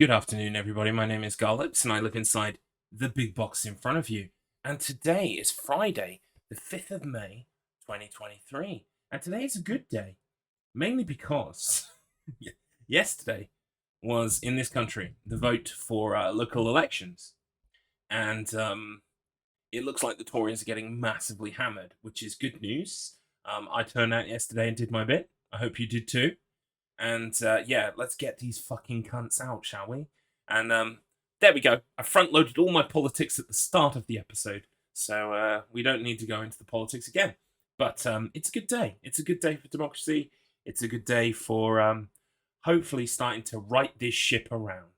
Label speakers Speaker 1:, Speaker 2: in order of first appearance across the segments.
Speaker 1: Good afternoon, everybody. My name is Garlips, and I live inside the big box in front of you. And today is Friday, the 5th of May, 2023. And today is a good day, mainly because yesterday was, in this country, the vote for local elections. And it looks like the Tories are getting massively hammered, which is good news. I turned out yesterday and did my bit. I hope you did too. And yeah, let's get these fucking cunts out, shall we? And there we go. I front loaded all my politics at the start of the episode, so we don't need to go into the politics again. But it's a good day. It's a good day for democracy. It's a good day for hopefully starting to right this ship around.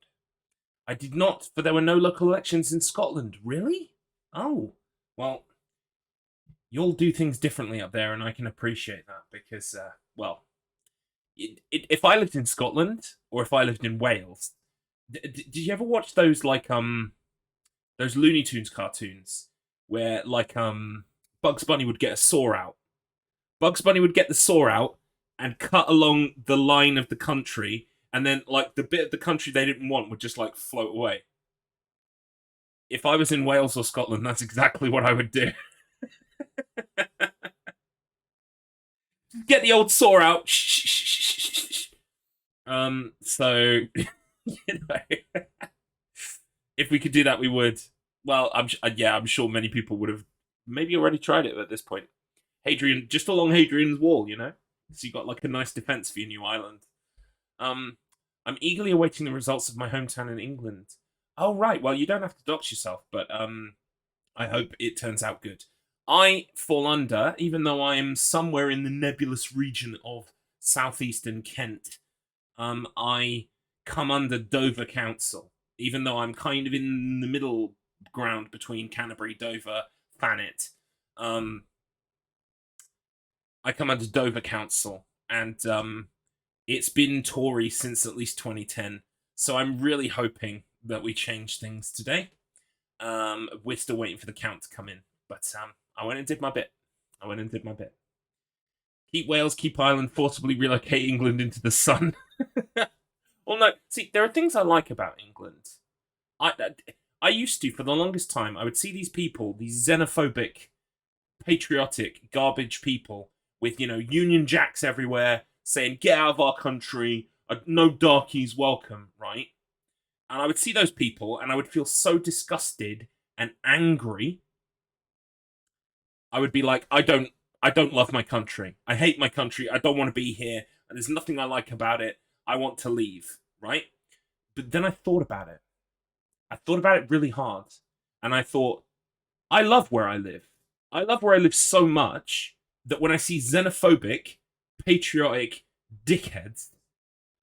Speaker 1: I did not, for there were no local elections in Scotland. Really? Oh, well, you'll do things differently up there, and I can appreciate that because, well, if I lived in Scotland or if I lived in Wales, did you ever watch those those Looney Tunes cartoons where Bugs Bunny would get a saw out? Bugs Bunny would get the saw out and cut along the line of the country, and then like the bit of the country they didn't want would just like float away. If I was in Wales or Scotland, that's exactly what I would do. Get the old saw out. So you know, if we could do that, we would. Well, I'm sure many people would have maybe already tried it at this point. Hadrian, just along Hadrian's Wall, so you got like a nice defense for your new island. I'm eagerly awaiting the results of my hometown in England. Oh right, well you don't have to dox yourself, but I hope it turns out good. I fall under, even though I am somewhere in the nebulous region of southeastern Kent. I come under Dover Council, even though I'm kind of in the middle ground between Canterbury, Dover, Thanet. I come under Dover Council, and it's been Tory since at least 2010. So I'm really hoping that we change things today. We're still waiting for the count to come in, but I went and did my bit. Keep Wales, keep Ireland, forcibly relocate England into the sun. Well, no. See, there are things I like about England. I used to, for the longest time, I would see these people, these xenophobic, patriotic, garbage people with, Union Jacks everywhere saying, get out of our country, no darkies welcome, right? And I would see those people and I would feel so disgusted and angry. I would be like, I don't love my country. I hate my country. I don't want to be here. And there's nothing I like about it. I want to leave, right? But then I thought about it. I thought about it really hard. And I thought, I love where I live. I love where I live so much that when I see xenophobic, patriotic dickheads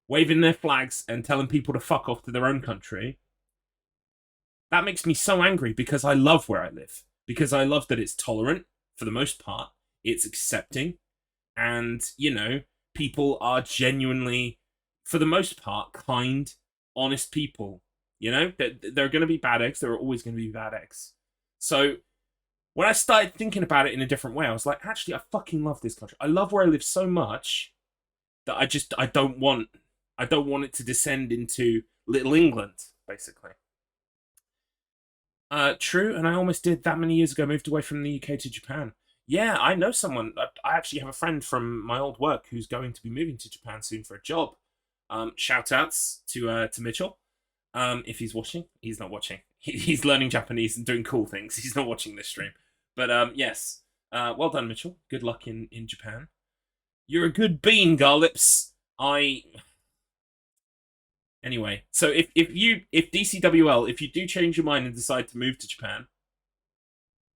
Speaker 1: waving their flags and telling people to fuck off to their own country, that makes me so angry because I love where I live. Because I love that it's tolerant, for the most part. It's accepting. And, people are genuinely, for the most part, kind, honest people. There are going to be bad eggs. There are always going to be bad eggs. So when I started thinking about it in a different way, I was like, actually, I fucking love this country. I love where I live so much that I don't want it to descend into Little England, basically. True, and I almost did that many years ago, moved away from the UK to Japan. Yeah, I know someone. I actually have a friend from my old work who's going to be moving to Japan soon for a job. Shout outs to Mitchell. If he's watching, he's not watching. He's learning Japanese and doing cool things. He's not watching this stream. But yes, well done, Mitchell. Good luck in Japan. You're a good bean, Garlips. Anyway, so if DCWL, if you do change your mind and decide to move to Japan,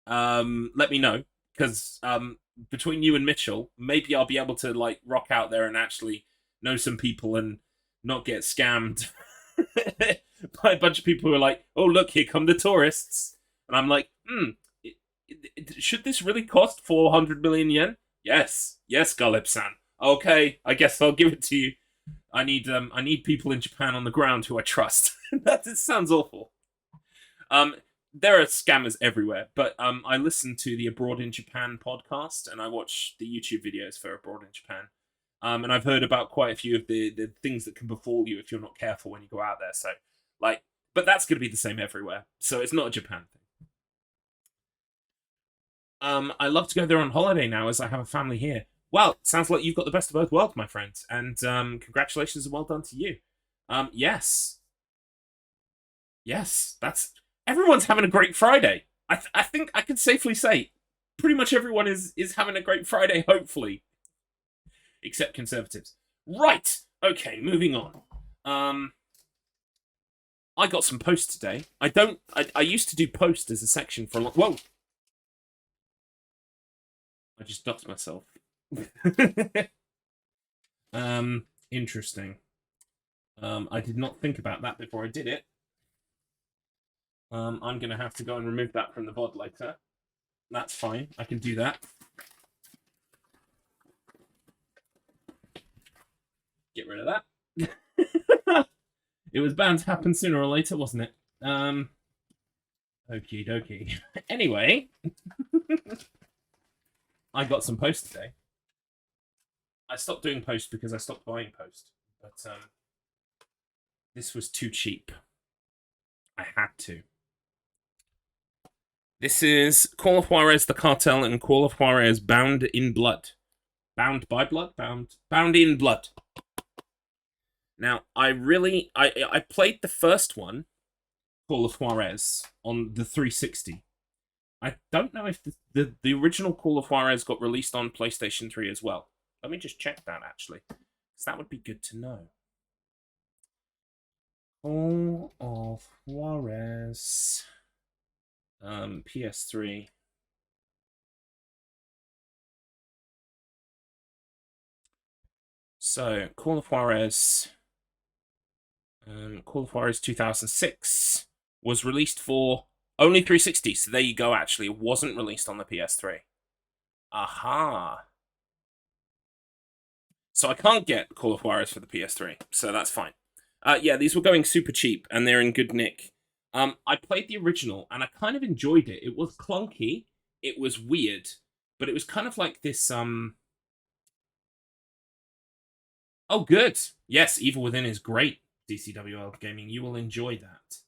Speaker 1: let me know, because between you and Mitchell, maybe I'll be able to like rock out there and actually know some people and not get scammed by a bunch of people who are like, oh look, here come the tourists, and I'm like, should this really cost 400 million yen? Yes, Garlips-san. Okay, I guess I'll give it to you. I need people in Japan on the ground who I trust. That sounds awful. There are scammers everywhere, but I listen to the Abroad in Japan podcast and I watch the YouTube videos for Abroad in Japan. And I've heard about quite a few of the things that can befall you if you're not careful when you go out there. So Like, but that's going to be the same everywhere, so it's not a Japan thing. I love to go there on holiday now as I have a family here. Well, sounds like you've got the best of both worlds, my friend, and congratulations and well done to you. Yes, yes, that's everyone's having a great Friday. I think I can safely say pretty much everyone is having a great Friday, hopefully, except conservatives. Right. Okay, moving on. I got some posts today. I used to do post as a section for a long. Whoa! I just ducked myself. Interesting. I did not think about that before I did it. I'm gonna have to go and remove that from the VOD later. That's fine. I can do that. Get rid of that. It was bound to happen sooner or later, wasn't it? Okie dokie. Anyway, I got some posts today. I stopped doing post because I stopped buying post, but this was too cheap. I had to. This is Call of Juarez, the Cartel, and Call of Juarez, Bound in Blood. Bound by Blood? Bound in Blood. Now, I played the first one, Call of Juarez, on the 360. I don't know if the original Call of Juarez got released on PlayStation 3 as well. Let me just check that, actually, because that would be good to know. Call of Juarez, PS3. So, Call of Juarez 2006 was released for only 360. So there you go, actually. It wasn't released on the PS3. Aha. So I can't get Call of Juarez for the PS3, so that's fine. Yeah, these were going super cheap, and they're in good nick. I played the original, and I kind of enjoyed it. It was clunky, it was weird, but it was kind of like this, Oh, good! Yes, Evil Within is great, DCWL Gaming. You will enjoy that.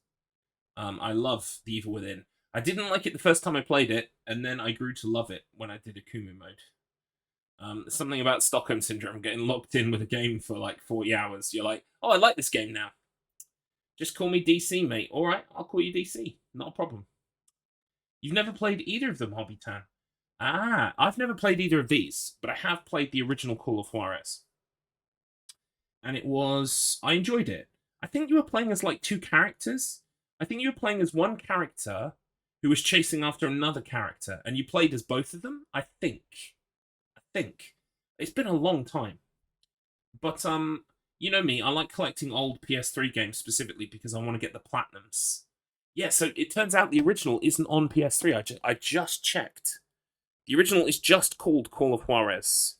Speaker 1: I love the Evil Within. I didn't like it the first time I played it, and then I grew to love it when I did Akumu mode. Something about Stockholm Syndrome, getting locked in with a game for like 40 hours. You're like, oh, I like this game now. Just call me DC, mate. All right, I'll call you DC. Not a problem. You've never played either of them, Hobbytan? Ah, I've never played either of these, but I have played the original Call of Juarez. And I enjoyed it. I think you were playing as like two characters. I think you were playing as one character who was chasing after another character, and you played as both of them, I think. It's been a long time. But, you know me, I like collecting old PS3 games specifically because I want to get the platinums. Yeah, so it turns out the original isn't on PS3. I just checked. The original is just called Call of Juarez.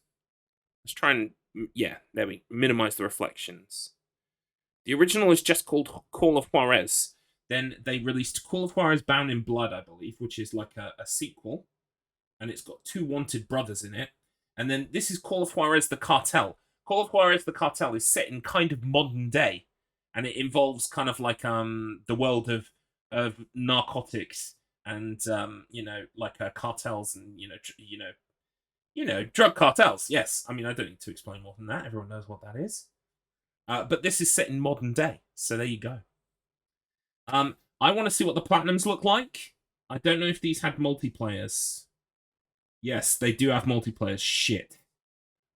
Speaker 1: Let's try and, yeah, there we minimize the reflections. The original is just called Call of Juarez. Then they released Call of Juarez Bound in Blood, I believe, which is like a sequel. And it's got two wanted brothers in it. And then this is Call of Juarez the Cartel. Call of Juarez the Cartel is set in kind of modern day. And it involves kind of like the world of narcotics and like cartels and drug cartels. Yes, I mean I don't need to explain more than that. Everyone knows what that is. But this is set in modern day, so there you go. I want to see what the platinums look like. I don't know if these had multiplayers. Yes, they do have multiplayer. Shit.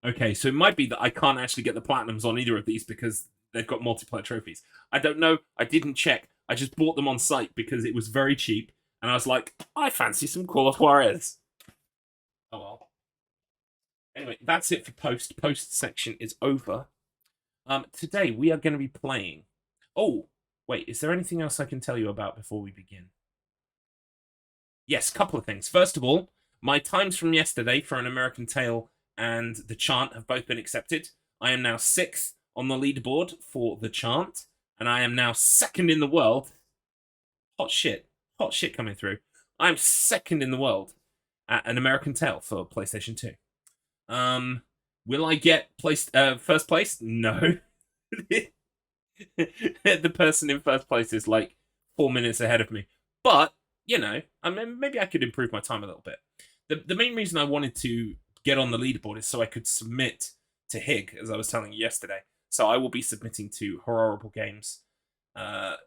Speaker 1: Okay, so it might be that I can't actually get the platinums on either of these because they've got multiplayer trophies. I don't know. I didn't check. I just bought them on site because it was very cheap. And I was like, I fancy some Call of Juarez. Oh well. Anyway, that's it for post. Post section is over. Today we are going to be playing... Oh, wait, is there anything else I can tell you about before we begin? Yes, couple of things. First of all, my times from yesterday for An American Tale and The Chant have both been accepted. I am now 6th on the leaderboard for The Chant, and I am now 2nd in the world. Hot shit coming through. I'm 2nd in the world at An American Tale for PlayStation 2. Will I get first place? No. The person in first place is like 4 minutes ahead of me. But, you know, I mean, maybe I could improve my time a little bit. The main reason I wanted to get on the leaderboard is so I could submit to HIG, as I was telling you yesterday. So I will be submitting to Horrible Games, An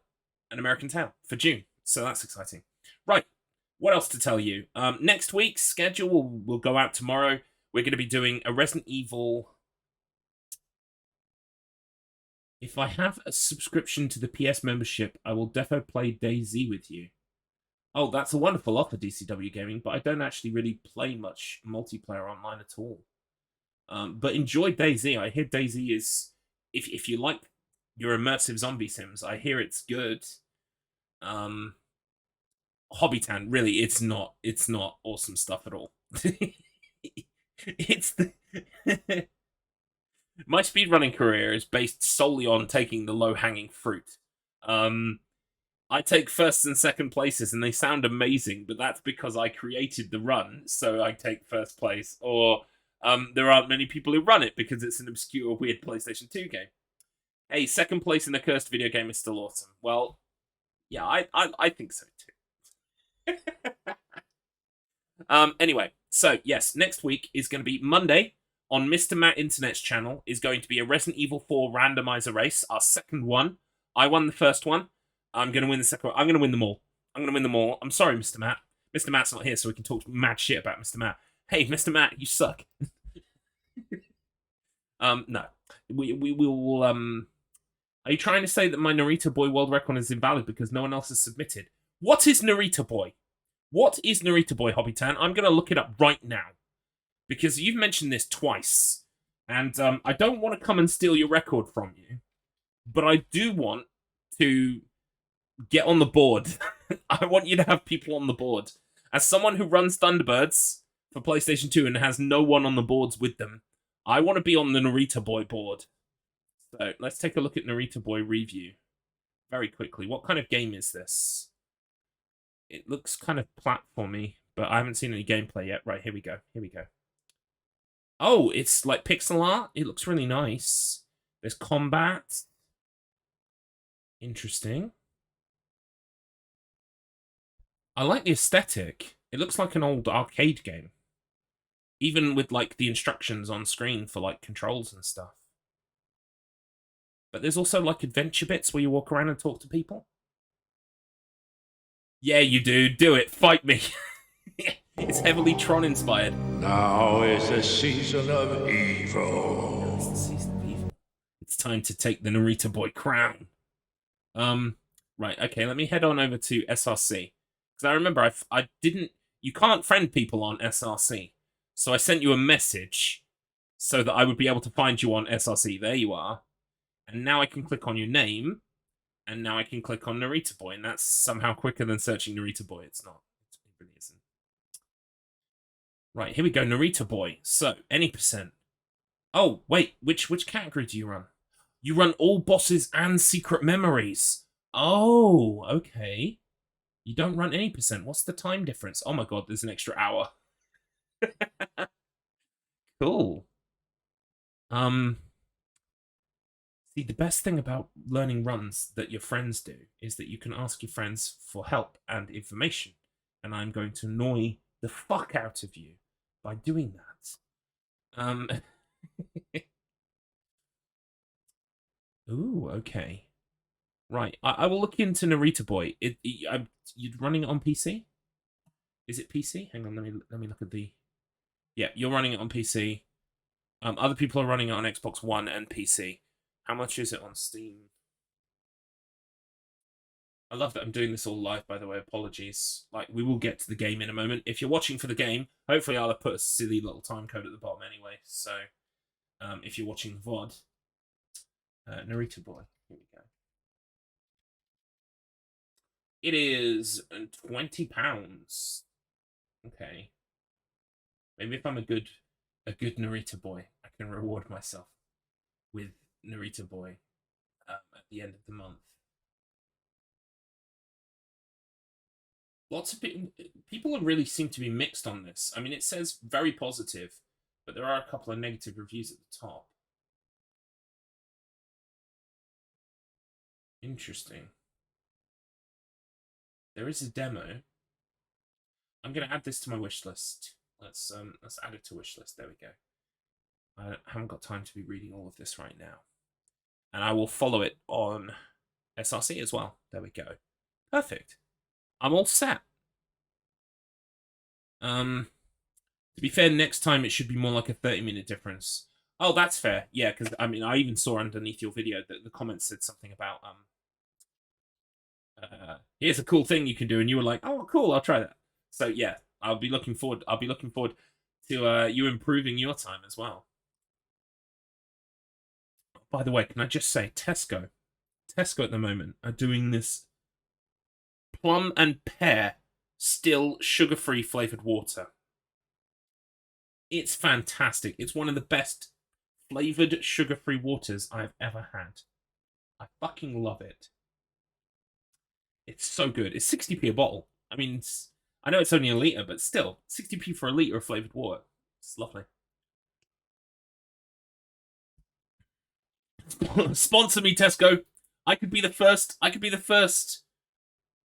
Speaker 1: American Tale for June. So that's exciting. Right. What else to tell you? Next week's schedule will go out tomorrow. We're going to be doing a Resident Evil. If I have a subscription to the PS membership, I will defo play DayZ with you. Oh, that's a wonderful offer, DCW Gaming, but I don't actually really play much multiplayer online at all. But enjoy DayZ. I hear DayZ is, if you like your immersive zombie sims, I hear it's good. Hobbytan, really, it's not awesome stuff at all. It's the my speedrunning career is based solely on taking the low-hanging fruit. I take first and second places, and they sound amazing, but that's because I created the run, so I take first place. Or there aren't many people who run it because it's an obscure, weird PlayStation 2 game. Hey, second place in a cursed video game is still awesome. Well, yeah, I think so too. Anyway, so yes, next week is going to be Monday on Mr. Matt Internet's channel is going to be a Resident Evil 4 randomizer race, our second one. I won the first one. I'm going to win the second one. I'm going to win them all. I'm sorry, Mr. Matt. Mr. Matt's not here, so we can talk mad shit about Mr. Matt. Hey, Mr. Matt, you suck. No. We will, Are you trying to say that my Narita Boy world record is invalid because no one else has submitted? What is Narita Boy? What is Narita Boy, Hobbytan? I'm going to look it up right now. Because you've mentioned this twice. And I don't want to come and steal your record from you. But I do want to get on the board. I want you to have people on the board. As someone who runs Thunderbirds for PlayStation 2 and has no one on the boards with them, I want to be on the Narita Boy board. So let's take a look at Narita Boy review very quickly. What kind of game is this? It looks kind of platformy, but I haven't seen any gameplay yet. Right, here we go. Oh, it's like pixel art. It looks really nice. There's combat. Interesting. I like the aesthetic. It looks like an old arcade game. Even with, like, the instructions on screen for, like, controls and stuff. But there's also, like, adventure bits where you walk around and talk to people. Yeah, you do. Do it. Fight me. It's heavily Tron-inspired.
Speaker 2: Now is the season of evil.
Speaker 1: It's the season of evil. It's time to take the Narita Boy crown. Right, okay, let me head on over to SRC. Because I remember I didn't... You can't friend people on SRC. So I sent you a message so that I would be able to find you on SRC. There you are. And now I can click on your name. And now I can click on Narita Boy. And that's somehow quicker than searching Narita Boy. It's not. It really isn't. Right, here we go. Narita Boy. So, any percent. Oh, wait. Which category do you run? You run all bosses and secret memories. Oh, okay. You don't run any percent. What's the time difference? Oh my god, there's an extra hour. Cool. See, the best thing about learning runs that your friends do is that you can ask your friends for help and information. And I'm going to annoy the fuck out of you by doing that. Ooh, okay. Right, I will look into Narita Boy. You're running it on PC? Is it PC? Hang on, let me look at the... Yeah, you're running it on PC. Other people are running it on Xbox One and PC. How much is it on Steam? I love that I'm doing this all live, by the way. Apologies. Like, we will get to the game in a moment. If you're watching for the game, hopefully I'll have put a silly little time code at the bottom anyway. So, if you're watching the VOD, Narita Boy. Here we go. It is £20. Okay. Maybe if I'm a good Narita Boy, I can reward myself with Narita Boy at the end of the month. Lots of people really seem to be mixed on this. I mean, it says very positive, but there are a couple of negative reviews at the top. Interesting. There is a demo. I'm gonna add this to my wish list. Let's add it to wish list. There we go. I haven't got time to be reading all of this right now. And I will follow it on SRC as well. There we go. Perfect. I'm all set. To be fair, next time it should be more like a 30-minute difference. Oh, that's fair. Yeah, because I mean, I even saw underneath your video that the comments said something about here's a cool thing you can do, and you were like, oh, cool, I'll try that. So yeah, I'll be looking forward to you improving your time as well. By the way, can I just say, Tesco at the moment are doing this plum and pear still sugar-free flavored water. It's fantastic. It's one of the best flavored sugar-free waters I've ever had. I fucking love it. It's so good. It's 60p a bottle. I mean, I know it's only a litre, but still, 60p for a litre of flavoured water. It's lovely. Sponsor me, Tesco. I could be the first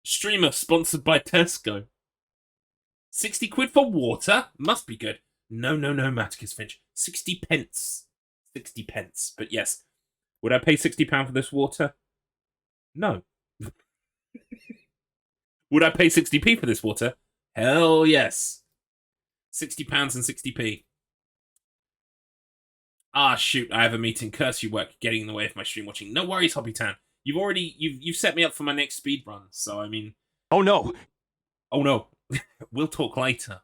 Speaker 1: streamer sponsored by Tesco. 60 quid for water? Must be good. No, Maticus Finch. 60 pence. 60 pence. But yes, would I pay £60 for this water? No. Would I pay 60p for this water? Hell yes. £60 and 60p. Ah, shoot, I have a meeting. Curse you, work getting in the way of my stream watching. No worries, Hobbytown. You've set me up for my next speed run, so I mean...
Speaker 2: Oh no!
Speaker 1: Oh no. We'll talk later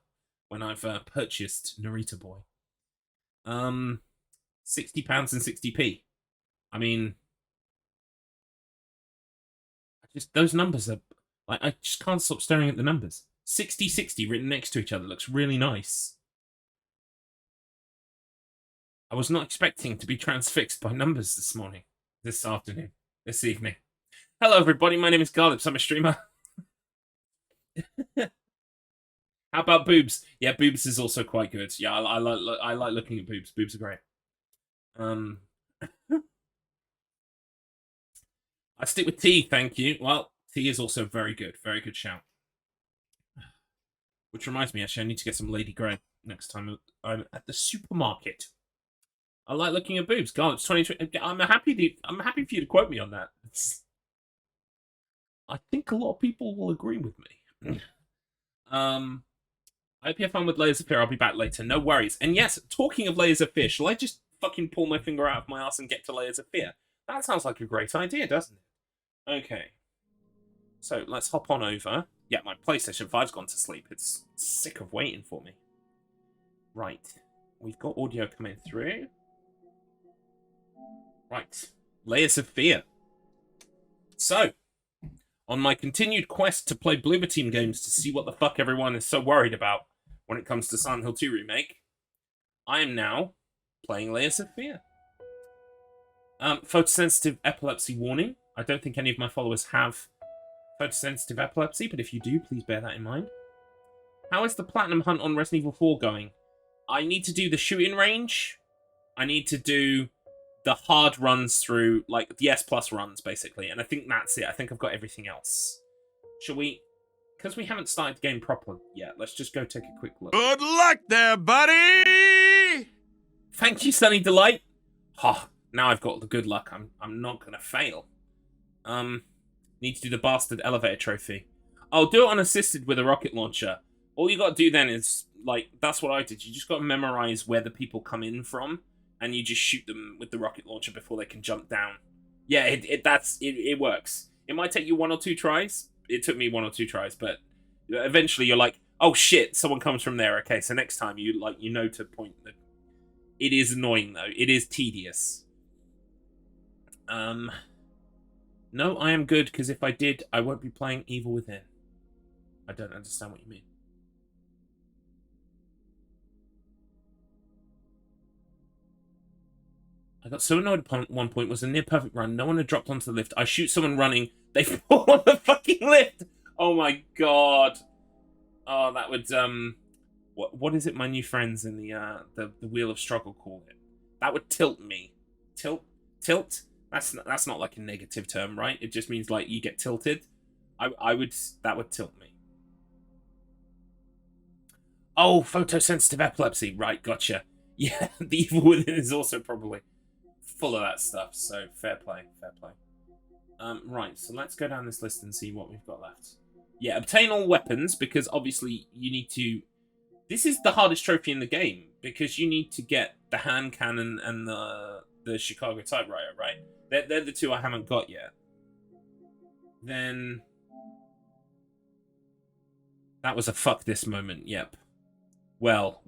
Speaker 1: when I've purchased Narita Boy. £60 and 60p. I mean... those numbers are... Like, I just can't stop staring at the numbers. 60-60 written next to each other looks really nice. I was not expecting to be transfixed by numbers this afternoon, this evening. Hello, everybody. My name is Garlips. I'm a streamer. How about boobs? Yeah, boobs is also quite good. Yeah, I like looking at boobs. Boobs are great. I stick with tea, thank you. Well, tea is also very good. Very good shout. Which reminds me, actually, I need to get some Lady Grey next time I'm at the supermarket. I like looking at boobs. Garlips 2020. I'm happy for you to quote me on that. I think a lot of people will agree with me. I hope you have fun with Layers of Fear. I'll be back later. No worries. And yes, talking of Layers of Fear, shall I just fucking pull my finger out of my ass and get to Layers of Fear? That sounds like a great idea, doesn't it? Okay. So let's hop on over. Yeah, my PlayStation 5's gone to sleep. It's sick of waiting for me. Right. We've got audio coming through. Right. Layers of Fear. So, on my continued quest to play Bloober Team games to see what the fuck everyone is so worried about when it comes to Silent Hill 2 Remake, I am now playing Layers of Fear. Photosensitive epilepsy warning. I don't think any of my followers have photosensitive epilepsy, but if you do, please bear that in mind. How is the Platinum Hunt on Resident Evil 4 going? I need to do the shooting range. I need to do the hard runs through, like, the S+ runs, basically. And I think that's it. I think I've got everything else. Shall we... Because we haven't started the game properly yet, let's just go take a quick look.
Speaker 2: Good luck there, buddy!
Speaker 1: Thank you, Sunny Delight. Oh, now I've got the good luck. I'm not going to fail. Need to do the bastard elevator trophy. I'll do it unassisted with a rocket launcher. All you got to do then is, like, that's what I did. You just got to memorize where the people come in from, and you just shoot them with the rocket launcher before they can jump down. Yeah, it works. It might take you 1 or 2 tries. It took me 1 or 2 tries, but eventually you're like, oh shit, someone comes from there. Okay, so next time you know to point. It is annoying though. It is tedious. No, I am good, because if I did, I won't be playing Evil Within. I don't understand what you mean. I got so annoyed at one point. It was a near perfect run. No one had dropped onto the lift. I shoot someone running. They fall on the fucking lift. Oh my god. Oh, that would what is it my new friends in the Wheel of Struggle call it? That would tilt me. Tilt? That's not like a negative term, right? It just means like you get tilted. That would tilt me. Oh, photosensitive epilepsy. Right, gotcha. Yeah, the evil within is also probably full of that stuff. So fair play, fair play. Right, so let's go down this list and see what we've got left. Yeah, obtain all weapons, because obviously you need to... This is the hardest trophy in the game, because you need to get the hand cannon and the Chicago typewriter, right? They're the two I haven't got yet. Then... That was a fuck this moment, yep. Well.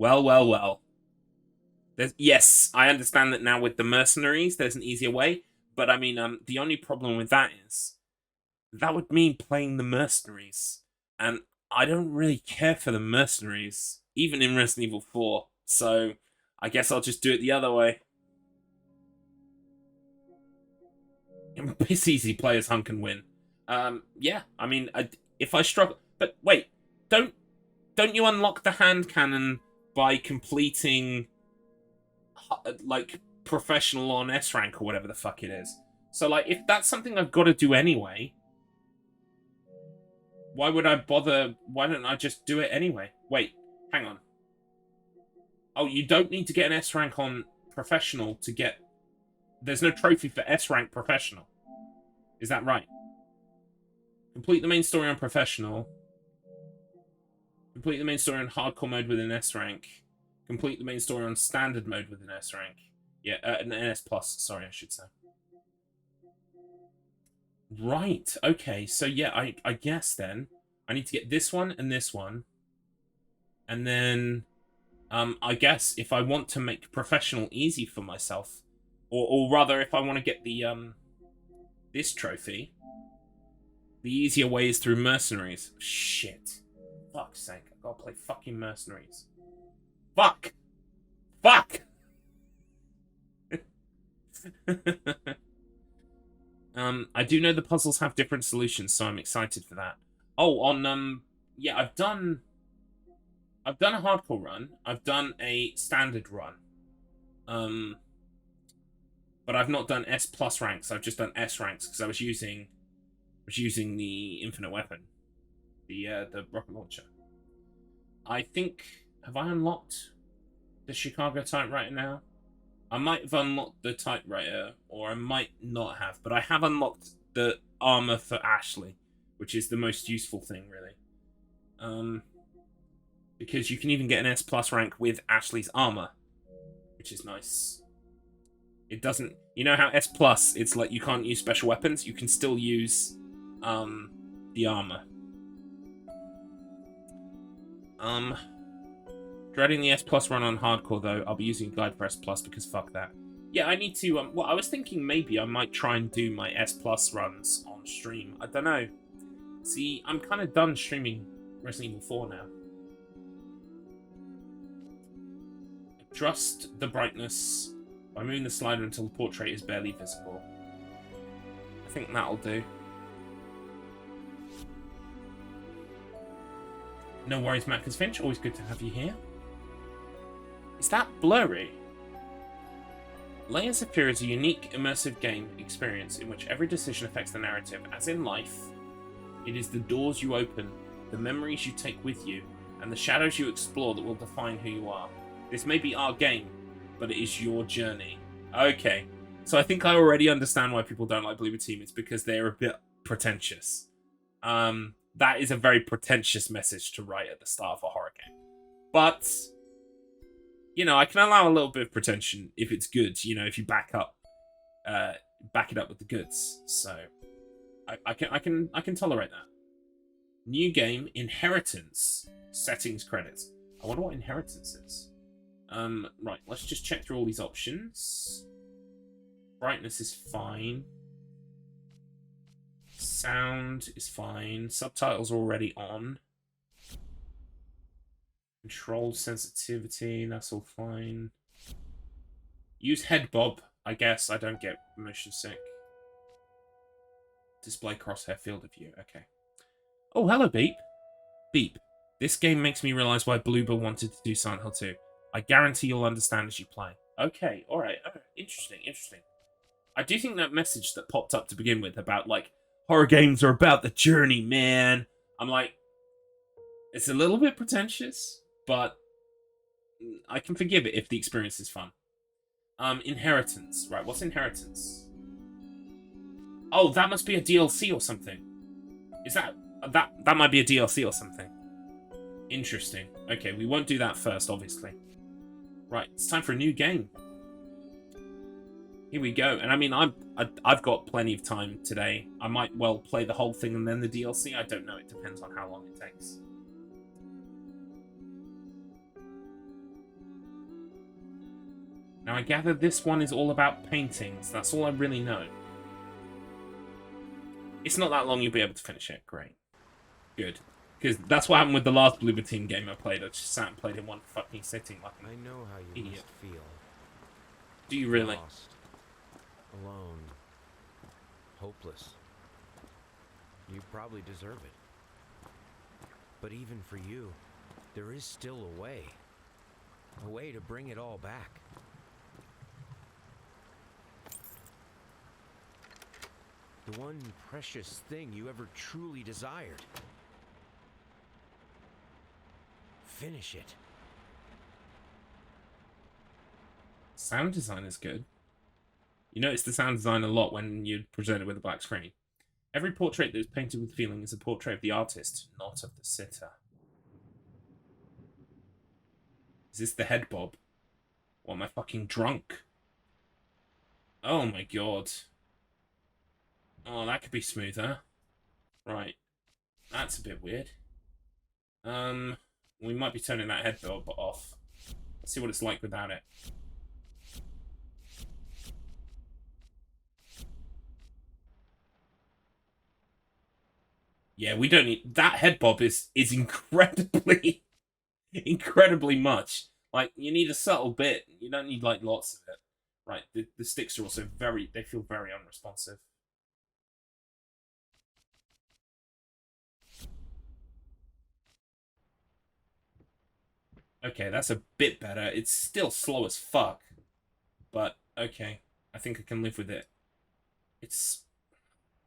Speaker 1: Yes, I understand that now with the mercenaries, there's an easier way. But I mean, the only problem with that is that would mean playing the mercenaries, and I don't really care for the mercenaries, even in Resident Evil 4. So I guess I'll just do it the other way. It's easy. Players hunk and win. Yeah. I mean, if I struggle, but wait, don't you unlock the hand cannon by completing like professional on S rank or whatever the fuck it is? So like, if that's something I've got to do anyway, why would I bother? Why don't I just do it anyway? Wait, hang on. Oh, you don't need to get an S rank on professional to get... There's no trophy for S rank professional. Is that right? Complete the main story on professional. Complete the main story on hardcore mode with an S rank. Complete the main story on standard mode with an S rank. Yeah, an S plus, sorry, I should say. Right, okay, so yeah, I guess then I need to get this one and this one. And then, I guess if I want to make professional easy for myself, or rather if I want to get the, this trophy, the easier way is through mercenaries. Shit. Fuck's sake, I've got to play fucking mercenaries. Fuck! Fuck! I do know the puzzles have different solutions, so I'm excited for that. Oh, on, yeah, I've done a hardcore run. I've done a standard run. But I've not done S plus ranks. I've just done S ranks because I was using the infinite weapon, the rocket launcher. I think, have I unlocked the Chicago typewriter now? I might have unlocked the typewriter, or I might not have, but I have unlocked the armor for Ashley, which is the most useful thing, really. Because you can even get an S plus rank with Ashley's armor, which is nice. It doesn't... You know how S plus, it's like you can't use special weapons? You can still use, the armor. Dreading the S plus run on hardcore, though. I'll be using guide for S plus because fuck that. Yeah, I need to, well, I was thinking maybe I might try and do my S plus runs on stream. I don't know. See, I'm kind of done streaming Resident Evil 4 now. Adjust the brightness by moving the slider until the portrait is barely visible. I think that'll do. No worries, Macca's Finch. Always good to have you here. Is that blurry? Layers of Fear is a unique, immersive game experience in which every decision affects the narrative. As in life, it is the doors you open, the memories you take with you, and the shadows you explore that will define who you are. This may be our game, but it is your journey. Okay, so I think I already understand why people don't like Bloober Team. It's because they're a bit pretentious. That is a very pretentious message to write at the start of a horror game. But, you know, I can allow a little bit of pretension if it's good, you know, if you back it up with the goods. So, I can tolerate that. New game, Inheritance. Settings credits. I wonder what Inheritance is. Right, let's just check through all these options. Brightness is fine. Sound is fine. Subtitles are already on. Control sensitivity, that's all fine. Use head bob. I guess I don't get motion sick. Display crosshair field of view. Okay. Oh, hello, Beep. Beep. This game makes me realize why Bloober wanted to do Silent Hill 2. I guarantee you'll understand as you play. Okay, alright. Interesting. I do think that message that popped up to begin with about, like, horror games are about the journey, man. I'm like, it's a little bit pretentious, but I can forgive it if the experience is fun. Inheritance. Right, what's Inheritance? Oh, that must be a DLC or something. Is that... That might be a DLC or something. Interesting. Okay, we won't do that first, obviously. Right, it's time for a new game. Here we go. And I mean, I've got plenty of time today. I might well play the whole thing and then the DLC. I don't know. It depends on how long it takes. Now, I gather this one is all about paintings. That's all I really know. It's not that long. You'll be able to finish it. Great. Good. Because that's what happened with the last Bloober Team game I played. I just sat and played in one fucking sitting like an
Speaker 3: I know how you
Speaker 1: idiot.
Speaker 3: must feel.
Speaker 1: Do you really?
Speaker 3: Lost, alone, hopeless. You probably deserve it. But even for you, there is still a way to bring it all back. The one precious thing you ever truly desired. Finish it.
Speaker 1: Sound design is good. You notice the sound design a lot when you're presented with a black screen. Every portrait that is painted with feeling is a portrait of the artist, not of the sitter. Is this the head bob? Or am I fucking drunk? Oh my god. Oh, that could be smoother. Right. That's a bit weird. We might be turning that head bob off. Let's see what it's like without it. Yeah, we don't need... That head bob is incredibly... incredibly much. Like, you need a subtle bit. You don't need, like, lots of it. Right, the sticks are also very... They feel very unresponsive. Okay, that's a bit better. It's still slow as fuck. But, okay. I think I can live with it. It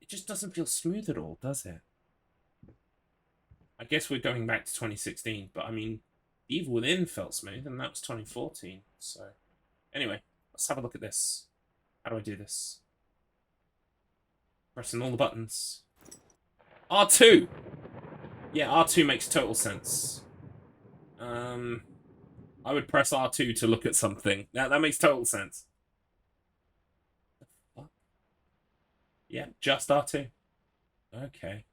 Speaker 1: just doesn't feel smooth at all, does it? I guess we're going back to 2016, but I mean, Evil Within felt smooth, and that was 2014, so... Anyway, let's have a look at this. How do I do this? Pressing all the buttons. R2! Yeah, R2 makes total sense. I would press R2 to look at something. That makes total sense. What? Yeah, just R2. Okay.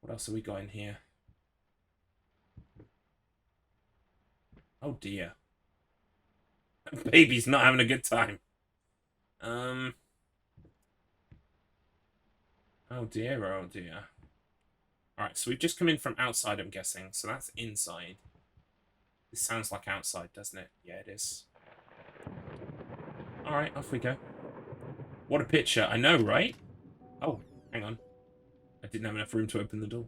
Speaker 1: What else have we got in here? Oh dear. Baby's not having a good time. Oh dear, oh dear. Alright, so we've just come in from outside, I'm guessing. So that's inside. This sounds like outside, doesn't it? Yeah, it is. Alright, off we go. What a picture. I know, right? Oh, hang on. I didn't have enough room to open the door.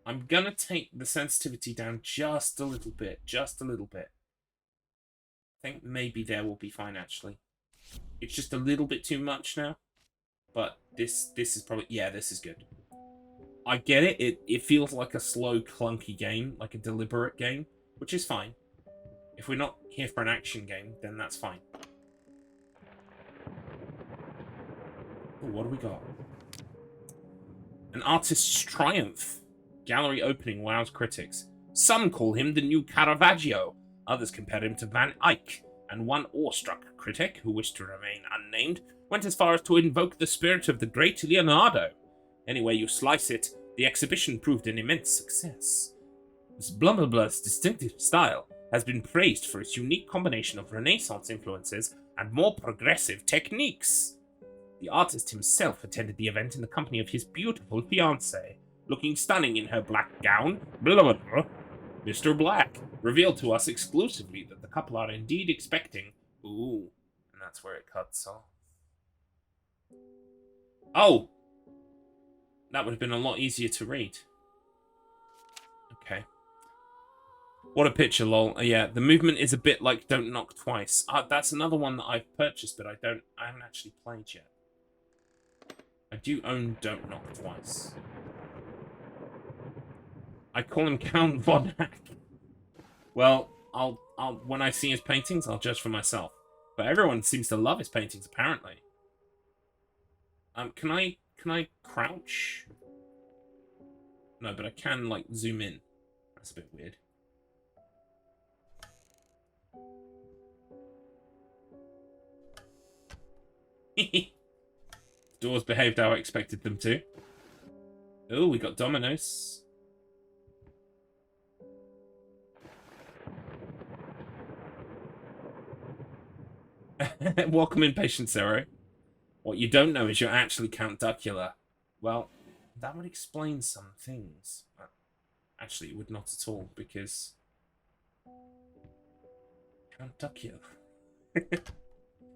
Speaker 1: I'm gonna take the sensitivity down just a little bit. Just a little bit. I think maybe there will be fine, actually. It's just a little bit too much now. But this is probably... Yeah, this is good. I get it. It feels like a slow, clunky game. Like a deliberate game. Which is fine. If we're not here for an action game, then that's fine. Ooh, what do we got? An artist's triumph. Gallery opening wows critics. Some call him the new Caravaggio. Others compare him to Van Eyck. And one awestruck critic, who wished to remain unnamed, went as far as to invoke the spirit of the great Leonardo. Any way you slice it, the exhibition proved an immense success. Blumblebluth's distinctive style has been praised for its unique combination of Renaissance influences and more progressive techniques. The artist himself attended the event in the company of his beautiful fiancée, looking stunning in her black gown. Mr. Black revealed to us exclusively that the couple are indeed expecting... Ooh, and that's where it cuts off. Oh! That would have been a lot easier to read. Okay. What a picture, lol. Yeah, the movement is a bit like Don't Knock Twice. That's another one that I've purchased, but I haven't actually played yet. I do own Don't Knock Twice. I call him Count Von Hack. Well, when I see his paintings, I'll judge for myself. But everyone seems to love his paintings, apparently. Can I crouch? No, but I can, like, zoom in. That's a bit weird. Doors behaved how I expected them to. Oh, we got dominoes. Welcome in, Patient Zero. What you don't know is you're actually Count Duckula. Well, that would explain some things. Actually, it would not at all, because... Count Duckula.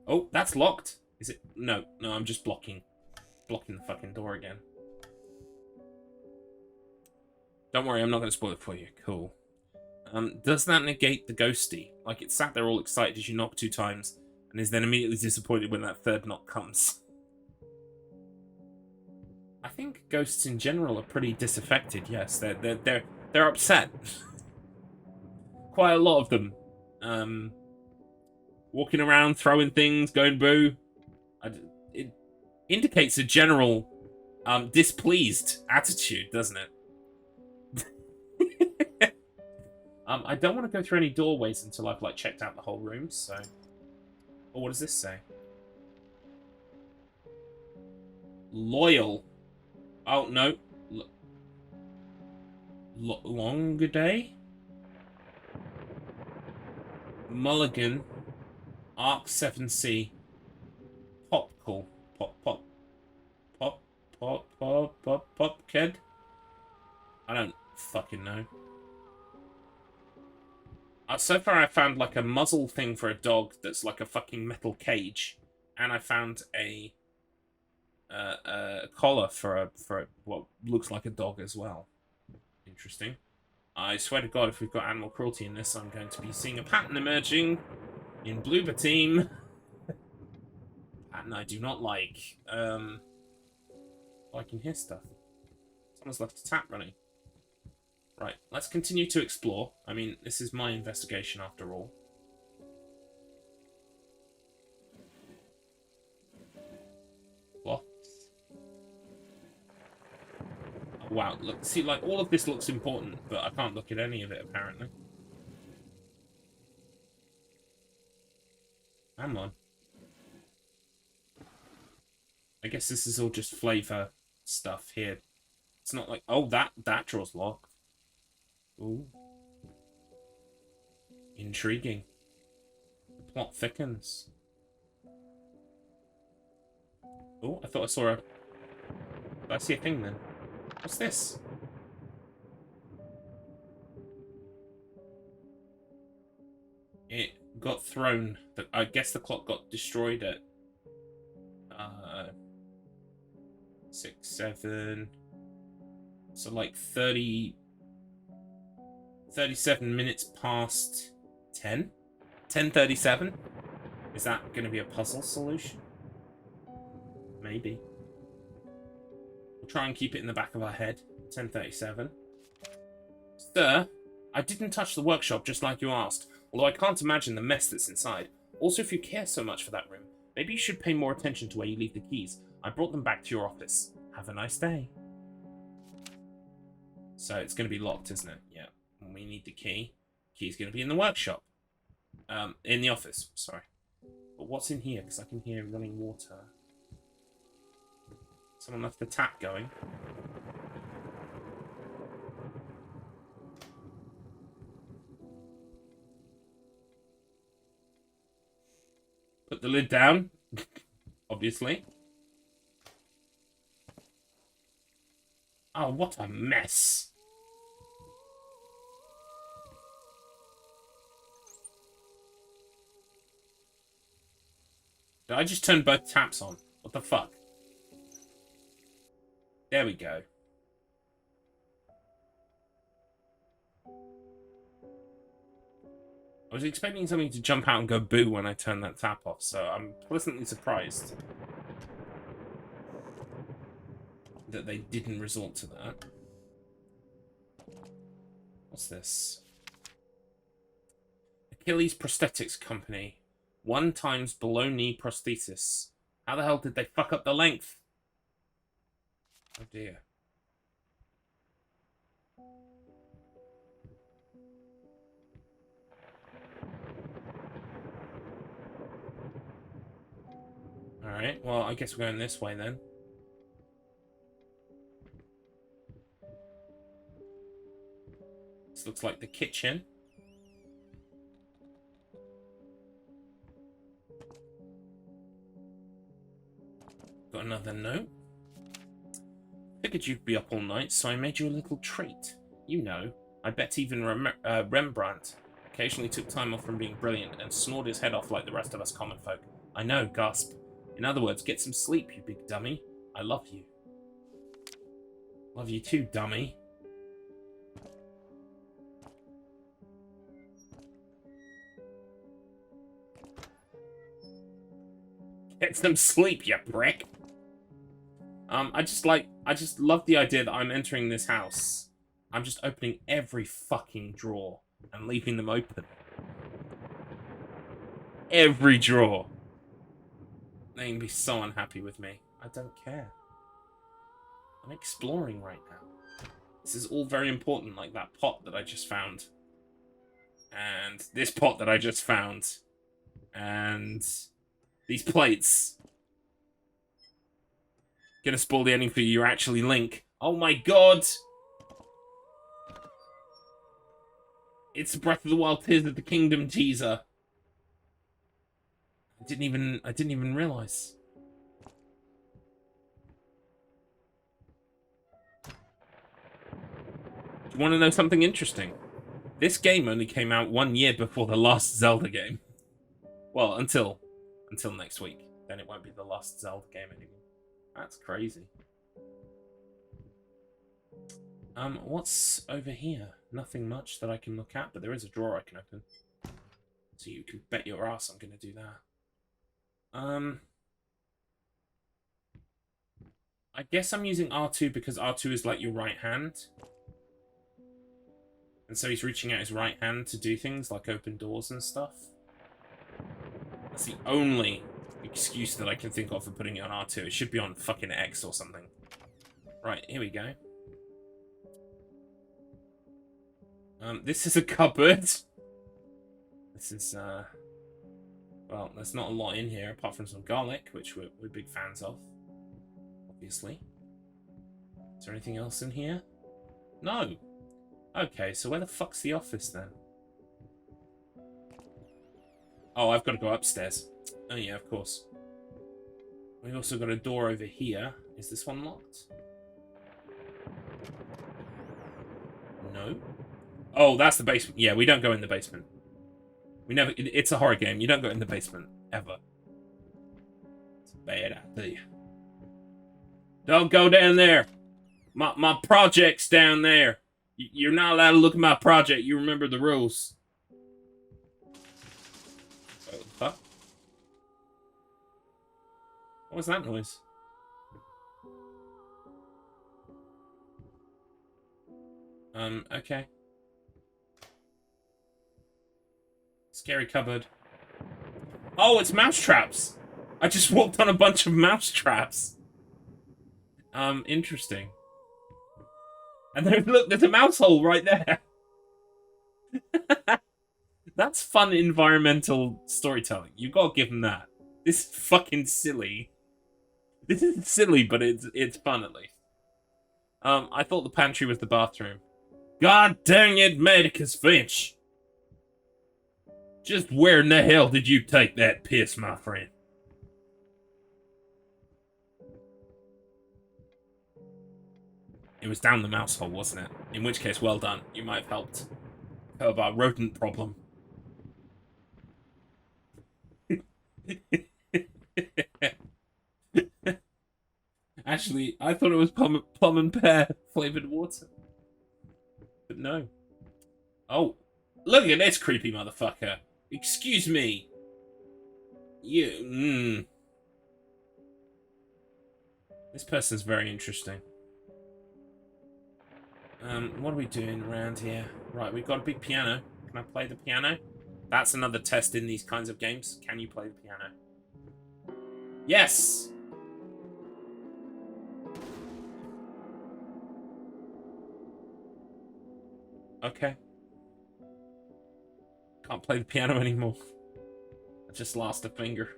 Speaker 1: Oh, that's locked. Is it? No, I'm just blocking the fucking door again. Don't worry, I'm not going to spoil it for you. Cool. Does that negate the ghosty? Like, it sat there all excited as you knock 2 times, and is then immediately disappointed when that 3rd knock comes. I think ghosts in general are pretty disaffected. Yes, they're upset. Quite a lot of them. Walking around, throwing things, going boo. It indicates a general displeased attitude, doesn't it? I don't want to go through any doorways until I've, like, checked out the whole room, so... Oh, what does this say? Loyal. Oh, no. Longer day? Mulligan. Arc 7C. Popcorn. Pop, kid? I don't fucking know. So far I found like a muzzle thing for a dog that's like a fucking metal cage. And I found a collar for what looks like a dog as well. Interesting. I swear to God, if we've got animal cruelty in this, I'm going to be seeing a pattern emerging in Bloober Team. Pattern I do not like. I can hear stuff. Someone's left a tap running. Right, let's continue to explore. I mean, this is my investigation after all. What? Oh, wow, look, see, like, all of this looks important, but I can't look at any of it, apparently. Come on. I guess this is all just flavor stuff here. It's not like, oh, that draw's locked. Ooh. Intriguing. The plot thickens. Oh, I thought I saw a... Did I see a thing then? What's this? It got thrown. I guess the clock got destroyed at... 6, 7... So like 37 minutes past 10? 10:37? Is that going to be a puzzle solution? Maybe. We'll try and keep it in the back of our head. 10:37. Sir, I didn't touch the workshop just like you asked, although I can't imagine the mess that's inside. Also, if you care so much for that room, maybe you should pay more attention to where you leave the keys. I brought them back to your office. Have a nice day. So it's going to be locked, isn't it? Yeah. We need the key. Key's going to be in the workshop. In the office, sorry. But what's in here? Because I can hear running water. Someone left the tap going. Put the lid down. Obviously. Oh, what a mess. Did I just turn both taps on? What the fuck? There we go. I was expecting something to jump out and go boo when I turned that tap off, so I'm pleasantly surprised that they didn't resort to that. What's this? Achilles Prosthetics Company. 1 times below knee prosthesis. How the hell did they fuck up the length? Oh dear. Alright, well, I guess we're going this way then. This looks like the kitchen. Got another note. Figured you'd be up all night, so I made you a little treat. You know, I bet even Rembrandt occasionally took time off from being brilliant and snored his head off like the rest of us common folk. I know, gasp. In other words, get some sleep, you big dummy. I love you. Love you too, dummy. Get some sleep, you prick. I just love the idea that I'm entering this house. I'm just opening every fucking drawer and leaving them open. Every drawer. They can be so unhappy with me. I don't care. I'm exploring right now. This is all very important, like that pot that I just found. And this pot that I just found. And these plates. Gonna spoil the ending for you, you're actually Link. Oh my god! It's the Breath of the Wild Tears of the Kingdom teaser. I didn't even realize. Do you want to know something interesting? This game only came out 1 year before the last Zelda game. Well, until next week. Then it won't be the last Zelda game anymore. That's crazy. What's over here? Nothing much that I can look at, but there is a drawer I can open. So you can bet your ass I'm gonna do that. I guess I'm using R2 because R2 is like your right hand. And so he's reaching out his right hand to do things like open doors and stuff. That's the only excuse that I can think of for putting it on R2. It should be on fucking X or something. Right, here we go. This is a cupboard. This is, well, there's not a lot in here apart from some garlic, which we're big fans of. Obviously. Is there anything else in here? No. Okay, so where the fuck's the office then? Oh, I've got to go upstairs. Oh yeah, of course. We've also got a door over here. Is this one locked? No. Oh, that's the basement. Yeah, we don't go in the basement. We never. It's a horror game. You don't go in the basement ever. It's a bad idea. Don't go down there. My project's down there. You're not allowed to look at my project. You remember the rules. What the fuck? What was that noise? Okay. Scary cupboard. Oh, it's mouse traps. I just walked on a bunch of mouse traps. Interesting. And then, look, there's a mouse hole right there. That's fun environmental storytelling. You gotta give them that. This is fucking silly. This is silly, but it's fun at least. I thought the pantry was the bathroom. God dang it, Medicus Finch! Just where in the hell did you take that piss, my friend? It was down the mouse hole, wasn't it? In which case, well done. You might have helped curb our rodent problem. Actually, I thought it was plum and pear flavored water. But no. Oh. Look at this creepy motherfucker. Excuse me. You. This person's very interesting. What are we doing around here? Right, we've got a big piano. Can I play the piano? That's another test in these kinds of games. Can you play the piano? Yes! Okay. Can't play the piano anymore. I just lost a finger.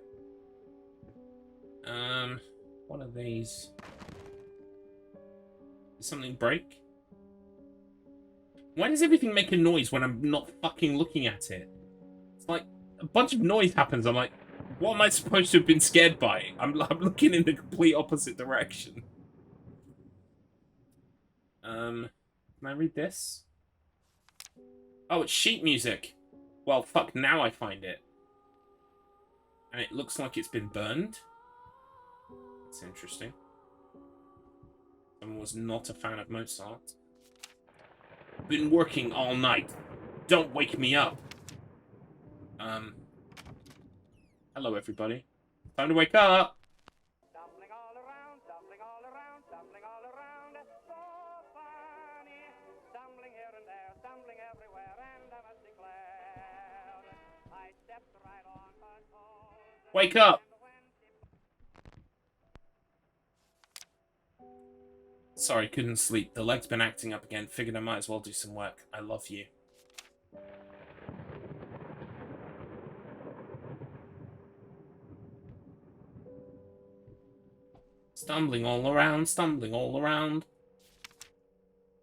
Speaker 1: What are these? Did something break? Why does everything make a noise when I'm not fucking looking at it? It's like, a bunch of noise happens, I'm like, what am I supposed to have been scared by? I'm looking in the complete opposite direction. Can I read this? Oh, it's sheet music. Well, fuck, now I find it. And it looks like it's been burned. That's interesting. Someone was not a fan of Mozart. Been working all night. Don't wake me up. Hello, everybody. Time to wake up.
Speaker 4: Stumbling all around, stumbling all around, stumbling all around. So funny. Stumbling here and there, stumbling everywhere, and I must declare I stepped right on her toes.
Speaker 1: Wake up. Sorry, couldn't sleep. The leg's been acting up again. Figured I might as well do some work. I love you. Stumbling all around, stumbling all around.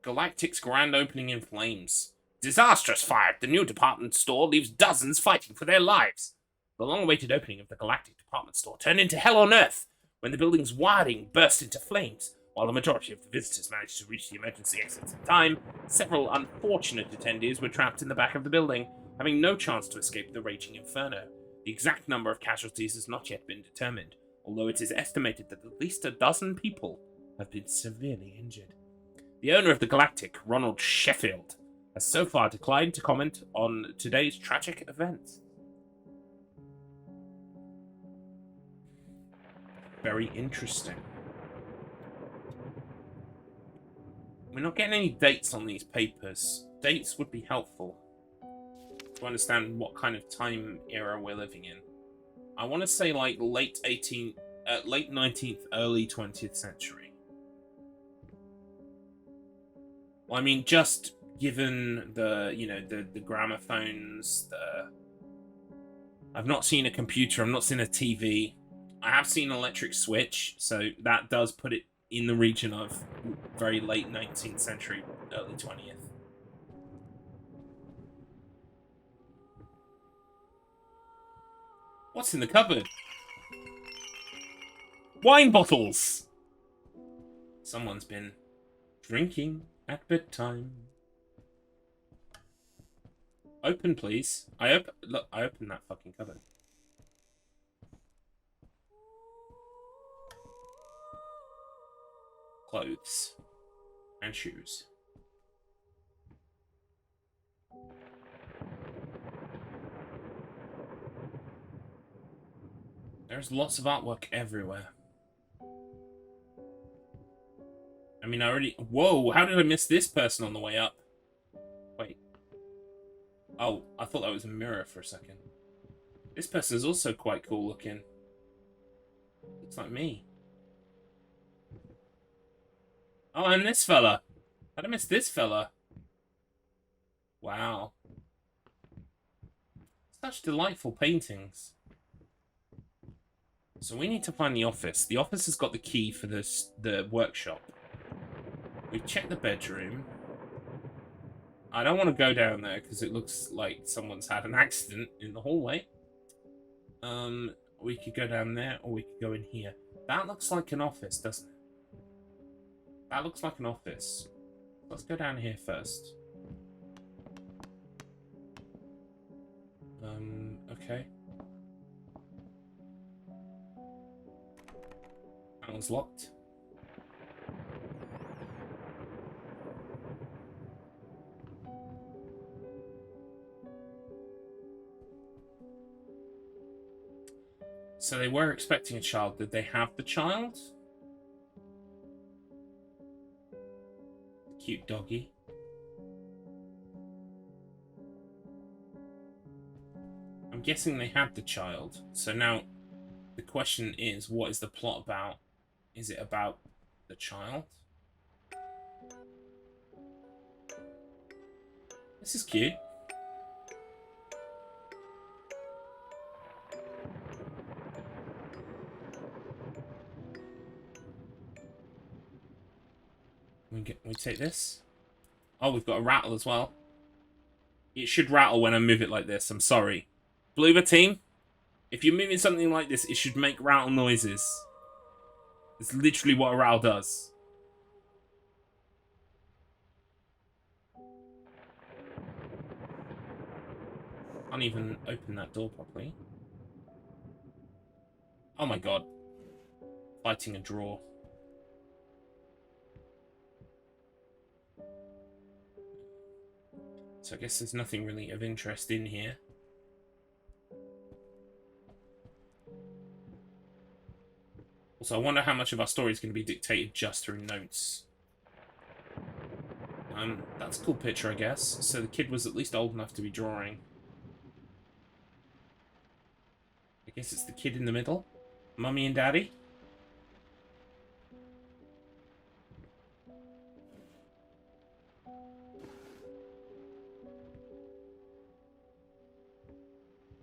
Speaker 1: Galactic's grand opening in flames. Disastrous fire at the new department store leaves dozens fighting for their lives. The long-awaited opening of the Galactic department store turned into hell on Earth when the building's wiring burst into flames. While the majority of the visitors managed to reach the emergency exits in time, several unfortunate attendees were trapped in the back of the building, having no chance to escape the raging inferno. The exact number of casualties has not yet been determined, although it is estimated that at least a dozen people have been severely injured. The owner of the Galactic, Ronald Sheffield, has so far declined to comment on today's tragic event. Very interesting. We're not getting any dates on these papers. Dates would be helpful to understand what kind of time era we're living in. I want to say like late 19th, early 20th century. Well, I mean, just given the, you know, the gramophones, I've not seen a computer, I've not seen a TV. I have seen an electric switch, so that does put it in the region of very late 19th century, early 20th. What's in the cupboard? Wine bottles! Someone's been drinking at bedtime. Open, please. Look, I opened that fucking cupboard. Clothes. And shoes. There's lots of artwork everywhere. I mean, I already... Whoa, how did I miss this person on the way up? Wait. Oh, I thought that was a mirror for a second. This person is also quite cool looking. Looks like me. Oh, and this fella. How'd I miss this fella? Wow. Such delightful paintings. So we need to find the office. The office has got the key for the workshop. We've checked the bedroom. I don't want to go down there because it looks like someone's had an accident in the hallway. We could go down there or we could go in here. That looks like an office, doesn't it? That looks like an office. Let's go down here first. Okay. That one's locked. So they were expecting a child. Did they have the child? Cute doggy. I'm guessing they had the child. So now the question is, what is the plot about? Is it about the child? This is cute. We take this. Oh, we've got a rattle as well. It should rattle when I move it like this. I'm sorry. Bloober team, if you're moving something like this, it should make rattle noises. It's literally what a rattle does. Can't even open that door properly. Oh my god. Fighting a drawer. So I guess there's nothing really of interest in here. Also, I wonder how much of our story is going to be dictated just through notes. That's a cool picture, I guess. So the kid was at least old enough to be drawing. I guess it's the kid in the middle. Mummy and Daddy.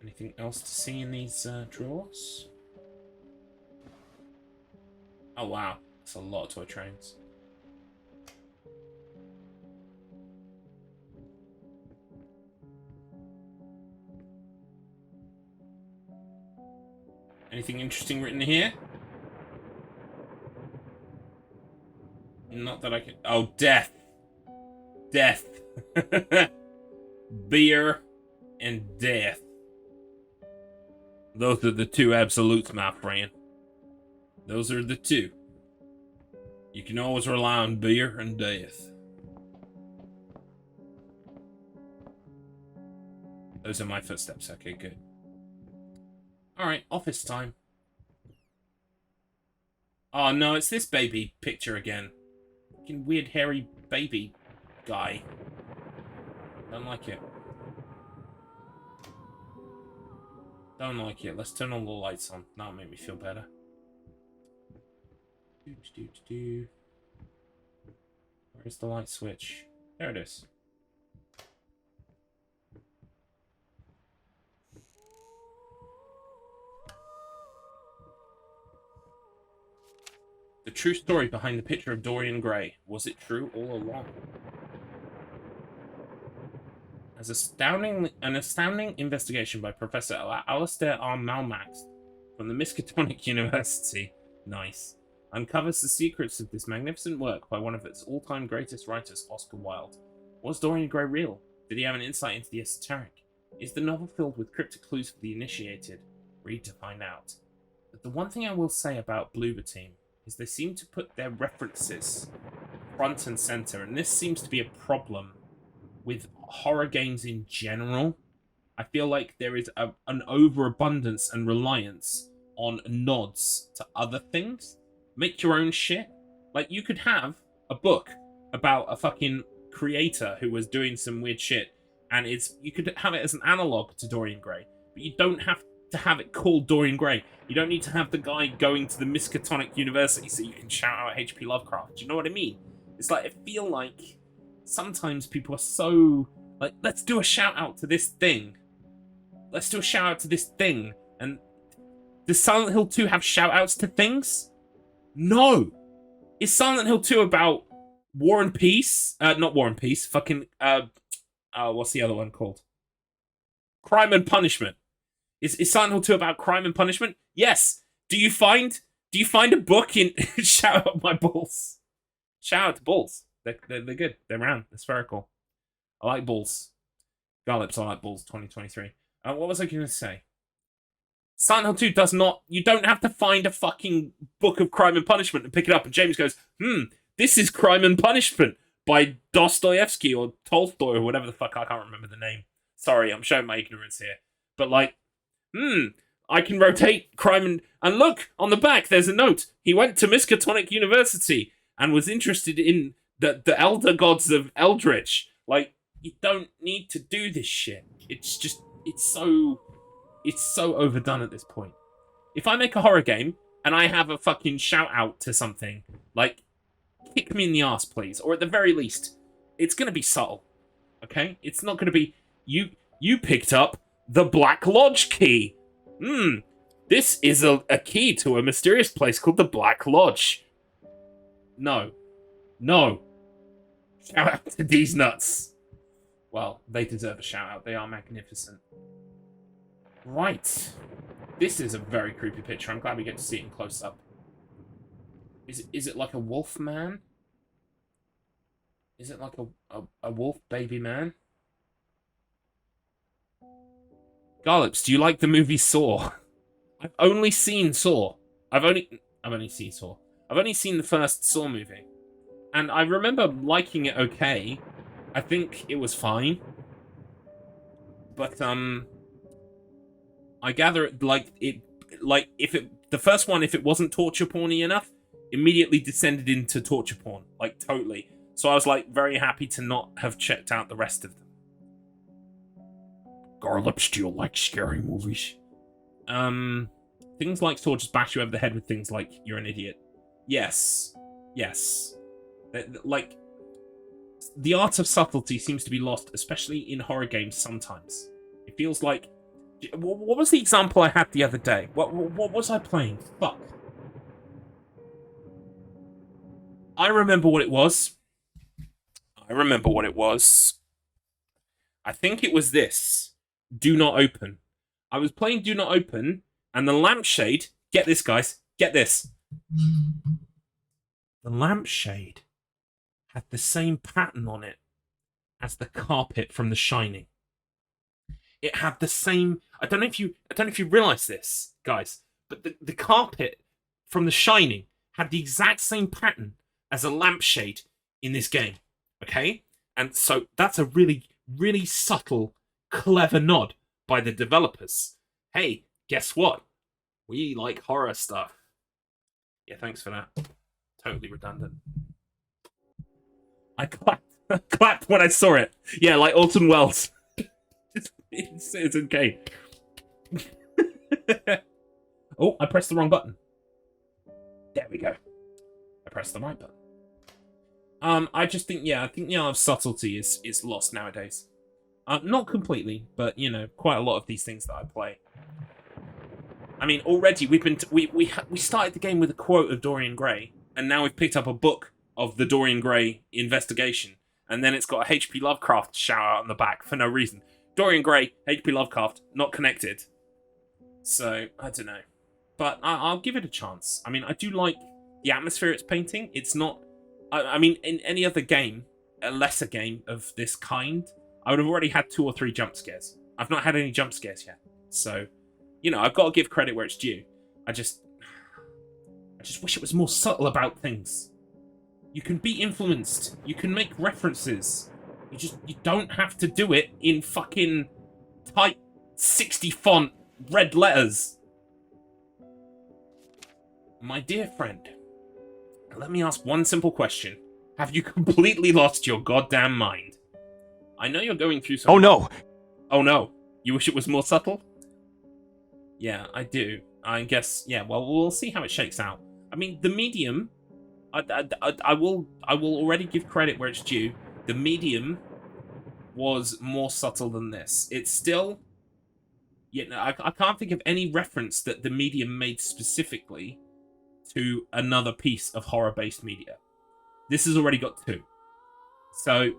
Speaker 1: Anything else to see in these drawers? Oh wow, that's a lot of toy trains. Anything interesting written here? Not that I can... Oh, death. Death. Beer and death. Those are the two absolutes, my friend. Those are the two. You can always rely on beer and death. Those are my footsteps. Okay, good. Alright, office time. Oh no, it's this baby picture again. Fucking weird hairy baby guy. Don't like it. Don't like it. Let's turn all the lights on. That'll make me feel better. Where's the light switch? There it is. The true story behind the picture of Dorian Gray. Was it true all along? An astounding investigation by Professor Alistair R. Malmax from the Miskatonic University. Nice. Uncovers the secrets of this magnificent work by one of its all-time greatest writers, Oscar Wilde. Was Dorian Gray real? Did he have an insight into the esoteric? Is the novel filled with cryptic clues for the initiated? Read to find out. But the one thing I will say about Bloober Team is they seem to put their references front and center, and this seems to be a problem with horror games in general. I feel like there is an overabundance and reliance on nods to other things. Make your own shit. Like, you could have a book about a fucking creator who was doing some weird shit, and you could have it as an analog to Dorian Gray, but you don't have to have it called Dorian Gray. You don't need to have the guy going to the Miskatonic University so you can shout out H.P. Lovecraft. Do you know what I mean? It's like, I feel like sometimes people are so like, let's do a shout out to this thing. Let's do a shout out to this thing. And does Silent Hill 2 have shout outs to things? No. Is Silent Hill 2 about War and Peace? Not War and Peace. Fucking what's the other one called? Crime and Punishment. Is Silent Hill 2 about crime and punishment? Yes. Do you find a book in shout out my balls? Shout out to balls. They're good. They're round. They're spherical. I like balls. Garlips, I like balls 2023. What was I going to say? Silent Hill 2 does not... You don't have to find a fucking book of crime and punishment and pick it up. And James goes, this is Crime and Punishment by Dostoevsky or Tolstoy or whatever the fuck. I can't remember the name. Sorry, I'm showing my ignorance here. But like, I can rotate crime and look, on the back, there's a note. He went to Miskatonic University and was interested in the elder gods of Eldritch. Like, you don't need to do this shit. It's just, it's so overdone at this point. If I make a horror game and I have a fucking shout out to something, like, kick me in the ass, please. Or at the very least, it's going to be subtle. Okay? It's not going to be, you picked up the Black Lodge key. This is a key to a mysterious place called the Black Lodge. No. Shout out to these nuts. Well, they deserve a shout out. They are magnificent. Right. This is a very creepy picture. I'm glad we get to see it in close up. Is it like a wolf man? Is it like a wolf baby man? Garlips, do you like the movie Saw? I've only seen Saw. I've only seen Saw. I've only seen the first Saw movie. And I remember liking it okay. I think it was fine. But I gather the first one, if it wasn't torture porny enough, immediately descended into torture porn. Like, totally. So I was like very happy to not have checked out the rest of them. Garlips, do you like scary movies? Things like Saw just bash you over the head with things like, you're an idiot. Yes. Like, the art of subtlety seems to be lost, especially in horror games sometimes. It feels like... What was the example I had the other day? What was I playing? Fuck. I remember what it was. I think it was this. Do Not Open. I was playing Do Not Open, and the lampshade... Get this, guys. Get this. The lampshade had the same pattern on it as the carpet from The Shining. It had the same... I don't know if you realize this, guys, but the carpet from The Shining had the exact same pattern as a lampshade in this game. Okay? And so that's a really, really subtle, clever nod by the developers. Hey, guess what? We like horror stuff. Yeah, thanks for that. Totally redundant. I clapped when I saw it. Yeah, like Orson Welles. It's okay. Oh, I pressed the wrong button. There we go. I pressed the right button. I just think, I think the art of subtlety is lost nowadays. Not completely, but quite a lot of these things that I play. I mean, already we started the game with a quote of Dorian Gray, and now we've picked up a book of the Dorian Gray investigation, and then it's got a H.P. Lovecraft shout out on the back for no reason. Dorian Gray, H.P. Lovecraft, not connected. So, I don't know. But I'll give it a chance. I mean, I do like the atmosphere it's painting. It's not... I mean, in any other game, a lesser game of this kind, I would have already had 2 or 3 jump scares. I've not had any jump scares yet. So, I've got to give credit where it's due. I just wish it was more subtle about things. You can be influenced. You can make references. You don't have to do it in fucking type 60 font red letters. My dear friend, let me ask one simple question. Have you completely lost your goddamn mind? I know you're going through some...
Speaker 5: Oh no!
Speaker 1: Oh no. You wish it was more subtle? Yeah, I do. I guess, well, we'll see how it shakes out. I mean, the medium... I will already give credit where it's due. The medium was more subtle than this. It's still... I can't think of any reference that the medium made specifically to another piece of horror-based media. This has already got 2. So,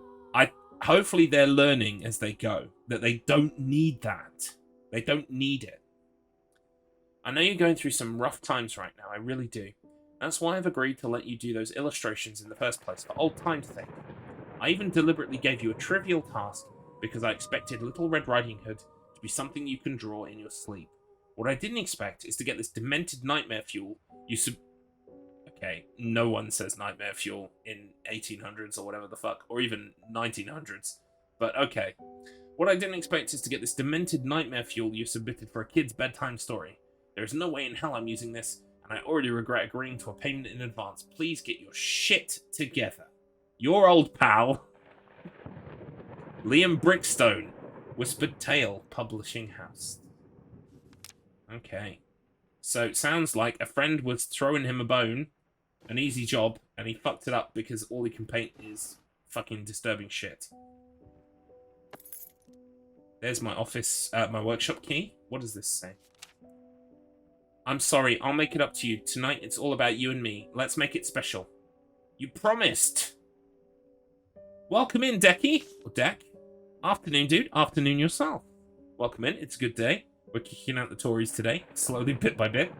Speaker 1: hopefully they're learning as they go that they don't need that. They don't need it. I know you're going through some rough times right now, I really do. That's why I've agreed to let you do those illustrations in the first place, for old time's sake. I even deliberately gave you a trivial task because I expected Little Red Riding Hood to be something you can draw in your sleep. What I didn't expect is to get this demented nightmare fuel Okay, no one says nightmare fuel in 1800s or whatever the fuck, or even 1900s. But okay. What I didn't expect is to get this demented nightmare fuel you submitted for a kid's bedtime story. There is no way in hell I'm using this, and I already regret agreeing to a payment in advance. Please get your shit together. Your old pal, Liam Brickstone, Whispered Tale Publishing House. Okay. So it sounds like a friend was throwing him a bone, an easy job, and he fucked it up because all he can paint is fucking disturbing shit. There's my office, my workshop key. What does this say? I'm sorry, I'll make it up to you. Tonight it's all about you and me. Let's make it special. You promised! Welcome in, Decky. Or Deck. Afternoon, dude. Afternoon yourself. Welcome in. It's a good day. We're kicking out the Tories today. Slowly, bit by bit.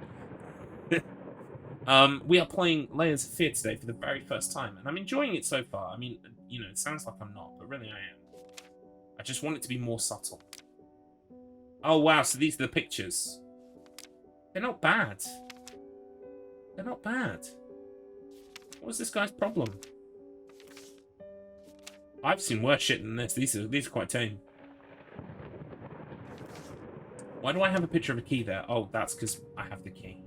Speaker 1: We are playing Layers of Fear today for the very first time. And I'm enjoying it so far. I mean, you know, it sounds like I'm not. But really I am. I just want it to be more subtle. Oh, wow. So these are the pictures. They're not bad. They're not bad. What was this guy's problem? I've seen worse shit than this. These are quite tame. Why do I have a picture of a key there? Oh, that's because I have the key.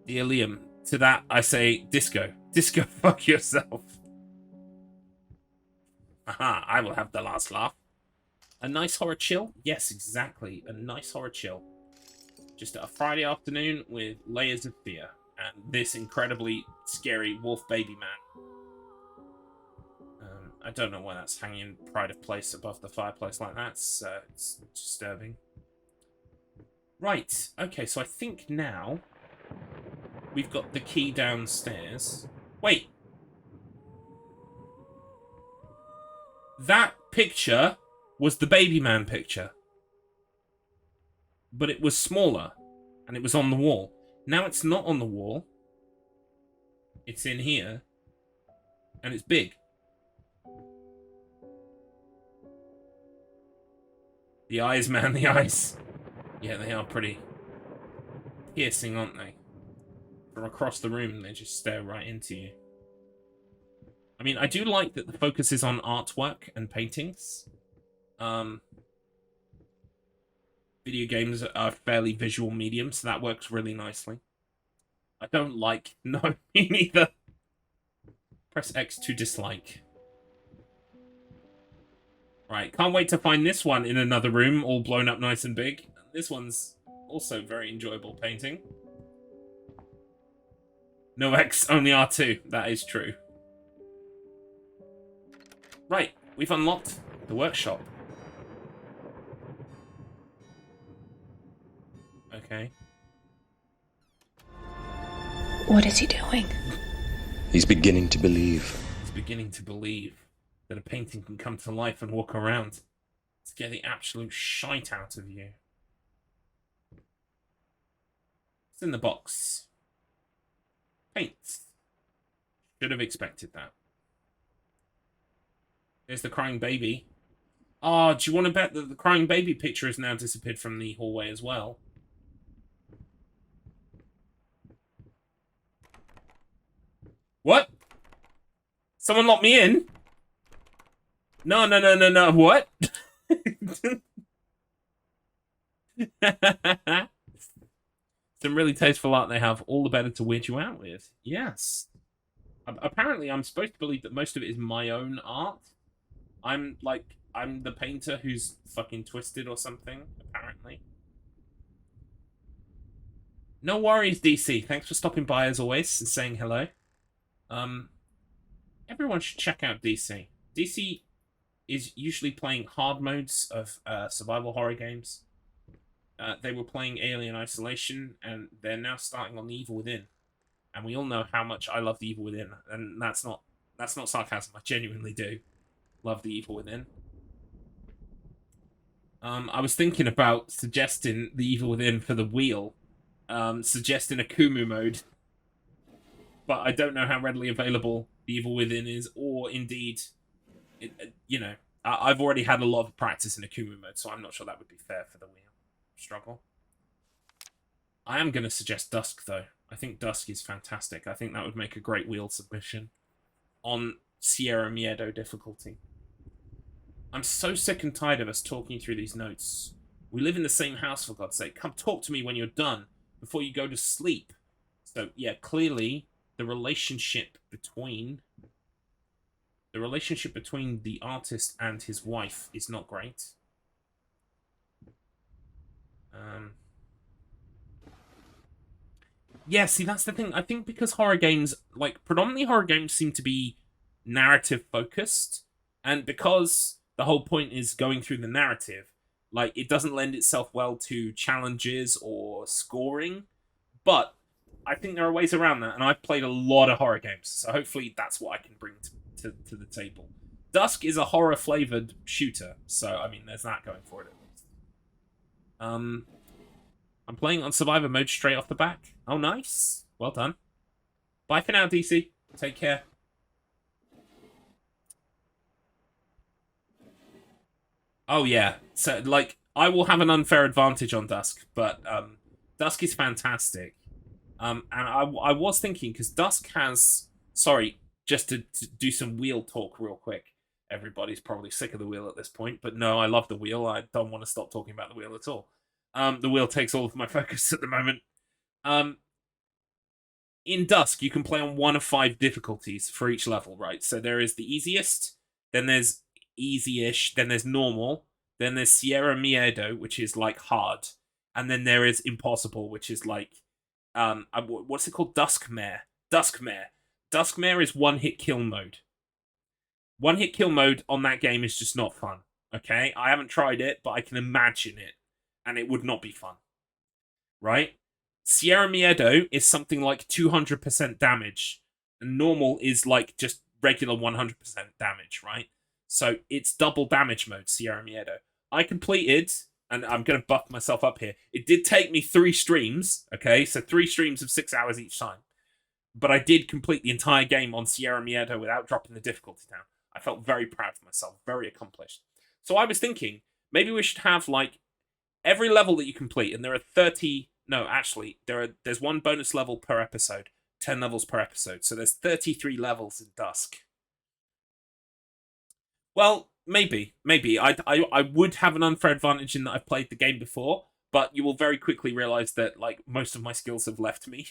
Speaker 1: Dear Liam, to that I say disco. Disco, fuck yourself. Aha, I will have the last laugh. A nice horror chill? Yes, exactly. A nice horror chill. Just a Friday afternoon with Layers of Fear. And this incredibly scary wolf baby man. I don't know why that's hanging in pride of place above the fireplace like that. It's disturbing. Right. Okay, so I think now we've got the key downstairs. Wait. That picture was the baby man picture. But it was smaller. And it was on the wall. Now it's not on the wall. It's in here. And it's big. The eyes, man, the eyes. Yeah, they are pretty piercing, aren't they? From across the room, they just stare right into you. I mean, I do like that the focus is on artwork and paintings. Video games are a fairly visual medium, so that works really nicely. I don't like... No, me neither. Press X to dislike. Right, can't wait to find this one in another room, all blown up nice and big. This one's also very enjoyable painting. No X, only R2. That is true. Right, we've unlocked the workshop. Okay.
Speaker 5: What is he doing?
Speaker 2: He's beginning to believe.
Speaker 1: He's beginning to believe that a painting can come to life and walk around. Scare the absolute shite out of you. It's in the box. Paints. Should have expected that. There's the crying baby. Oh, do you want to bet that the crying baby picture has now disappeared from the hallway as well? What? Someone locked me in? No, no, no, no, no. What? Some really tasteful art they have. All the better to weird you out with. Yes. Apparently, I'm supposed to believe that most of it is my own art. I'm the painter who's fucking twisted or something, apparently. No worries, DC. Thanks for stopping by as always and saying hello. Everyone should check out DC. DC is usually playing hard modes of survival horror games. They were playing Alien Isolation, and they're now starting on The Evil Within. And we all know how much I love The Evil Within, and that's not sarcasm. I genuinely do love The Evil Within. I was thinking about suggesting The Evil Within for the wheel, suggesting a Kumu mode, but I don't know how readily available The Evil Within is, or indeed, you know, I've already had a lot of practice in a Kumu mode, so I'm not sure that would be fair for the wheel struggle. I am going to suggest Dusk, though. I think Dusk is fantastic. I think that would make a great wheel submission on Sierra Miedo difficulty. I'm so sick and tired of us talking through these notes We live in the same house, for God's sake. Come talk to me when you're done, before you go to sleep. So, yeah, clearly, the relationship between the artist and his wife is not great. Yeah, see, that's the thing. I think because horror games, like, predominantly horror games seem to be narrative-focused, and because the whole point is going through the narrative, like, it doesn't lend itself well to challenges or scoring, but I think there are ways around that, and I've played a lot of horror games, so hopefully that's what I can bring to the table. Dusk is a horror-flavored shooter, so, I mean, there's that going for it at least. I'm playing on Survivor mode straight off the back. Oh, nice. Well done. Bye for now, DC. Take care. Oh, yeah. So, like, I will have an unfair advantage on Dusk, but Dusk is fantastic. And I was thinking, because Dusk has... Sorry, just to do some wheel talk real quick. Everybody's probably sick of the wheel at this point, but no, I love the wheel. I don't want to stop talking about the wheel at all. The wheel takes all of my focus at the moment. In Dusk, you can play on 1 of 5 difficulties for each level, right? So there is the easiest, then there's easy-ish, then there's normal, then there's Sierra Miedo, which is, like, hard, and then there is impossible, which is, like, what's it called? Duskmare. Duskmare is one-hit kill mode. One-hit kill mode on that game is just not fun, okay? I haven't tried it, but I can imagine it. And it would not be fun. Right? Sierra Miedo is something like 200% damage. And normal is like just regular 100% damage, right? So it's double damage mode, Sierra Miedo. I completed, and I'm going to buff myself up here. It did take me 3 streams, okay? So 3 streams of 6 hours each time. But I did complete the entire game on Sierra Miedo without dropping the difficulty down. I felt very proud of myself, very accomplished. So I was thinking, maybe we should have, like, every level that you complete, and there are 30... No, actually, there's 1 bonus level per episode. 10 levels per episode. So there's 33 levels in Dusk. Well, maybe. I would have an unfair advantage in that I've played the game before, but you will very quickly realize that, like, most of my skills have left me.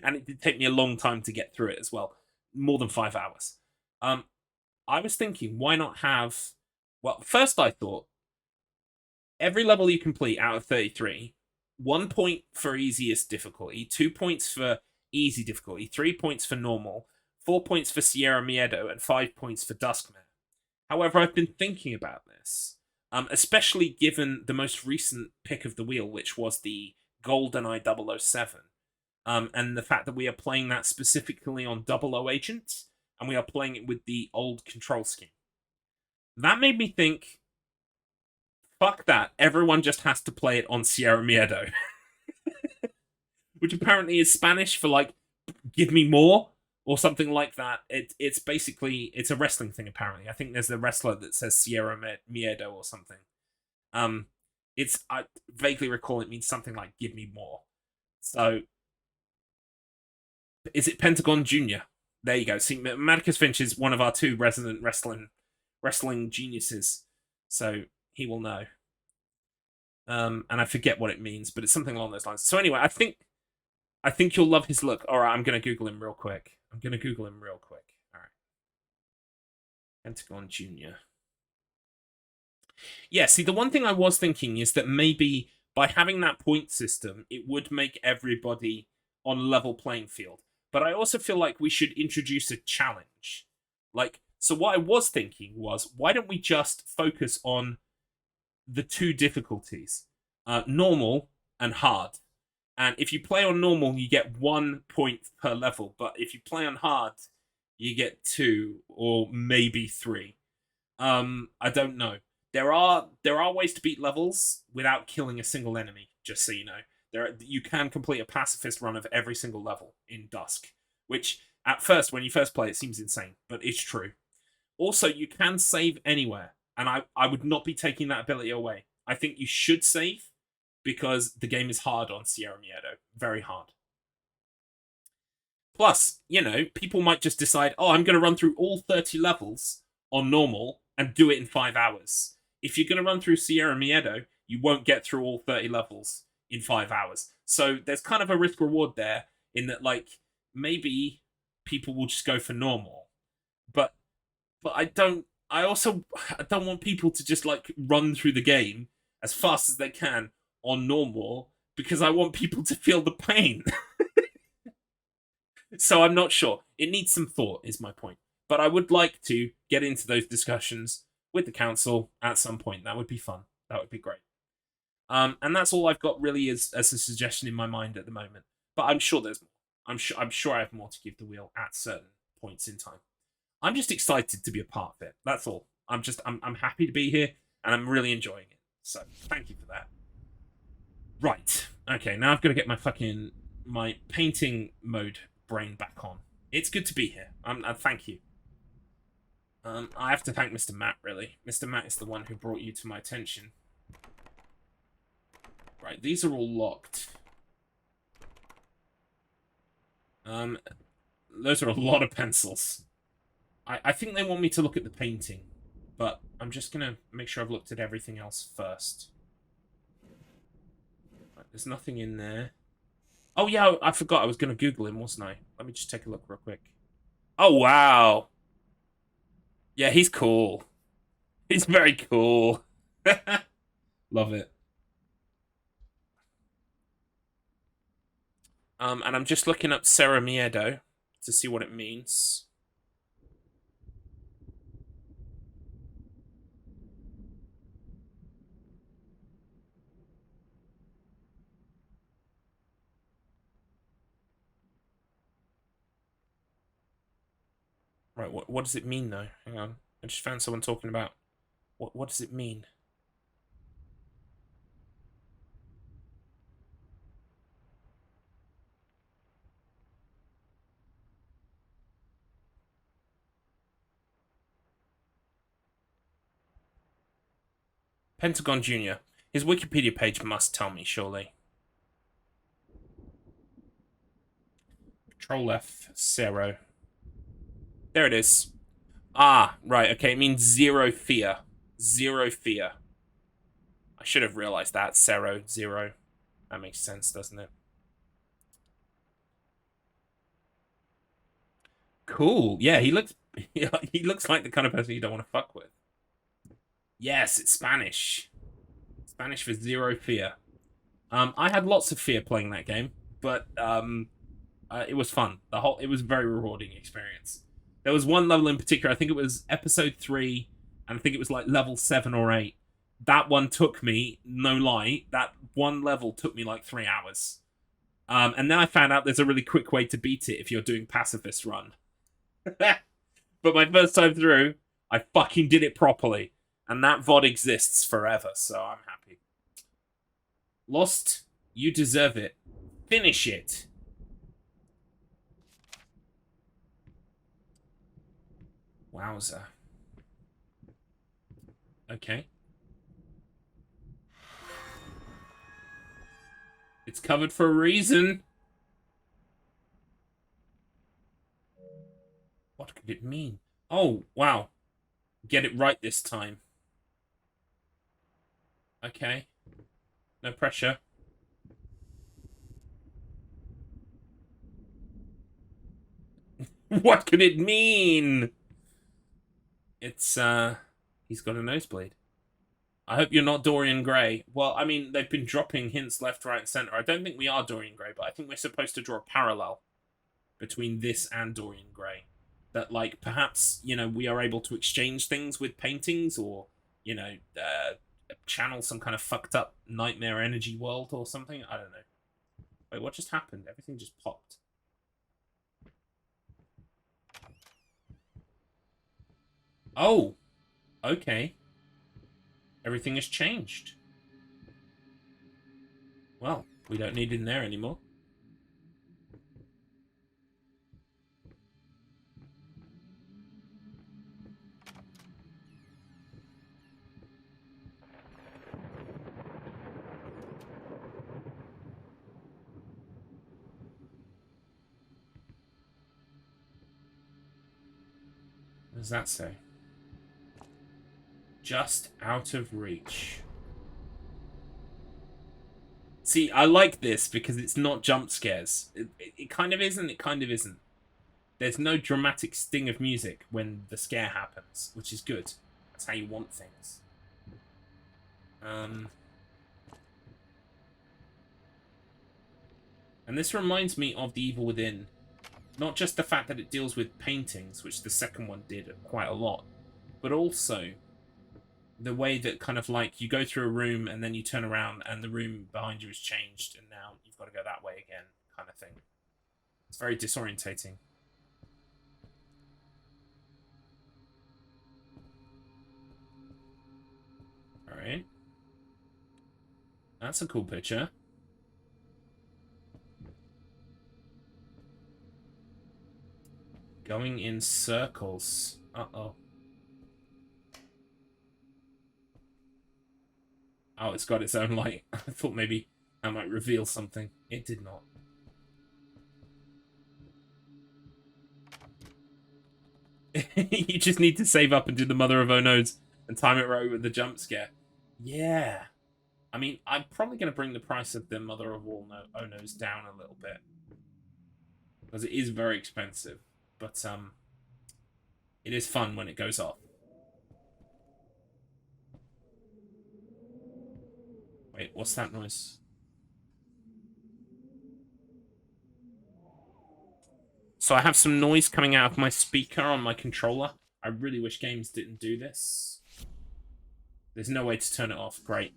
Speaker 1: And it did take me a long time to get through it as well. More than 5 hours. I was thinking, why not have... Well, first I thought, every level you complete out of 33, 1 point for easiest difficulty, 2 points for easy difficulty, 3 points for normal, 4 points for Sierra Miedo, and 5 points for Duskmare. However, I've been thinking about this, especially given the most recent pick of the wheel, which was the GoldenEye 007, and the fact that we are playing that specifically on 00 Agent, and we are playing it with the old control scheme. That made me think, fuck that, everyone just has to play it on Sierra Miedo. Which apparently is Spanish for, like, give me more, or something like that. It's basically, it's a wrestling thing, apparently. I think there's a wrestler that says Sierra Miedo or something. I vaguely recall it means something like give me more. So, is it Pentagon Jr.? There you go. See, Marcus Finch is one of our 2 resident wrestling geniuses. So, he will know. And I forget what it means, but it's something along those lines. So anyway, I think you'll love his look. Alright, I'm going to Google him real quick. Alright. Pentagon Jr. Yeah, see, the one thing I was thinking is that maybe by having that point system, it would make everybody on a level playing field. But I also feel like we should introduce a challenge. Like, so what I was thinking was, why don't we just focus on the 2 difficulties, normal and hard. And if you play on normal, you get 1 point per level, but if you play on hard, you get 2 or maybe 3. I don't know. There are ways to beat levels without killing a single enemy, just so you know. You can complete a pacifist run of every single level in Dusk, which at first, when you first play, it seems insane, but it's true. Also, you can save anywhere. And I would not be taking that ability away. I think you should save, because the game is hard on Sierra Miedo. Very hard. Plus, you know, people might just decide, oh, I'm going to run through all 30 levels on normal and do it in 5 hours. if you're going to run through Sierra Miedo, you won't get through all 30 levels in 5 hours. So there's kind of a risk reward there in that, like, maybe people will just go for normal. But I don't I don't want people to just like run through the game as fast as they can on normal because I want people to feel the pain. So I'm not sure. It needs some thought, is my point. But I would like to get into those discussions with the council at some point. That would be fun. That would be great. And that's all I've got really as a suggestion in my mind at the moment. But I'm sure there's more. I'm sure I have more to give the wheel at certain points in time. I'm just excited to be a part of it. That's all. I'm happy to be here and I'm really enjoying it. So thank you for that. Right. Okay, now I've got to get my painting mode brain back on. It's good to be here. Thank you. I have to thank Mr. Matt, really. Mr. Matt is the one who brought you to my attention. Right, these are all locked. Those are a lot of pencils. I think they want me to look at the painting, but I'm just going to make sure I've looked at everything else first. Right, there's nothing in there. Oh, yeah, I forgot I was going to Google him, wasn't I? Let me just take a look real quick. Oh, wow. Yeah, he's cool. He's very cool. Love it. And I'm just looking up Sierra Miedo to see what it means. Right, what does it mean, though? Hang on. I just found someone talking about... What does it mean? Pentagon Jr. His Wikipedia page must tell me, surely. Control F, Zero. There it is. Ah, right, okay, it means zero fear. Zero fear. I should have realized that. Zero, zero. That makes sense, doesn't it? Cool. Yeah, he looks like the kind of person you don't want to fuck with. Yes, it's Spanish. Spanish for zero fear. I had lots of fear playing that game, but it was fun. It was a very rewarding experience. There was one level in particular, I think it was episode 3, and I think it was like level 7 or 8. That one took me, no lie, that one level took me like 3 hours. And then I found out there's a really quick way to beat it if you're doing pacifist run. But my first time through, I fucking did it properly. And that VOD exists forever, so I'm happy. Lost, you deserve it. Finish it. Wowza. Okay. It's covered for a reason. What could it mean? Oh, wow. Get it right this time. Okay. No pressure. What could it mean? It's, he's got a nosebleed. I hope you're not Dorian Gray. Well, I mean, they've been dropping hints left, right, and center. I don't think we are Dorian Gray, but I think we're supposed to draw a parallel between this and Dorian Gray. That, like, perhaps, you know, we are able to exchange things with paintings or, you know, channel some kind of fucked up nightmare energy world or something. I don't know. Wait, what just happened? Everything just popped. Oh, okay. Everything has changed. Well, we don't need it in there anymore. What does that say? Just out of reach. See, I like this because it's not jump scares. It kind of isn't, it kind of isn't. There's no dramatic sting of music when the scare happens, which is good. That's how you want things. And this reminds me of The Evil Within. Not just the fact that it deals with paintings, which the second one did quite a lot, but also the way that kind of like you go through a room and then you turn around and the room behind you has changed and now you've got to go that way again, kind of thing. It's very disorientating. Alright. That's a cool picture. Going in circles. Uh-oh. Oh, it's got its own light. I thought maybe that might reveal something. It did not. You just need to save up and do the Mother of Oh No's and time it right with the jump scare. Yeah. I mean, I'm probably going to bring the price of the Mother of All Oh No's down a little bit. Because it is very expensive. But, it is fun when it goes off. Wait, what's that noise? So I have some noise coming out of my speaker on my controller. I really wish games didn't do this. There's no way to turn it off. Great.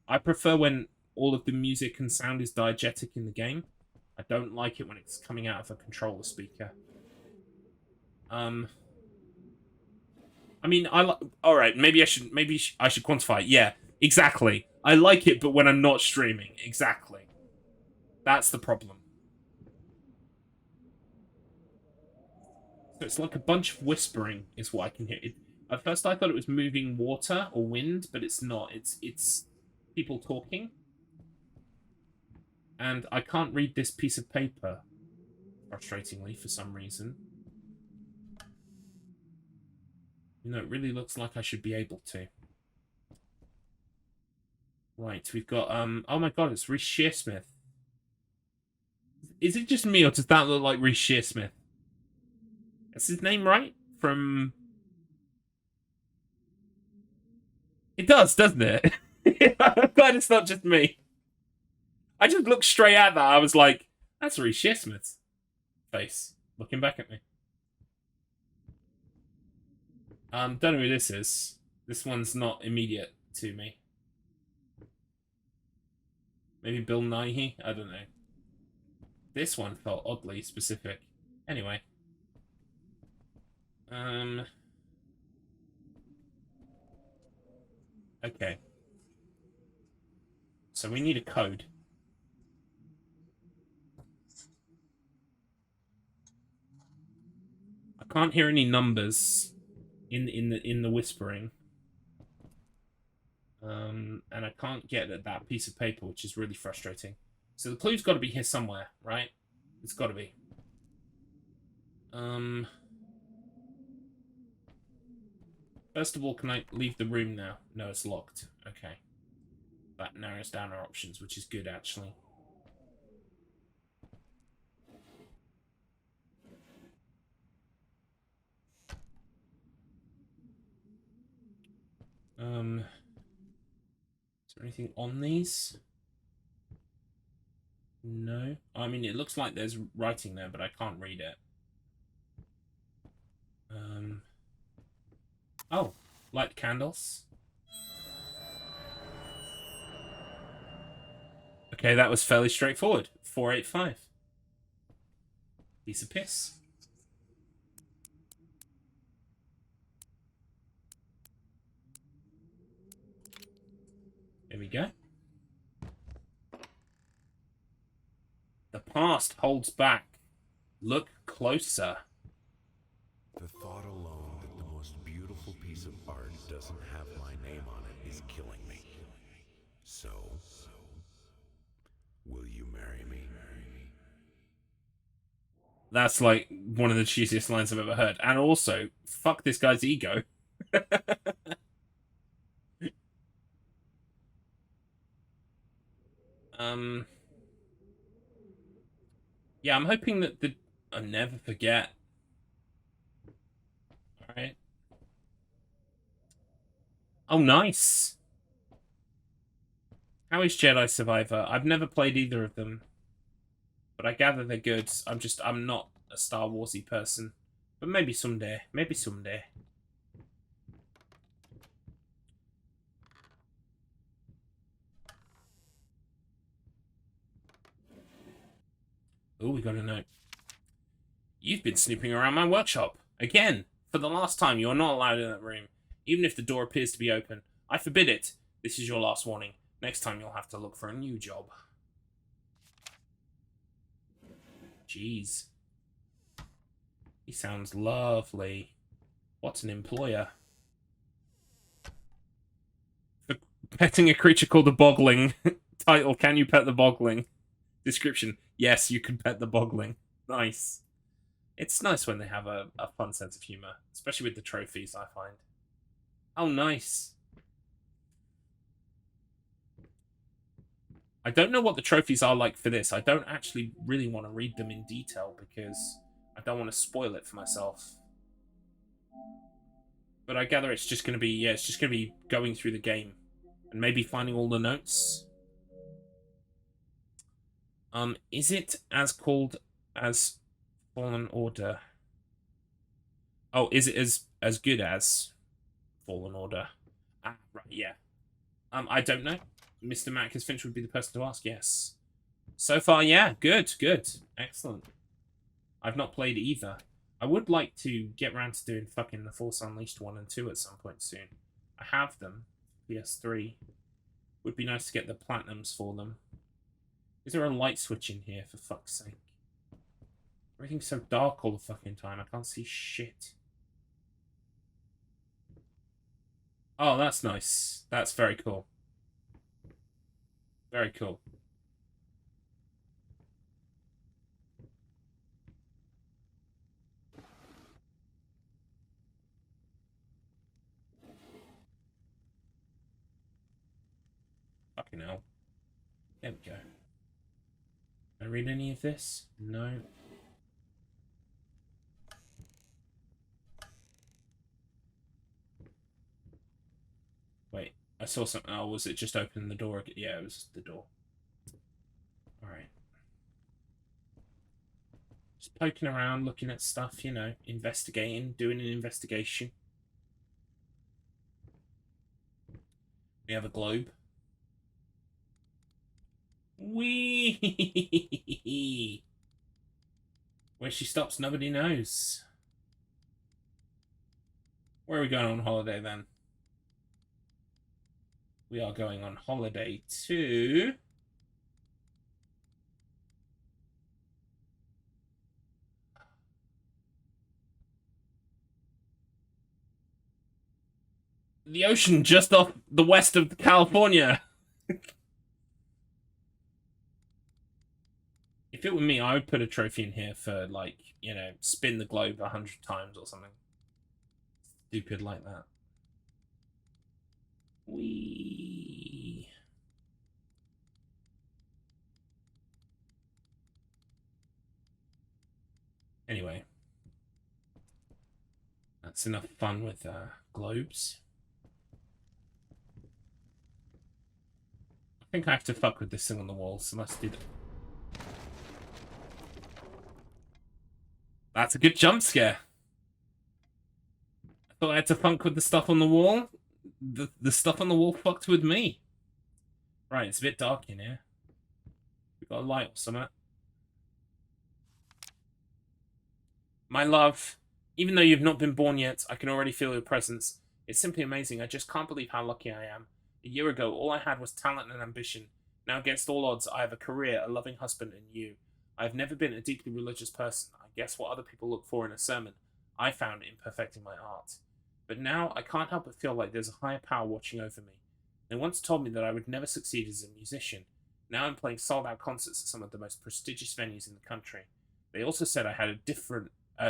Speaker 1: I prefer when all of the music and sound is diegetic in the game. I don't like it when it's coming out of a controller speaker. I mean, all right, maybe I should quantify it. Yeah, exactly. I like it, but when I'm not streaming, exactly. That's the problem. So it's like a bunch of whispering is what I can hear. At first I thought it was moving water or wind, but it's not. It's people talking. And I can't read this piece of paper, frustratingly, for some reason. You know, it really looks like I should be able to. Right, we've got, oh my god, it's Reece Shearsmith. Is it just me, or does that look like Reece Shearsmith? Is his name right? From... It does, doesn't it? I'm glad it's not just me. I just looked straight at that. I was like, that's Reece Shearsmith's face looking back at me. Don't know who this is. This one's not immediate to me. Maybe Bill Nighy? I don't know. This one felt oddly specific. Anyway. Okay. So we need a code. I can't hear any numbers in the whispering. And I can't get at that piece of paper, which is really frustrating. So the clue's got to be here somewhere, right? It's got to be. First of all, can I leave the room now? No, it's locked. Okay. That narrows down our options, which is good, actually. Is there anything on these? No. I mean, it looks like there's writing there, but I can't read it. Oh, light candles. Okay, that was fairly straightforward. 485. Piece of piss. There we go. The past holds back. Look closer.
Speaker 3: The thought alone that the most beautiful piece of art doesn't have my name on it is killing me. So, will you marry me?
Speaker 1: That's like one of the cheesiest lines I've ever heard. And also, fuck this guy's ego. Yeah, I'm hoping that I'll never forget. Alright. Oh, nice. How is Jedi Survivor? I've never played either of them. But I gather they're good. I'm not a Star Warsy person. But maybe someday. Maybe someday. Oh, we got a note. You've been snooping around my workshop. Again. For the last time, you are not allowed in that room. Even if the door appears to be open. I forbid it. This is your last warning. Next time you'll have to look for a new job. Jeez. He sounds lovely. What an employer. For petting a creature called a bogling. Title, can you pet the bogling? Description, yes, you can pet the bogling. Nice. It's nice when they have a fun sense of humor. Especially with the trophies, I find. Oh, nice. I don't know what the trophies are like for this. I don't actually really want to read them in detail because I don't want to spoil it for myself. But I gather it's just going to be, yeah, it's just going to be going through the game. And maybe finding all the notes. Is it as called as Fallen Order? Oh, is it as good as Fallen Order? Ah, right, yeah. I don't know. Mr. Matt Finch would be the person to ask, yes. So far, yeah, good, good. Excellent. I've not played either. I would like to get around to doing fucking The Force Unleashed 1 and 2 at some point soon. I have them. PS3. Would be nice to get the platinums for them. Is there a light switch in here, for fuck's sake? Everything's so dark all the fucking time, I can't see shit. Oh, that's nice. That's very cool. Very cool. Fucking hell. There we go. Can I read any of this? No. Wait, I saw something. Oh, was it just opening the door? Yeah, it was the door. Alright. Just poking around, looking at stuff, you know, investigating, doing an investigation. We have a globe. Wee! Where she stops, nobody knows. Where are we going on holiday then? We are going on holiday to... the ocean just off the west of California. If it were me, I would put a trophy in here for, like, you know, spin the globe 100 times or something. Stupid like that. Whee. Anyway. That's enough fun with globes. I think I have to fuck with this thing on the wall, so let's do that. That's a good jump scare. I thought I had to funk with the stuff on the wall. The stuff on the wall fucked with me. Right, it's a bit dark in here. We've got a light or something. My love, even though you've not been born yet, I can already feel your presence. It's simply amazing. I just can't believe how lucky I am. A year ago, all I had was talent and ambition. Now, against all odds, I have a career, a loving husband, and you. I have never been a deeply religious person. I guess what other people look for in a sermon, I found in perfecting my art. But now, I can't help but feel like there's a higher power watching over me. They once told me that I would never succeed as a musician. Now I'm playing sold-out concerts at some of the most prestigious venues in the country. They also said I had a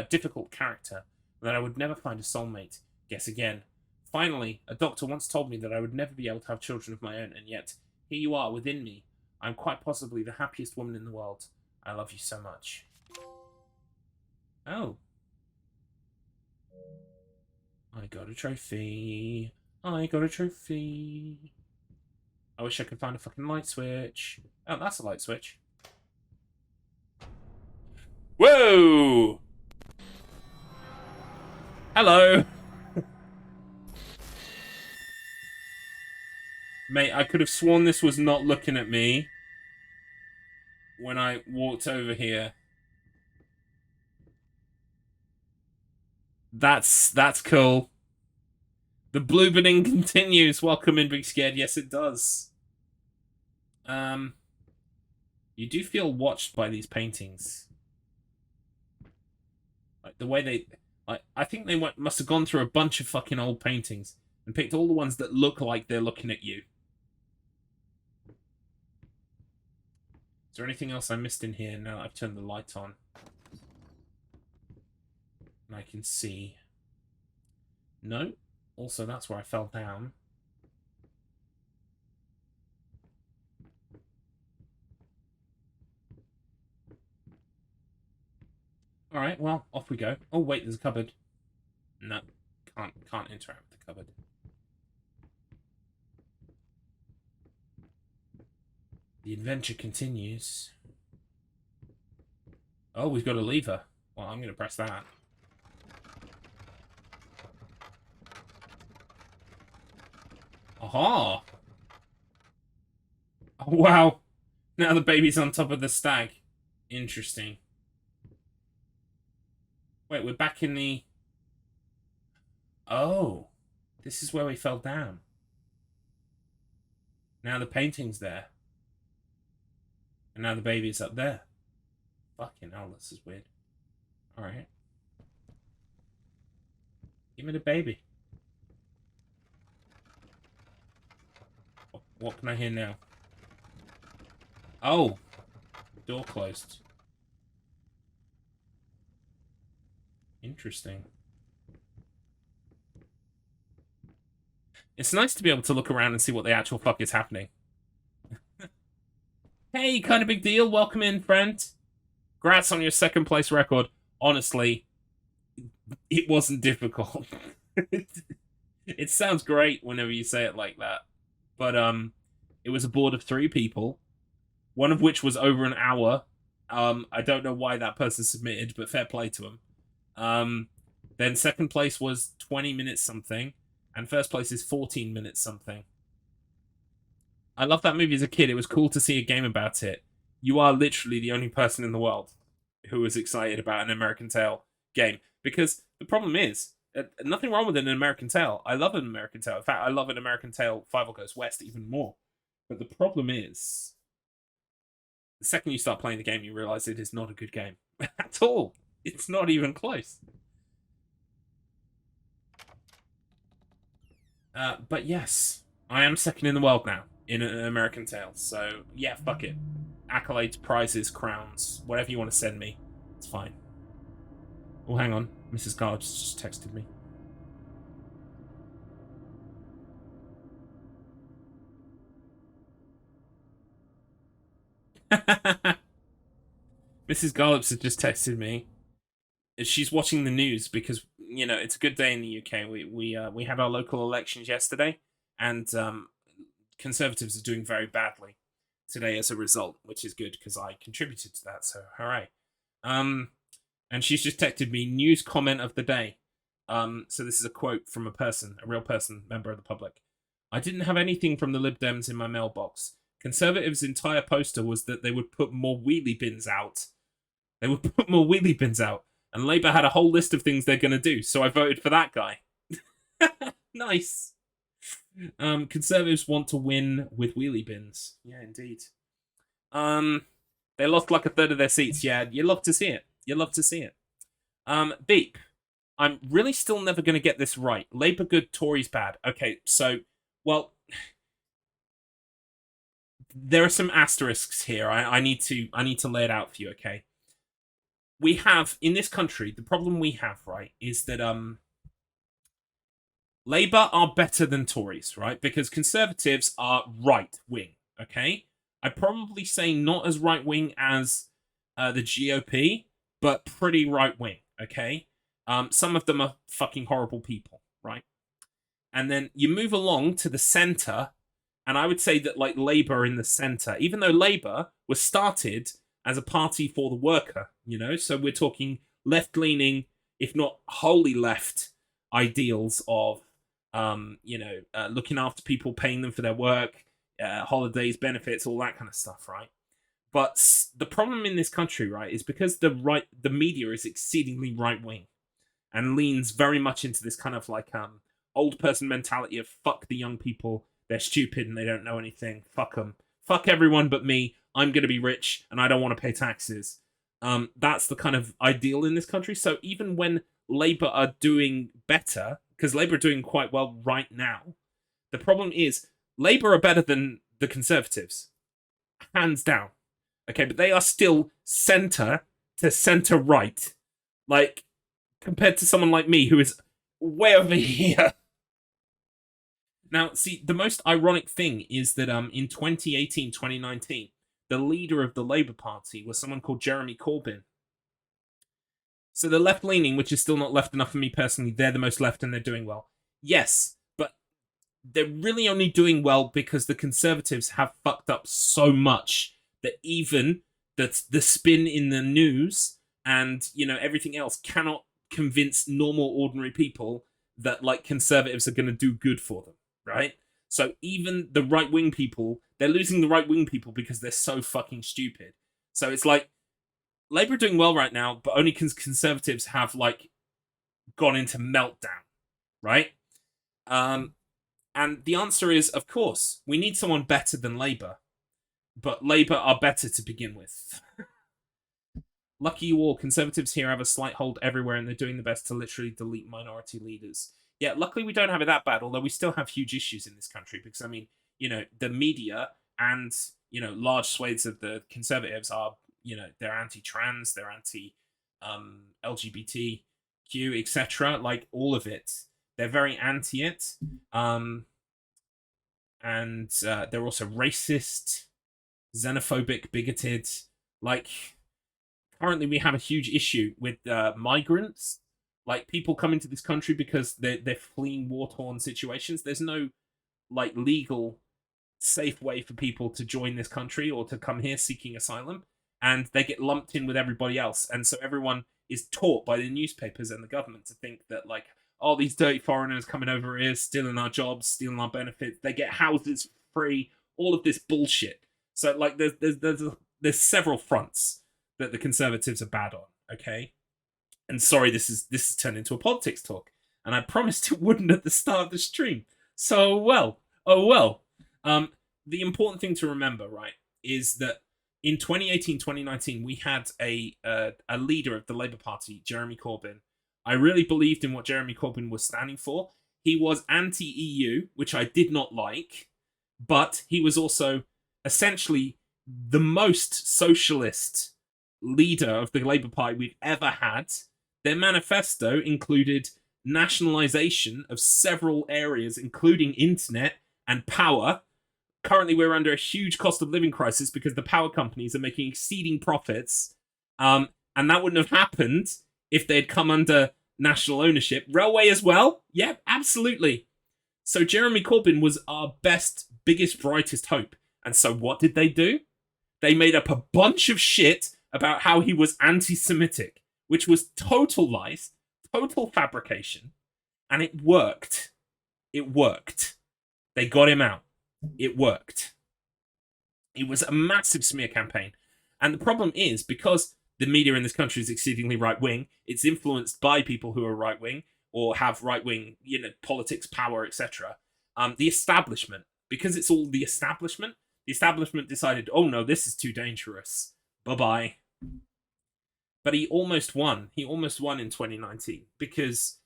Speaker 1: difficult character, and that I would never find a soulmate. Guess again. Finally, a doctor once told me that I would never be able to have children of my own, and yet, here you are within me. I'm quite possibly the happiest woman in the world. I love you so much. Oh. I got a trophy. I got a trophy. I wish I could find a fucking light switch. Oh, that's a light switch. Whoa! Hello! Mate, I could have sworn this was not looking at me when I walked over here. That's cool. The bloobining continues. Welcome in, Big Scared. Yes, it does. You do feel watched by these paintings. Like, the way they... I think they must have gone through a bunch of fucking old paintings and picked all the ones that look like they're looking at you. Is there anything else I missed in here now that I've turned the light on? And I can see. No. Also, that's where I fell down. Alright, well, off we go. Oh, wait, there's a cupboard. No, can't interact with the cupboard. The adventure continues. Oh, we've got a lever. Well, I'm going to press that. Aha! Oh, wow. Now the baby's on top of the stag. Interesting. Wait, we're back in the... Oh. This is where we fell down. Now the painting's there. And now the baby's up there. Fucking hell, this is weird. Alright. Give me the baby. What can I hear now? Oh. Door closed. Interesting. It's nice to be able to look around and see what the actual fuck is happening. Hey, kind of big deal. Welcome in, friend. Congrats on your second place record. Honestly, it wasn't difficult. It sounds great whenever you say it like that. But, it was a board of 3 people. One of which was over an hour. I don't know why that person submitted, but fair play to him. Then second place was 20 minutes something. And first place is 14 minutes something. I loved that movie as a kid. It was cool to see a game about it. You are literally the only person in the world who was excited about an American Tail game. Because the problem is, nothing wrong with an American Tail. I love an American Tail. In fact, I love an American Tail 5 Goes West even more. But the problem is, the second you start playing the game, you realize it is not a good game. At all. It's not even close. But yes, I am second in the world now in an American Tail. So, yeah, fuck it. Accolades, prizes, crowns, whatever you want to send me. It's fine. Oh, hang on. Mrs. Garlips just texted me. Mrs. Garlips has just texted me. She's watching the news because, you know, it's a good day in the UK. We had our local elections yesterday, and Conservatives are doing very badly today as a result, which is good because I contributed to that, so hooray. And she's just texted me, news comment of the day. So this is a quote from a person, a real person, member of the public. I didn't have anything from the Lib Dems in my mailbox. Conservatives' entire poster was that they would put more wheelie bins out. They would put more wheelie bins out. And Labour had a whole list of things they're going to do, so I voted for that guy. Nice. Conservatives want to win with wheelie bins. Yeah, indeed. They lost like a third of their seats. Yeah, you love to see it. You love to see it. Beep. I'm really still never going to get this right. Labour good, Tories bad. Okay, so, well, there are some asterisks here. I need to lay it out for you, okay? We have, in this country, the problem we have, right, is that Labour are better than Tories, right? Because Conservatives are right-wing, okay? I'd probably say not as right wing as the GOP, but pretty right wing. Okay, some of them are fucking horrible people, right? And then you move along to the center, and I would say that like Labour in the center, even though Labour was started as a party for the worker, so we're talking left-leaning, if not wholly left, ideals of, looking after people, paying them for their work, holidays, benefits, all that kind of stuff, right? But the problem in this country, right, is because the media is exceedingly right-wing and leans very much into this kind of like old person mentality of fuck the young people, they're stupid and they don't know anything, fuck them, fuck everyone but me, I'm going to be rich and I don't want to pay taxes. That's the kind of ideal in this country. So even when Labour are doing better, because Labour are doing quite well right now, the problem is Labour are better than the Conservatives, hands down. Okay, but they are still centre to centre right, like compared to someone like me who is way over here. Now, see, the most ironic thing is that in 2018, 2019, the leader of the Labour Party was someone called Jeremy Corbyn. So the left-leaning, which is still not left enough for me personally, they're the most left and they're doing well. Yes, but they're really only doing well because the Conservatives have fucked up so much that even the spin in the news and, everything else cannot convince normal, ordinary people that, like, Conservatives are going to do good for them, right? So even the right-wing people, they're losing the right-wing people because they're so fucking stupid. So it's like, Labour are doing well right now, but only because Conservatives have, like, gone into meltdown, right? And the answer is, of course, we need someone better than Labour. But Labour are better to begin with. Lucky you all, Conservatives here have a slight hold everywhere and they're doing the best to literally delete minority leaders. Yeah, luckily we don't have it that bad, although we still have huge issues in this country because, I mean, the media and, large swathes of the Conservatives are, they're anti-trans, they're anti-LGBTQ, etc., like all of it. They're very anti-it. And they're also racist, xenophobic, bigoted. Like, currently we have a huge issue with migrants. Like, people come into this country because they're fleeing war-torn situations. There's no, like, legal, safe way for people to join this country or to come here seeking asylum. And they get lumped in with everybody else. And so everyone is taught by the newspapers and the government to think that, like, oh, these dirty foreigners coming over here, stealing our jobs, stealing our benefits. They get houses free, all of this bullshit. So, like, there's several fronts that the Conservatives are bad on, okay? And sorry, this has turned into a politics talk. And I promised it wouldn't at the start of the stream. So, oh well. The important thing to remember, right, is that in 2018, 2019, we had a leader of the Labour Party, Jeremy Corbyn. I really believed in what Jeremy Corbyn was standing for. He was anti-EU, which I did not like, but he was also essentially the most socialist leader of the Labour Party we've ever had. Their manifesto included nationalisation of several areas, including internet and power. Currently, we're under a huge cost of living crisis because the power companies are making exceeding profits. And that wouldn't have happened if they'd come under national ownership. Railway as well? Yeah, absolutely. So Jeremy Corbyn was our best, biggest, brightest hope. And so what did they do? They made up a bunch of shit about how he was anti-Semitic, which was total lies, total fabrication, and it worked. It worked. They got him out. It worked. It was a massive smear campaign. And the problem is, because the media in this country is exceedingly right-wing, it's influenced by people who are right-wing or have right-wing, politics, power, etc. The establishment, because it's all the establishment decided, oh no, this is too dangerous. Bye-bye. But he almost won. He almost won in 2019 because,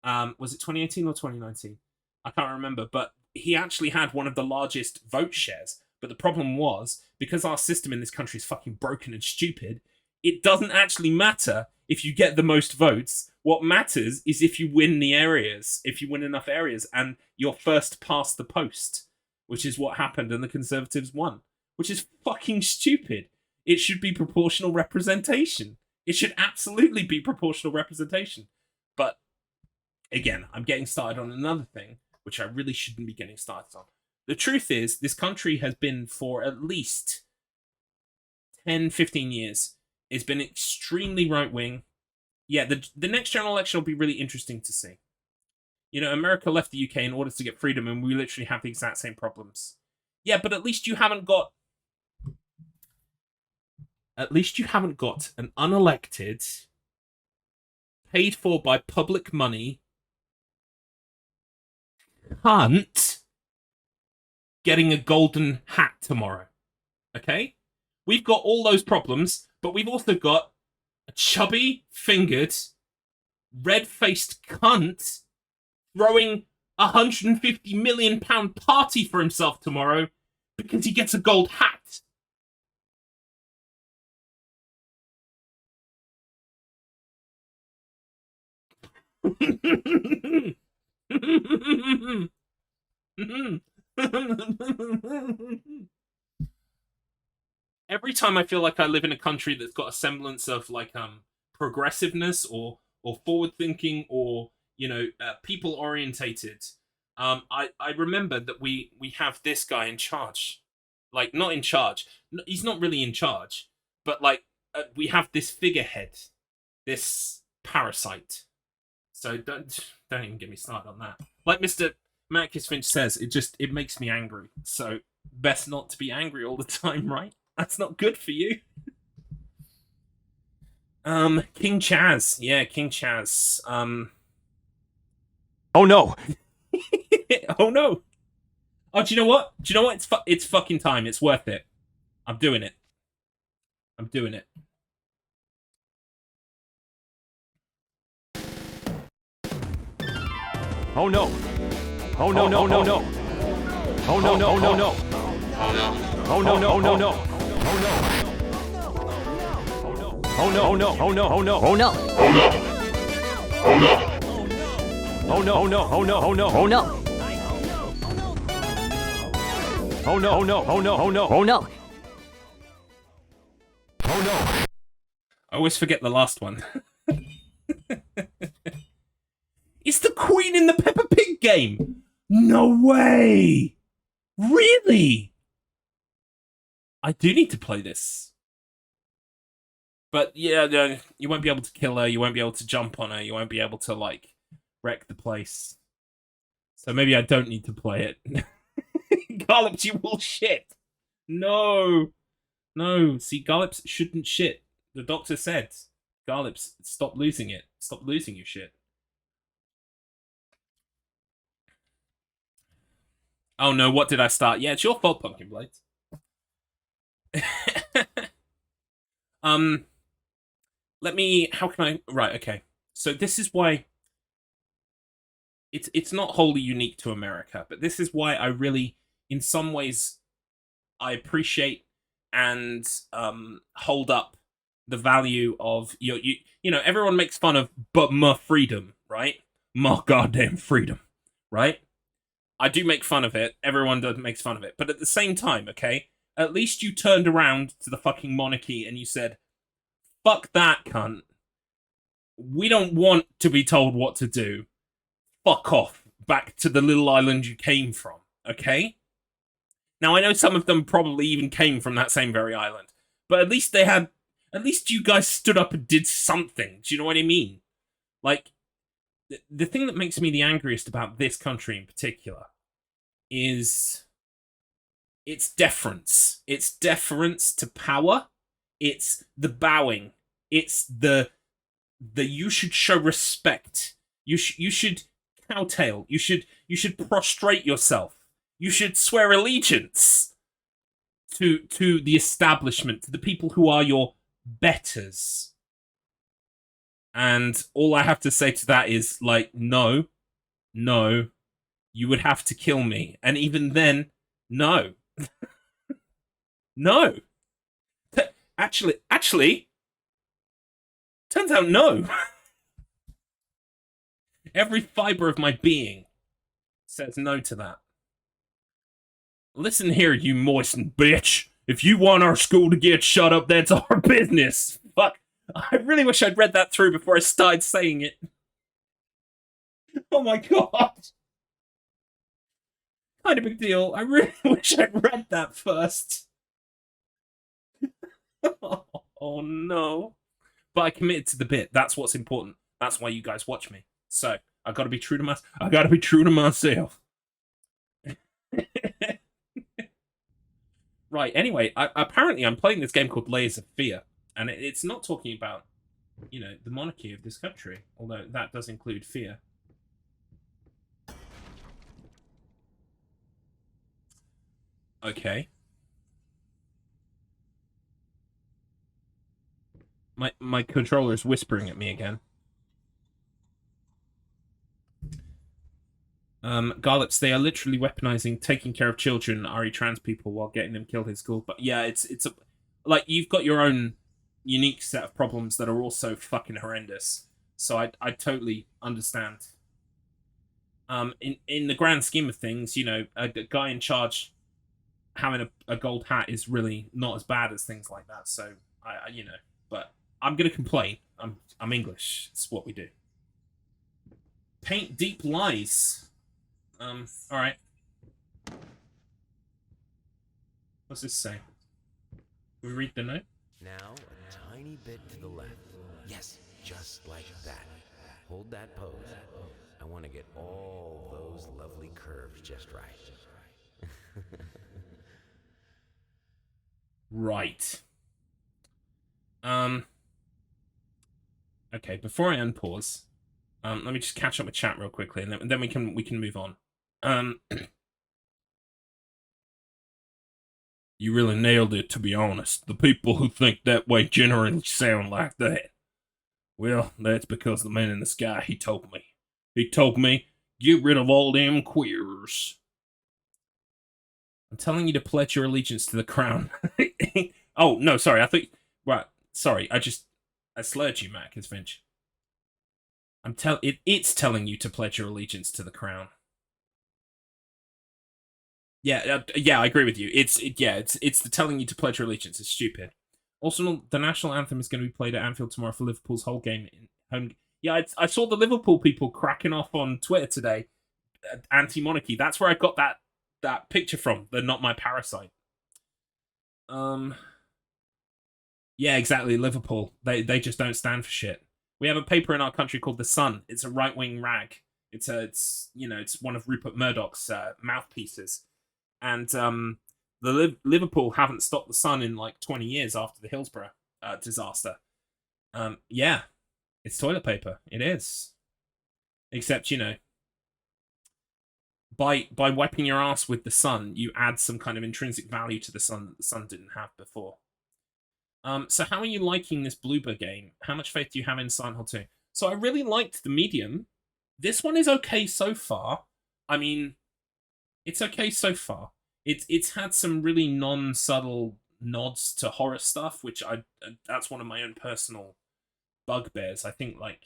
Speaker 1: was it 2018 or 2019? I can't remember, but he actually had one of the largest vote shares. But the problem was, because our system in this country is fucking broken and stupid, it doesn't actually matter if you get the most votes. What matters is if you win the areas, if you win enough areas, and you're first past the post, which is what happened, and the Conservatives won. which is fucking stupid. It should be proportional representation. It should absolutely be proportional representation. But again, I'm getting started on another thing, which I really shouldn't be getting started on. The truth is, this country has been for at least 10, 15 years. It's been extremely right-wing. Yeah, the next general election will be really interesting to see. You know, America left the UK in order to get freedom, and we literally have the exact same problems. Yeah, but at least you haven't got... At least you haven't got an unelected, paid for by public money, cunt getting a golden hat tomorrow. Okay? We've got all those problems, but we've also got a chubby-fingered, red-faced cunt throwing a £150 million party for himself tomorrow because he gets a gold hat. Every time I feel like I live in a country that's got a semblance of like progressiveness or forward thinking or people orientated, I remember that we have this guy in charge, like not in charge. He's not really in charge, but like we have this figurehead, this parasite. So don't even get me started on that. Like Mr. Marcus Finch says, it makes me angry. So best not to be angry all the time, right? That's not good for you. King Chaz. Yeah, King Chaz.
Speaker 2: Oh no!
Speaker 1: Oh no! Oh, do you know what? It's fucking time. It's worth it. I'm doing it. I'm doing it.
Speaker 2: Oh no! Oh no no no no! Oh no no no no! Oh no no no no! Oh no! Oh no oh no oh no oh no oh no! Oh no oh no oh no oh no oh no! Oh no oh no oh no oh no oh no! Oh no!
Speaker 1: I always forget the last one. It's the Queen in the Peppa Pig game! No way! Really? I do need to play this. But yeah, no, you won't be able to kill her, you won't be able to jump on her, you won't be able to, like, wreck the place. So maybe I don't need to play it. Garlips, you will shit! No! No, see, Garlips shouldn't shit. The doctor said, Garlips, stop losing it. Stop losing your shit. Oh no, what did I start? Yeah, it's your fault, Pumpkin Blades. How can I... Right, okay. So this is why... It's not wholly unique to America, but this is why I really, in some ways, I appreciate and hold up the value of... You know, everyone makes fun of, but my freedom, right? My goddamn freedom, right? I do make fun of it. Everyone makes fun of it. But at the same time, okay, at least you turned around to the fucking monarchy and you said, fuck that, cunt. We don't want to be told what to do. Fuck off. Back to the little island you came from, okay? Now, I know some of them probably even came from that same very island. But at least you guys stood up and did something. Do you know what I mean? Like, the thing that makes me the angriest about this country in particular is its deference. It's deference to power. It's the bowing. It's the you should show respect. You should kowtail. You should prostrate yourself. You should swear allegiance to the establishment, to the people who are your betters. And all I have to say to that is, like, no, you would have to kill me. And even then, no. No. Actually, turns out no. Every fiber of my being says no to that. Listen here, you moistened bitch. If you want our school to get shut up, that's our business. Fuck. I really wish I'd read that through before I started saying it. Oh my god. Kind of big deal. I really wish I'd read that first. Oh no. But I committed to the bit. That's what's important. That's why you guys watch me. So I gotta be true to myself. Right. Anyway, apparently I'm playing this game called Layers of Fear, and it's not talking about, the monarchy of this country, although that does include fear. Okay. My controller's whispering at me again. Garlips, they are literally weaponizing taking care of children, RE trans people, while getting them killed in school. But yeah, it's like, you've got your own unique set of problems that are also fucking horrendous. So I totally understand. In the grand scheme of things, a guy in charge having a gold hat is really not as bad as things like that. So but I'm gonna complain. I'm English. It's what we do. Paint deep lies. Alright. What's this say? Can we read the note?
Speaker 3: Now, a tiny bit to the left. Yes, just like that. Hold that pose. I want to get all those lovely curves just right.
Speaker 1: Right. Okay, before I unpause, let me just catch up with chat real quickly, and then we can move on. You really nailed it, to be honest. The people who think that way generally sound like that. Well, that's because the man in the sky, he told me. He told me, get rid of all them queers. I'm telling you to pledge your allegiance to the crown. Oh, no, sorry, I thought... Right, sorry, I slurred you, Mac, it's Finch. It's telling you to pledge your allegiance to the crown. Yeah, I agree with you. It's the telling you to pledge your allegiance. It's stupid. Also, the national anthem is going to be played at Anfield tomorrow for Liverpool's whole game in home. Yeah, I saw the Liverpool people cracking off on Twitter today, anti-monarchy. That's where I got that picture from. They're not my parasite. Yeah, exactly. Liverpool. They just don't stand for shit. We have a paper in our country called The Sun. It's a right-wing rag. It's one of Rupert Murdoch's mouthpieces. And the Liverpool haven't stopped The Sun in like 20 years after the Hillsborough disaster. Yeah, it's toilet paper. It is. Except, by wiping your ass with The Sun, you add some kind of intrinsic value to The Sun that The Sun didn't have before. So how are you liking this Bloober game? How much faith do you have in Silent Hill 2? So I really liked the medium. This one is okay so far. I mean, it's okay so far. It's had some really non-subtle nods to horror stuff, which that's one of my own personal bugbears. I think, like,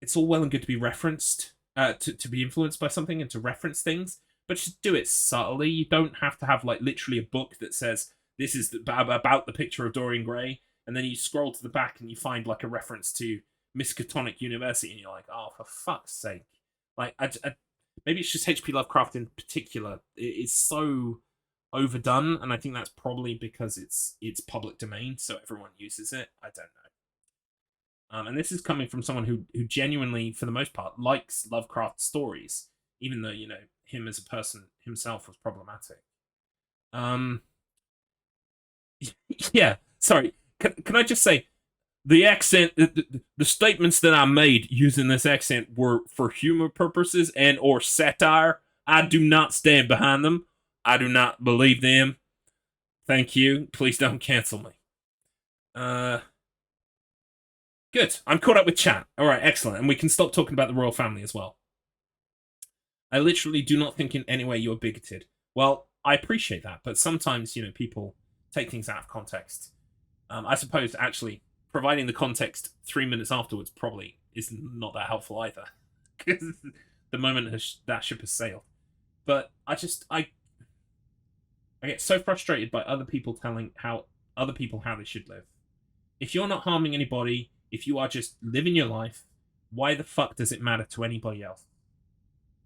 Speaker 1: it's all well and good to be referenced, to be influenced by something and to reference things, but just do it subtly. You don't have to have, like, literally a book that says, this is about the picture of Dorian Gray, and then you scroll to the back and you find, like, a reference to Miskatonic University, and you're like, oh, for fuck's sake. Like, maybe it's just H.P. Lovecraft in particular. It's so overdone, and I think that's probably because it's public domain, so everyone uses it. I don't know. And this is coming from someone who genuinely, for the most part, likes Lovecraft stories, even though, him as a person himself was problematic. Yeah, sorry. Can I just say, the accent, the statements that I made using this accent were for humor purposes and or satire. I do not stand behind them. I do not believe them. Thank you. Please don't cancel me. Good. I'm caught up with chat. All right, excellent. And we can stop talking about the royal family as well. I literally do not think in any way you're bigoted. Well, I appreciate that, but sometimes, people take things out of context. I suppose, actually, providing the context 3 minutes afterwards probably is not that helpful either. Because the moment that ship has sailed. But I get so frustrated by other people telling how they should live. If you're not harming anybody, if you are just living your life, why the fuck does it matter to anybody else?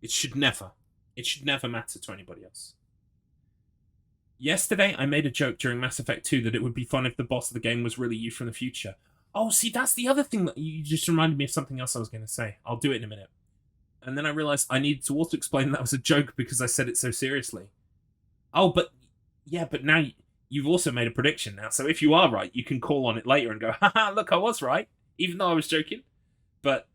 Speaker 1: It should never matter to anybody else. Yesterday, I made a joke during Mass Effect 2 that it would be fun if the boss of the game was really you from the future. Oh, see, that's the other thing that you just reminded me of something else I was going to say. I'll do it in a minute. And then I realized I needed to also explain that was a joke because I said it so seriously. Oh, but now you've also made a prediction now. So if you are right, you can call on it later and go, haha, look, I was right, even though I was joking. But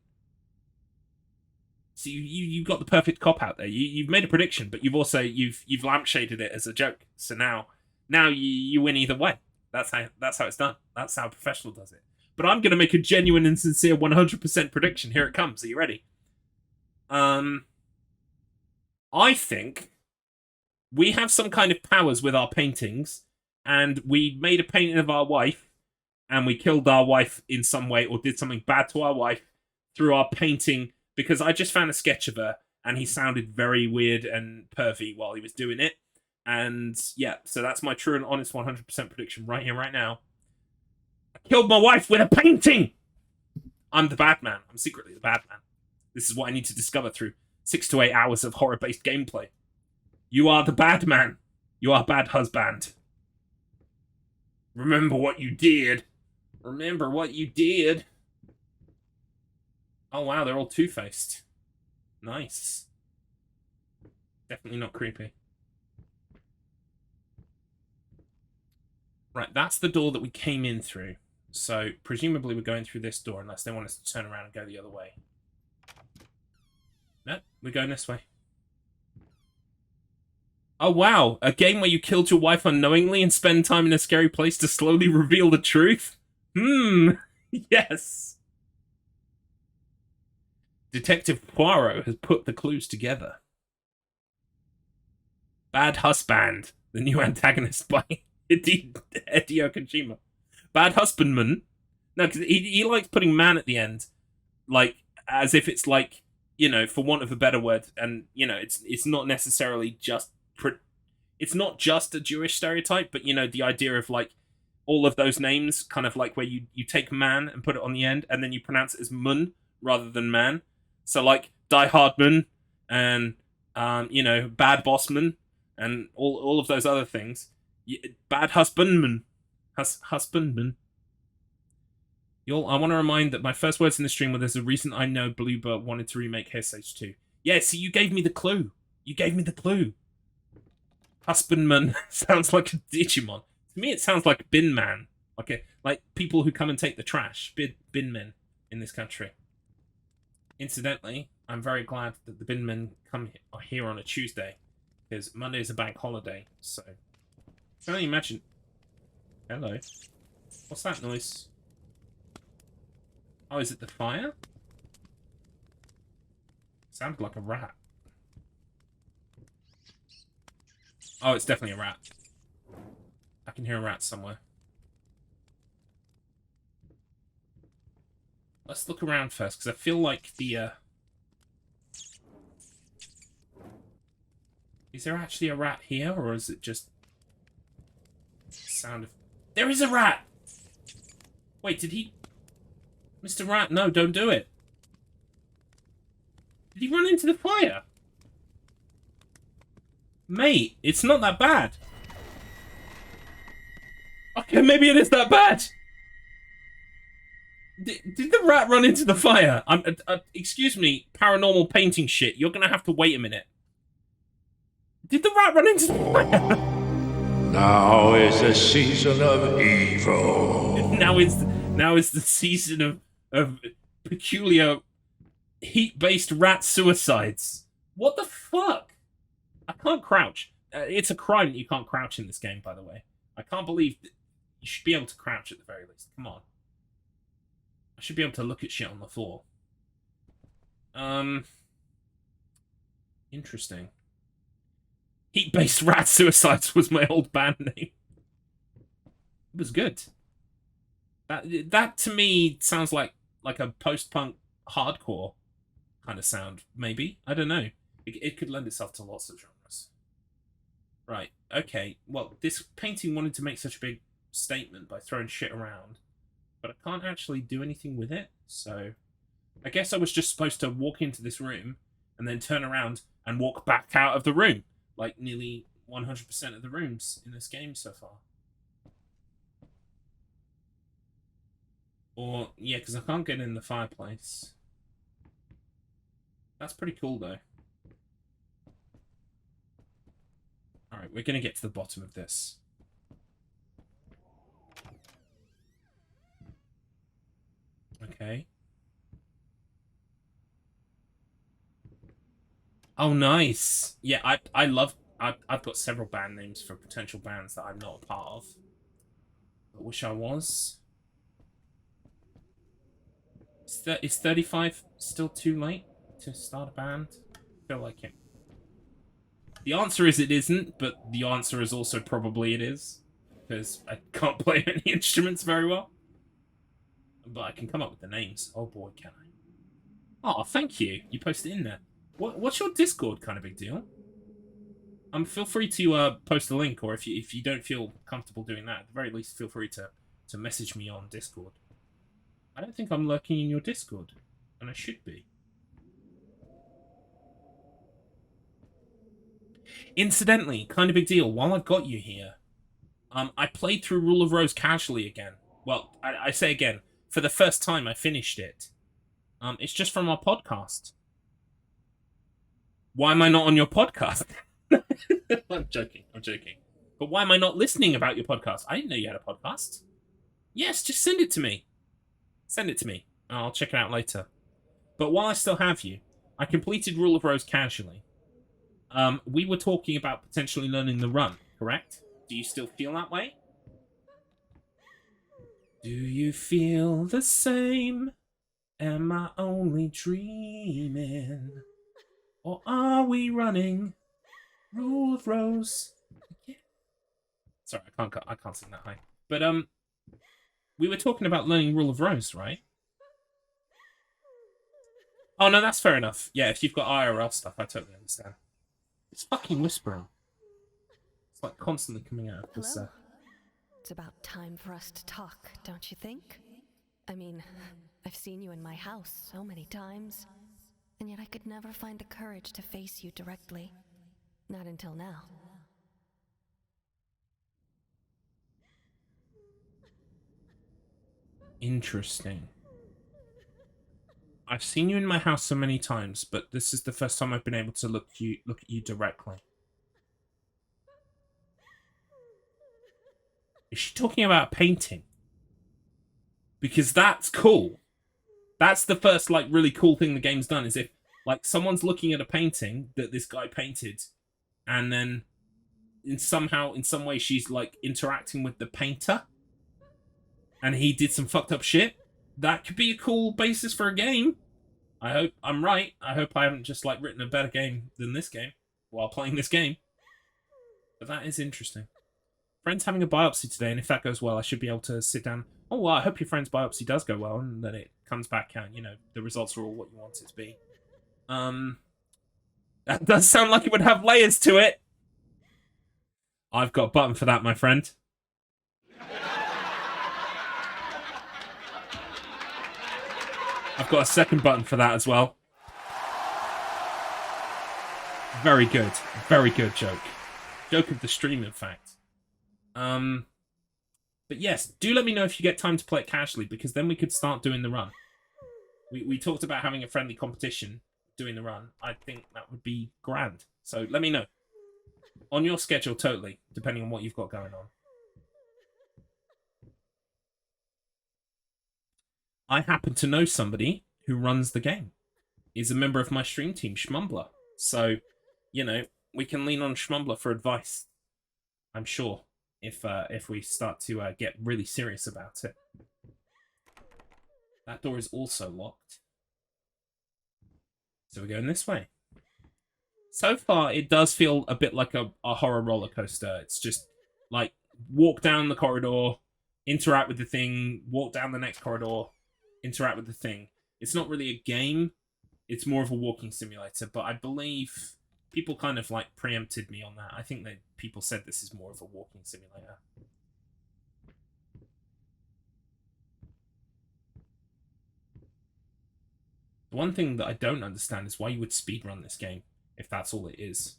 Speaker 1: so you got the perfect cop out there. You've made a prediction, but you've also you've lampshaded it as a joke. So now you win either way. That's how it's done. That's how a professional does it. But I'm going to make a genuine and sincere 100% prediction. Here it comes. Are you ready? I think we have some kind of powers with our paintings, and we made a painting of our wife, and we killed our wife in some way, or did something bad to our wife through our painting, because I just found a sketch of her, and he sounded very weird and pervy while he was doing it. And yeah, so that's my true and honest 100% prediction right here, right now. I killed my wife with a painting! I'm the bad man. I'm secretly the bad man. This is what I need to discover through 6 to 8 hours of horror-based gameplay. You are the bad man. You are bad husband. Remember what you did. Remember what you did. Oh wow, they're all two-faced. Nice. Definitely not creepy. Right, that's the door that we came in through. So, presumably we're going through this door unless they want us to turn around and go the other way. No, we're going this way. Oh wow, a game where you killed your wife unknowingly and spend time in a scary place to slowly reveal the truth? Yes. Detective Poirot has put the clues together. Bad Husband, the new antagonist by Hideo Kojima. Bad Husbandman. No, because he likes putting man at the end, like, as if it's like, you know, for want of a better word, and, you know, it's not necessarily just... It's not just a Jewish stereotype, but, you know, the idea of, like, all of those names, kind of like where you take man and put it on the end, and then you pronounce it as mun rather than man. So, like, Die Hardman, and, you know, Bad Bossman, and all of those other things. Bad Husbandman. Husbandman. I want to remind that my first words in the stream were there's a reason I know Bluebird wanted to remake Hair 2. Yeah, see, you gave me the clue. You gave me the clue. Husbandman sounds like a Digimon. To me, it sounds like bin man. Like people who come and take the trash. Bin men in this country. Incidentally, I'm very glad that the bin men come here on a Tuesday, because Monday is a bank holiday, so... Can you imagine... Hello. What's that noise? Oh, is it the fire? Sounded like a rat. Oh, it's definitely a rat. I can hear a rat somewhere. Let's look around first, because I feel like the, Is there actually a rat here, or is it just... sound of... There is a rat! Wait, did he... Mr. Rat, no, don't do it. Did he run into the fire? Mate, it's not that bad. Okay, maybe it is that bad. Did the rat run into the fire? Excuse me, paranormal painting shit. You're gonna have to wait a minute. Did the rat run into the fire?
Speaker 6: Now is the season of evil.
Speaker 1: Now is the season of peculiar heat-based rat suicides. What the fuck? I can't crouch. It's a crime that you can't crouch in this game, by the way. I can't believe that you should be able to crouch at the very least. Come on. I should be able to look at shit on the floor. Interesting. Heat-based rat suicides was my old band name. It was good. That to me sounds like a post-punk hardcore kind of sound, maybe. I don't know. It could lend itself to lots of genres. Right, okay. Well, this painting wanted to make such a big statement by throwing shit around, but I can't actually do anything with it, so... I guess I was just supposed to walk into this room and then turn around and walk back out of the room, like nearly 100% of the rooms in this game so far. Or, yeah, because I can't get in the fireplace. That's pretty cool, though. Alright, we're going to get to the bottom of this. Okay. Oh, nice. Yeah, I love... I've got several band names for potential bands that I'm not a part of. I wish I was. Is 35 still too late to start a band? I feel like it. The answer is it isn't, but the answer is also probably it is. Because I can't play any instruments very well. But I can come up with the names. Oh boy, can I. Oh, thank you. You posted in there. What's your Discord kind of big deal? Feel free to post a link, or if you don't feel comfortable doing that, at the very least feel free to message me on Discord. I don't think I'm lurking in your Discord, and I should be. Incidentally, kind of big deal, while I've got you here, I played through Rule of Rose casually again. Well, I say again, for the first time I finished it. It's just from our podcast. Why am I not on your podcast? I'm joking. But why am I not listening about your podcast? I didn't know you had a podcast. Yes, just send it to me. Send it to me. I'll check it out later. But while I still have you, I completed Rule of Rose casually. We were talking about potentially learning the run, correct? Do you still feel that way? Do you feel the same? Am I only dreaming? Or are we running Rule of Rose? Yeah. Sorry, I can't sing that high. But we were talking about learning Rule of Rose, right? Oh no, that's fair enough. Yeah, if you've got IRL stuff, I totally understand. It's fucking whispering. It's like constantly coming out of this.
Speaker 7: Hello. It's about time for us to talk, don't you think? I mean, I've seen you in my house so many times, and yet I could never find the courage to face you directly. Not until now.
Speaker 1: Interesting. I've seen you in my house so many times, but this is the first time I've been able to look at you directly. Is she talking about painting? Because that's cool. That's the first, like, really cool thing the game's done, is if, like, someone's looking at a painting that this guy painted, and then in some way, she's, like, interacting with the painter, and he did some fucked up shit. That could be a cool basis for a game. I hope I'm right. I hope I haven't just, like, written a better game than this game while playing this game. But that is interesting. Friend's having a biopsy today, and if that goes well, I should be able to sit down. Oh, well, I hope your friend's biopsy does go well, and that it comes back and, you know, the results are all what you want it to be. That does sound like it would have layers to it. I've got a button for that, my friend. I've got a second button for that as well. Very good. Very good joke. Joke of the stream, in fact. But yes, do let me know if you get time to play it casually, because then we could start doing the run. We talked about having a friendly competition doing the run. I think that would be grand. So let me know. On your schedule, totally, depending on what you've got going on. I happen to know somebody who runs the game. He's a member of my stream team, Schmumbler. So, you know, we can lean on Schmumbler for advice, I'm sure, if we start to get really serious about it. That door is also locked. So we're going this way. So far, it does feel a bit like a horror roller coaster. It's just, like, walk down the corridor, interact with the thing, walk down the next corridor, interact with the thing. It's not really a game. It's more of a walking simulator, but I believe people kind of like preempted me on that. I think that people said this is more of a walking simulator. The one thing that I don't understand is why you would speedrun this game, if that's all it is.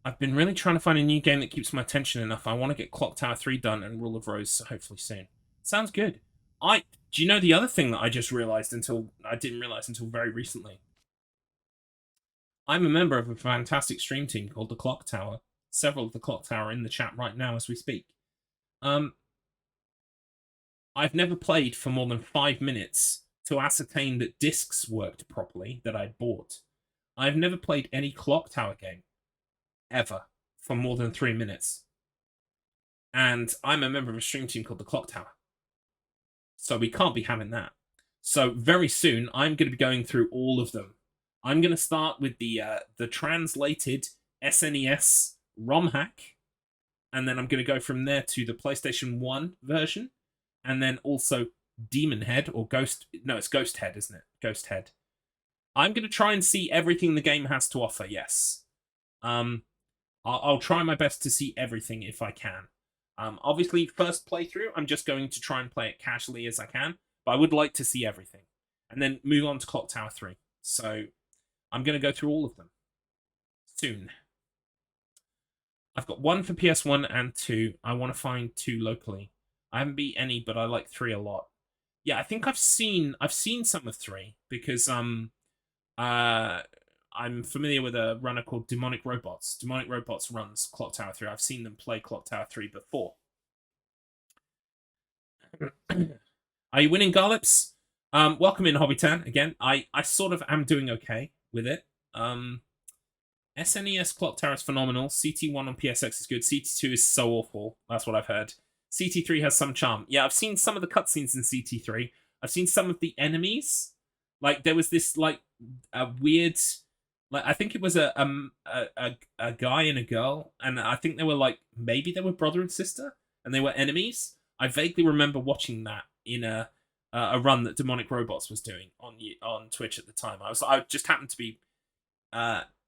Speaker 1: I've been really trying to find a new game that keeps my attention enough. I want to get Clock Tower 3 done and Rule of Rose hopefully soon. Sounds good. Do you know the other thing that I just realized I didn't realize until very recently? I'm a member of a fantastic stream team called the Clock Tower. Several of the Clock Tower are in the chat right now as we speak. I've never played for more than 5 minutes to ascertain that discs worked properly that I bought. I've never played any Clock Tower game ever for more than 3 minutes. And I'm a member of a stream team called the Clock Tower. So we can't be having that. So very soon, I'm going to be going through all of them. I'm going to start with the translated SNES ROM hack. And then I'm going to go from there to the PlayStation 1 version. And then also Demon Head, or Ghost... No, it's Ghost Head, isn't it? Ghost Head. I'm going to try and see everything the game has to offer, yes. I'll try my best to see everything if I can. Obviously, first playthrough, I'm just going to try and play it casually as I can, but I would like to see everything. And then move on to Clock Tower 3. So, I'm going to go through all of them. Soon. I've got 1 for PS1 and 2. I want to find 2 locally. I haven't beat any, but I like 3 a lot. Yeah, I think I've seen some of 3, because I'm familiar with a runner called Demonic Robots. Demonic Robots runs Clock Tower 3. I've seen them play Clock Tower 3 before. Are you winning, Garlips? Welcome in, Hobbitan. Again, I sort of am doing okay with it. SNES Clock Tower is phenomenal. CT1 on PSX is good. CT2 is so awful. That's what I've heard. CT3 has some charm. Yeah, I've seen some of the cutscenes in CT3. I've seen some of the enemies. Like, there was this, like, a weird... Like, I think it was a guy and a girl, and I think they were, like, maybe they were brother and sister, and they were enemies. I vaguely remember watching that in a run that Demonic Robots was doing on Twitch at the time. I just happened to be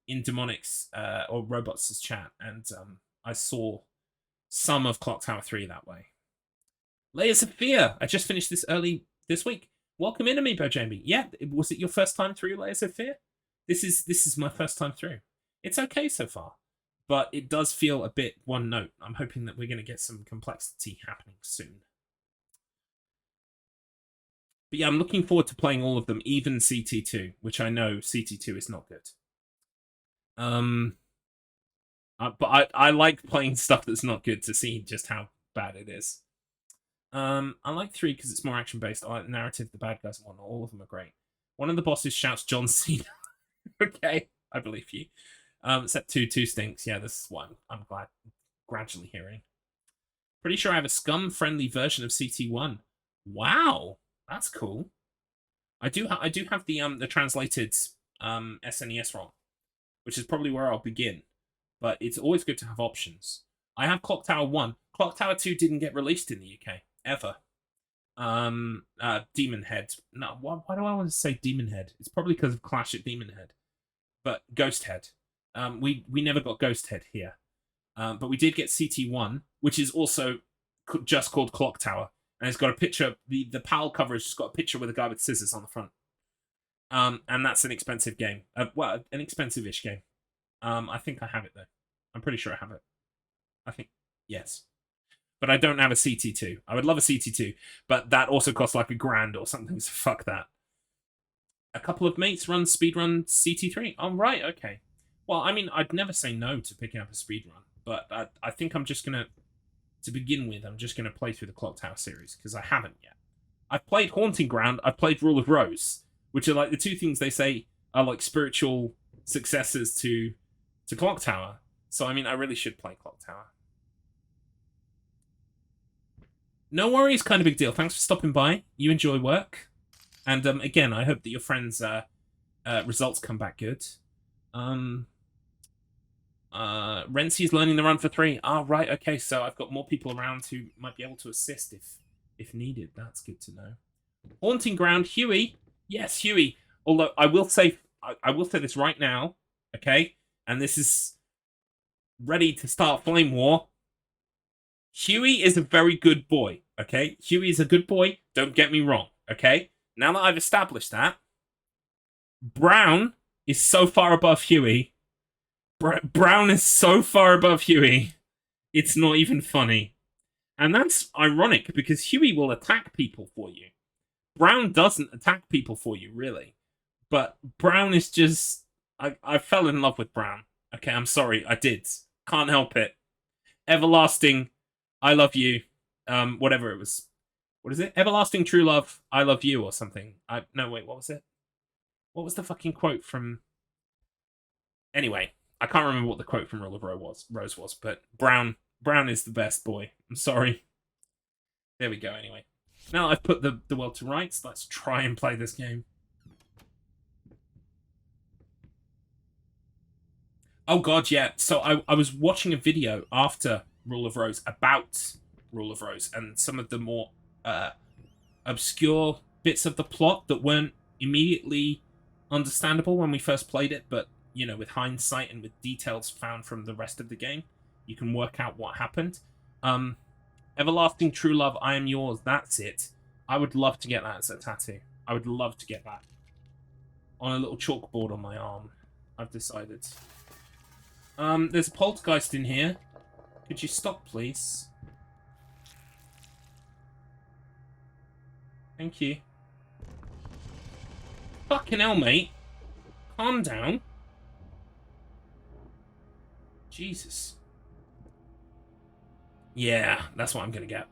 Speaker 1: in Demonic's or Robots' chat, and I saw some of Clock Tower 3 that way. Layers of Fear! I just finished this early this week. Welcome in, Amiibo Jamie. Yeah, was it your first time through Layers of Fear? This is my first time through. It's okay so far, but it does feel a bit one note. I'm hoping that we're going to get some complexity happening soon. But yeah, I'm looking forward to playing all of them, even CT2, which I know CT2 is not good. But I like playing stuff that's not good to see just how bad it is. I like 3 because it's more action-based. I like the narrative, the bad guys, and whatnot. All of them are great. One of the bosses shouts John Cena. Okay, I believe you. Set 2 stinks. Yeah, this is what I'm gradually hearing. Pretty sure I have a scum-friendly version of CT1. Wow, that's cool. I do have the translated SNES ROM, which is probably where I'll begin. But it's always good to have options. I have Clock Tower 1. Clock Tower 2 didn't get released in the UK ever. Demon Head. No, why do I want to say Demon Head? It's probably because of Clash at Demon Head. But Ghost Head. We never got Ghost Head here. But we did get CT1, which is also just called Clock Tower. And it's got a picture, the PAL cover has just got a picture with a guy with scissors on the front. And that's an expensive game. Well, an expensive-ish game. I think I have it, though. I'm pretty sure I have it. I think, yes. But I don't have a CT2. I would love a CT2, but that also costs like $1,000 or something, so fuck that. A couple of mates speedrun CT3. Oh, right, okay. Well, I mean, I'd never say no to picking up a speedrun, but I think I'm just going to begin with, I'm just going to play through the Clock Tower series, because I haven't yet. I've played Haunting Ground, I've played Rule of Rose, which are like the 2 things they say are like spiritual successors to Clock Tower. So, I mean, I really should play Clock Tower. No worries, kind of big deal. Thanks for stopping by. You enjoy work. And again, I hope that your friends' results come back good. Rency's learning the run for 3. Ah, right, okay, so I've got more people around who might be able to assist if needed. That's good to know. Haunting ground, Huey. Yes, Huey. Although I will say this right now, okay? And this is ready to start flame war. Huey is a very good boy, okay? Huey is a good boy, don't get me wrong, okay? Now that I've established that, Brown is so far above Huey. Brown is so far above Huey, it's not even funny. And that's ironic, because Huey will attack people for you. Brown doesn't attack people for you, really. But Brown is just... I fell in love with Brown. Okay, I'm sorry, I did. Can't help it. Everlasting, I love you. Whatever it was. What is it? Everlasting true love, I love you, or something. No, wait, what was it? What was the fucking quote from... Anyway, I can't remember what the quote from Rule of Rose was, but Brown is the best boy. I'm sorry. There we go, anyway. Now I've put the world to rights, let's try and play this game. Oh god, yeah. So I was watching a video after Rule of Rose about Rule of Rose, and some of the more obscure bits of the plot that weren't immediately understandable when we first played it, but, you know, with hindsight and with details found from the rest of the game, you can work out what happened. Everlasting true love, I am yours, that's it. I would love to get that as a tattoo. I would love to get that on a little chalkboard on my arm, I've decided. There's a poltergeist in here. Could you stop, please? Thank you. Fucking hell, mate. Calm down. Jesus. Yeah, that's what I'm gonna get.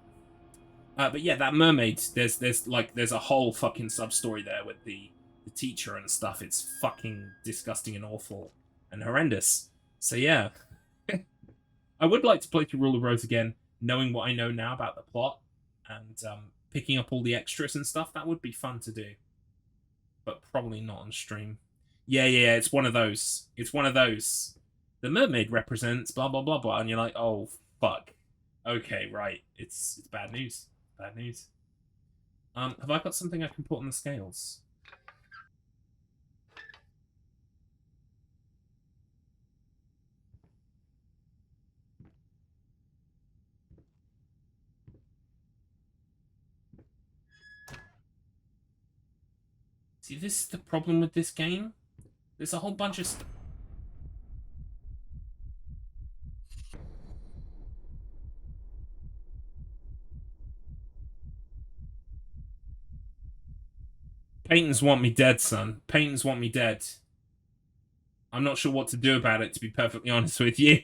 Speaker 1: But yeah, that mermaid, there's a whole fucking sub-story there with the teacher and stuff. It's fucking disgusting and awful and horrendous. So yeah. I would like to play through Rule of Rose again, knowing what I know now about the plot, and picking up all the extras and stuff. That would be fun to do. But probably not on stream. Yeah, it's one of those. It's one of those. The mermaid represents blah, blah, blah, blah, and you're like, oh, fuck. Okay, right. It's bad news. Bad news. Have I got something I can put on the scales? See, this is the problem with this game. There's a whole bunch of stuff. Paintings want me dead, son. Paintings want me dead. I'm not sure what to do about it, to be perfectly honest with you.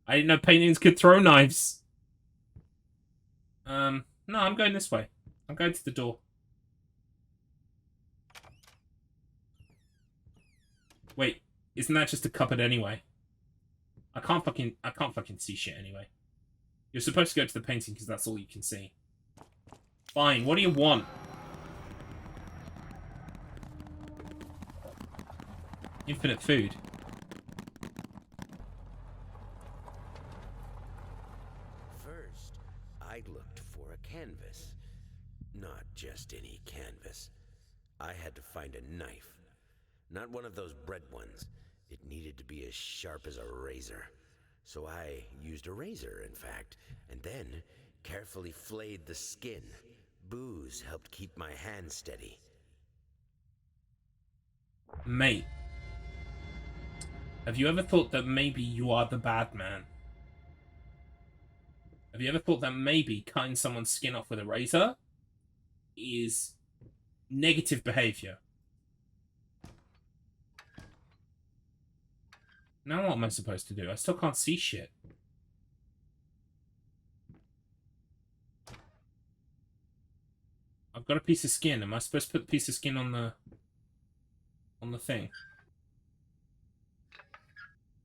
Speaker 1: I didn't know paintings could throw knives. No, I'm going this way. I'm going to the door. Wait, isn't that just a cupboard anyway? I can't fucking see shit anyway. You're supposed to go to the painting because that's all you can see. Fine, what do you want? Infinite food.
Speaker 3: First, I looked for a canvas. Not just any canvas. I had to find a knife. Not one of those bread ones. It needed to be as sharp as a razor. So I used a razor, in fact, and then carefully flayed the skin. Booze helped keep my hand steady.
Speaker 1: Mate. Have you ever thought that maybe you are the bad man? Have you ever thought that maybe cutting someone's skin off with a razor is negative behavior? Now what am I supposed to do? I still can't see shit. I've got a piece of skin. Am I supposed to put the piece of skin on the thing?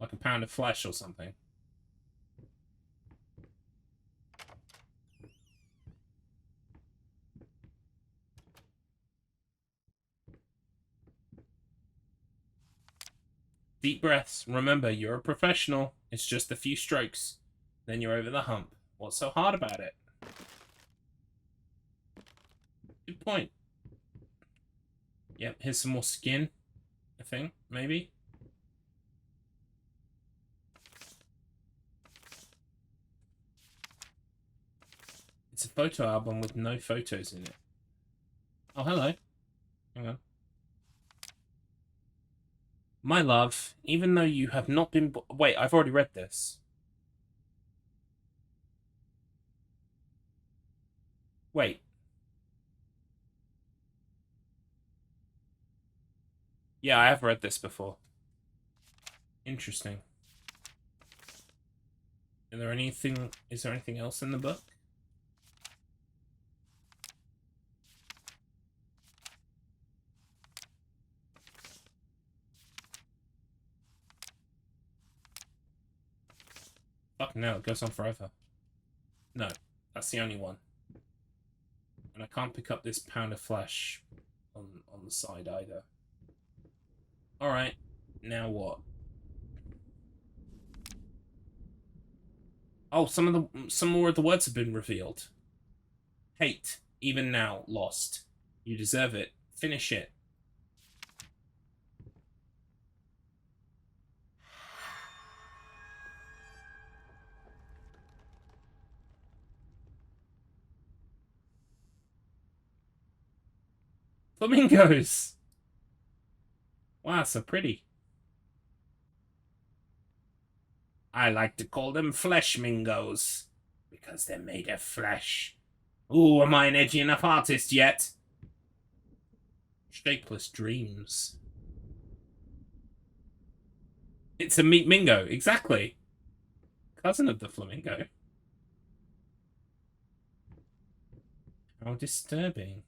Speaker 1: Like a pound of flesh or something. Deep breaths. Remember, you're a professional. It's just a few strokes. Then you're over the hump. What's so hard about it? Good point. Yep, here's some more skin, I think, maybe. It's a photo album with no photos in it. Oh, hello. Hang on. My love, even though you have not been... Wait, I've already read this. Wait. Yeah, I have read this before. Interesting. Is there anything else in the book? Fuck no, it goes on forever. No, that's the only one. And I can't pick up this pound of flesh on the side either. Alright, now what? Oh, some more of the words have been revealed. Hate, even now, lost. You deserve it. Finish it. Flamingos! Wow, so pretty. I like to call them fleshmingos, because they're made of flesh. Ooh, am I an edgy enough artist yet? Shapeless dreams. It's a meat mingo, exactly. Cousin of the flamingo. How disturbing.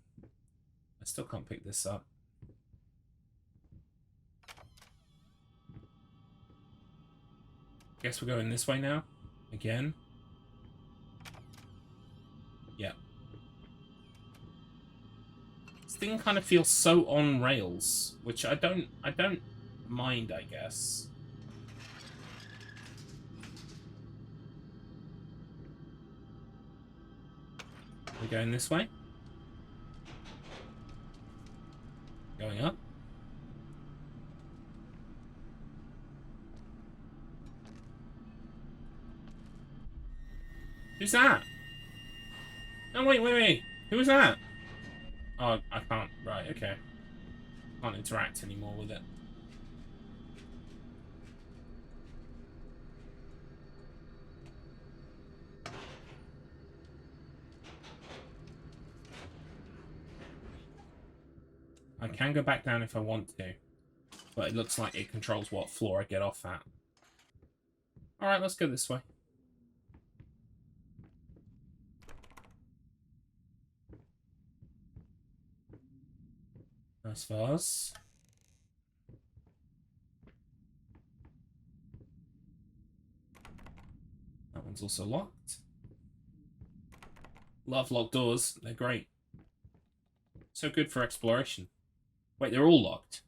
Speaker 1: I still can't pick this up. Guess we're going this way now. Again. Yeah. This thing kind of feels so on rails, which I don't mind, I guess. We're going this way. Going up. Who's that? Oh, wait. Who is that? Oh, I can't. Right, okay. Can't interact anymore with it. I can go back down if I want to. But it looks like it controls what floor I get off at. Alright, let's go this way. Nice vase. That one's also locked. Love locked doors. They're great. So good for exploration. Wait, they're all locked.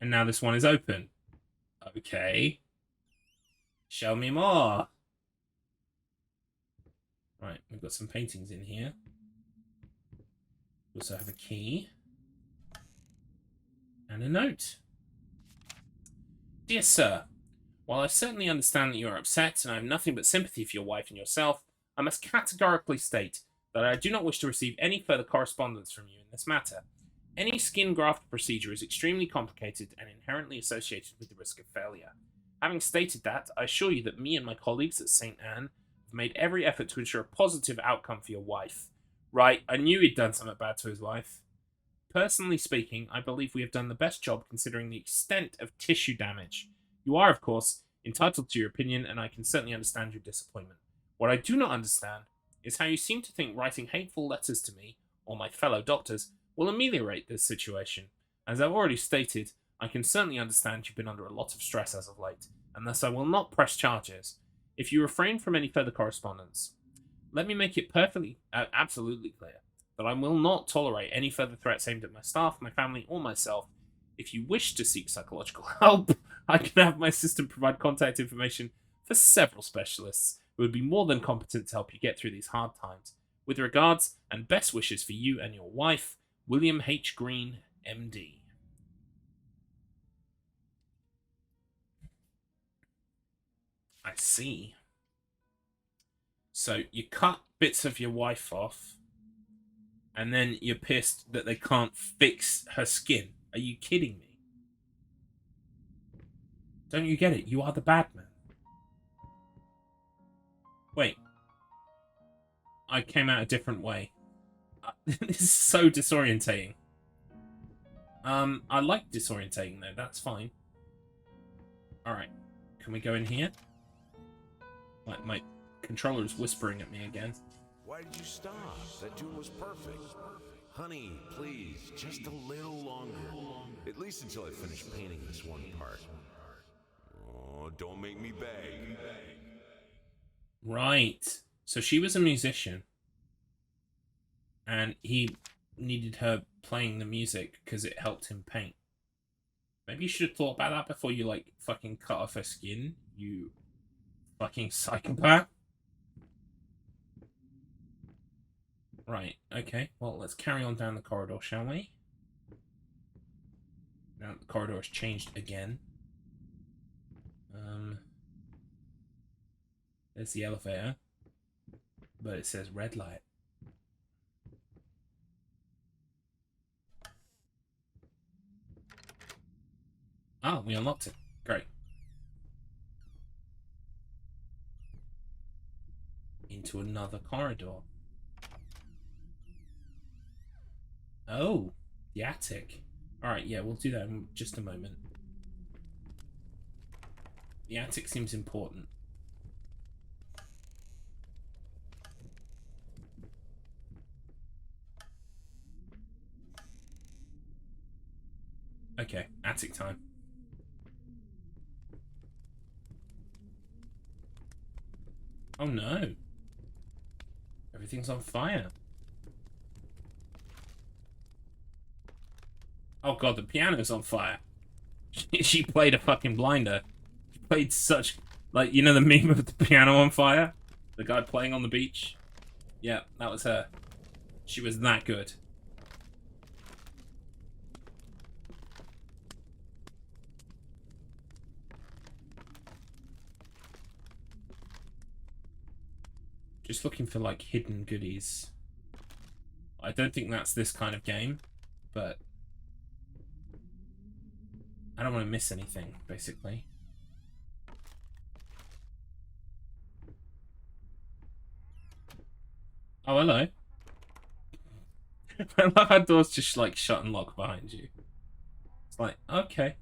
Speaker 1: And now this one is open. Okay. Show me more. Right, we've got some paintings in here. We also have a key. And a note. Dear Sir, while I certainly understand that you are upset and I have nothing but sympathy for your wife and yourself, I must categorically state that I do not wish to receive any further correspondence from you in this matter. Any skin graft procedure is extremely complicated and inherently associated with the risk of failure. Having stated that, I assure you that me and my colleagues at St. Anne have made every effort to ensure a positive outcome for your wife. Right, I knew he'd done something bad to his wife. Personally speaking, I believe we have done the best job considering the extent of tissue damage. You are, of course, entitled to your opinion, and I can certainly understand your disappointment. What I do not understand is how you seem to think writing hateful letters to me, or my fellow doctors, will ameliorate this situation. As I've already stated, I can certainly understand you've been under a lot of stress as of late, and thus I will not press charges. If you refrain from any further correspondence, let me make it absolutely clear that I will not tolerate any further threats aimed at my staff, my family, or myself. If you wish to seek psychological help, I can have my assistant provide contact information for several specialists who would be more than competent to help you get through these hard times. With regards and best wishes for you and your wife, William H. Green, MD. I see. So you cut bits of your wife off, and then you're pissed that they can't fix her skin. Are you kidding me? Don't you get it? You are the bad man. Wait. I came out a different way. This is so disorientating. I like disorientating though, that's fine. Alright. Can we go in here? My controller is whispering at me again.
Speaker 8: Why did you stop? That tune was perfect. Honey, please, just a little longer. At least until I finish painting this one part. Oh, don't make me beg.
Speaker 1: Right. So she was a musician. And he needed her playing the music because it helped him paint. Maybe you should have thought about that before you, like, fucking cut off her skin, you fucking psychopath. Right, okay. Well, let's carry on down the corridor, shall we? Now the corridor has changed again. There's the elevator. But it says red light. Oh, we unlocked it. Great. Into another corridor. Oh, the attic. Alright, yeah, we'll do that in just a moment. The attic seems important. Okay, attic time. Oh no. Everything's on fire. Oh god, the piano's on fire. She played a fucking blinder. She played such... Like, you know the meme of the piano on fire? The guy playing on the beach? Yeah, that was her. She was that good. Just looking for, like, hidden goodies. I don't think that's this kind of game, but... I don't want to miss anything, basically. Oh, hello. I love how doors just, like, shut and lock behind you. It's like, okay.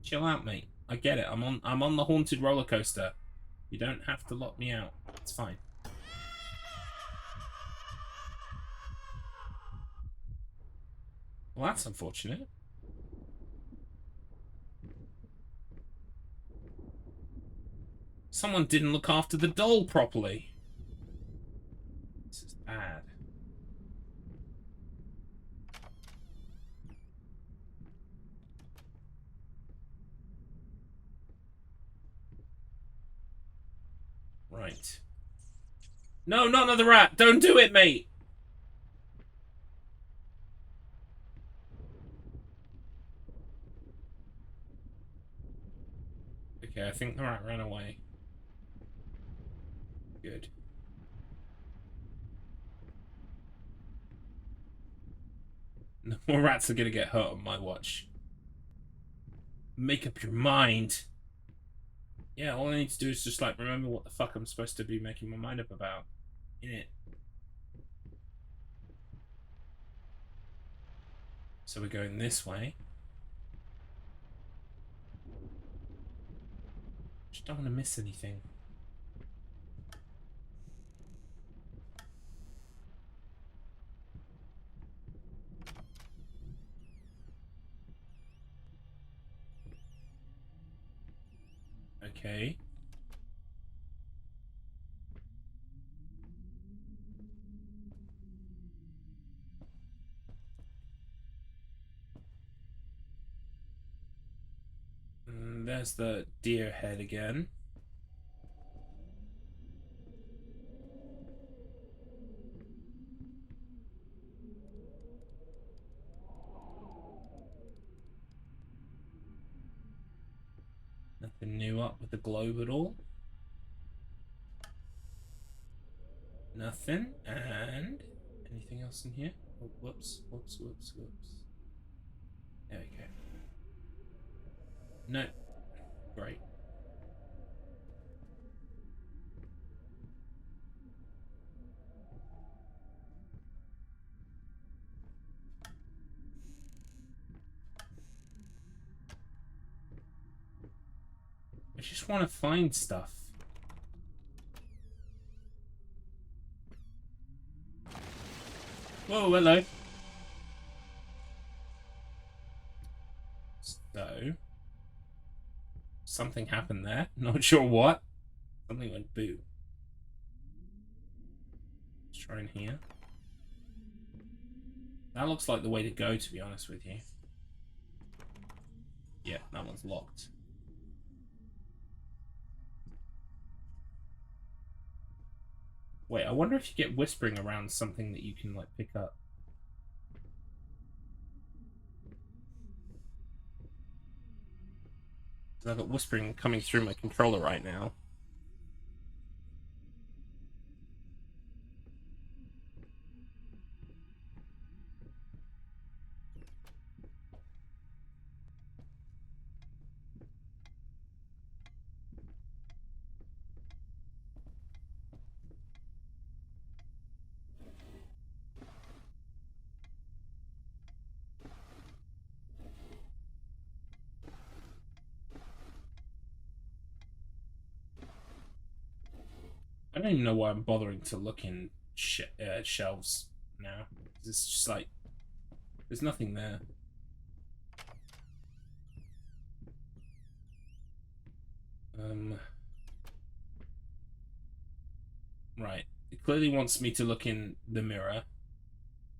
Speaker 1: Chill out, mate. I get it. I'm on the haunted roller coaster. You don't have to lock me out. It's fine. Well, that's unfortunate. Someone didn't look after the doll properly. This is bad. Right. No, not another rat! Don't do it, mate! Okay, I think the rat ran away. Good. No more rats are gonna get hurt on my watch. Make up your mind. Yeah, all I need to do is just, like, remember what the fuck I'm supposed to be making my mind up about. Innit? So we're going this way. Just don't want to miss anything. Okay. There's the deer head again. Nothing new up with the globe at all. Nothing. And anything else in here? Oh, whoops. There we go. No. Great. I just want to find stuff. Whoa, hello. So, something happened there. Not sure what. Something went boo. Let's try in here. That looks like the way to go, to be honest with you. Yeah, that one's locked. Wait, I wonder if you get whispering around something that you can, like, pick up. I've got whispering coming through my controller right now. I don't even know why I'm bothering to look in shelves now. It's just like, there's nothing there. Right. It clearly wants me to look in the mirror.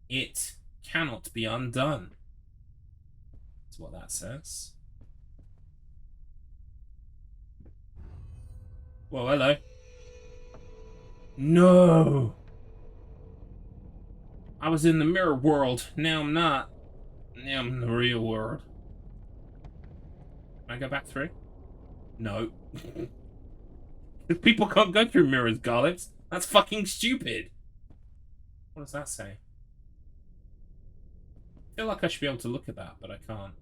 Speaker 1: It cannot be undone. That's what that says. Whoa, hello. No! I was in the mirror world. Now I'm not. Now I'm in the real world. Can I go back through? No. People can't go through mirrors, Garlips. That's fucking stupid. What does that say? I feel like I should be able to look at that, but I can't.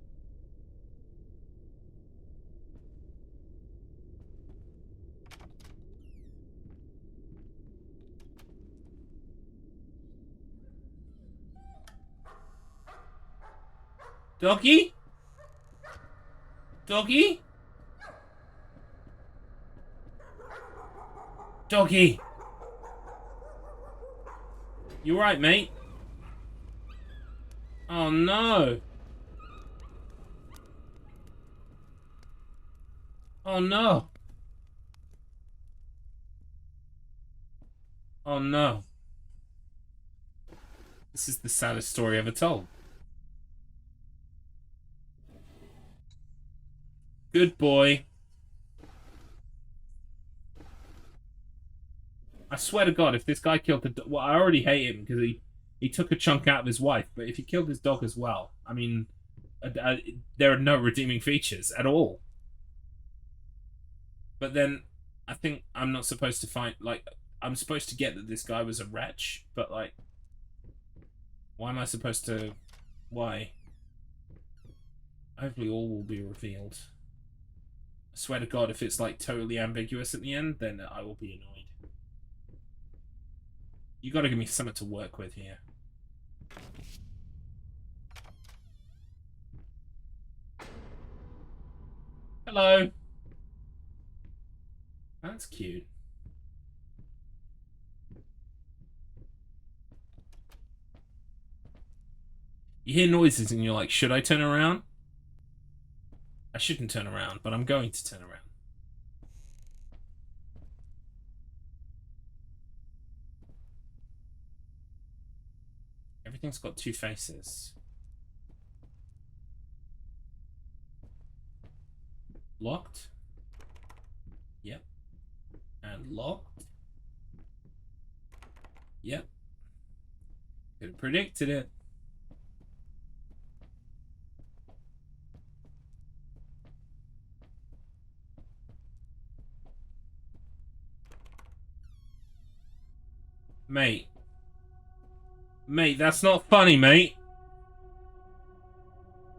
Speaker 1: Doggy? Doggy? Doggy! You right, mate? Oh no! Oh no! Oh no. This is the saddest story ever told. Good boy. I swear to God, if this guy killed the dog... Well, I already hate him because he took a chunk out of his wife, but if he killed his dog as well, I mean, there are no redeeming features at all. But then, I think I'm not supposed to find... Like, I'm supposed to get that this guy was a wretch, but, like... Why am I supposed to... Why? Hopefully all will be revealed. I swear to God, if it's, like, totally ambiguous at the end, then I will be annoyed. You gotta give me something to work with here. Hello. That's cute. You hear noises and you're like, should I turn around? I shouldn't turn around, but I'm going to turn around. Everything's got two faces. Locked. Yep. And locked. Yep. Could have predicted it. Mate. Mate, that's not funny, mate.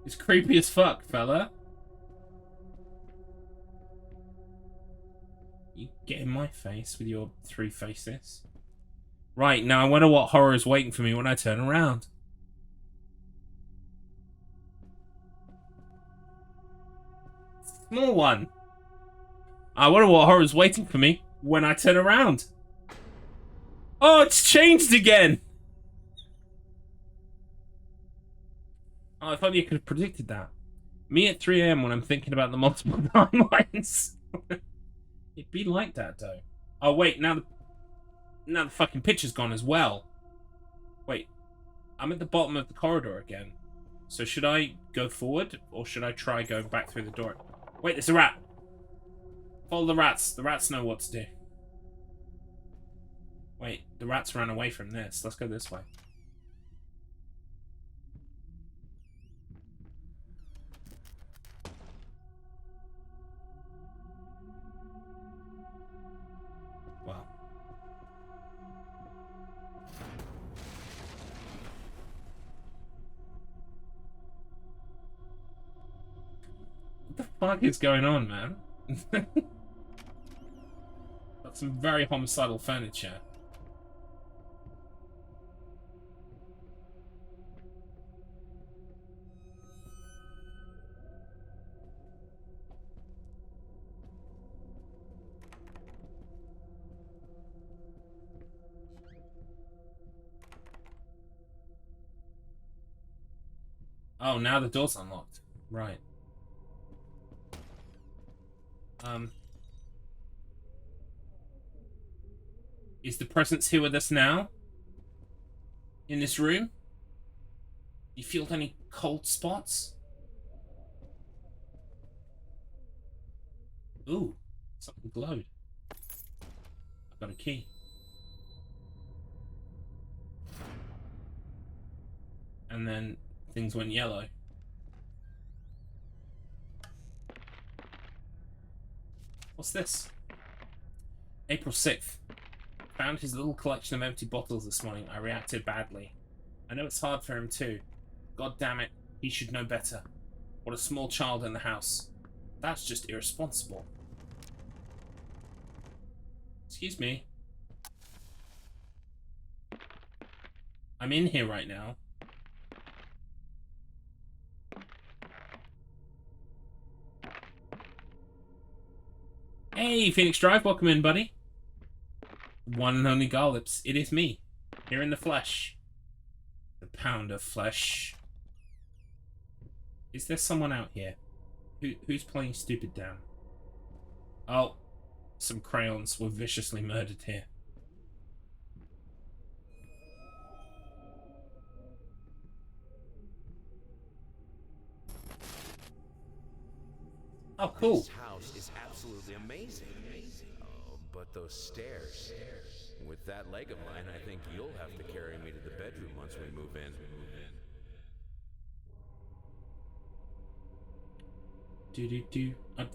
Speaker 1: It's creepy as fuck, fella. You get in my face with your 3 faces. Right, now I wonder what horror is waiting for me when I turn around. Small one. I wonder what horror is waiting for me when I turn around. Oh, it's changed again! Oh, if only I could have predicted that. Me at 3 AM when I'm thinking about the multiple timelines. It'd be like that, though. Oh, wait, now the fucking picture's gone as well. Wait, I'm at the bottom of the corridor again. So should I go forward, or should I try going back through the door? Wait, there's a rat. Follow the rats. The rats know what to do. Wait, the rats ran away from this. Let's go this way. Wow. What the fuck is going on, man? Got some very homicidal furniture. Oh, now the door's unlocked. Right. Is the presence here with us now? In this room? You feel any cold spots? Ooh, something glowed. I've got a key. And then things went yellow. What's this? April 6th. Found his little collection of empty bottles this morning. I reacted badly. I know it's hard for him too. God damn it, he should know better. What a small child in the house. That's just irresponsible. Excuse me. I'm in here right now. Hey, Phoenix Drive, welcome in, buddy. One and only Garlips. It is me, here in the flesh. The pound of flesh. Is there someone out here? Who's playing stupid down? Oh, some crayons were viciously murdered here. Oh, cool.
Speaker 3: This house is absolutely amazing. Oh, but those stairs. With that leg of mine, I think you'll have to carry me to the bedroom once we move in.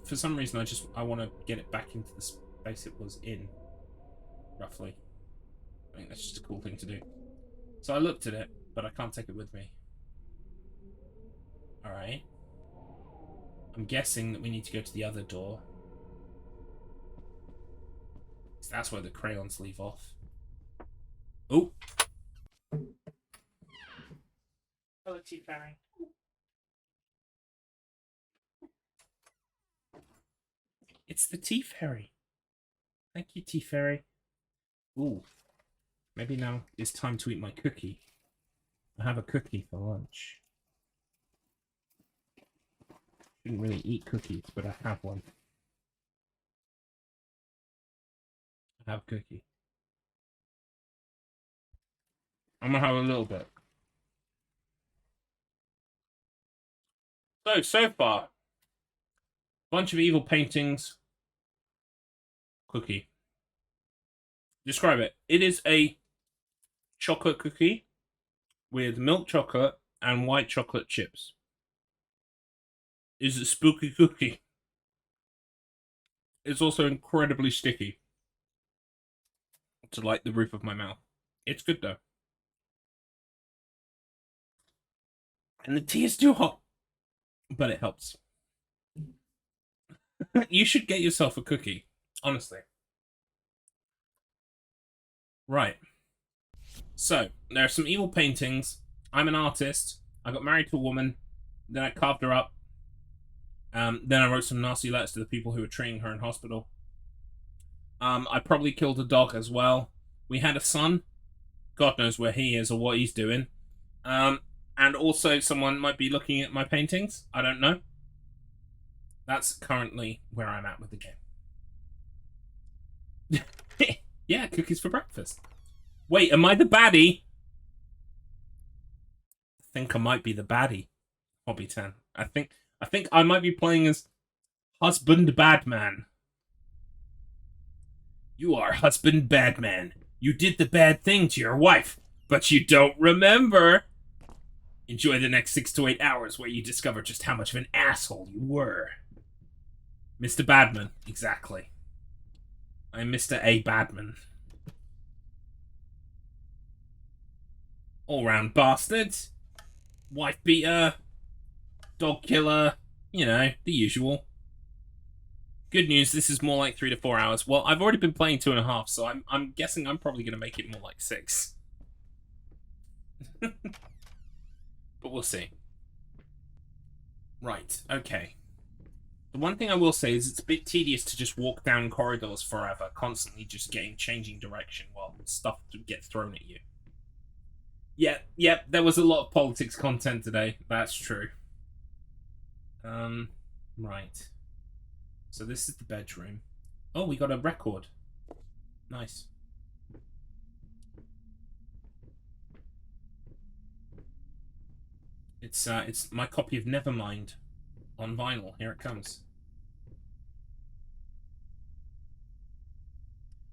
Speaker 1: For some reason, I want to get it back into the space it was in. Roughly. I think that's just a cool thing to do. So I looked at it, but I can't take it with me. Alright. I'm guessing that we need to go to the other door. So that's where the crayons leave off. Oh! Hello, Tea Fairy. It's the Tea Fairy. Thank you, Tea Fairy. Ooh. Maybe now it's time to eat my cookie. I have a cookie for lunch. Shouldn't really eat cookies, but I have one. I have a cookie. I'm gonna have a little bit. So far, bunch of evil paintings. Cookie. Describe it. It is a chocolate cookie with milk chocolate and white chocolate chips. It's a spooky cookie. It's also incredibly sticky to light the roof of my mouth. It's good though. And the tea is too hot, but it helps. You should get yourself a cookie, honestly. Right. So, there are some evil paintings. I'm an artist. I got married to a woman. Then I carved her up. Then I wrote some nasty letters to the people who were treating her in hospital. I probably killed a dog as well. We had a son. God knows where he is or what he's doing. And also someone might be looking at my paintings. I don't know. That's currently where I'm at with the game. Yeah, cookies for breakfast. Wait, am I the baddie? I think I might be the baddie. Hobby 10. I think I might be playing as Husband Badman. You are Husband Badman. You did the bad thing to your wife, but you don't remember. Enjoy the next 6 to 8 hours where you discover just how much of an asshole you were. Mr. Badman, exactly. I'm Mr. A. Badman. All-round bastard. Wife beater. Dog killer. You know, the usual. Good news, this is more like 3 to 4 hours. Well, I've already been playing 2.5, so I'm guessing I'm probably going to make it more like 6. But we'll see. Right, okay. The one thing I will say is it's a bit tedious to just walk down corridors forever, constantly just changing direction while stuff gets thrown at you. Yep, there was a lot of politics content today. That's true. Right. So this is the bedroom. Oh, we got a record. Nice. It's my copy of Nevermind on vinyl. Here it comes.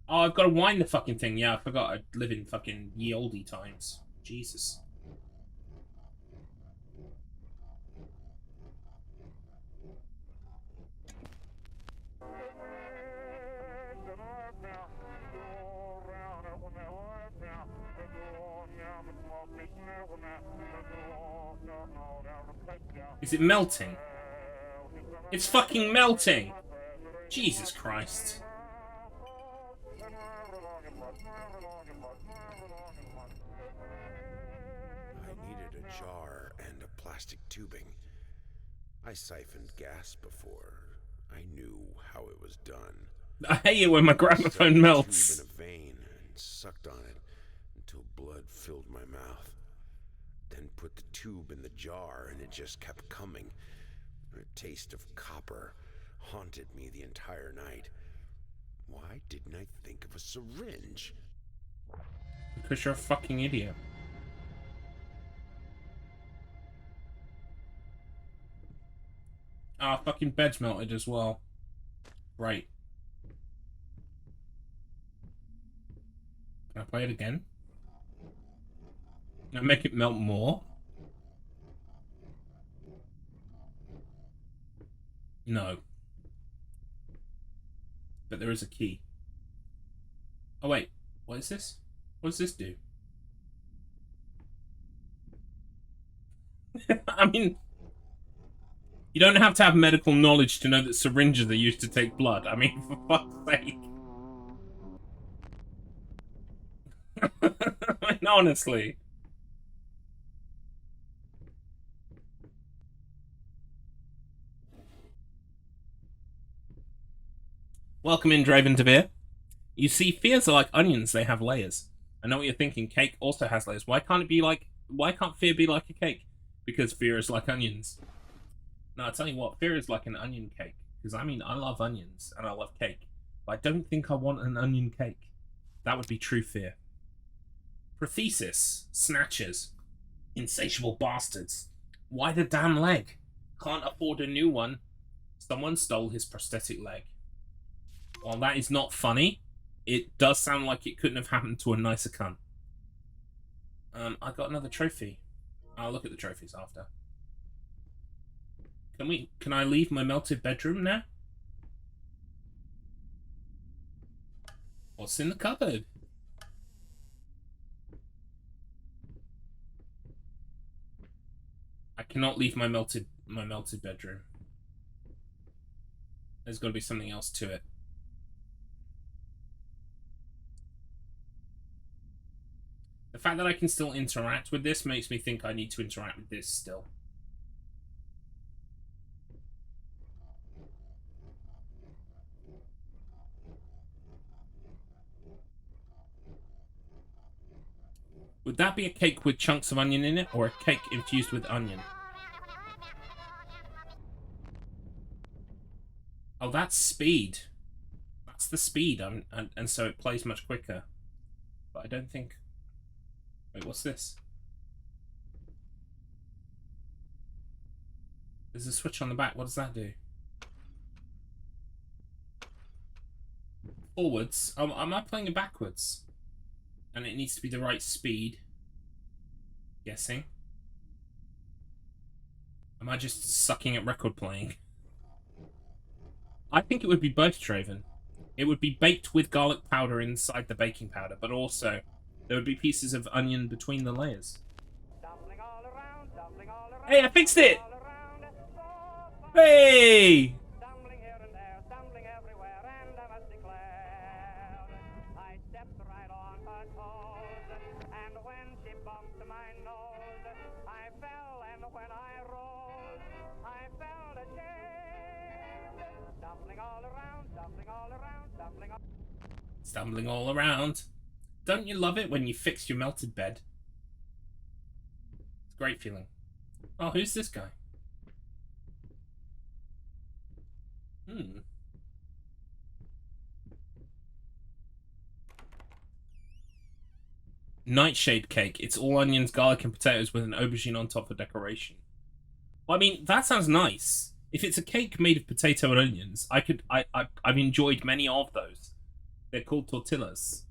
Speaker 1: Oh, I've got to wind the fucking thing. Yeah, I forgot I live in fucking ye olde times. Jesus. Is it melting? It's fucking melting! Jesus Christ.
Speaker 8: I needed a jar and a plastic tubing. I siphoned gas before. I knew how it was done.
Speaker 1: I hate it when my gramophone melts.
Speaker 8: Tube in a vein and sucked on it until blood filled my mouth. Then put the tube in the jar and it just kept coming. A taste of copper haunted me the entire night. Why didn't I think of a syringe?
Speaker 1: Because you're a fucking idiot. Ah, fucking bed's melted as well. Right. Can I play it again? Can I make it melt more? No. But there is a key. Oh wait, what is this? What does this do? I mean, you don't have to have medical knowledge to know that syringes are used to take blood. I mean, for fuck's sake. I mean, honestly. Welcome in, Draven Devere. You see, fears are like onions, they have layers. I know what you're thinking, cake also has layers. Why can't fear be like a cake? Because fear is like onions. No, I'll tell you what, fear is like an onion cake. Because, I mean, I love onions, and I love cake. But I don't think I want an onion cake. That would be true fear. Prothesis, snatchers, insatiable bastards. Why the damn leg? Can't afford a new one. Someone stole his prosthetic leg. While that is not funny, it does sound like it couldn't have happened to a nicer cunt. I got another trophy. I'll look at the trophies after. Can I leave my melted bedroom now? What's in the cupboard? cannot leave my melted bedroom. There's got to be something else to it. The fact that I can still interact with this makes me think I need to interact with this still. Would that be a cake with chunks of onion in it, or a cake infused with onion? Oh, that's speed. That's the speed, and so it plays much quicker. But I don't think... Wait, what's this? There's a switch on the back. What does that do? Forwards? Oh, am I playing it backwards? And it needs to be the right speed. Guessing. Am I just sucking at record playing? I think it would be both, Draven. It would be baked with garlic powder inside the baking powder, but also there would be pieces of onion between the layers. Hey, I fixed it! Hey! Stumbling all around. Don't you love it when you fix your melted bed? It's a great feeling. Oh, who's this guy? Nightshade cake. It's all onions, garlic, and potatoes with an aubergine on top for decoration. Well, I mean, that sounds nice. If it's a cake made of potato and onions, I've enjoyed many of those. They're called tortillas.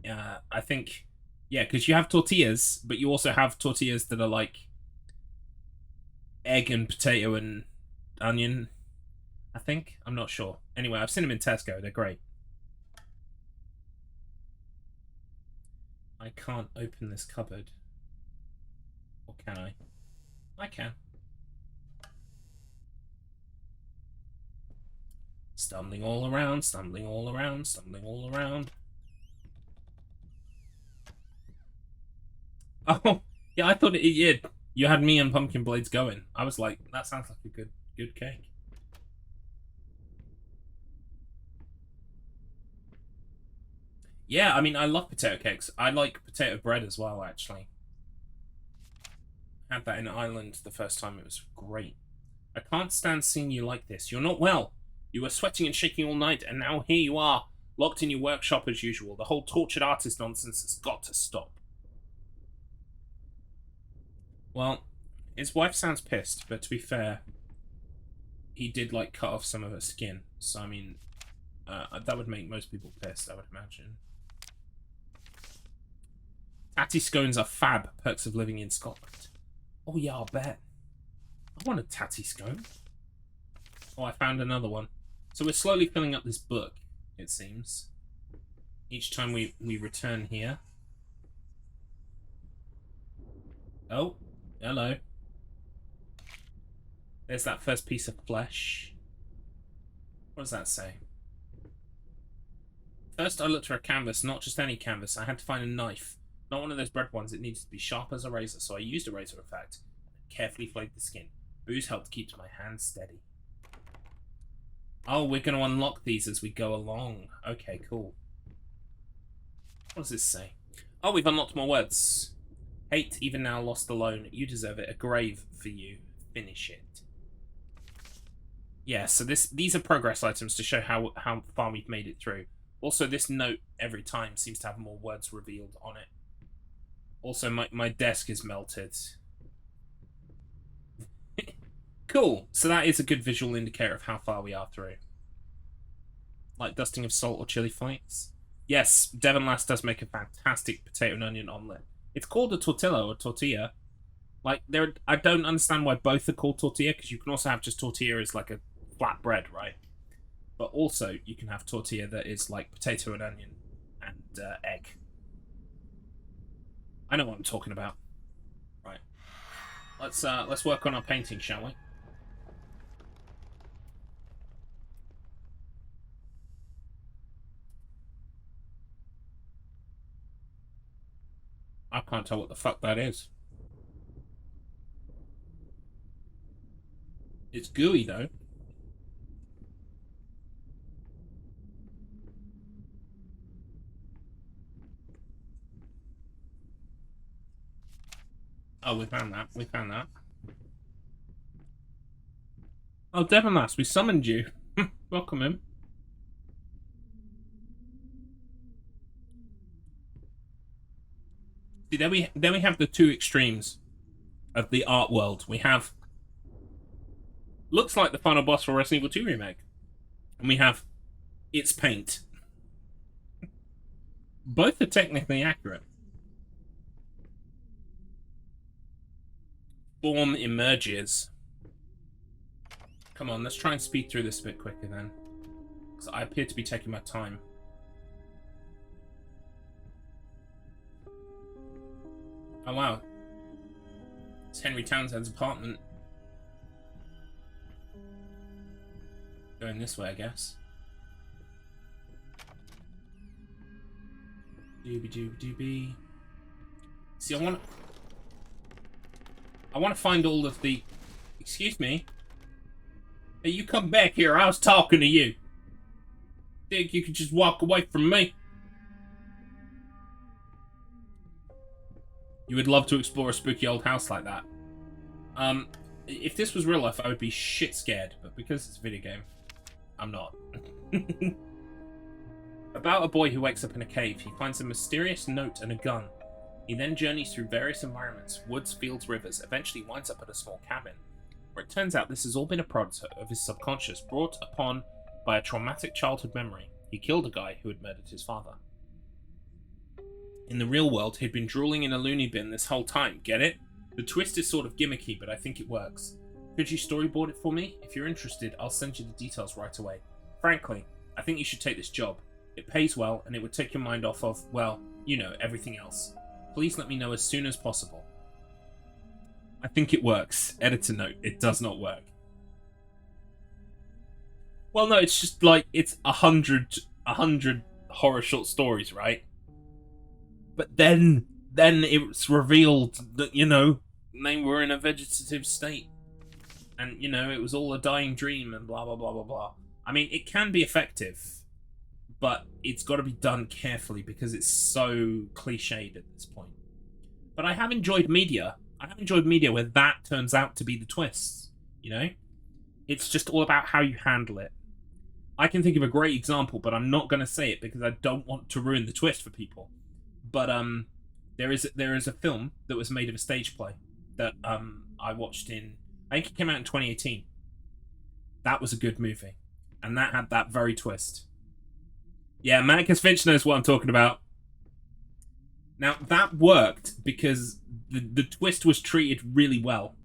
Speaker 1: I think, yeah, because you have tortillas, but you also have tortillas that are like egg and potato and onion, I think. I'm not sure. Anyway, I've seen them in Tesco. They're great. I can't open this cupboard. Or can I? I can. Stumbling all around, stumbling all around, stumbling all around. Oh, yeah, I thought you had me and Pumpkin Blades going. I was like, that sounds like a good cake. Yeah, I mean, I love potato cakes. I like potato bread as well, actually. Had that in Ireland the first time. It was great. I can't stand seeing you like this. You're not well. You were sweating and shaking all night, and now here you are, locked in your workshop as usual. The whole tortured artist nonsense has got to stop. Well, his wife sounds pissed, but to be fair, he did, like, cut off some of her skin. So, I mean, that would make most people pissed, I would imagine. Tatty scones are fab, perks of living in Scotland. Oh yeah, I'll bet. I want a tatty scone. Oh, I found another one. So we're slowly filling up this book, it seems. Each time we return here. Oh, hello. There's that first piece of flesh. What does that say? First I looked for a canvas, not just any canvas. I had to find a knife. Not one of those bread ones. It needs to be sharp as a razor, so I used a razor, in fact, and carefully flayed the skin. Booze helped keep my hands steady. Oh, we're going to unlock these as we go along. Okay, cool. What does this say? Oh, we've unlocked more words. Hate, even now lost alone. You deserve it. A grave for you. Finish it. Yeah, so these are progress items to show how far we've made it through. Also, this note every time seems to have more words revealed on it. Also, my desk is melted. Cool. So that is a good visual indicator of how far we are through. Like dusting of salt or chili flakes. Yes, Devon Lass does make a fantastic potato and onion omelette. It's called a tortilla or tortilla. Like, I don't understand why both are called tortilla, because you can also have just tortilla as like a flat bread, right? But also, you can have tortilla that is like potato and onion and egg. I know what I'm talking about. Right. Let's work on our painting, shall we? I can't tell what the fuck that is. It's gooey though. Oh, we found that. We found that. Oh, Devonlass, we summoned you. Welcome in. See, then we have the two extremes of the art world. We have looks like the final boss for Resident Evil 2 remake, and we have its paint. Both are technically accurate. Form emerges. Come on, let's try and speed through this a bit quicker then, because I appear to be taking my time. Oh wow. It's Henry Townsend's apartment. Going this way, I guess. Doobie doobie doobie. See, I want to find all of the... Excuse me? Hey, you come back here. I was talking to you. Think you could just walk away from me? You would love to explore a spooky old house like that. If this was real life, I would be shit scared, but because it's a video game, I'm not. About a boy who wakes up in a cave, he finds a mysterious note and a gun. He then journeys through various environments, woods, fields, rivers, eventually winds up at a small cabin, where it turns out this has all been a product of his subconscious, brought upon by a traumatic childhood memory. He killed a guy who had murdered his father. In the real world, he'd been drooling in a loony bin this whole time, get it? The twist is sort of gimmicky, but I think it works. Could you storyboard it for me? If you're interested, I'll send you the details right away. Frankly, I think you should take this job. It pays well, and it would take your mind off of, well, you know, everything else. Please let me know as soon as possible. I think it works. Editor note, it does not work. Well, no, it's just like, it's 100 horror short stories, right? But then it's revealed that, you know, they were in a vegetative state. And, you know, it was all a dying dream and blah, blah, blah, blah, blah. I mean, it can be effective, but it's got to be done carefully because it's so cliched at this point. But I have enjoyed media. I have enjoyed media where that turns out to be the twist, you know? It's just all about how you handle it. I can think of a great example, but I'm not going to say it because I don't want to ruin the twist for people. But there is a film that was made of a stage play that I watched in, I think it came out in 2018. That was a good movie, and that had that very twist. Yeah, Mannequin Finch knows what I'm talking about. Now that worked because the twist was treated really well.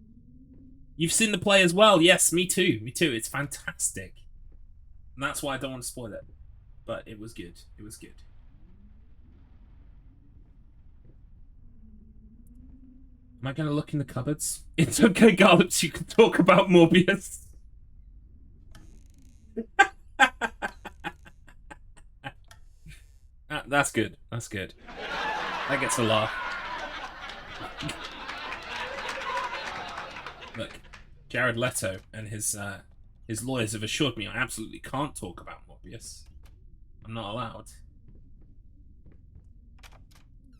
Speaker 1: You've seen the play as well, yes, me too. It's fantastic, and that's why I don't want to spoil it. But it was good. It was good. Am I going to look in the cupboards? It's okay, Garlips, you can talk about Morbius. That's good. That's good. That gets a laugh. Look, Jared Leto and his lawyers have assured me I absolutely can't talk about Morbius. I'm not allowed.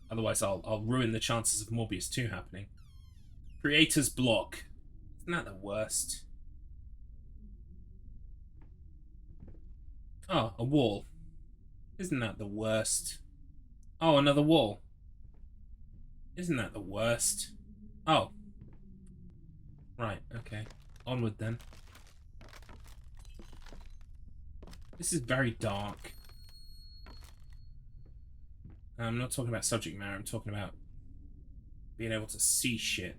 Speaker 1: Otherwise, I'll ruin the chances of Morbius 2 happening. Creator's block. Isn't that the worst? Oh, a wall. Isn't that the worst? Oh, another wall. Isn't that the worst? Oh. Right, okay. Onward then. This is very dark. I'm not talking about subject matter, I'm talking about being able to see shit.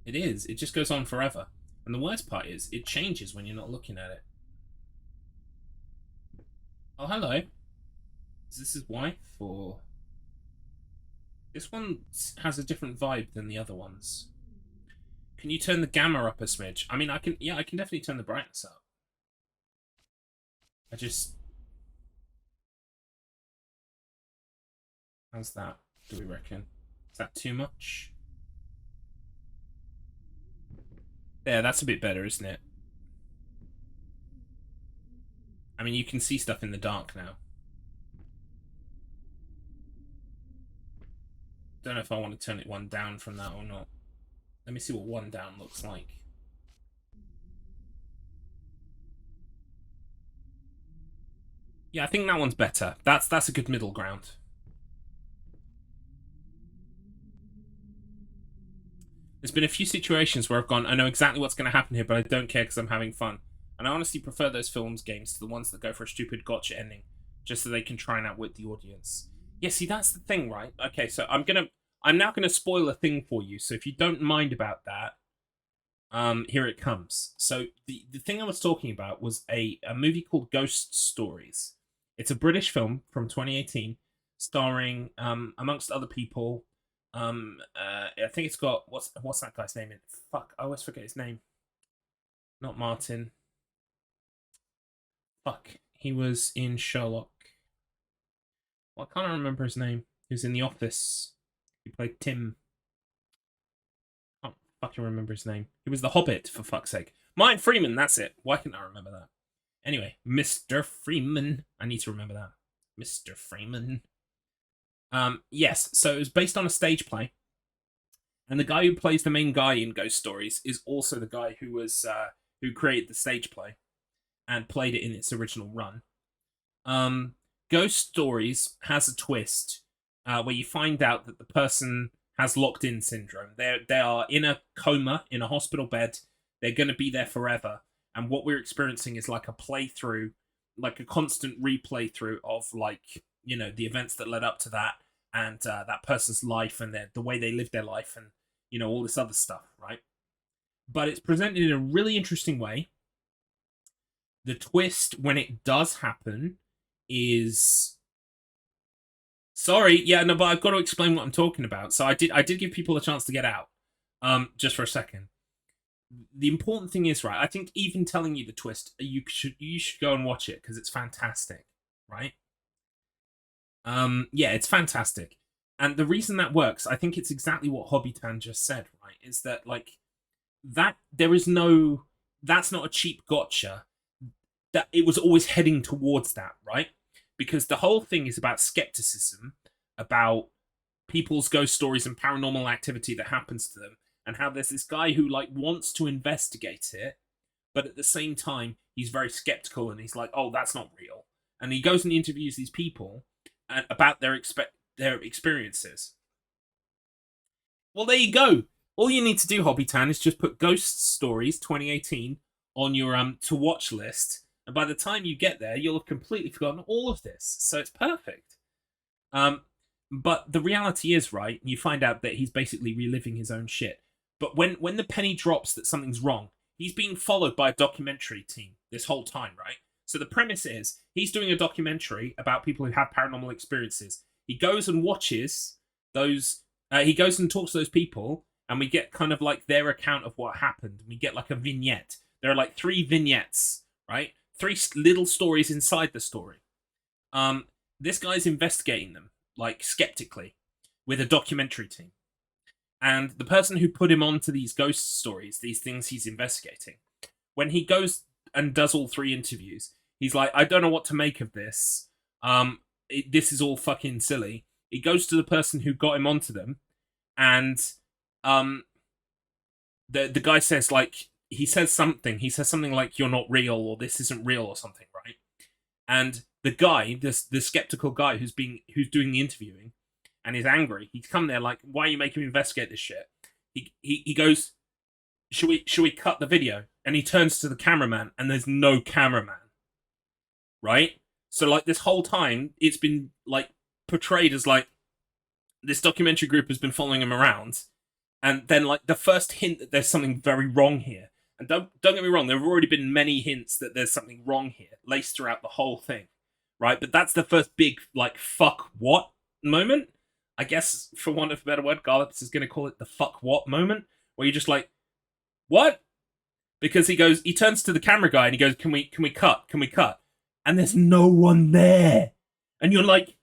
Speaker 1: It is. It just goes on forever. And the worst part is, it changes when you're not looking at it. Oh, hello. Is this his wife, or... This one has a different vibe than the other ones. Can you turn the gamma up a smidge? I mean, I can. Yeah, I can definitely turn the brightness up. I just. How's that? Do we reckon? Is that too much? Yeah, that's a bit better, isn't it? I mean, you can see stuff in the dark now. Don't know if I want to turn it one down from that or not. Let me see what one down looks like. Yeah, I think that one's better. That's a good middle ground. There's been a few situations where I've gone, I know exactly what's going to happen here, but I don't care because I'm having fun. And I honestly prefer those films games to the ones that go for a stupid gotcha ending, just so they can try and outwit the audience. Yeah, see, that's the thing, right? Okay, so I'm now gonna spoil a thing for you. So if you don't mind about that, here it comes. So the thing I was talking about was a movie called Ghost Stories. It's a British film from 2018, starring amongst other people. I think it's got what's that guy's name in? Fuck, I always forget his name. Not Martin. Fuck, he was in Sherlock. Well, I can't remember his name. He was in The Office. He played Tim. I can't fucking remember his name. He was the Hobbit, for fuck's sake. Martin Freeman, that's it. Why can't I remember that? Anyway, Mr. Freeman. I need to remember that. Mr. Freeman. Yes, so it was based on a stage play. And the guy who plays the main guy in Ghost Stories is also the guy who created the stage play and played it in its original run. Ghost Stories has a twist where you find out that the person has locked-in syndrome. They are in a coma, in a hospital bed. They're going to be there forever. And what we're experiencing is like a playthrough, like a constant replay through of like, you know, the events that led up to that and that person's life and the way they lived their life and, you know, all this other stuff, right? But it's presented in a really interesting way. The twist, when it does happen, is... Sorry, yeah, no, but I've got to explain what I'm talking about. So I did give people a chance to get out, just for a second. The important thing is, right, I think even telling you the twist, you should go and watch it, because it's fantastic, right? Yeah, it's fantastic. And the reason that works, I think it's exactly what Hobbitan just said, right? Is that, like, that there is no... That's not a cheap gotcha. That it was always heading towards that, right? Because the whole thing is about skepticism, about people's ghost stories and paranormal activity that happens to them, and how there's this guy who, like, wants to investigate it, but at the same time, he's very skeptical, and he's like, oh, that's not real. And he goes and interviews these people about their experiences. Well, there you go. All you need to do, Hobbitan, is just put Ghost Stories 2018 on your to watch list, and by the time you get there, you'll have completely forgotten all of this. So it's perfect. But the reality is, right, you find out that he's basically reliving his own shit. But when the penny drops that something's wrong, he's being followed by a documentary team this whole time, right? So the premise is, he's doing a documentary about people who have paranormal experiences. He goes and watches those... he goes and talks to those people, and we get kind of like their account of what happened. We get like a vignette. There are like 3 vignettes, right? 3 little stories inside the story. This guy's investigating them, like, skeptically, with a documentary team. And the person who put him onto these ghost stories, these things he's investigating, when he goes and does all 3 interviews, he's like, I don't know what to make of this. This is all fucking silly. He goes to the person who got him onto them, and the guy says, like, he says something like, you're not real, or this isn't real, or something, right? And the guy, the skeptical guy who's doing the interviewing and is angry, he's come there like, why are you making me investigate this shit? He goes, should we cut the video? And he turns to the cameraman, and there's no cameraman, right? So, like, this whole time, it's been, like, portrayed as, like, this documentary group has been following him around, and then, like, the first hint that there's something very wrong here. And don't get me wrong, there have already been many hints that there's something wrong here, laced throughout the whole thing, right? But that's the first big, like, fuck what moment. I guess, for want of a better word, Garlips is going to call it the fuck what moment, where you're just like, what? Because he turns to the camera guy and he goes, can we cut? Can we cut? And there's no one there. And you're like,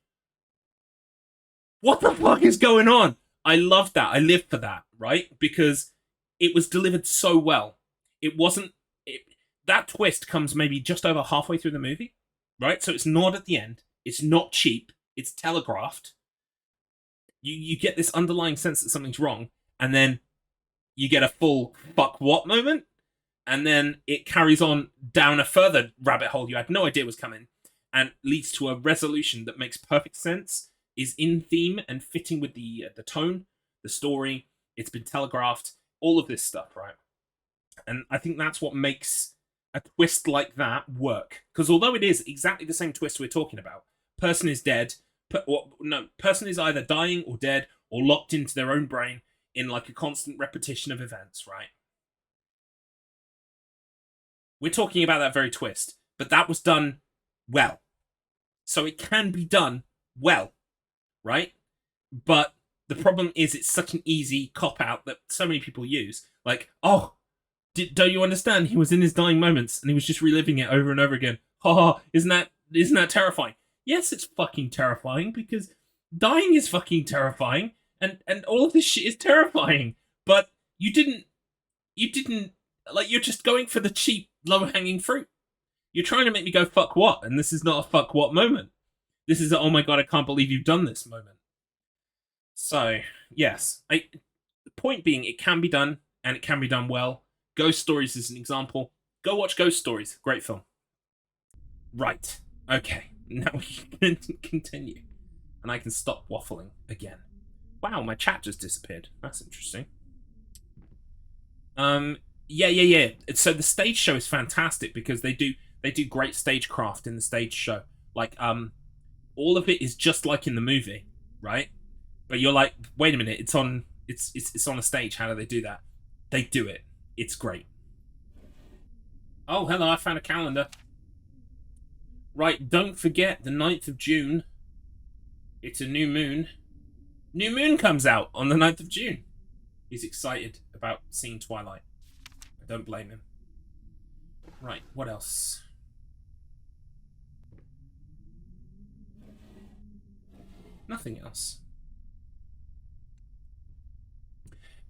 Speaker 1: what the fuck is going on? I love that. I live for that, right? Because it was delivered so well. It wasn't... that twist comes maybe just over halfway through the movie, right? So it's not at the end. It's not cheap. It's telegraphed. You get this underlying sense that something's wrong, and then you get a full fuck what moment, and then it carries on down a further rabbit hole you had no idea was coming, and leads to a resolution that makes perfect sense, is in theme and fitting with the tone, the story. It's been telegraphed, all of this stuff, right? And I think that's what makes a twist like that work. Because although it is exactly the same twist we're talking about, person is dead, person is either dying or dead or locked into their own brain in like a constant repetition of events, right? We're talking about that very twist, but that was done well. So it can be done well, right? But the problem is it's such an easy cop-out that so many people use. Like, oh, don't you understand? He was in his dying moments and he was just reliving it over and over again. Ha ha, isn't that terrifying? Yes, it's fucking terrifying, because dying is fucking terrifying, and all of this shit is terrifying. But you didn't, like, you're just going for the cheap, low-hanging fruit. You're trying to make me go, fuck what? And this is not a fuck what moment. This is a, oh my god, I can't believe you've done this moment. So, yes. The point being, it can be done, and it can be done well. Ghost Stories is an example. Go watch Ghost Stories. Great film. Right. Okay. Now we can continue. And I can stop waffling again. Wow, my chat just disappeared. That's interesting. Yeah. So the stage show is fantastic because they do great stagecraft in the stage show. Like, all of it is just like in the movie, right? But you're like, wait a minute, it's on a stage. How do they do that? They do it. It's great. Oh, hello, I found a calendar. Right, don't forget the 9th of June. It's a new moon. New Moon comes out on the 9th of June. He's excited about seeing Twilight. I don't blame him. Right, what else? Nothing else.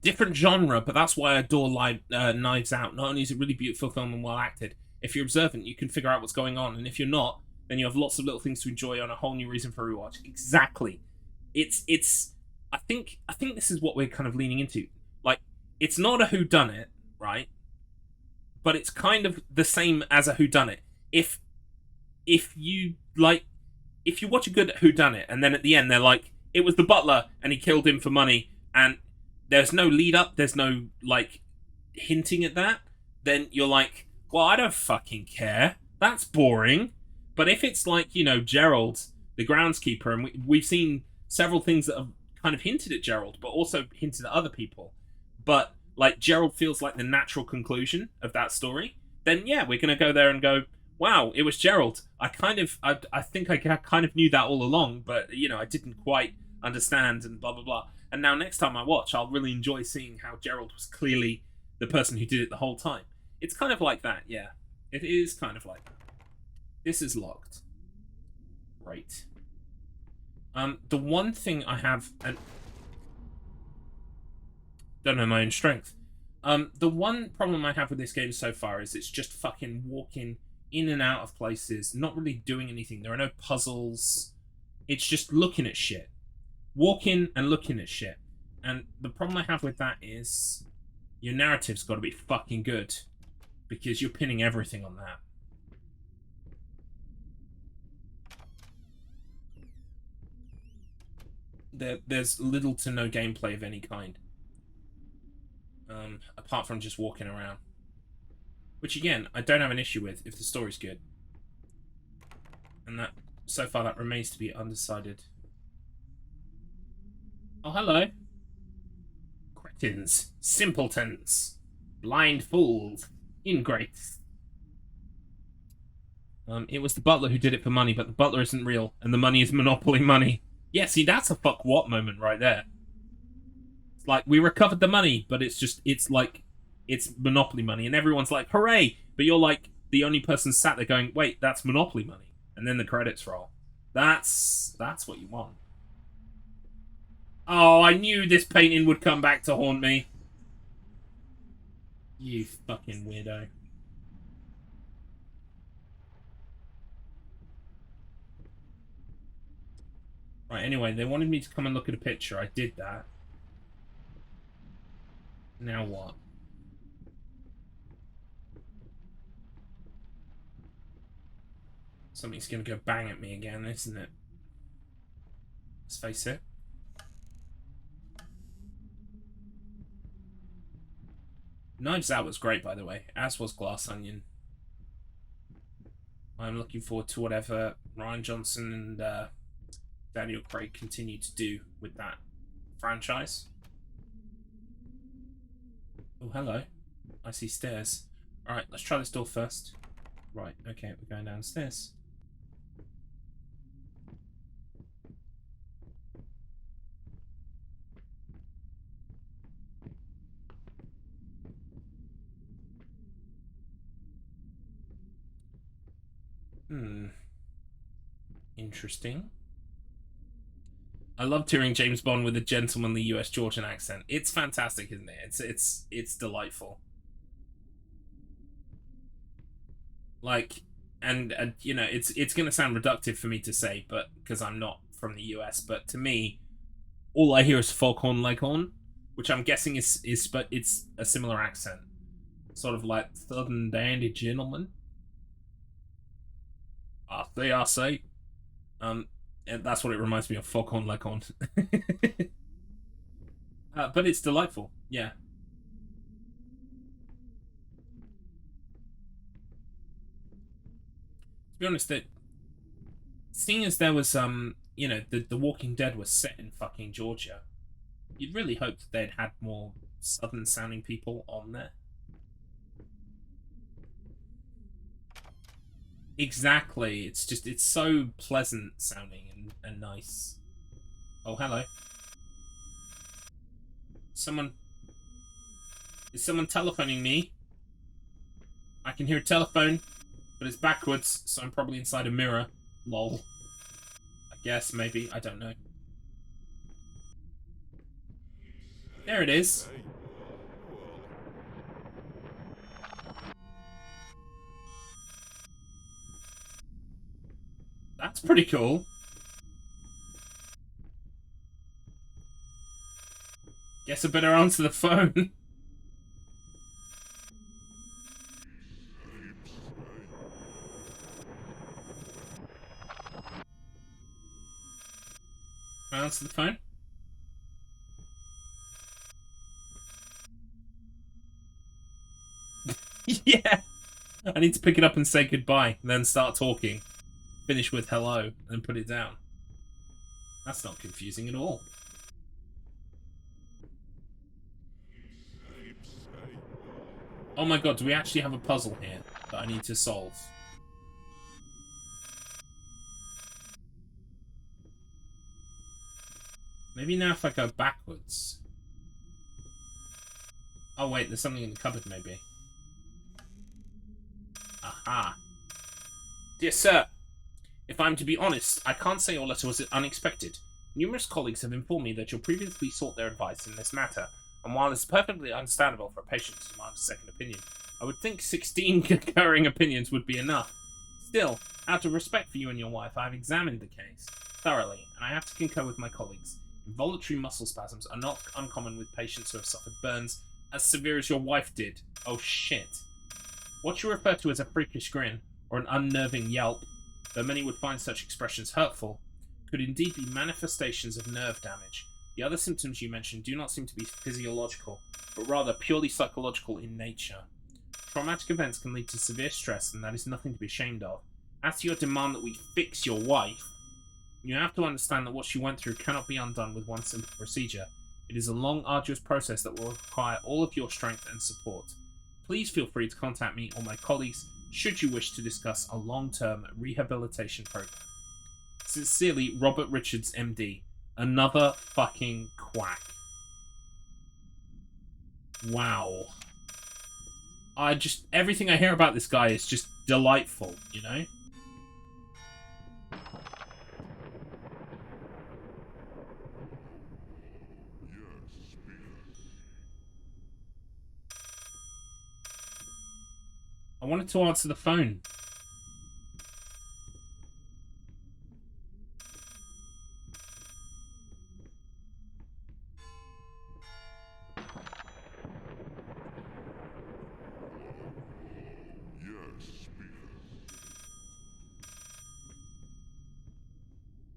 Speaker 1: Different genre, but that's why I adore Knives Out. Not only is it a really beautiful film and well acted, if you're observant, you can figure out what's going on, and if you're not, then you have lots of little things to enjoy on a whole new reason for a rewatch. Exactly. I think this is what we're kind of leaning into. Like, it's not a whodunit, right? But it's kind of the same as a whodunit. If you watch a good whodunit, and then at the end they're like, it was the butler and he killed him for money, and there's no lead up, there's no like hinting at that, then you're like, well, I don't fucking care. That's boring. But if it's like, you know, Gerald, the groundskeeper, and we've seen several things that have kind of hinted at Gerald, but also hinted at other people, but like Gerald feels like the natural conclusion of that story, then yeah, we're gonna go there and go, wow, it was Gerald. I think I kind of knew that all along, but you know, I didn't quite understand and blah blah blah. And now next time I watch, I'll really enjoy seeing how Gerald was clearly the person who did it the whole time. It's kind of like that, yeah. It is kind of like that. This is locked. Right. The one thing I have, and don't know my own strength. The one problem I have with this game so far is it's just fucking walking in and out of places, not really doing anything. There are no puzzles. It's just looking at shit. Walking and looking at shit. And the problem I have with that is your narrative's got to be fucking good, because you're pinning everything on that. There's little to no gameplay of any kind. Apart from just walking around. Which again, I don't have an issue with if the story's good. And that, so far, that remains to be undecided. Oh, hello. Cretins. Simpletons. Blind fools. Ingrates. It was the butler who did it for money, but the butler isn't real, and the money is Monopoly money. Yeah, see, that's a fuck what moment right there. It's like, we recovered the money, but it's like, it's Monopoly money, and everyone's like, hooray! But you're like, the only person sat there going, wait, that's Monopoly money. And then the credits roll. That's what you want. Oh, I knew this painting would come back to haunt me. You fucking weirdo. Right, anyway, they wanted me to come and look at a picture. I did that. Now what? Something's gonna go bang at me again, isn't it? Let's face it. Knives Out was great, by the way, as was Glass Onion. I'm looking forward to whatever Ryan Johnson and Daniel Craig continue to do with that franchise. Oh, hello. I see stairs. Alright, let's try this door first. Right, okay, we're going downstairs. Interesting. I love hearing James Bond with a gentlemanly US Georgian accent. It's fantastic, isn't it? It's delightful. Like, and you know, it's gonna sound reductive for me to say, but because I'm not from the US, but to me, all I hear is Foghorn Leghorn, which I'm guessing is but it's a similar accent, sort of like Southern dandy gentleman. I say. And that's what it reminds me of, Foghorn Leghorn. But it's delightful, yeah. To be honest, that seeing as there was you know, the Walking Dead was set in fucking Georgia, you'd really hope that they'd had more southern sounding people on there. Exactly. It's so pleasant sounding and nice. Oh, hello. Is someone telephoning me? I can hear a telephone, but it's backwards, so I'm probably inside a mirror. Lol. I guess, maybe. I don't know. There it is. That's pretty cool. Guess I better answer the phone. Can I answer the phone? Yeah. I need to pick it up and say goodbye, and then start talking. Finish with hello, and put it down. That's not confusing at all. Oh my god, do we actually have a puzzle here that I need to solve? Maybe now if I go backwards. Oh wait, there's something in the cupboard maybe. Aha. Dear sir, if I'm to be honest, I can't say your letter was unexpected. Numerous colleagues have informed me that you previously sought their advice in this matter, and while it's perfectly understandable for a patient to demand a second opinion, I would think 16 concurring opinions would be enough. Still, out of respect for you and your wife, I have examined the case thoroughly, and I have to concur with my colleagues. Involuntary muscle spasms are not uncommon with patients who have suffered burns as severe as your wife did. Oh shit. What you refer to as a freakish grin, or an unnerving yelp, though many would find such expressions hurtful, could indeed be manifestations of nerve damage. The other symptoms you mentioned do not seem to be physiological, but rather purely psychological in nature. Traumatic events can lead to severe stress, and that is nothing to be ashamed of. As to your demand that we fix your wife, you have to understand that what she went through cannot be undone with one simple procedure. It is a long, arduous process that will require all of your strength and support. Please feel free to contact me or my colleagues should you wish to discuss a long-term rehabilitation program. Sincerely, Robert Richards, MD. Another fucking quack. Wow. Everything I hear about this guy is just delightful, you know? I wanted to answer the phone.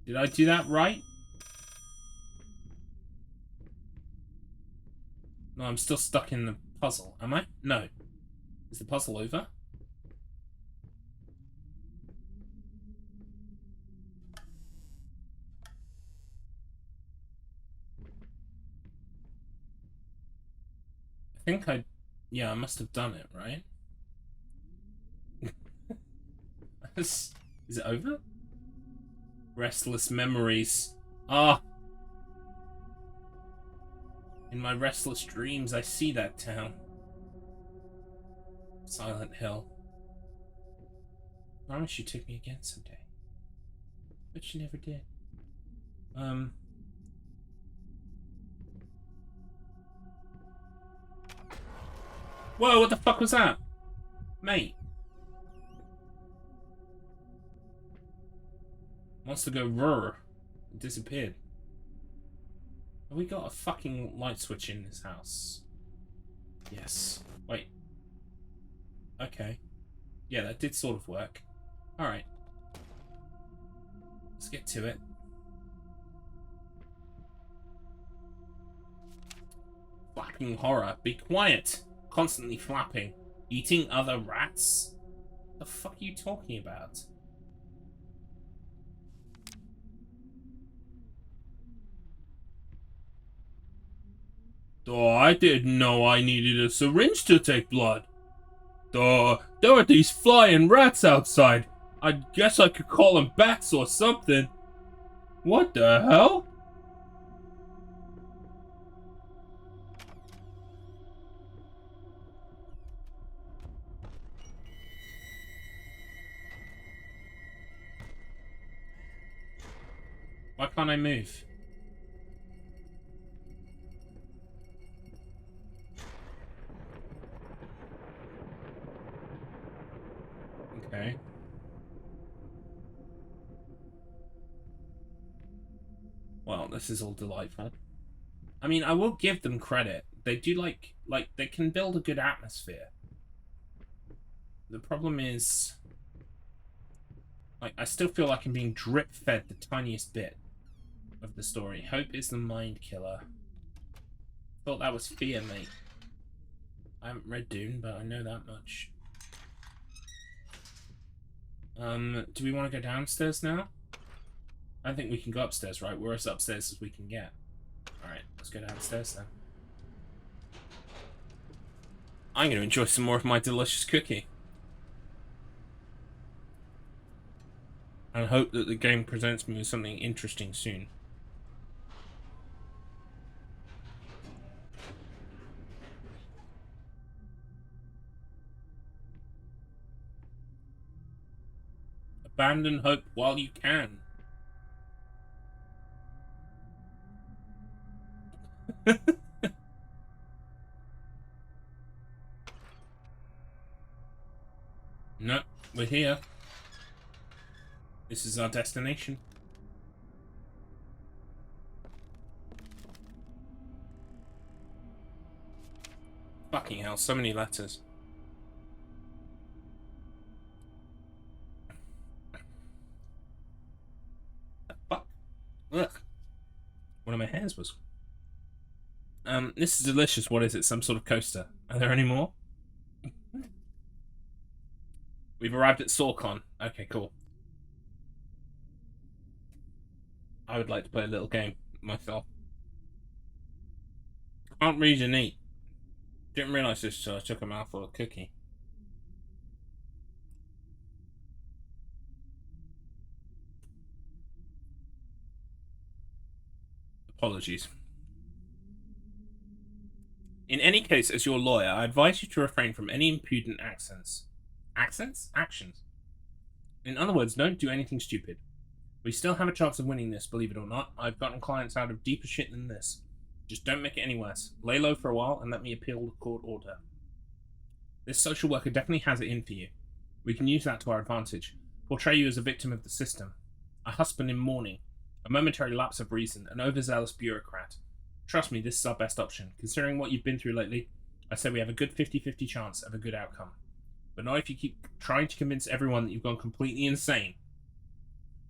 Speaker 1: Did I do that right? No, I'm still stuck in the puzzle. Am I? No. Is the puzzle over? I think I... Yeah, I must have done it, right? Is it over? Restless memories. Ah! In my restless dreams, I see that town. Silent Hill. I promise you take me again someday. But you never did. Whoa, what the fuck was that? Mate. Wants to go rrr. It disappeared. Have we got a fucking light switch in this house? Yes. Wait. Okay. Yeah, that did sort of work. Alright. Let's get to it. Flapping horror. Be quiet. Constantly flapping. Eating other rats? The fuck are you talking about? Oh, I didn't know I needed a syringe to take blood. There are these flying rats outside. I guess I could call them bats or something. What the hell? Why can't I move? Okay. Well, this is all delightful. I mean, I will give them credit. They do like they can build a good atmosphere. The problem is, like, I still feel like I'm being drip-fed the tiniest bit of the story. Hope is the mind killer. Thought that was fear, mate. I haven't read Dune, but I know that much. Do we want to go downstairs now? I think we can go upstairs, right? We're as upstairs as we can get. Alright, let's go downstairs then. I'm going to enjoy some more of my delicious cookie. And hope that the game presents me with something interesting soon. Abandon hope while you can. No, we're here. This is our destination. Fucking hell, so many letters. The fuck? Ugh. One of my hairs was... this is delicious. What is it? Some sort of coaster. Are there any more? We've arrived at Sorcon. Okay, cool. I would like to play a little game myself. Can't read and eat. Didn't realise this, so I took a mouthful of cookie. Apologies. In any case, as your lawyer, I advise you to refrain from any impudent accents. Accents? Actions. In other words, don't do anything stupid. We still have a chance of winning this, believe it or not. I've gotten clients out of deeper shit than this. Just don't make it any worse. Lay low for a while and let me appeal the court order. This social worker definitely has it in for you. We can use that to our advantage. Portray you as a victim of the system. A husband in mourning. A momentary lapse of reason. An overzealous bureaucrat. Trust me, this is our best option. Considering what you've been through lately, I say we have a good 50-50 chance of a good outcome. But not if you keep trying to convince everyone that you've gone completely insane.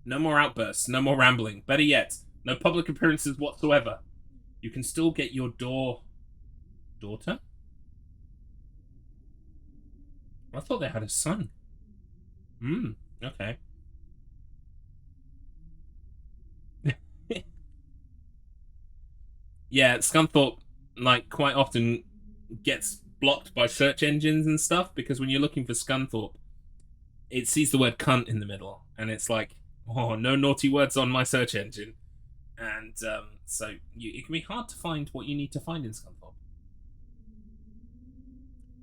Speaker 1: No more outbursts, no more rambling. Better yet, no public appearances whatsoever. You can still get your daughter? I thought they had a son. Okay. Yeah, Scunthorpe, like, quite often gets blocked by search engines and stuff, because when you're looking for Scunthorpe, it sees the word cunt in the middle, and it's like, oh, no naughty words on my search engine. And so it can be hard to find what you need to find in Scunthorpe.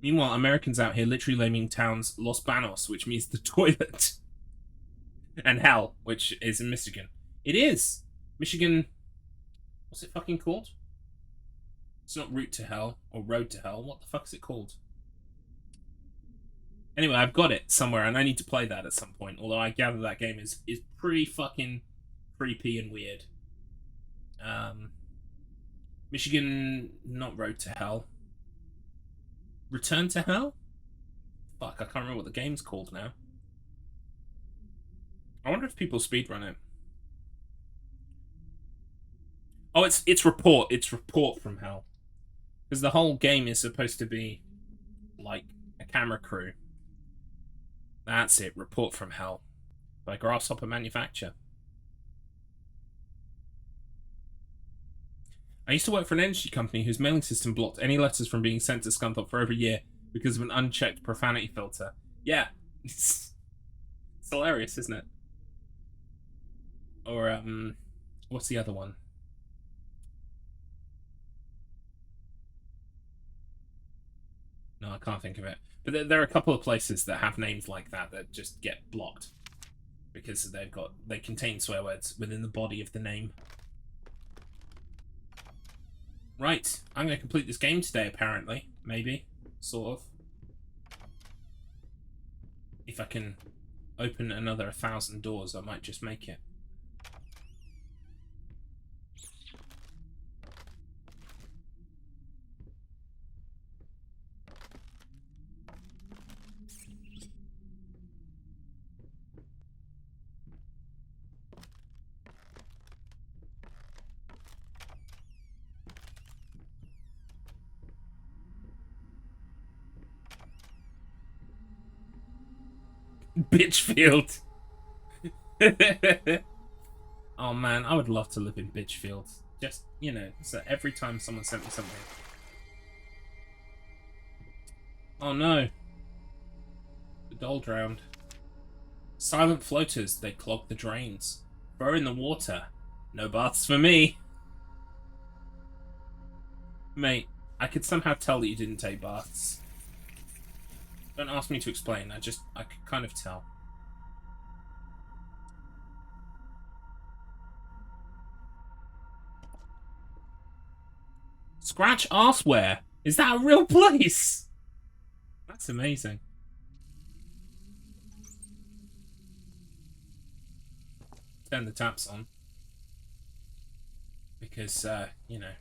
Speaker 1: Meanwhile, Americans out here literally naming towns Los Banos, which means the toilet, and Hell, which is in Michigan. It is! Michigan... What's it fucking called? It's not Route to Hell, or Road to Hell. What the fuck is it called? Anyway, I've got it somewhere, and I need to play that at some point, although I gather that game is pretty fucking creepy and weird. Michigan, not Road to Hell. Return to Hell? Fuck, I can't remember what the game's called now. I wonder if people speedrun it. Oh, it's Report. It's Report from Hell. Because the whole game is supposed to be like a camera crew. That's it. Report from Hell. By Grasshopper Manufacture. I used to work for an energy company whose mailing system blocked any letters from being sent to Scunthorpe for over a year because of an unchecked profanity filter. Yeah. It's hilarious, isn't it? Or, what's the other one? No, I can't think of it. But there are a couple of places that have names like that that just get blocked because they contain swear words within the body of the name. Right, I'm going to complete this game today, apparently. Maybe. Sort of. If I can open another 1,000 doors, I might just make it. Bitchfield. Oh man, I would love to live in Bitchfield. Just, you know, so every time someone sent me something. Oh no. The doll drowned. Silent floaters, they clog the drains. Throw in the water. No baths for me. Mate, I could somehow tell that you didn't take baths. Don't ask me to explain, I could kind of tell. Scratch Arseware? Is that a real place? That's amazing. Turn the taps on. Because, you know,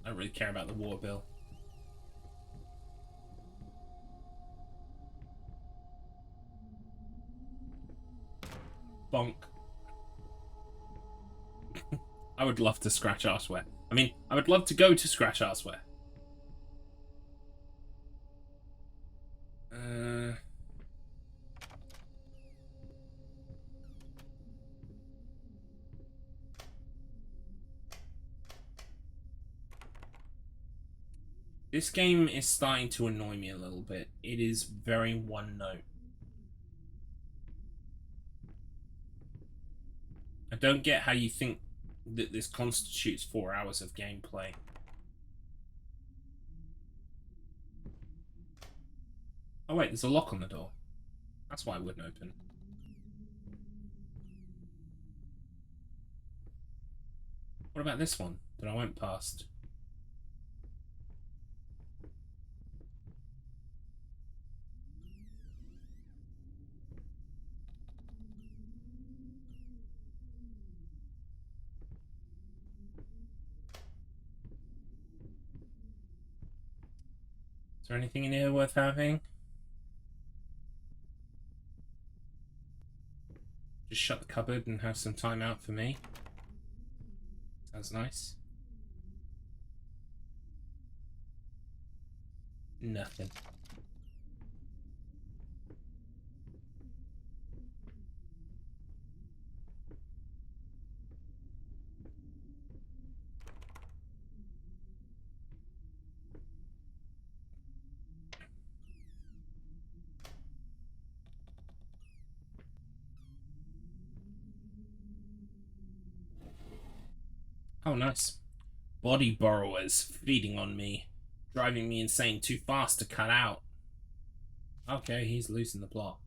Speaker 1: I don't really care about the water bill. Bonk. I would love to scratch Arseware. I mean, I would love to go to Scratch Arseware. This game is starting to annoy me a little bit. It is very one note. I don't get how you think this constitutes 4 hours of gameplay. Oh wait, there's a lock on the door. That's why it wouldn't open. What about this one that I went past? Is there anything in here worth having? Just shut the cupboard and have some time out for me. Sounds nice. Nothing. Oh, nice. Body borrowers feeding on me, driving me insane, too fast to cut out. Okay, he's losing the plot.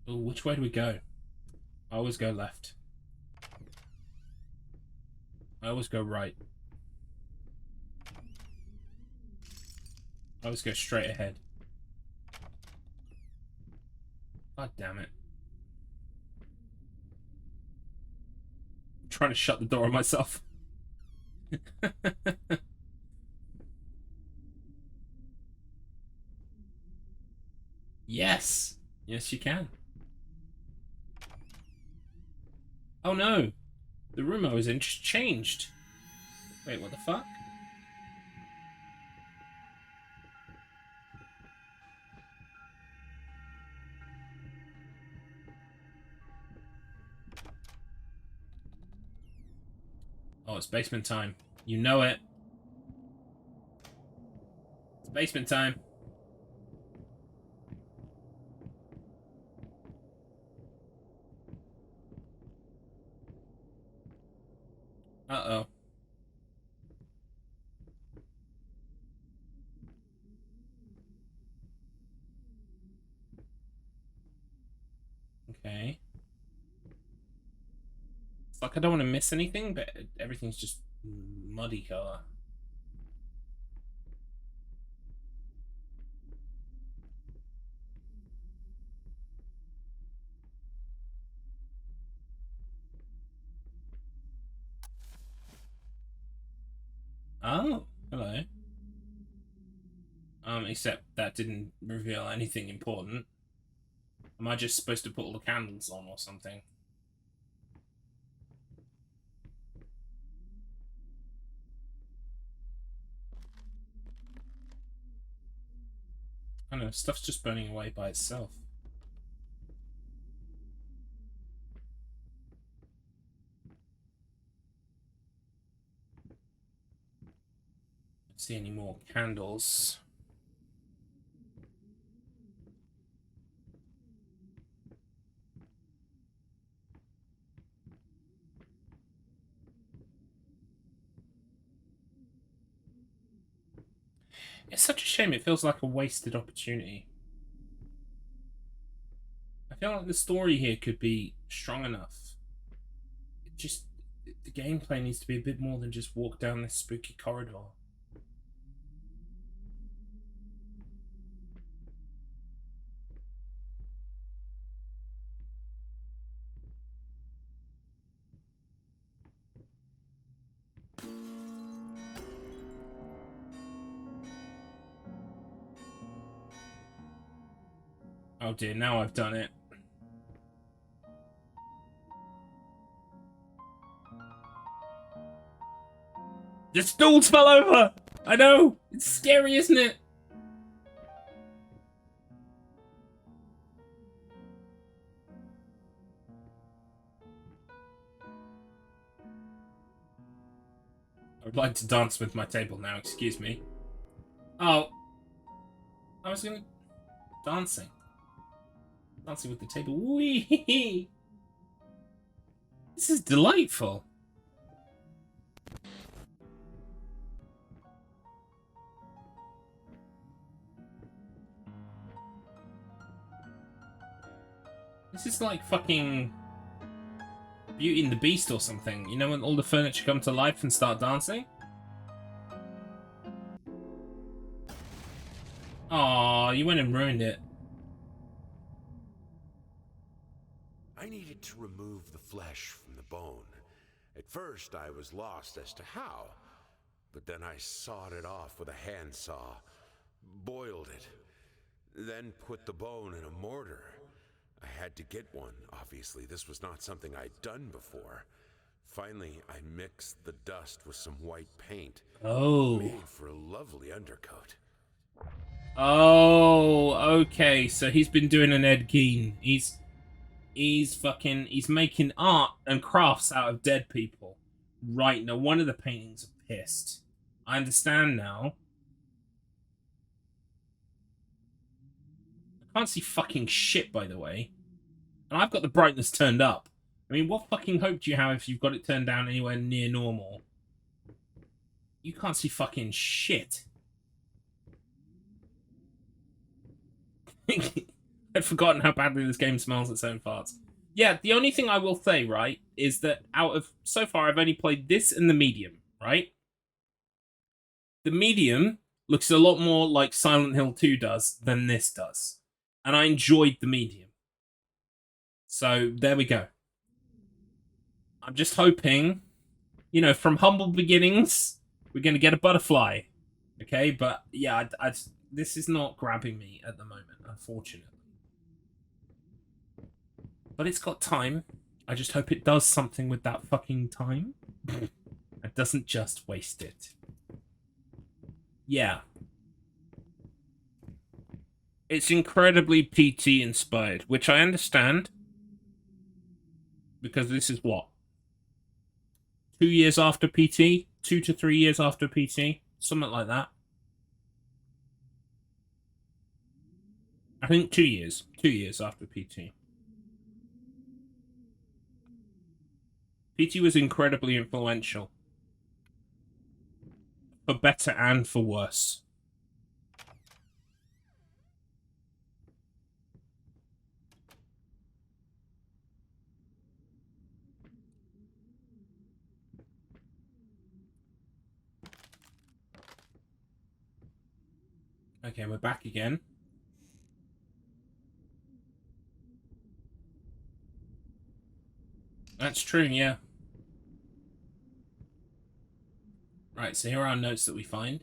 Speaker 1: Oh, which way do we go? I always go left. I always go right. I always go straight ahead. God damn it. I'm trying to shut the door on myself. Yes! Yes, you can. Oh no! The room I was in just changed. Wait, what the fuck? Oh, it's basement time. You know it. It's basement time. Uh-oh. Okay. It's like I don't want to miss anything, but everything's just muddy color. Oh, hello. Except that didn't reveal anything important. Am I just supposed to put all the candles on or something? I don't know, stuff's just burning away by itself. Don't see any more candles. It's such a shame, it feels like a wasted opportunity. I feel like the story here could be strong enough. It just, the gameplay needs to be a bit more than just walk down this spooky corridor. Oh dear, now I've done it. The stools fell over! I know! It's scary, isn't it? would like to dance with my table now, excuse me. Oh. I was gonna... Dancing. Dancing with the table. Wee. This is delightful. This is like fucking Beauty and the Beast or something. You know when all the furniture come to life and start dancing? Aw, you went and ruined it.
Speaker 8: I needed to remove the flesh from the bone. At first, I was lost as to how, but then I sawed it off with a handsaw, boiled it, then put the bone in a mortar. I had to get one, obviously. This was not something I'd done before. Finally, I mixed the dust with some white paint.
Speaker 1: Oh.
Speaker 8: Made for a lovely undercoat.
Speaker 1: Oh, okay. So he's been doing an Ed Gein. He's making art and crafts out of dead people. Right, no wonder the paintings are pissed. I understand now. I can't see fucking shit, by the way. And I've got the brightness turned up. I mean, what fucking hope do you have if you've got it turned down anywhere near normal? You can't see fucking shit. I'd forgotten how badly this game smells its own farts. Yeah, the only thing I will say, right, is that out of... So far, I've only played this and the medium, right? The medium looks a lot more like Silent Hill 2 does than this does. And I enjoyed the medium. So, there we go. I'm just hoping, you know, from humble beginnings, we're going to get a butterfly. Okay, but yeah, this is not grabbing me at the moment, unfortunately. But it's got time. I just hope it does something with that fucking time. It doesn't just waste it. Yeah. It's incredibly PT inspired, which I understand. Because this is what? 2 years after PT? 2 to 3 years after PT? Something like that. I think 2 years. 2 years after PT. PT was incredibly influential. For better and for worse. Okay, we're back again. That's true, yeah. Right, so here are our notes that we find.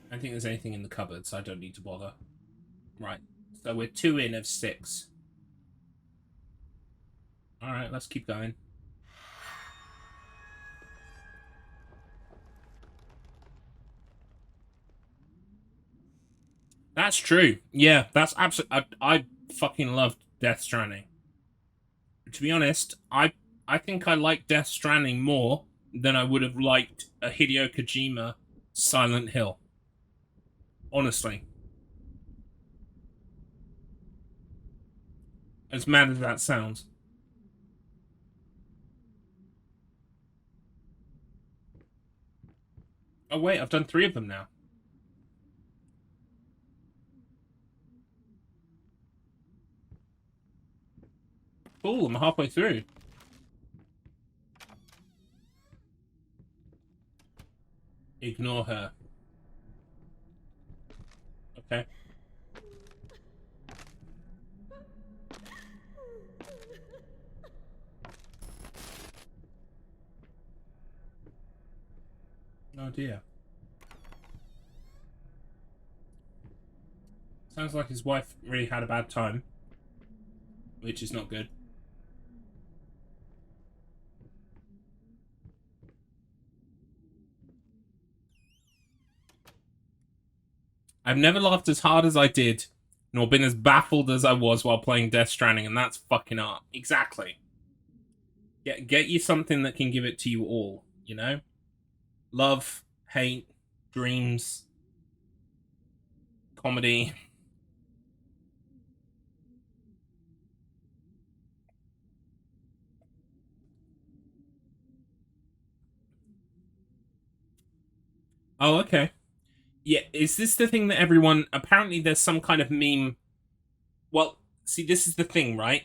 Speaker 1: I don't think there's anything in the cupboard, so I don't need to bother. Right, so we're 2 in of 6. Alright, let's keep going. That's true. Yeah, that's absolutely... I fucking loved Death Stranding. To be honest, I think I like Death Stranding more than I would have liked a Hideo Kojima Silent Hill. Honestly. As mad as that sounds. Oh wait, I've done 3 of them now. Cool, I'm halfway through. Ignore her. Okay. Oh dear. Sounds like his wife really had a bad time. Which is not good. I've never laughed as hard as I did, nor been as baffled as I was while playing Death Stranding, and that's fucking art. Exactly. Get you something that can give it to you all, you know? Love, hate, dreams, comedy. Oh, okay. Yeah, is this the thing that everyone... Apparently there's some kind of meme... Well, see, this is the thing, right?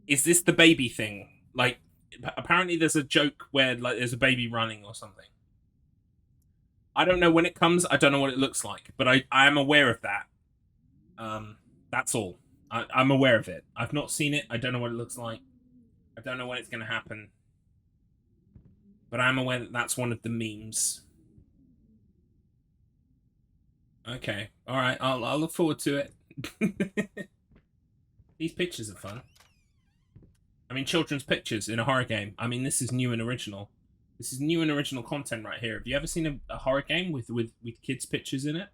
Speaker 1: Is this the baby thing? Like, apparently there's a joke where like there's a baby running or something. I don't know when it comes. I don't know what it looks like, but I am aware of that. That's all. I'm aware of it. I've not seen it. I don't know what it looks like. I don't know when it's going to happen. But I'm aware that that's one of the memes. Okay. All right. I'll look forward to it. These pictures are fun. I mean, children's pictures in a horror game. I mean, this is new and original. This is new and original content right here. Have you ever seen a horror game with kids' pictures in it?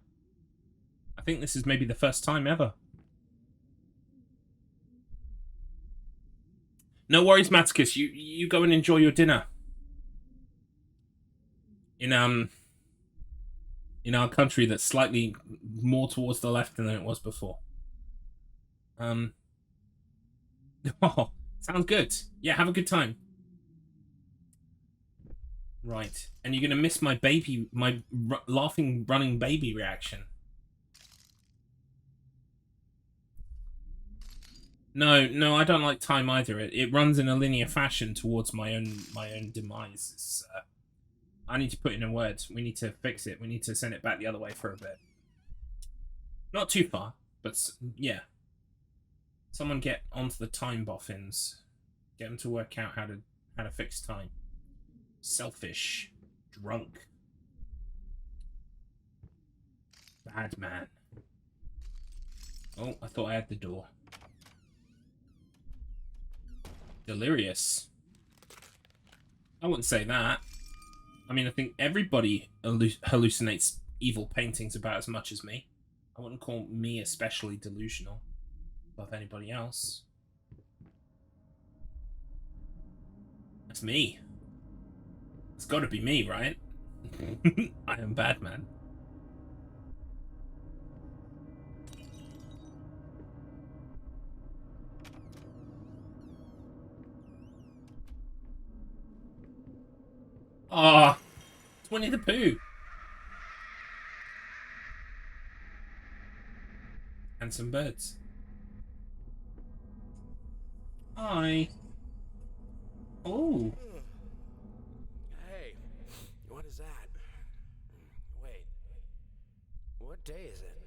Speaker 1: I think this is maybe the first time ever. No worries, Maticus. You go and enjoy your dinner. In our country that's slightly more towards the left than it was before. Oh, sounds good. Yeah, have a good time. Right, and you're gonna miss my baby, my laughing, running baby reaction. No, I don't like time either. It runs in a linear fashion towards my own demise. I need to put in a word. We need to fix it. We need to send it back the other way for a bit. Not too far, but yeah. Someone get onto the time boffins. Get them to work out how to fix time. Selfish, drunk, bad man. Oh, I thought I had the door. Delirious. I wouldn't say that. I mean, I think everybody hallucinates evil paintings about as much as me. I wouldn't call me especially delusional above anybody else. That's me. It's got to be me, right? I am Batman. Ah, oh, it's Winnie the Pooh. And some birds. Hi. Oh.
Speaker 3: Hey, what is that? Wait, what day is it?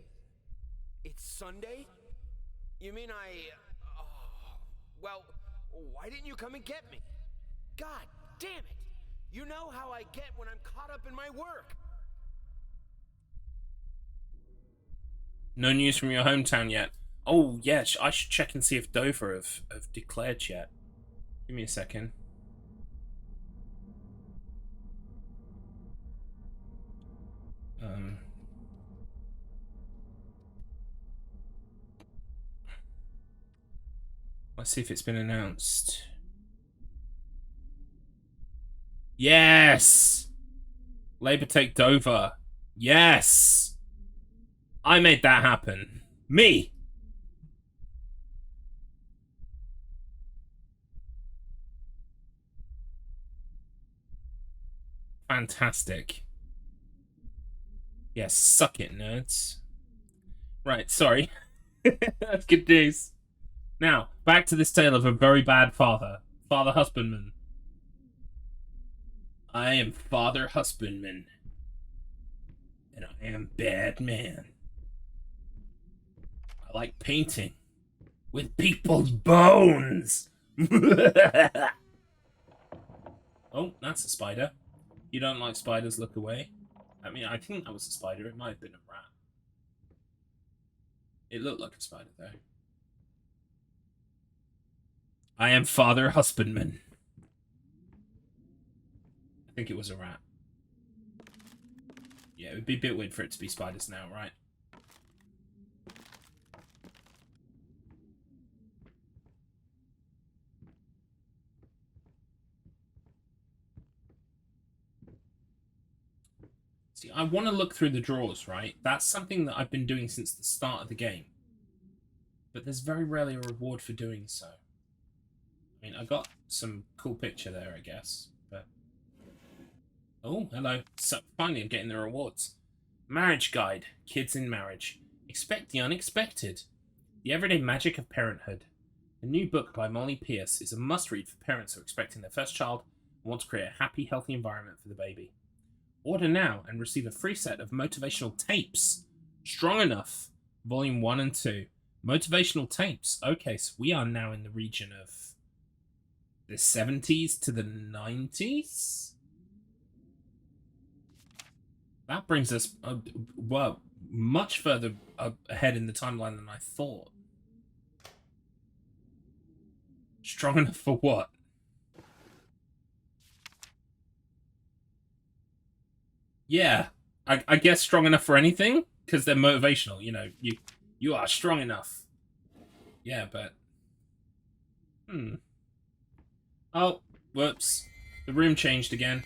Speaker 3: It's Sunday? You mean oh, well, why didn't you come and get me? God damn it! You know how I get when I'm caught up in my work.
Speaker 1: No news from your hometown yet. Oh, yeah, I should check and see if Dover have declared yet. Give me a second. Let's see if it's been announced. Yes! Labour take Dover. Yes! I made that happen. Me! Fantastic. Yes, suck it, nerds. Right, sorry. That's good news. Now, back to this tale of a very bad father. Father Husbandman. I am Father Husbandman. And I am bad man. I like painting. With people's bones! Oh, that's a spider. You don't like spiders, look away. I mean, I think that was a spider. It might have been a rat. It looked like a spider, though. I am Father Husbandman. I think it was a rat. Yeah, it would be a bit weird for it to be spiders now, right? See, I want to look through the drawers, right? That's something that I've been doing since the start of the game. But there's very rarely a reward for doing so. I mean, I got some cool picture there, I guess, but... Oh, hello. So, finally, I'm getting the rewards. Marriage Guide. Kids in Marriage. Expect the unexpected. The Everyday Magic of Parenthood. A new book by Molly Pierce is a must-read for parents who are expecting their first child and want to create a happy, healthy environment for the baby. Order now and receive a free set of motivational tapes. Strong Enough, Volume 1 and 2. Motivational tapes. Okay, so we are now in the region of the 70s to the 90s? That brings us, well, much further ahead in the timeline than I thought. Strong enough for what? Yeah, I guess strong enough for anything, because they're motivational. You know, you are strong enough. Yeah, but oh, whoops, the room changed again.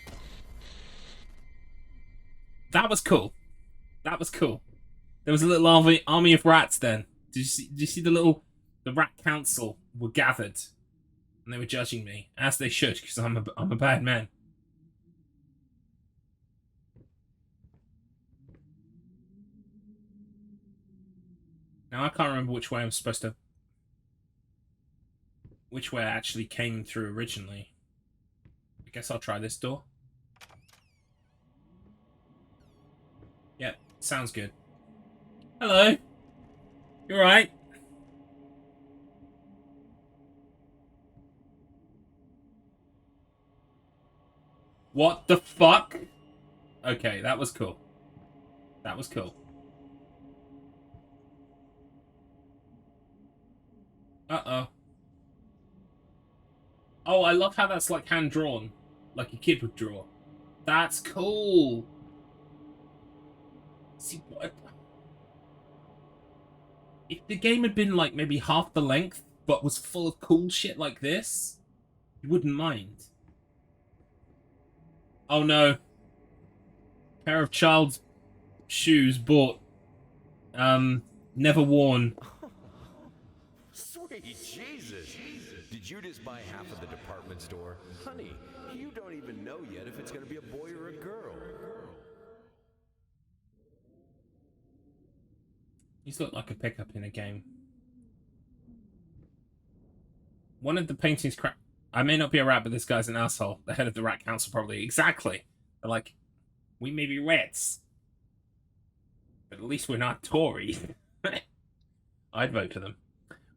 Speaker 1: That was cool. That was cool. There was a little army of rats. Then did you see the rat council were gathered, and they were judging me, as they should, because I'm a bad man. Now I can't remember which way I'm supposed to... Which way I actually came through originally. I guess I'll try this door. Yep, sounds good. Hello. You alright? What the fuck? Okay, that was cool. That was cool. Uh-oh. Oh, I love how that's like hand-drawn. Like a kid would draw. That's cool. See, what? If the game had been like maybe half the length, but was full of cool shit like this, you wouldn't mind. Oh no. Pair of child's shoes bought. Never worn.
Speaker 3: Sweet Jesus! Did you just buy half of the department store? Honey, you don't even know yet if it's gonna be a boy or a girl.
Speaker 1: These look like a pickup in a game. One of the paintings I may not be a rat, but this guy's an asshole. The head of the rat council, probably. Exactly. They're like, we may be rats, but at least we're not Tory. I'd vote for them.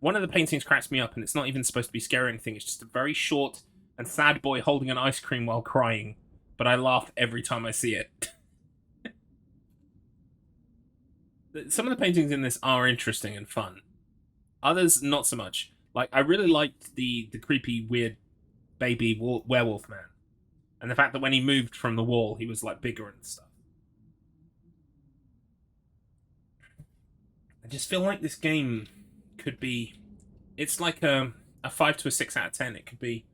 Speaker 1: One of the paintings cracks me up, and it's not even supposed to be scary or anything. It's just a very short and sad boy holding an ice cream while crying. But I laugh every time I see it. Some of the paintings in this are interesting and fun. Others, not so much. Like, I really liked the creepy, weird baby werewolf man. And the fact that when he moved from the wall, he was, like, bigger and stuff. I just feel like this game could be... It's like a 5 to a 6 out of 10. It could be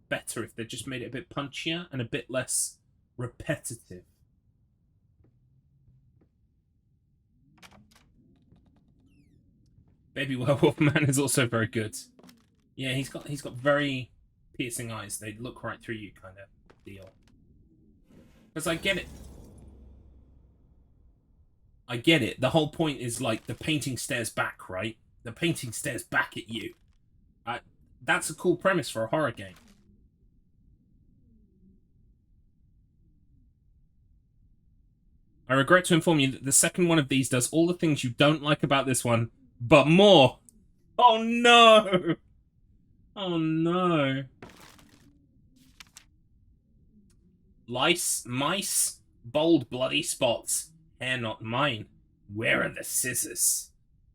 Speaker 1: better if they just made it a bit punchier and a bit less repetitive. Baby Werewolf Man is also very good. Yeah, he's got very piercing eyes. They look right through you, kind of deal. Because I get it. I get it. The whole point is like the painting stares back, right? The painting stares back at you. That's a cool premise for a horror game. I regret to inform you that the second one of these does all the things you don't like about this one, but more. Oh no! Oh no. Lice, mice, bold bloody spots. Hair not mine. Where are the scissors?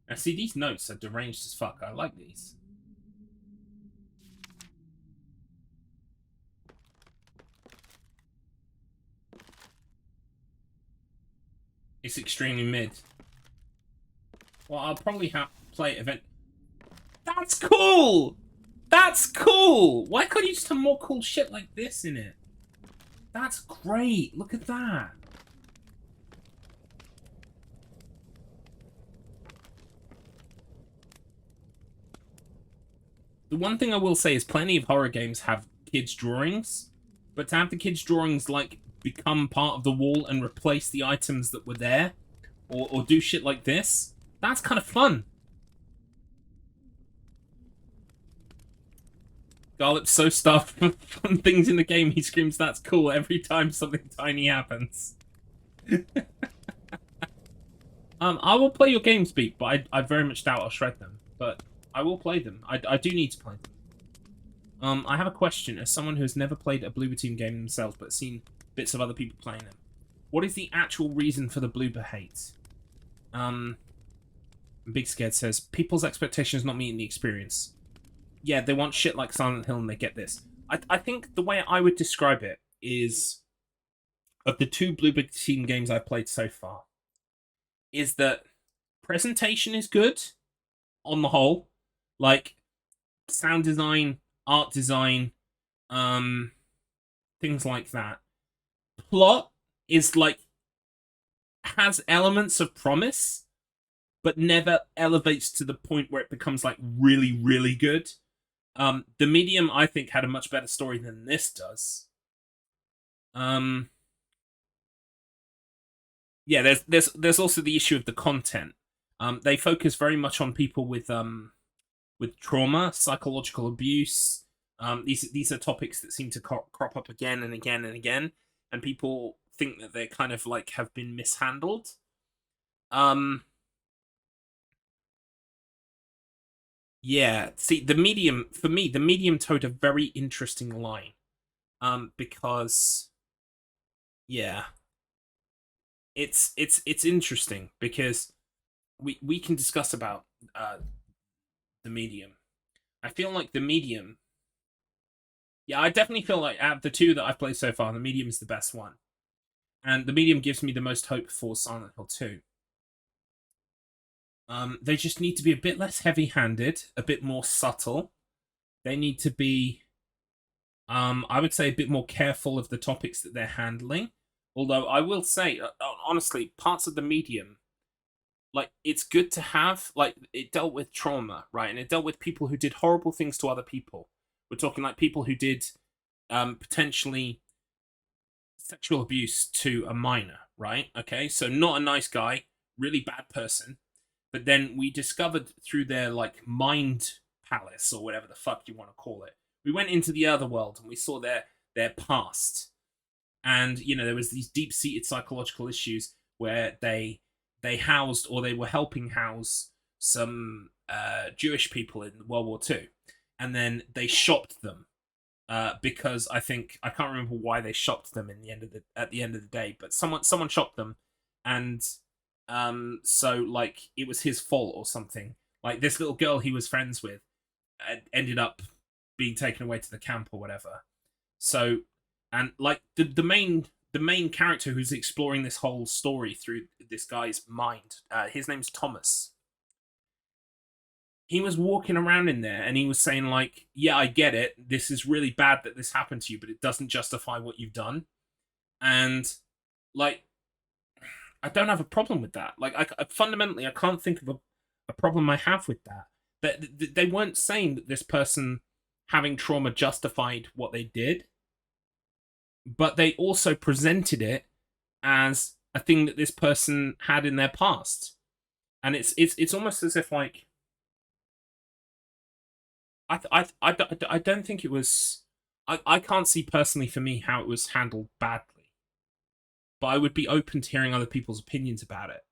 Speaker 1: Now see, these notes are deranged as fuck. I like these. It's extremely mid. Well, I'll probably have to play it event. That's cool! That's cool! Why can't you just have more cool shit like this in it? That's great. Look at that. The one thing I will say is plenty of horror games have kids' drawings, but to have the kids' drawings, like, become part of the wall and replace the items that were there, or do shit like this, that's kind of fun. Garlips so stuffed with fun things in the game, he screams, "That's cool," every time something tiny happens. I will play your games, Beak, but I very much doubt I'll shred them. But I will play them. I do need to play them. I have a question. As someone who has never played a Bloober Team game themselves, but seen bits of other people playing them, what is the actual reason for the Bloober hate? Big Scared says, people's expectations not meeting the experience. Yeah, they want shit like Silent Hill and they get this. I think the way I would describe it is, of the 2 Bloober Team games I've played so far, is that presentation is good on the whole. Like, sound design, art design, things like that. Plot is, like, has elements of promise, but never elevates to the point where it becomes, like, really, really good. The Medium, I think, had a much better story than this does. Yeah, there's also the issue of the content. They focus very much on people with trauma, psychological abuse. These are topics that seem to crop up again and again and again, and people think that they kind of like have been mishandled. Yeah, see, the Medium, for me, the Medium towed a very interesting line. Because, yeah, it's interesting because we can discuss about the Medium. I feel like the Medium, yeah, I definitely feel like out of the 2 that I've played so far, the Medium is the best one. And the Medium gives me the most hope for Silent Hill 2. They just need to be a bit less heavy-handed, a bit more subtle. They need to be, I would say, a bit more careful of the topics that they're handling. Although I will say, honestly, parts of the Medium, like, it's good to have, like, it dealt with trauma, right? And it dealt with people who did horrible things to other people. We're talking, like, people who did potentially sexual abuse to a minor, right? Okay, so not a nice guy, really bad person. But then we discovered through their, like, mind palace, or whatever the fuck you want to call it, we went into the other world and we saw their past. And, you know, there was these deep-seated psychological issues where they housed, or they were helping house, some Jewish people in World War II. And then they shopped them. Because I can't remember why they shopped them at the end of the day, but someone shopped them, and so, like, it was his fault or something. Like, this little girl he was friends with ended up being taken away to the camp or whatever. So, and, like, the main character who's exploring this whole story through this guy's mind, his name's Thomas. He was walking around in there and he was saying, like, yeah, I get it. This is really bad that this happened to you, but it doesn't justify what you've done. And, like, I don't have a problem with that. Like, fundamentally, I can't think of a problem I have with that. But they weren't saying that this person having trauma justified what they did, but they also presented it as a thing that this person had in their past. And it's almost as if, like, I don't think it was... I can't see personally for me how it was handled badly. But I would be open to hearing other people's opinions about it,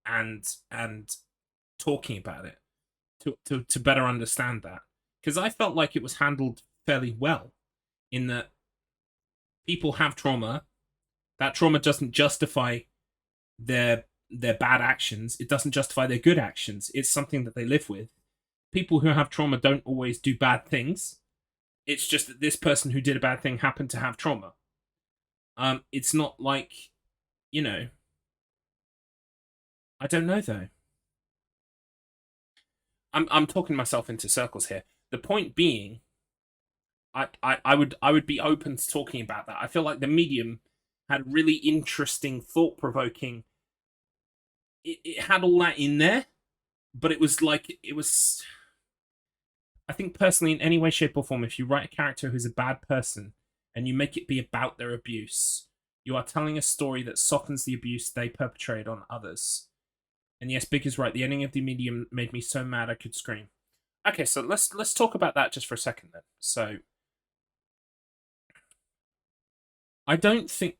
Speaker 1: and talking about it to better understand that. Because I felt like it was handled fairly well, in that people have trauma. That trauma doesn't justify their bad actions. It doesn't justify their good actions. It's something that they live with. People who have trauma don't always do bad things. It's just that this person who did a bad thing happened to have trauma. It's not like, you know... I don't know, though. I'm talking myself into circles here. The point being, I would be open to talking about that. I feel like the Medium had really interesting, thought-provoking... It had all that in there, but it was like... I think personally, in any way, shape, or form, if you write a character who's a bad person and you make it be about their abuse, you are telling a story that softens the abuse they perpetrated on others. And yes, Big is right. The ending of The Medium made me so mad I could scream. Okay, so let's talk about that just for a second then. So, I don't think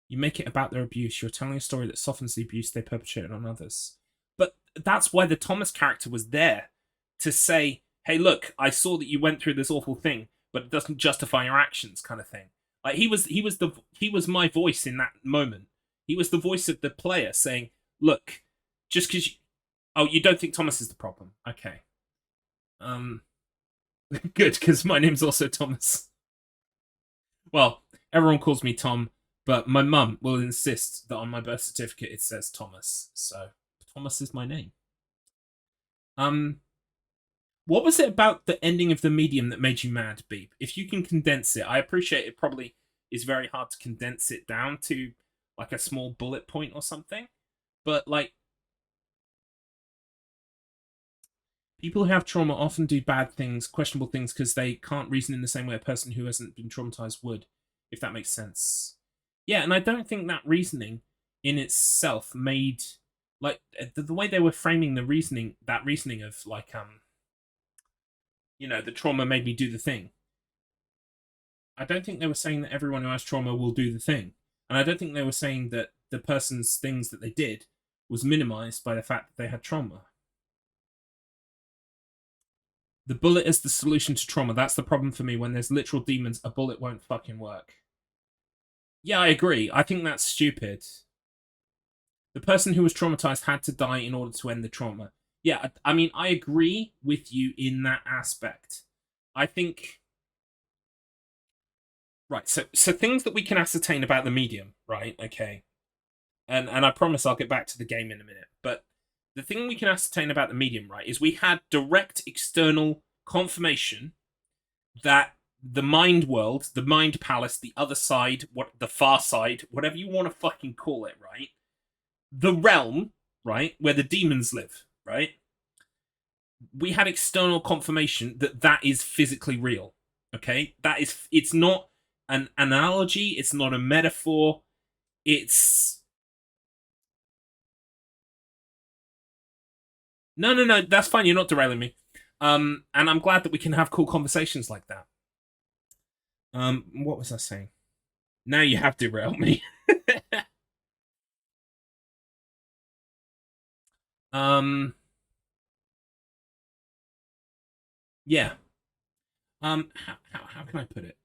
Speaker 1: you make it about their abuse. You're telling a story that softens the abuse they perpetrated on others. But that's why the Thomas character was there, to say, hey, look, I saw that you went through this awful thing, but it doesn't justify your actions, kind of thing. Like he was my voice in that moment. He was the voice of the player saying, look, just because you don't think Thomas is the problem. Okay. Good, because my name's also Thomas. Well, everyone calls me Tom, but my mum will insist that on my birth certificate it says Thomas. So Thomas is my name. What was it about the ending of The Medium that made you mad, Beep? If you can condense it, I appreciate it probably is very hard to condense it down to like a small bullet point or something. But like, people who have trauma often do bad things, questionable things, because they can't reason in the same way a person who hasn't been traumatized would, if that makes sense. Yeah, and I don't think that reasoning in itself made, like, the way they were framing the reasoning, that reasoning of, like, the trauma made me do the thing. I don't think they were saying that everyone who has trauma will do the thing. And I don't think they were saying that the person's things that they did was minimized by the fact that they had trauma. The bullet is the solution to trauma. That's the problem for me. When there's literal demons, a bullet won't fucking work. Yeah, I agree. I think that's stupid. The person who was traumatized had to die in order to end the trauma. Yeah, I mean, I agree with you in that aspect. I think... Right, so things that we can ascertain about the medium, right? Okay. And I promise I'll get back to the game in a minute. But the thing we can ascertain about the medium, right, is we had direct external confirmation that the mind world, the mind palace, the other side, the far side, whatever you want to fucking call it, right? The realm, right, where the demons live, right? We had external confirmation that that is physically real, okay? It's not an analogy, it's not a metaphor, it's... No, that's fine, you're not derailing me. And I'm glad that we can have cool conversations like that. What was I saying? Now you have derailed me. Yeah. How can I put it?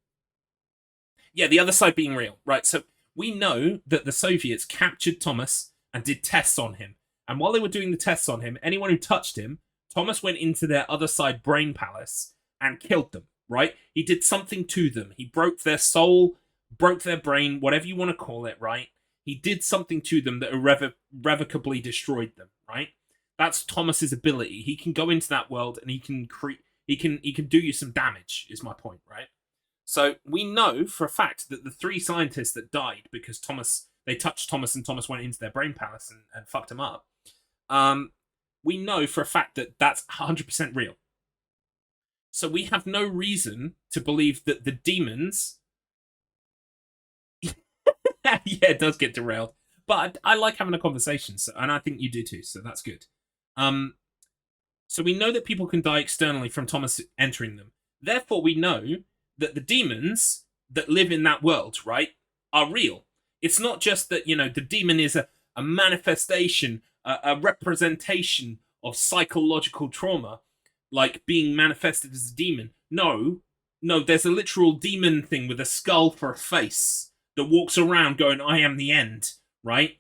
Speaker 1: Yeah, the other side being real, right? So we know that the Soviets captured Thomas and did tests on him. And while they were doing the tests on him, anyone who touched him, Thomas went into their other side brain palace and killed them, right? He did something to them. He broke their soul, broke their brain, whatever you want to call it, right? He did something to them that irrevocably destroyed them, right? That's Thomas's ability. He can go into that world and he can do you some damage, is my point, right? So we know for a fact that the 3 scientists that died because they touched Thomas and Thomas went into their brain palace and fucked him up. We know for a fact that that's 100% real. So we have no reason to believe that the demons... Yeah, it does get derailed. But I like having a conversation, and I think you do too, so that's good. So we know that people can die externally from Thomas entering them. Therefore, we know that the demons that live in that world, right, are real. It's not just that, the demon is a manifestation, a representation of psychological trauma, like being manifested as a demon. No, there's a literal demon thing with a skull for a face that walks around going, I am the end, right?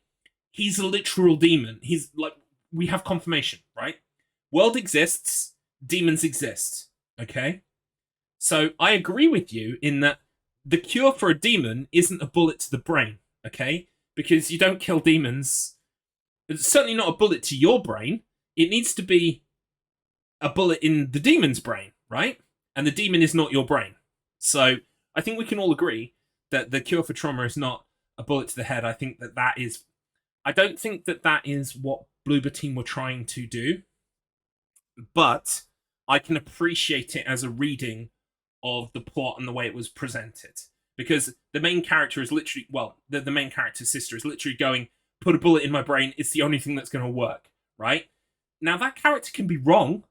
Speaker 1: He's a literal demon. He's like, we have confirmation, right? World exists, demons exist, okay? So I agree with you in that the cure for a demon isn't a bullet to the brain, okay? Because you don't kill demons. It's certainly not a bullet to your brain. It needs to be a bullet in the demon's brain, right? And the demon is not your brain. So I think we can all agree that the cure for trauma is not a bullet to the head. I think that is... I don't think that is what Bloober team were trying to do. But I can appreciate it as a reading of the plot and the way it was presented. Because the main character is literally, well, the main character's sister is literally going, put a bullet in my brain, it's the only thing that's going to work, right? Now, that character can be wrong.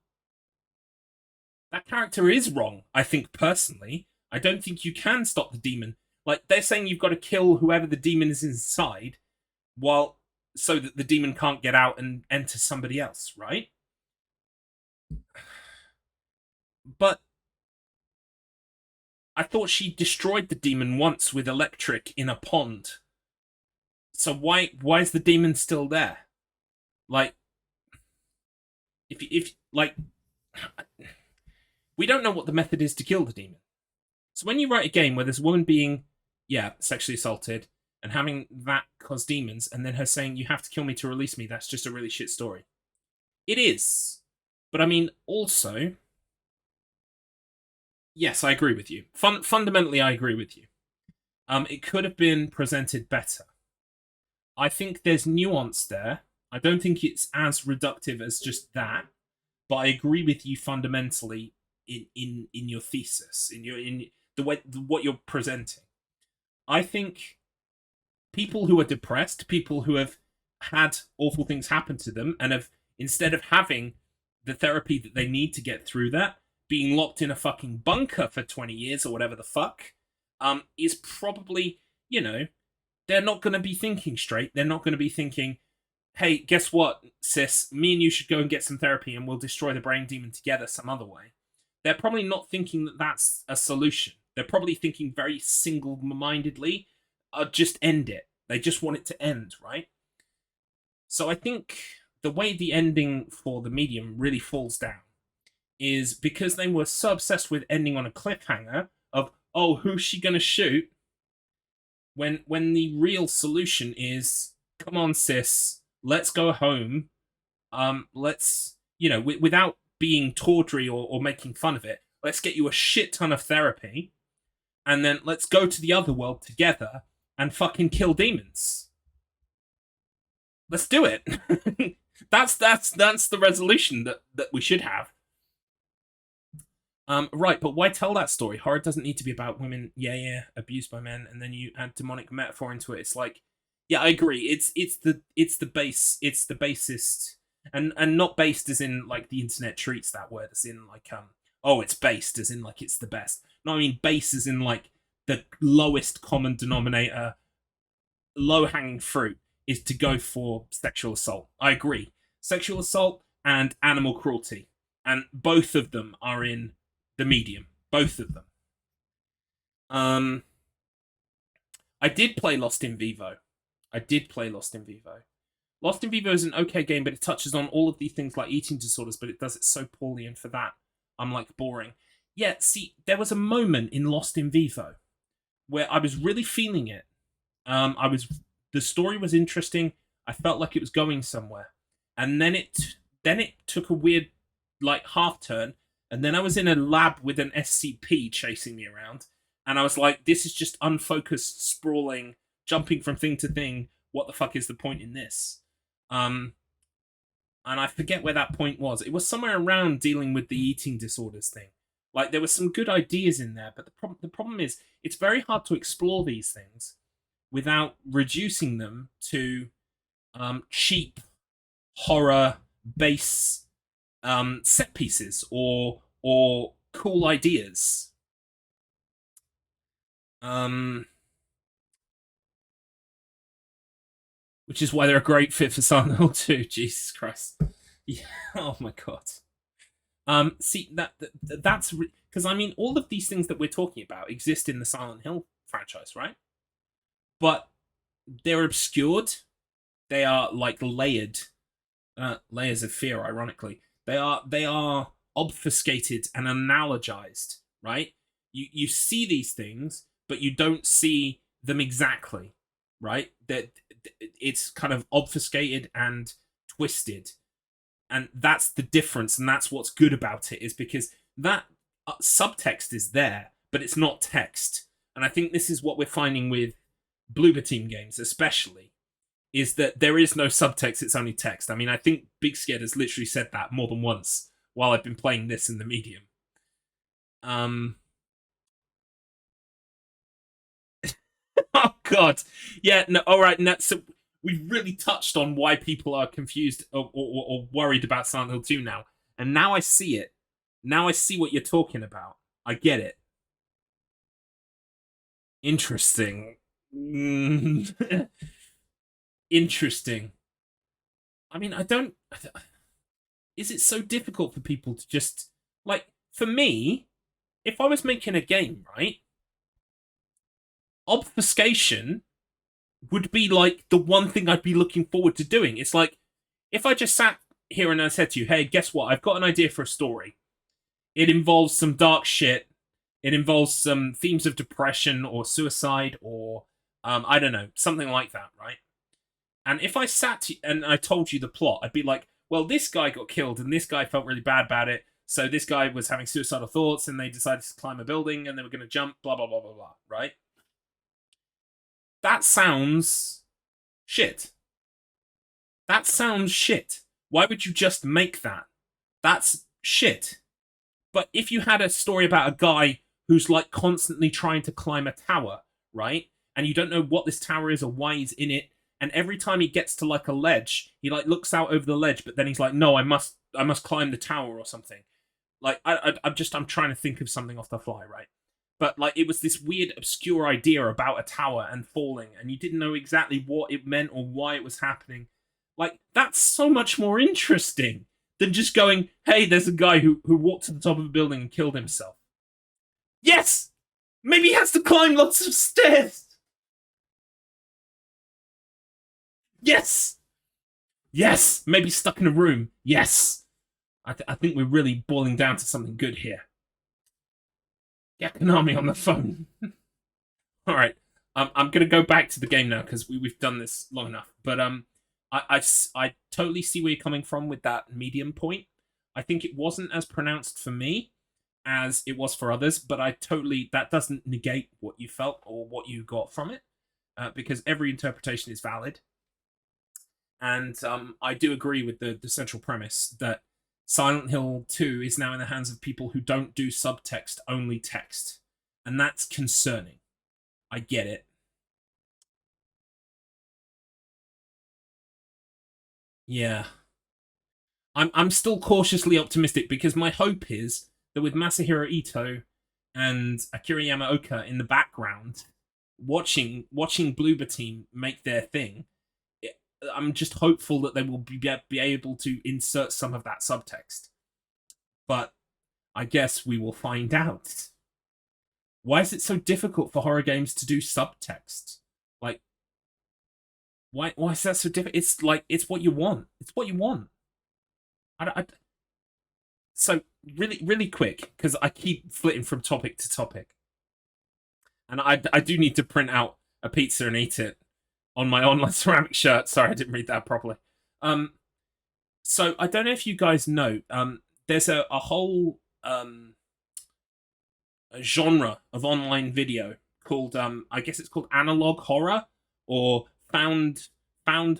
Speaker 1: That character is wrong, I think, personally. I don't think you can stop the demon. Like, they're saying you've got to kill whoever the demon is inside, so that the demon can't get out and enter somebody else, right? But I thought she destroyed the demon once with electric in a pond. So why is the demon still there? Like, if like, we don't know what the method is to kill the demon. So when you write a game where there's a woman being, sexually assaulted and having that cause demons, and then her saying you have to kill me to release me, that's just a really shit story. It is, but I mean, also, yes, I agree with you. Fundamentally, I agree with you. It could have been presented better. I think there's nuance there. I don't think it's as reductive as just that, but I agree with you fundamentally in your thesis, in the way what you're presenting. I think people who are depressed, people who have had awful things happen to them, and have, instead of having the therapy that they need to get through that, being locked in a fucking bunker for 20 years or whatever the fuck, is probably, they're not going to be thinking straight. They're not going to be thinking, hey, guess what, sis? Me and you should go and get some therapy and we'll destroy the brain demon together some other way. They're probably not thinking that that's a solution. They're probably thinking very single-mindedly, just end it. They just want it to end, right? So I think the way the ending for the medium really falls down is because they were so obsessed with ending on a cliffhanger of, oh, who's she going to shoot? When the real solution is, come on, sis, let's go home. Let's, without being tawdry or making fun of it, let's get you a shit ton of therapy, and then let's go to the other world together and fucking kill demons. Let's do it. That's the resolution that we should have. Right, but why tell that story? Horror doesn't need to be about women, abused by men, and then you add demonic metaphor into it. It's like, yeah, I agree. It's the basest, and not based as in like the internet treats that word as in like it's based as in like it's the best. No, I mean base as in like the lowest common denominator, low hanging fruit is to go for sexual assault. I agree. Sexual assault and animal cruelty, and both of them are in the medium. Both of them. I did play Lost in Vivo. Lost in Vivo is an okay game, but it touches on all of these things like eating disorders, but it does it so poorly, and for that, I'm like boring. Yeah, see, there was a moment in Lost in Vivo where I was really feeling it. The story was interesting. I felt like it was going somewhere, and then it took a weird like half turn. And then I was in a lab with an SCP chasing me around. And I was like, this is just unfocused, sprawling, jumping from thing to thing. What the fuck is the point in this? And I forget where that point was. It was somewhere around dealing with the eating disorders thing. Like, there were some good ideas in there. But the problem is, it's very hard to explore these things without reducing them to cheap, horror, base set pieces or cool ideas. Which is why they're a great fit for Silent Hill 2. Jesus Christ. Yeah. Oh my god. See, that's because I mean all of these things that we're talking about exist in the Silent Hill franchise, right? But they're obscured. They are like layered layers of fear, ironically. They are obfuscated and analogized, right? You see these things, but you don't see them exactly, right? That it's kind of obfuscated and twisted, and that's the difference, and that's what's good about it, is because that subtext is there, but it's not text. And I think this is what we're finding with Bloober Team games, especially, is that there is no subtext, it's only text. I mean, I think Big Scared has literally said that more than once, while I've been playing this in the medium. Oh god, yeah. No, all right. No, so we've really touched on why people are confused or worried about Silent Hill 2 now, and now I see it. Now I see what you're talking about. I get it. Interesting. Interesting. I mean, I don't. Is it so difficult for people to just like? For me, if I was making a game, right? Obfuscation would be like the one thing I'd be looking forward to doing. It's like if I just sat here and I said to you, "Hey, guess what? I've got an idea for a story. It involves some dark shit. It involves some themes of depression or suicide or I don't know, something like that, right?" And if I sat and I told you the plot, I'd be like, "Well, this guy got killed and this guy felt really bad about it. So this guy was having suicidal thoughts and they decided to climb a building and they were going to jump, blah, blah, blah, blah, blah," right? That sounds shit. That sounds shit. Why would you just make that? That's shit. But if you had a story about a guy who's like constantly trying to climb a tower, right? And you don't know what this tower is or why he's in it, and every time he gets to like a ledge, he like looks out over the ledge, but then he's like, "No, I must climb the tower or something." Like I'm trying to think of something off the fly, right? But like it was this weird, obscure idea about a tower and falling, and you didn't know exactly what it meant or why it was happening. Like that's so much more interesting than just going, "Hey, there's a guy who walked to the top of a building and killed himself." Yes, maybe he has to climb lots of stairs. Yes, yes, maybe stuck in a room. Yes, I think we're really boiling down to something good here. Get Konami on the phone. All right, I'm gonna go back to the game now because we've done this long enough. But I totally see where you're coming from with that medium point. I think it wasn't as pronounced for me as it was for others, but that doesn't negate what you felt or what you got from it, because every interpretation is valid. And I do agree with the central premise that Silent Hill 2 is now in the hands of people who don't do subtext, only text. And that's concerning. I get it. Yeah. I'm still cautiously optimistic because my hope is that with Masahiro Ito and Akira Yamaoka in the background, watching Bloober Team make their thing, I'm just hopeful that they will be able to insert some of that subtext. But I guess we will find out. Why is it so difficult for horror games to do subtext? Like, why is that so difficult? It's like, it's what you want. It's what you want. So, really, really quick, because I keep flitting from topic to topic. And I do need to print out a pizza and eat it on my online ceramic shirt. Sorry, I didn't read that properly. So I don't know if you guys know, there's a whole a genre of online video called, I guess it's called analog horror or found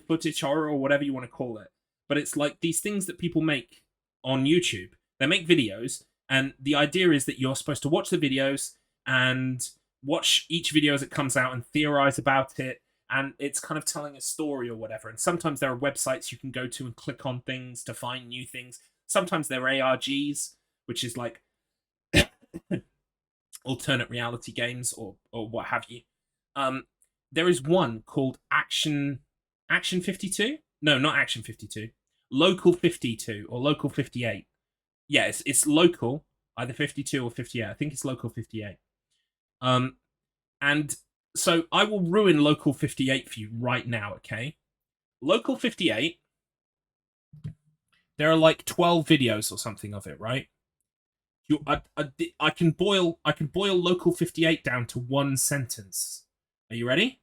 Speaker 1: footage horror or whatever you want to call it. But it's like these things that people make on YouTube. They make videos, and the idea is that you're supposed to watch the videos and watch each video as it comes out and theorize about it. And it's kind of telling a story or whatever. And sometimes there are websites you can go to and click on things to find new things. Sometimes they're ARGs, which is like alternate reality games or what have you. There is one called Action 52? No, not Action 52. Local 52 or Local 58. Yeah, it's local, either 52 or 58. I think it's Local 58. And so I will ruin Local 58 for you right now, okay? Local 58, there are like 12 videos or something of it, right? I can boil Local 58 down to one sentence. Are you ready?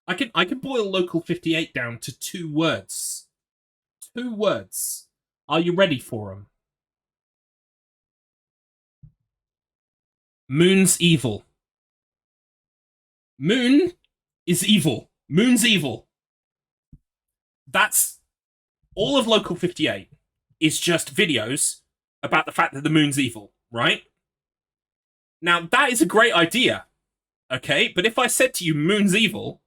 Speaker 1: I can boil Local 58 down to 2 words. 2 words. Are you ready for them? Moon's evil. Moon is evil. Moon's evil. That's all of Local 58 is just videos about the fact that the moon's evil, right? Now, that is a great idea, okay? But if I said to you, moon's evil,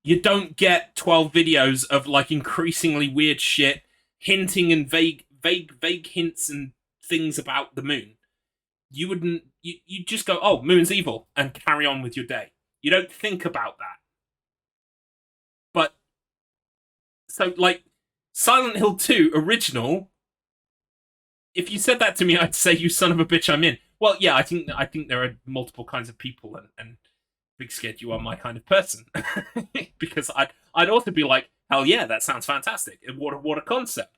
Speaker 1: you don't get 12 videos of, like, increasingly weird shit, hinting and vague hints and things about the moon. You wouldn't... You just go, oh, moon's evil, and carry on with your day. You don't think about that. But... So, like, Silent Hill 2 original... If you said that to me, I'd say, you son of a bitch, I'm in. Well, yeah, I think there are multiple kinds of people, and Big Scared, you are my kind of person. Because I'd also be like, hell yeah, that sounds fantastic. What a concept.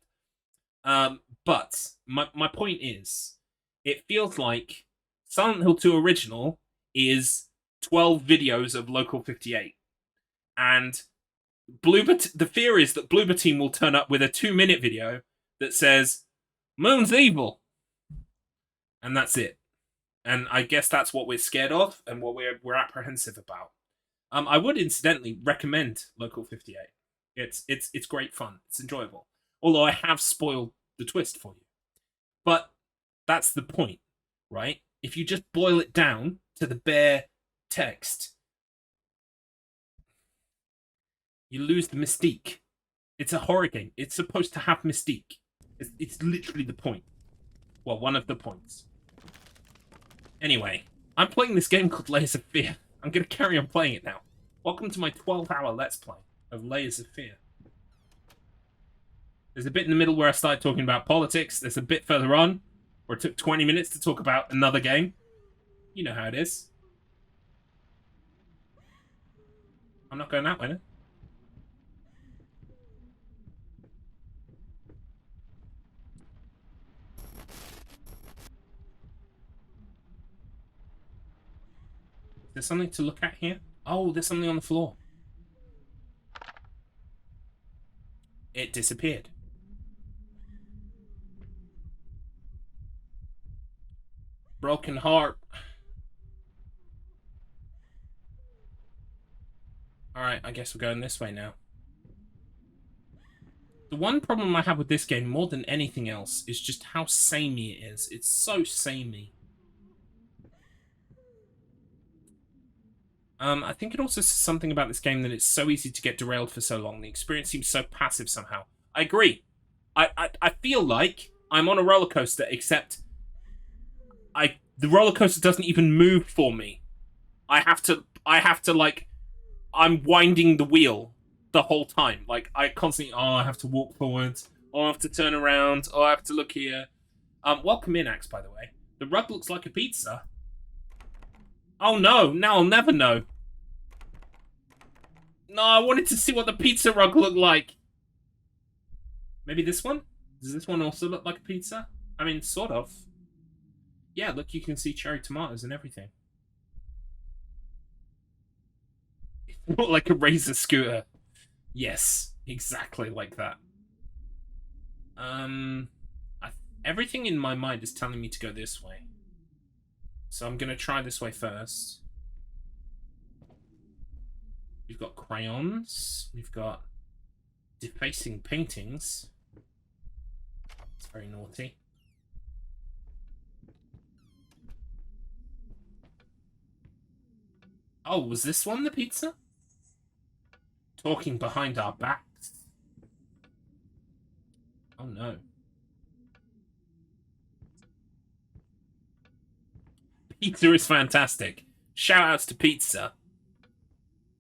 Speaker 1: But my point is, it feels like Silent Hill 2 original is 12 videos of Local 58. And the fear is that Bloober Team will turn up with a 2-minute video that says, moon's evil. And that's it. And I guess that's what we're scared of and what we're apprehensive about. I would incidentally recommend Local 58. It's great fun. It's enjoyable. Although I have spoiled the twist for you. But that's the point, right? If you just boil it down to the bare text, you lose the mystique. It's a horror game. It's supposed to have mystique. It's literally the point. Well, one of the points. Anyway, I'm playing this game called Layers of Fear. I'm going to carry on playing it now. Welcome to my 12-hour Let's Play of Layers of Fear. There's a bit in the middle where I started talking about politics. There's a bit further on where it took 20 minutes to talk about another game. You know how it is. I'm not going that way, no? There's something to look at here? Oh, there's something on the floor. It disappeared. Broken heart. Alright, I guess we're going this way now. The one problem I have with this game, more than anything else, is just how samey it is. It's so samey. I think it also says something about this game that it's so easy to get derailed for so long. The experience seems so passive somehow. I agree. I feel like I'm on a roller coaster, except the roller coaster doesn't even move for me. I have to like, I'm winding the wheel the whole time. Like, I constantly, I have to walk forwards, I have to turn around, I have to look here. Welcome in, Axe, by the way. The rug looks like a pizza. Oh no, now I'll never know. No, I wanted to see what the pizza rug looked like. Maybe this one? Does this one also look like a pizza? I mean, sort of. Yeah, look, you can see cherry tomatoes and everything. It looked like a Razor scooter. Yes, exactly like that. Everything in my mind is telling me to go this way. So I'm going to try this way first. We've got crayons. We've got defacing paintings. It's very naughty. Oh, was this one the pizza? Talking behind our backs. Oh no. Pizza is fantastic. Shout outs to pizza.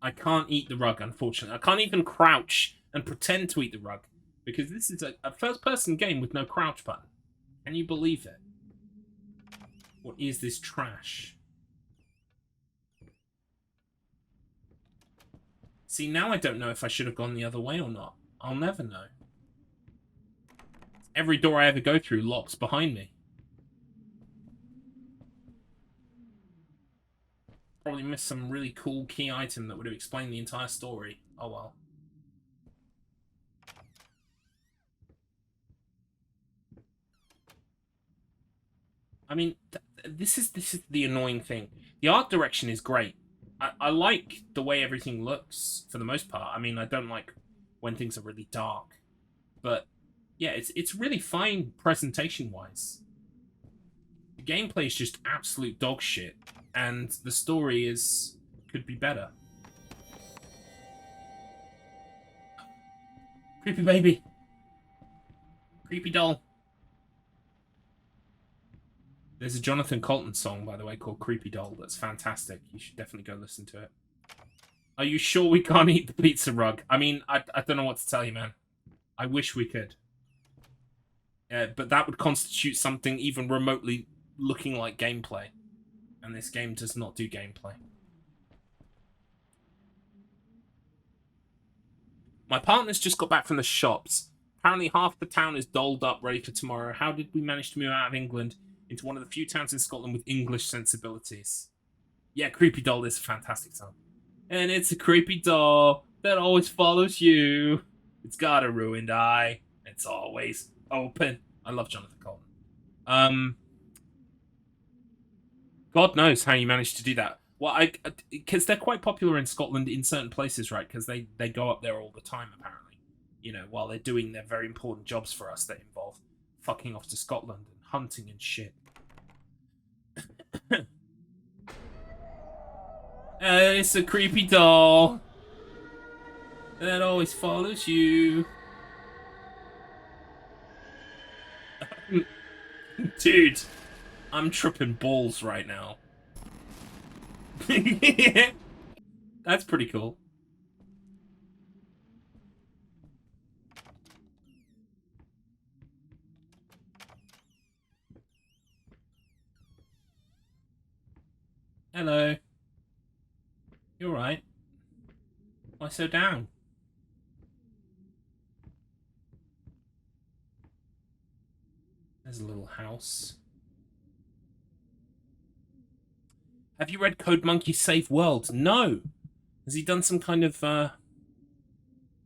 Speaker 1: I can't eat the rug, unfortunately. I can't even crouch and pretend to eat the rug, because this is a first-person game with no crouch button. Can you believe it? What is this trash? See, now I don't know if I should have gone the other way or not. I'll never know. Every door I ever go through locks behind me. Probably missed some really cool key item that would have explained the entire story. Oh well. I mean, this is the annoying thing. The art direction is great. I like the way everything looks, for the most part. I mean, I don't like when things are really dark. But yeah, it's really fine presentation-wise. The gameplay is just absolute dog shit, and the story could be better. Creepy baby. Creepy doll. There's a Jonathan Colton song, by the way, called Creepy Doll. That's fantastic. You should definitely go listen to it. Are you sure we can't eat the pizza rug? I mean, I don't know what to tell you, man. I wish we could. But that would constitute something even remotely looking like gameplay. And this game does not do gameplay. My partner's just got back from the shops. Apparently half the town is dolled up, ready for tomorrow. How did we manage to move out of England into one of the few towns in Scotland with English sensibilities? Yeah, Creepy Doll is a fantastic song. And it's a creepy doll that always follows you. It's got a ruined eye. It's always open. I love Jonathan Colton. God knows how you managed to do that. Well, because they're quite popular in Scotland in certain places, right? Because they go up there all the time, apparently. You know, while they're doing their very important jobs for us that involve fucking off to Scotland and hunting and shit. It's a creepy doll that always follows you. Dude, I'm tripping balls right now. That's pretty cool. Hello. You alright? Why so down? There's a little house. Have you read Code Monkey Save World? No! Has he done some kind of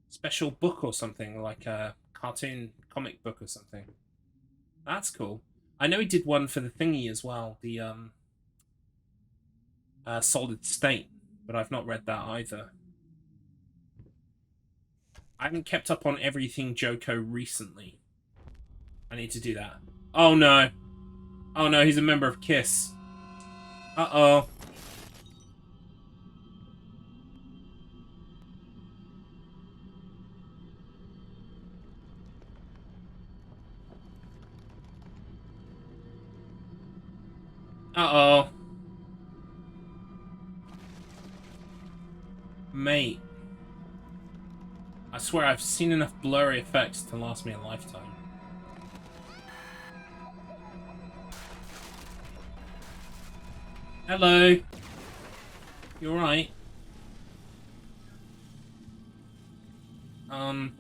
Speaker 1: special book or something? Like a cartoon comic book or something? That's cool. I know he did one for the thingy as well. The Solid State. But I've not read that either. I haven't kept up on everything Joko recently. I need to do that. Oh no. Oh no, he's a member of KISS. Uh-oh. Uh-oh. Mate. I swear I've seen enough blurry effects to last me a lifetime. Hello. You alright? I'm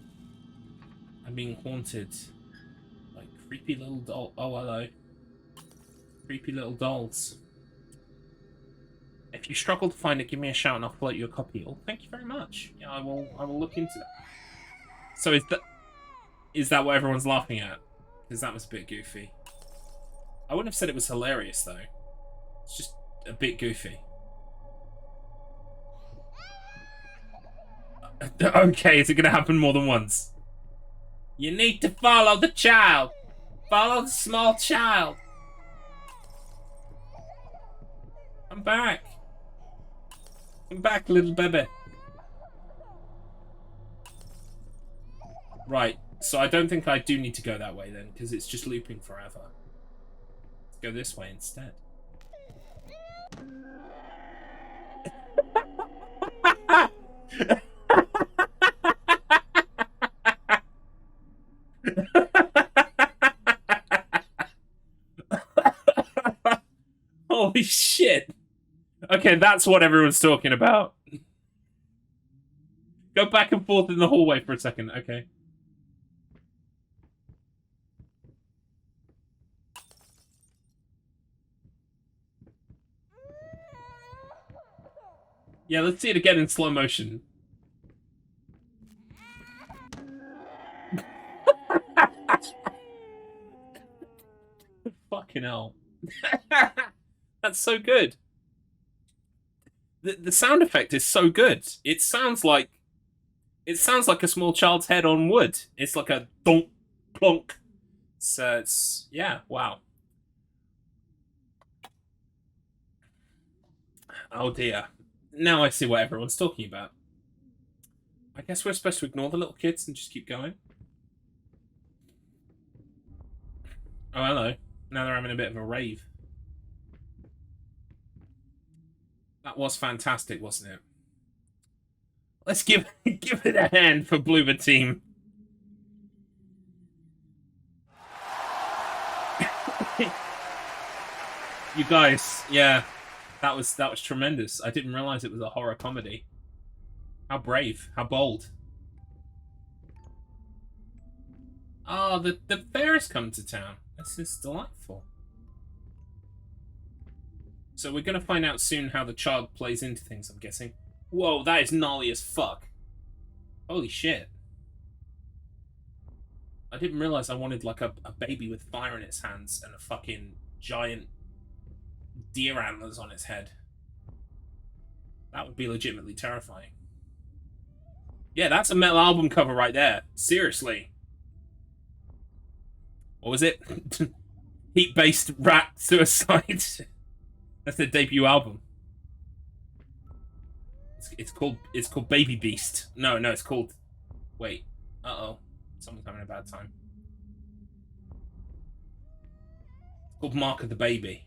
Speaker 1: being haunted. Like creepy little doll. Oh, hello. Creepy little dolls. If you struggle to find it, give me a shout and I'll float you a copy. Oh, thank you very much. Yeah, I will look into that. So is that what everyone's laughing at? Because that was a bit goofy. I wouldn't have said it was hilarious though. It's just a bit goofy. Okay, is it gonna happen more than once? You need to follow the child. Follow the small child. I'm back. I'm back, little baby. Right, so I don't think I do need to go that way then, because it's just looping forever. Let's go this way instead. Holy shit. Okay, that's what everyone's talking about. Go back and forth in the hallway for a second, okay. Yeah, let's see it again in slow motion. Fucking hell. That's so good. The sound effect is so good. It sounds like It sounds like a small child's head on wood. It's like a donk, plonk. So it's, yeah, wow. Oh dear. Now I see what everyone's talking about. I guess we're supposed to ignore the little kids and just keep going. Oh, hello. Now they're having a bit of a rave. That was fantastic, wasn't it? Let's give it a hand for Bloober Team. You guys, yeah, that was tremendous. I didn't realize it was a horror comedy. How brave, how bold. Oh, the fair has come to town. This is delightful. So we're gonna find out soon how the child plays into things, I'm guessing. Whoa, that is gnarly as fuck. Holy shit. I didn't realize I wanted like a baby with fire in its hands and a fucking giant deer antlers on its head. That would be legitimately terrifying. Yeah, that's a metal album cover right there. Seriously. What was it? Heat-based rat suicide. That's their debut album. It's called Baby Beast. No, it's called. Wait. Uh-oh. Someone's having a bad time. It's called Mark of the Baby.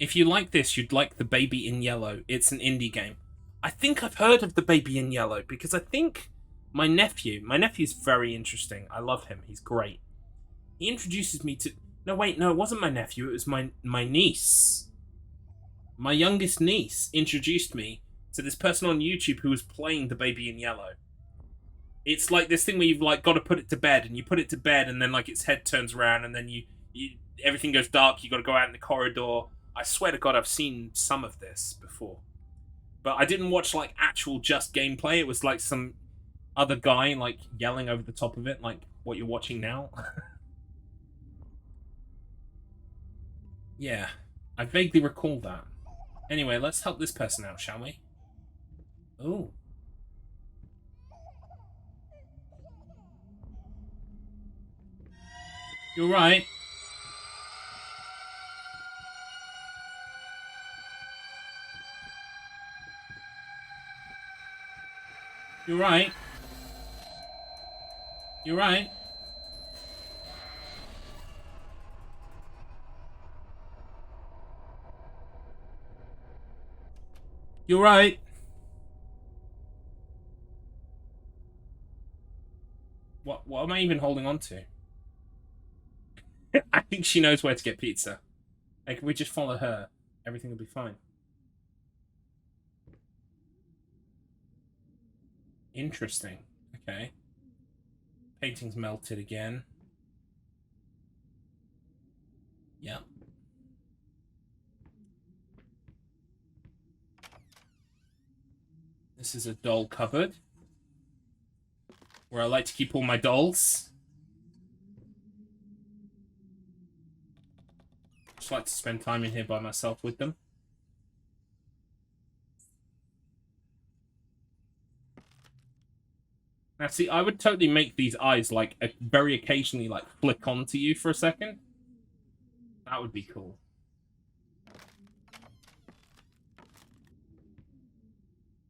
Speaker 1: If you like this, you'd like The Baby in Yellow. It's an indie game. I think I've heard of The Baby in Yellow because I think my nephew's very interesting. I love him. He's great. He introduces me to... No, wait, no, it wasn't my nephew. It was my niece. My youngest niece introduced me to this person on YouTube who was playing The Baby in Yellow. It's like this thing where you've like got to put it to bed, and you put it to bed, and then like its head turns around, and then you everything goes dark. You got to go out in the corridor. I swear to God, I've seen some of this before, but I didn't watch like actual just gameplay. It was like some other guy like yelling over the top of it, like what you're watching now. Yeah, I vaguely recall that. Anyway, let's help this person out, shall we? Ooh. You're right. You're right. You're right. You're right. What am I even holding on to? I think she knows where to get pizza. Like, if we just follow her, everything will be fine. Interesting. Okay. Painting's melted again. Yeah. This is a doll cupboard where I like to keep all my dolls. Just like to spend time in here by myself with them. Now, see, I would totally make these eyes, like, very occasionally, like, flick onto you for a second. That would be cool.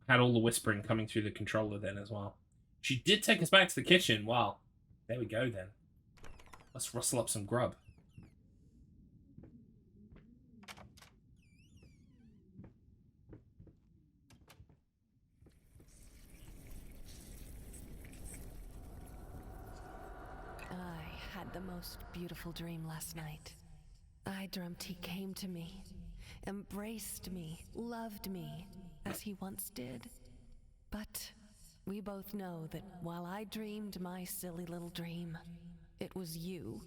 Speaker 1: Had all the whispering coming through the controller then as well. She did take us back to the kitchen. Wow. There we go then. Let's rustle up some grub.
Speaker 7: I had the most beautiful dream last night. I dreamt he came to me, embraced me, loved me, as he once did. But we both know that while I dreamed my silly little dream, it was you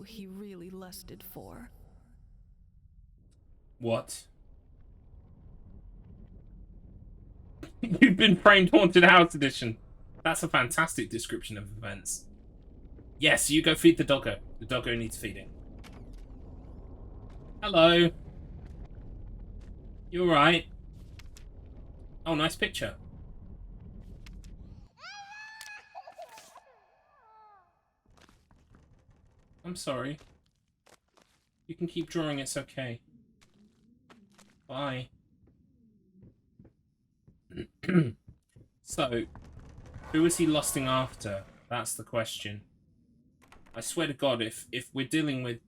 Speaker 7: he really lusted for.
Speaker 1: What? You've been framed Haunted House Edition. That's a fantastic description of events. Yes, you go feed the doggo. The doggo needs feeding. Hello. You alright? Oh, nice picture. I'm sorry. You can keep drawing, it's okay. Bye. So, who is he lusting after? That's the question. I swear to God, if we're dealing with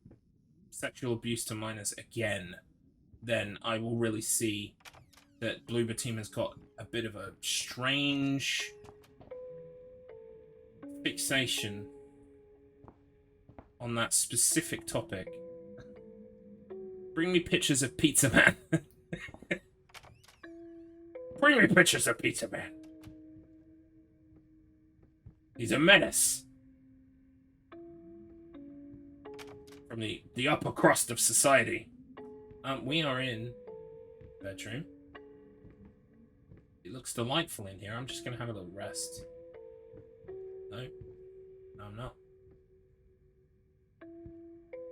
Speaker 1: sexual abuse to minors again, then I will really see that Bloober Team has got a bit of a strange fixation on that specific topic. Bring me pictures of Pizza Man. Bring me pictures of Pizza Man. He's a menace. From the upper crust of society. We are in bedroom. It looks delightful in here. I'm just gonna have a little rest. No. No, I'm not.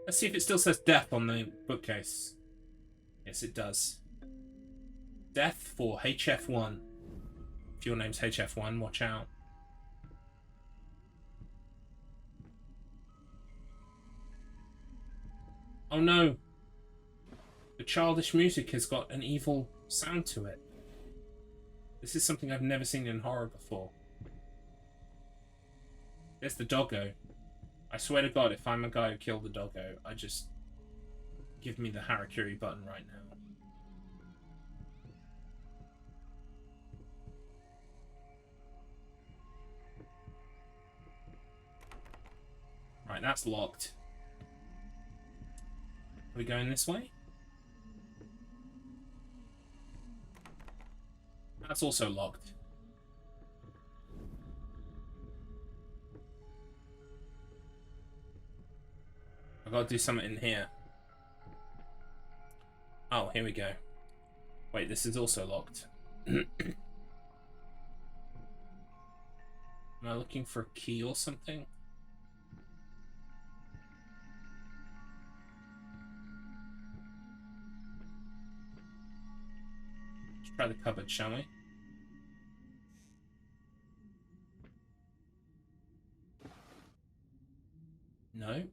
Speaker 1: Let's see if it still says death on the bookcase. Yes, it does. Death for HF1. If your name's HF1, watch out. Oh no. The childish music has got an evil sound to it. This is something I've never seen in horror before. There's the doggo. I swear to God, if I'm a guy who killed the doggo, I just... give me the harakiri button right now. Right, that's locked. Are we going this way? That's also locked. I've got to do something in here. Oh, here we go. Wait, this is also locked. Am I looking for a key or something? Let's try the cupboard, shall we? No.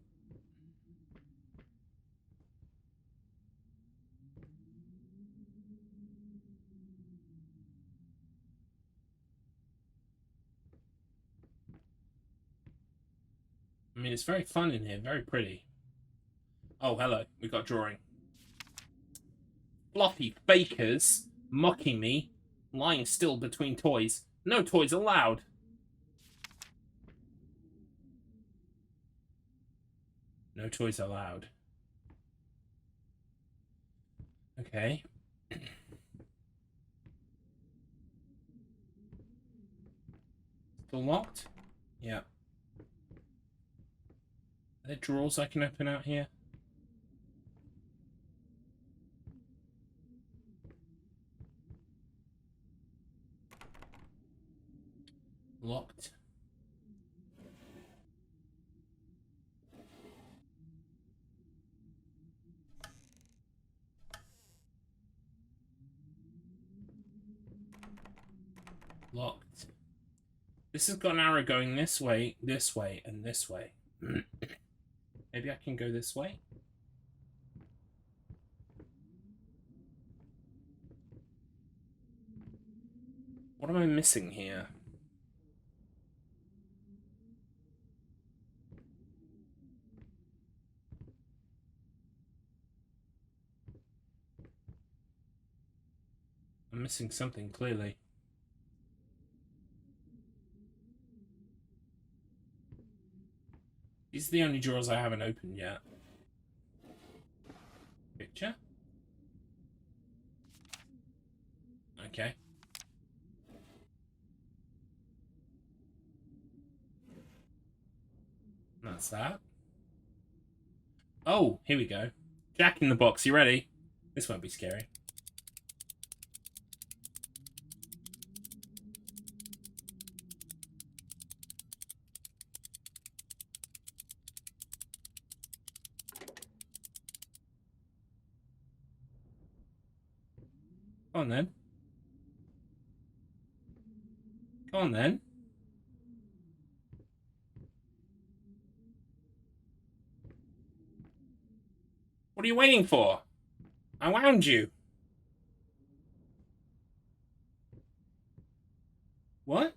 Speaker 1: I mean, it's very fun in here, very pretty. Oh, hello. We got drawing. Fluffy fakers mocking me, lying still between toys. No toys allowed. No toys allowed. Okay. Still locked? Yeah. Are there drawers I can open out here? Locked. Locked. This has got an arrow going this way, and this way. Maybe I can go this way? What am I missing here? I'm missing something, clearly. These are the only drawers I haven't opened yet. Picture? Okay. That's that. Oh, here we go. Jack in the box, you ready? This won't be scary. Go on then. Go on then. What are you waiting for? I wound you. What?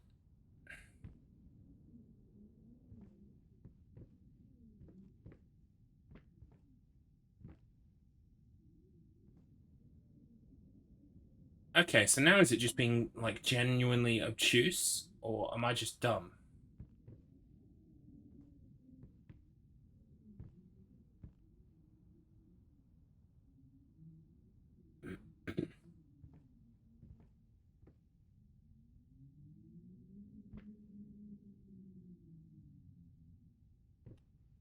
Speaker 1: Okay, so now is it just being, like, genuinely obtuse? Or am I just dumb?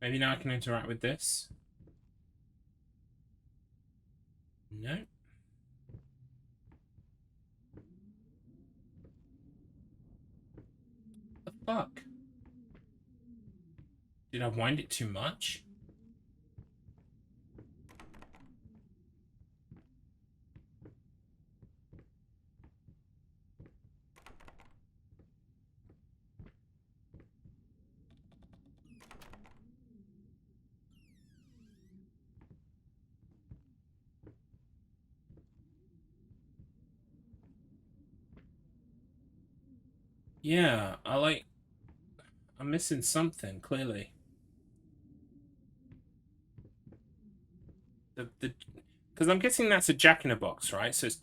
Speaker 1: Maybe now I can interact with this. No. The fuck? Did I wind it too much? Yeah, I'm missing something, clearly. Because I'm guessing that's a Jack in a Box, right? So it's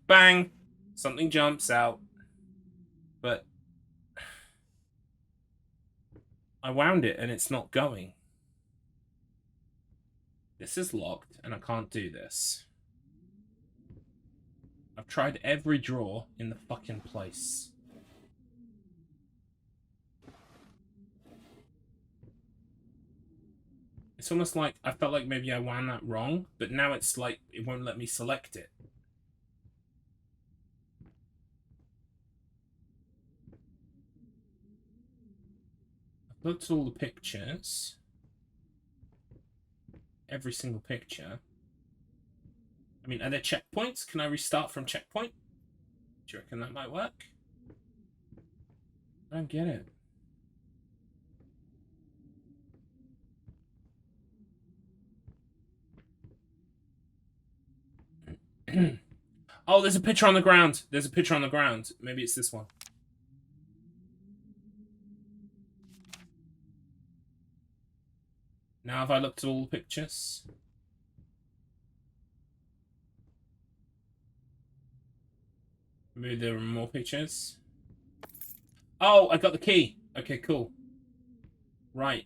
Speaker 1: bang, something jumps out, but I wound it and it's not going. This is locked and I can't do this. I've tried every drawer in the fucking place. It's almost like I felt like maybe I wound that wrong, but now it's like it won't let me select it. I've looked at all the pictures. Every single picture. I mean, are there checkpoints? Can I restart from checkpoint? Do you reckon that might work? I don't get it. Oh, there's a picture on the ground. There's a picture on the ground. Maybe it's this one. Now have I looked at all the pictures? Maybe there are more pictures. Oh, I got the key. Okay, cool. Right.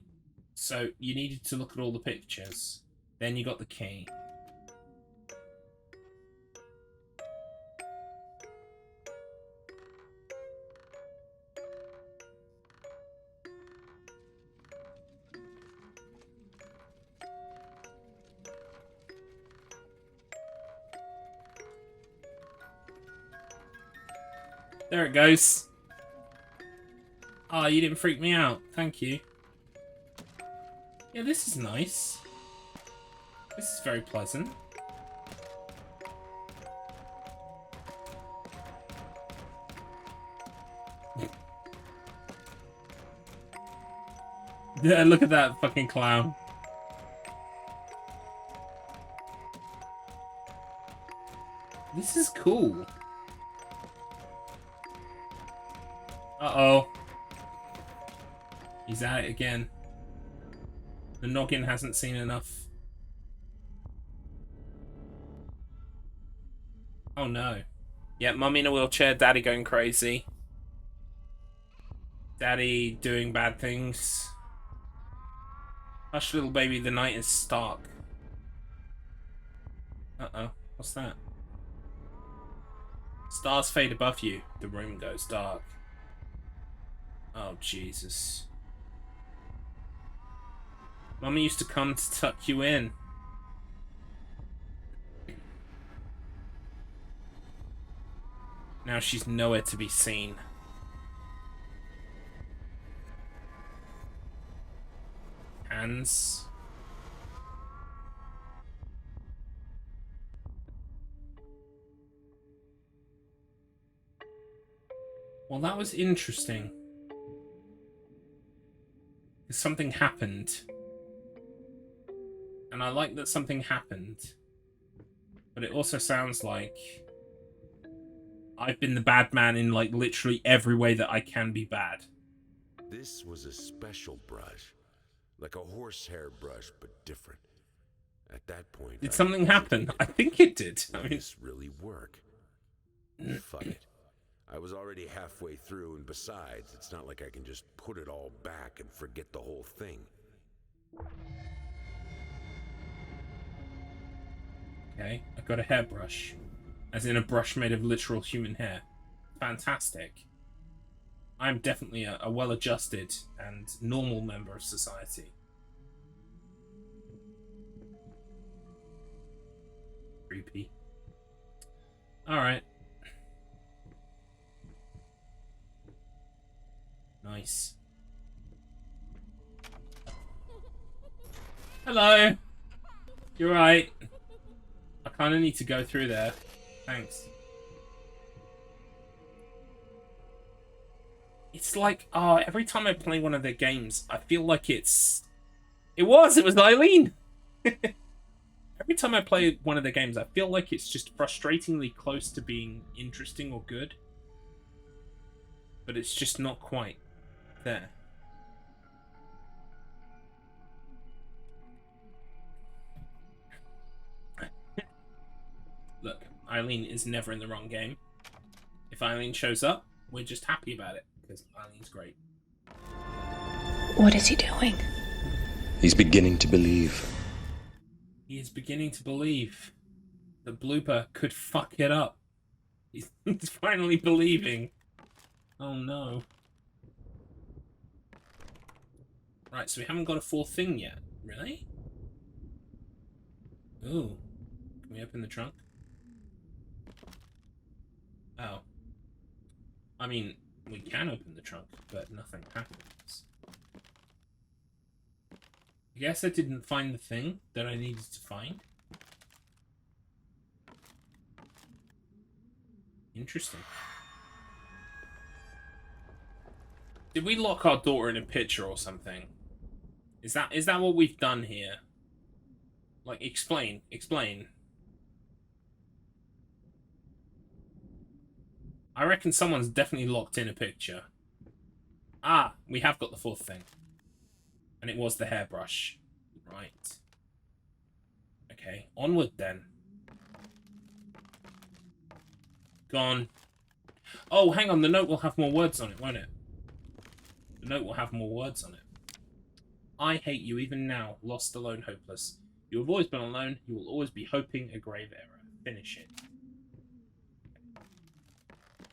Speaker 1: So you needed to look at all the pictures. Then you got the key. There it goes. Oh, you didn't freak me out. Thank you. Yeah, this is nice. This is very pleasant. Yeah, look at that fucking clown. This is cool. Uh-oh. He's at it again. The noggin hasn't seen enough. Oh no. Yeah, mummy in a wheelchair, daddy going crazy. Daddy doing bad things. Hush, little baby, the night is stark. Uh-oh. What's that? Stars fade above you. The room goes dark. Oh, Jesus. Mummy used to come to tuck you in. Now she's nowhere to be seen. Hands. Well, that was interesting. Something happened. And I like that something happened. But it also sounds like I've been the bad man in, like, literally every way that I can be bad.
Speaker 8: This was a special brush. Like a horsehair brush, but different. At that point,
Speaker 1: Did
Speaker 8: I
Speaker 1: something happen?
Speaker 8: hesitated.
Speaker 1: I think it did. I
Speaker 8: Will
Speaker 1: mean,
Speaker 8: this really work? Fuck it. I was already halfway through, and besides, it's not like I can just put it all back and forget the whole thing.
Speaker 1: okay, I got a hairbrush. As in a brush made of literal human hair. Fantastic. I'm definitely a well-adjusted and normal member of society. Creepy. Alright. Nice. Hello! You're right. I kind of need to go through there. Thanks. It's like, every time I play one of their games, I feel like it's... It was Eileen! Every time I play one of their games, I feel like it's just frustratingly close to being interesting or good. But it's just not quite there. Look, Eileen is never in the wrong game. If Eileen shows up, we're just happy about it, because Eileen's great.
Speaker 5: What is he doing?
Speaker 6: He's beginning to believe.
Speaker 1: He is beginning to believe that Blooper could fuck it up. He's finally believing. Oh no. Right, so we haven't got a full thing yet. Really? Ooh. Can we open the trunk? Oh. I mean, we can open the trunk, but nothing happens. I guess I didn't find the thing that I needed to find. Interesting. Did we lock our daughter in a picture or something? Is that what we've done here? Like, explain. I reckon someone's definitely locked in a picture. Ah, we have got the fourth thing. And it was the hairbrush. Right. Okay, onward then. Gone. Oh, hang on, the note will have more words on it, won't it? The note will have more words on it. I hate you even now, lost, alone, hopeless. You have always been alone, you will always be hoping a grave error. Finish it.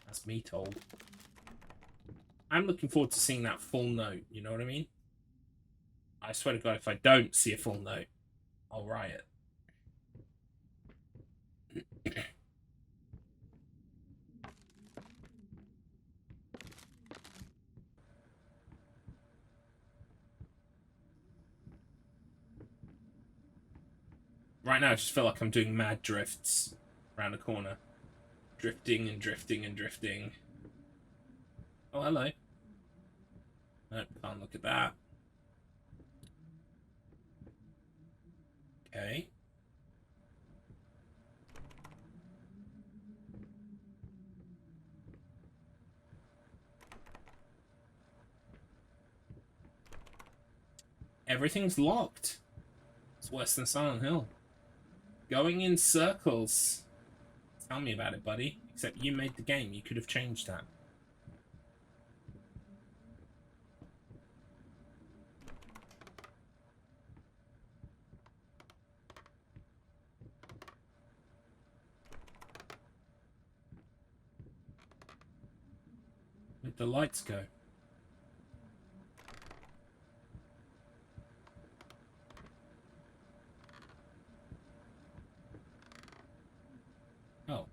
Speaker 1: That's me told. I'm looking forward to seeing that full note, you know what I mean? I swear to God, if I don't see a full note, I'll riot. Right now, I just feel like I'm doing mad drifts around the corner. Drifting and drifting and drifting. Oh, hello. Nope, can't look at that. Okay. Everything's locked. It's worse than Silent Hill. Going in circles. Tell me about it, buddy. Except you made the game. You could have changed that. Where'd the lights go? Oh.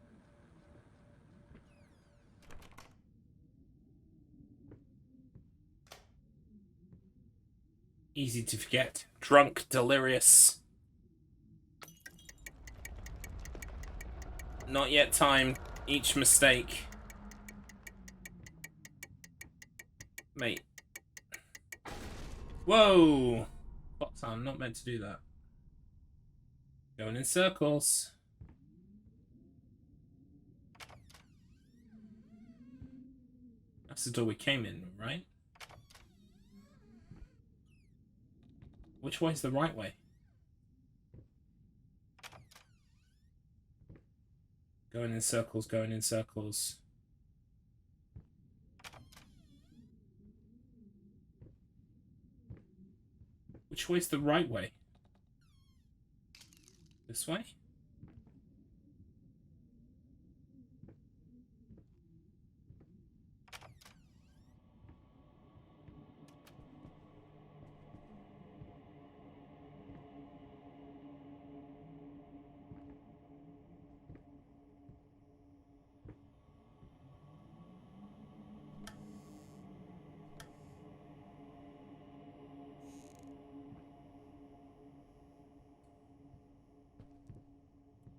Speaker 1: Easy to forget. Drunk, delirious. Not yet time. Each mistake. Mate. Whoa! Fox, I'm not meant to do that. Going in circles. That's the door we came in, right? Which way's the right way? Going in circles, going in circles. Which way's the right way? This way?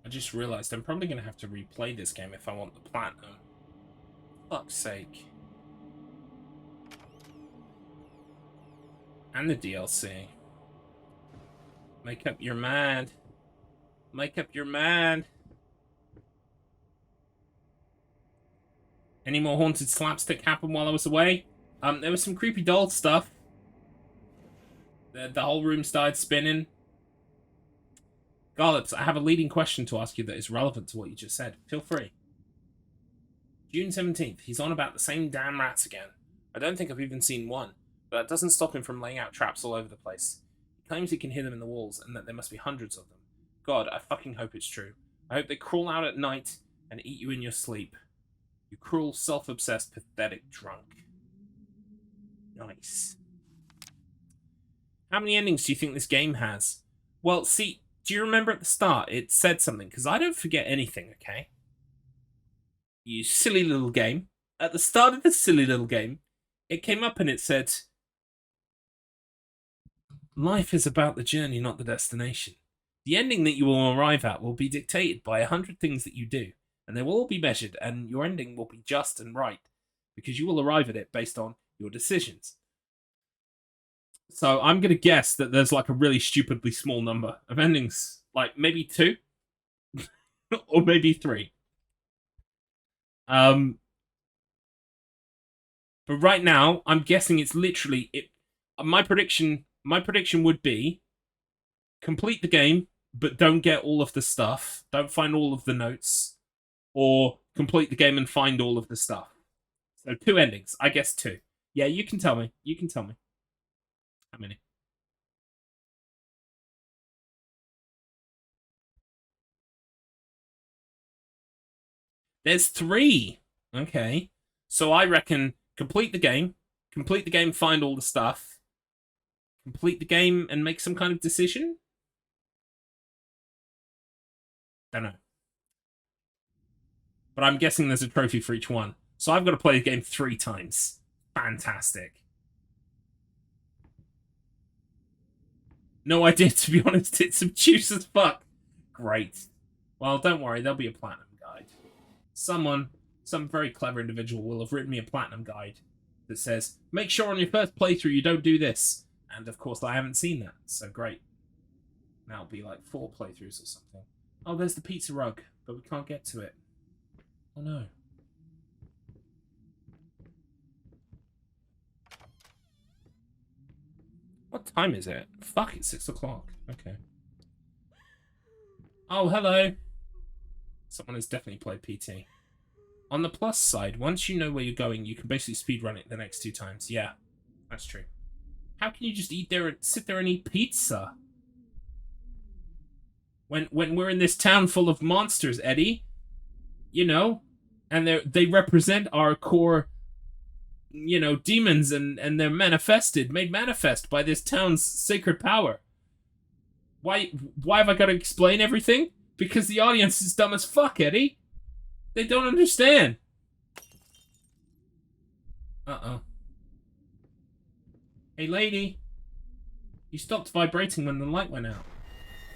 Speaker 1: I just realized I'm probably going to have to replay this game if I want the platinum. Fuck's sake. And the DLC. Make up your mind. Make up your mind. Any more haunted slapstick happen while I was away? There was some creepy doll stuff. The whole room started spinning. Garlips, I have a leading question to ask you that is relevant to what you just said. Feel free. June 17th. He's on about the same damn rats again. I don't think I've even seen one, but that doesn't stop him from laying out traps all over the place. He claims he can hear them in the walls and that there must be hundreds of them. God, I fucking hope it's true. I hope they crawl out at night and eat you in your sleep. You cruel, self-obsessed, pathetic drunk. Nice. How many endings do you think this game has? Well, see, do you remember at the start it said something? Because I don't forget anything, okay? You silly little game. At the start of this silly little game, it came up and it said, life is about the journey, not the destination. The ending that you will arrive at will be dictated by 100 things that you do, and they will all be measured, and your ending will be just and right, because you will arrive at it based on your decisions. So I'm going to guess that there's like a really stupidly small number of endings. Like maybe 2? Or maybe 3. But right now, I'm guessing it's literally... My prediction would be complete the game, but don't get all of the stuff. Don't find all of the notes. Or complete the game and find all of the stuff. So 2 endings. I guess 2. Yeah, you can tell me. You can tell me. How many? There's 3. Okay. So I reckon complete the game, find all the stuff, complete the game and make some kind of decision? Don't know. But I'm guessing there's a trophy for each one. So I've got to play the game 3 times. Fantastic. No idea, to be honest. It's obtuse as fuck. Great. Well, don't worry. There'll be a platinum guide. Some very clever individual will have written me a platinum guide that says, make sure on your first playthrough you don't do this. And, of course, I haven't seen that. So, great. That'll be like 4 playthroughs or something. Oh, there's the pizza rug, but we can't get to it. Oh, no. What time is it? Fuck, it's 6 o'clock. Okay. Oh, hello. Someone has definitely played PT. On the plus side, once you know where you're going, you can basically speedrun it the next 2 times. Yeah, that's true. How can you just sit there and eat pizza? When we're in this town full of monsters, Eddie, you know, and they represent our core, you know, demons, and they're made manifest by this town's sacred power. Why have I got to explain everything? Because the audience is dumb as fuck, Eddie. They don't understand. Uh-oh. Hey, lady. You stopped vibrating when the light went out.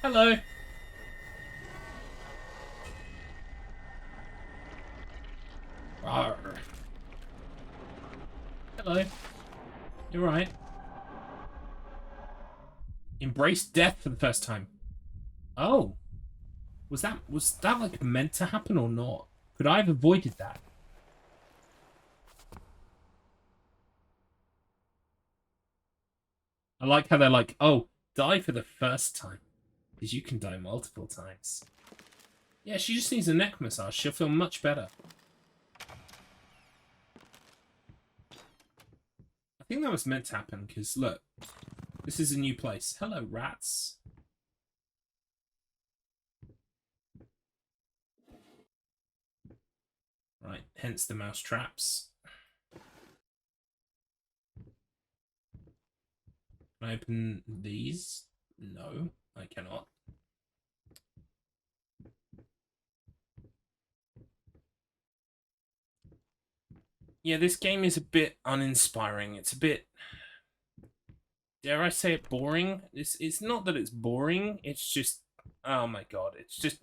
Speaker 1: Hello. Rawr. Hello. You're right. Embrace death for the first time. Oh. Was that like meant to happen or not? Could I have avoided that? I like how they're like, oh, die for the first time. Because you can die multiple times. Yeah, she just needs a neck massage. She'll feel much better. I think that was meant to happen, because look. This is a new place. Hello, rats. Right, hence the mouse traps. Can I open these? No, I cannot. Yeah, this game is a bit uninspiring. It's a bit... Dare I say it boring? It's not that it's boring, it's just... Oh my god, it's just...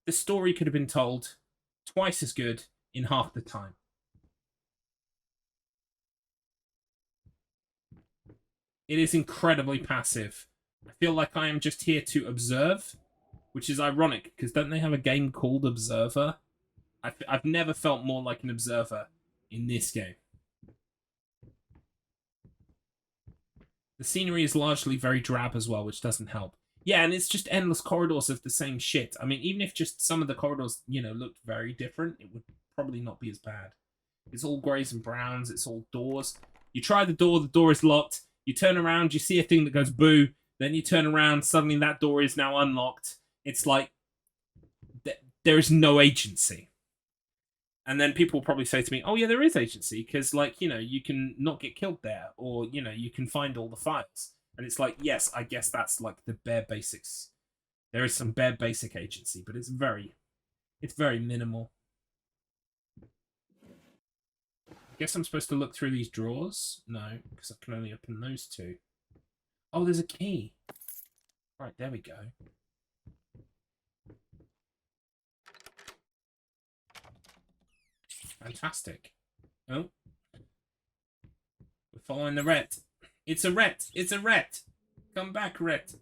Speaker 1: The story could have been told twice as good in half the time. It is incredibly passive. I feel like I am just here to observe, which is ironic, because don't they have a game called Observer? I've never felt more like an observer in this game. The scenery is largely very drab as well, which doesn't help. Yeah, and it's just endless corridors of the same shit. I mean, even if just some of the corridors, you know, looked very different, it would probably not be as bad. It's all greys and browns, it's all doors. You try the door is locked. You turn around, you see a thing that goes boo. Then you turn around, suddenly that door is now unlocked. It's like, there is no agency. And then people will probably say to me, oh yeah, there is agency, because, like, you know, you can not get killed there, or, you know, you can find all the files. And it's like, yes, I guess that's, like, the bare basics. There is some bare basic agency, but it's very minimal. I guess I'm supposed to look through these drawers? No, because I can only open those two. Oh, there's a key. Right, there we go. Fantastic. Oh. We're following the ret. It's a ret. It's a ret. Come back, ret.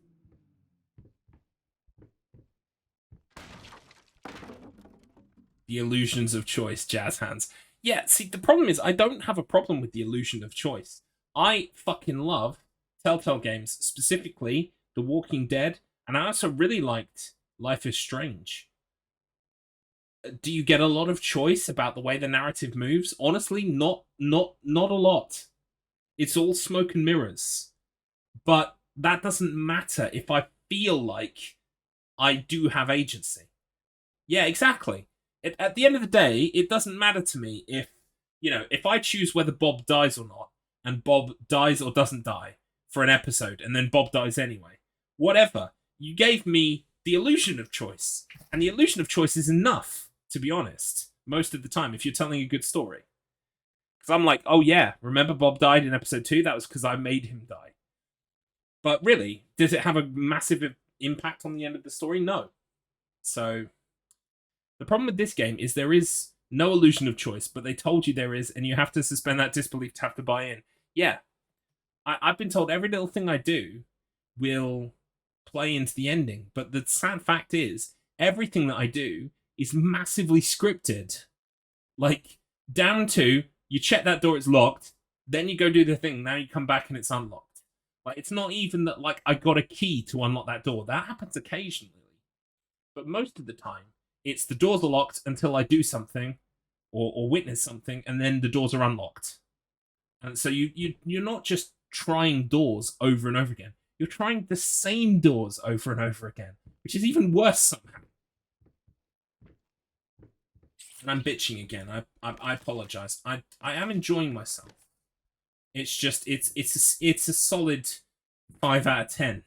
Speaker 1: The illusions of choice, jazz hands. Yeah, see, the problem is I don't have a problem with the illusion of choice. I fucking love Telltale games, specifically The Walking Dead, and I also really liked Life is Strange. Do you get a lot of choice about the way the narrative moves? Honestly, not a lot. It's all smoke and mirrors. But that doesn't matter if I feel like I do have agency. Yeah, exactly. At the end of the day, it doesn't matter to me if, you know, if I choose whether Bob dies or not, and Bob dies or doesn't die for an episode, and then Bob dies anyway. Whatever. You gave me the illusion of choice. And the illusion of choice is enough, to be honest, most of the time, if you're telling a good story. Because I'm like, oh yeah, remember Bob died in episode 2? That was because I made him die. But really, does it have a massive impact on the end of the story? No. So, the problem with this game is there is no illusion of choice, but they told you there is, and you have to suspend that disbelief to have to buy in. Yeah. I've been told every little thing I do will play into the ending, but the sad fact is, everything that I do is massively scripted. Like, down to, you check that door, it's locked, then you go do the thing, now you come back and it's unlocked. Like, it's not even that, like, I got a key to unlock that door. That happens occasionally. But most of the time, it's the doors are locked until I do something, or witness something, and then the doors are unlocked. And so you're not just trying doors over and over again. You're trying the same doors over and over again, which is even worse somehow. And I'm bitching again. I apologize. I am enjoying myself. It's just it's a solid 5 out of 10.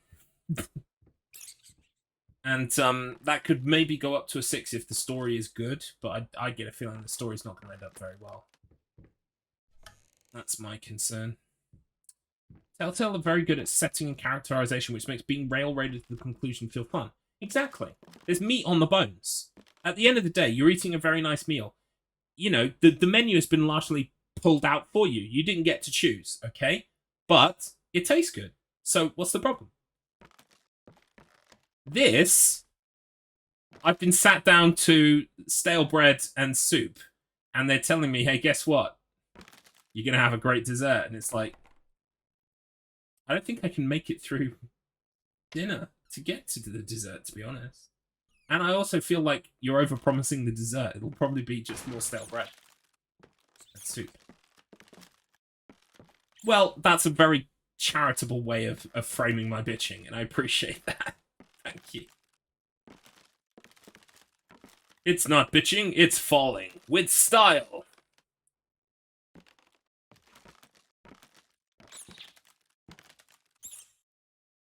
Speaker 1: And that could maybe go up to a 6 if the story is good, but I get a feeling the story's not going to end up very well. That's my concern. Telltale are very good at setting and characterization, which makes being railroaded to the conclusion feel fun. Exactly. There's meat on the bones. At the end of the day, you're eating a very nice meal. You know, the menu has been largely pulled out for you. You didn't get to choose, okay? but it tastes good. So what's the problem? This, I've been sat down to stale bread and soup, and they're telling me, hey, guess what? You're going to have a great dessert. And it's like, I don't think I can make it through dinner to get to the dessert, to be honest. And I also feel like you're overpromising the dessert. It'll probably be just more stale bread and soup. Well, that's a very charitable way of framing my bitching, and I appreciate that. Thank you. It's not bitching, it's falling. With style.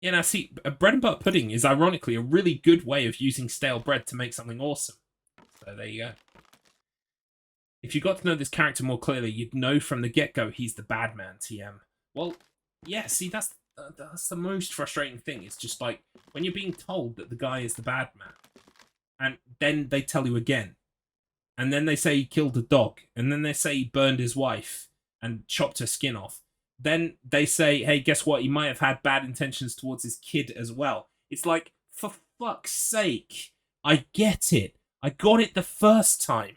Speaker 1: Yeah, now see, bread and butter pudding is ironically a really good way of using stale bread to make something awesome. So there you go. If you got to know this character more clearly, you'd know from the get-go he's the bad man, TM. Well, yeah, see, that's the most frustrating thing. It's just like, when you're being told that the guy is the bad man, and then they tell you again, and then they say he killed a dog, and then they say he burned his wife and chopped her skin off. Then they say, hey, guess what? He might have had bad intentions towards his kid as well. It's like, for fuck's sake. I get it. I got it the first time.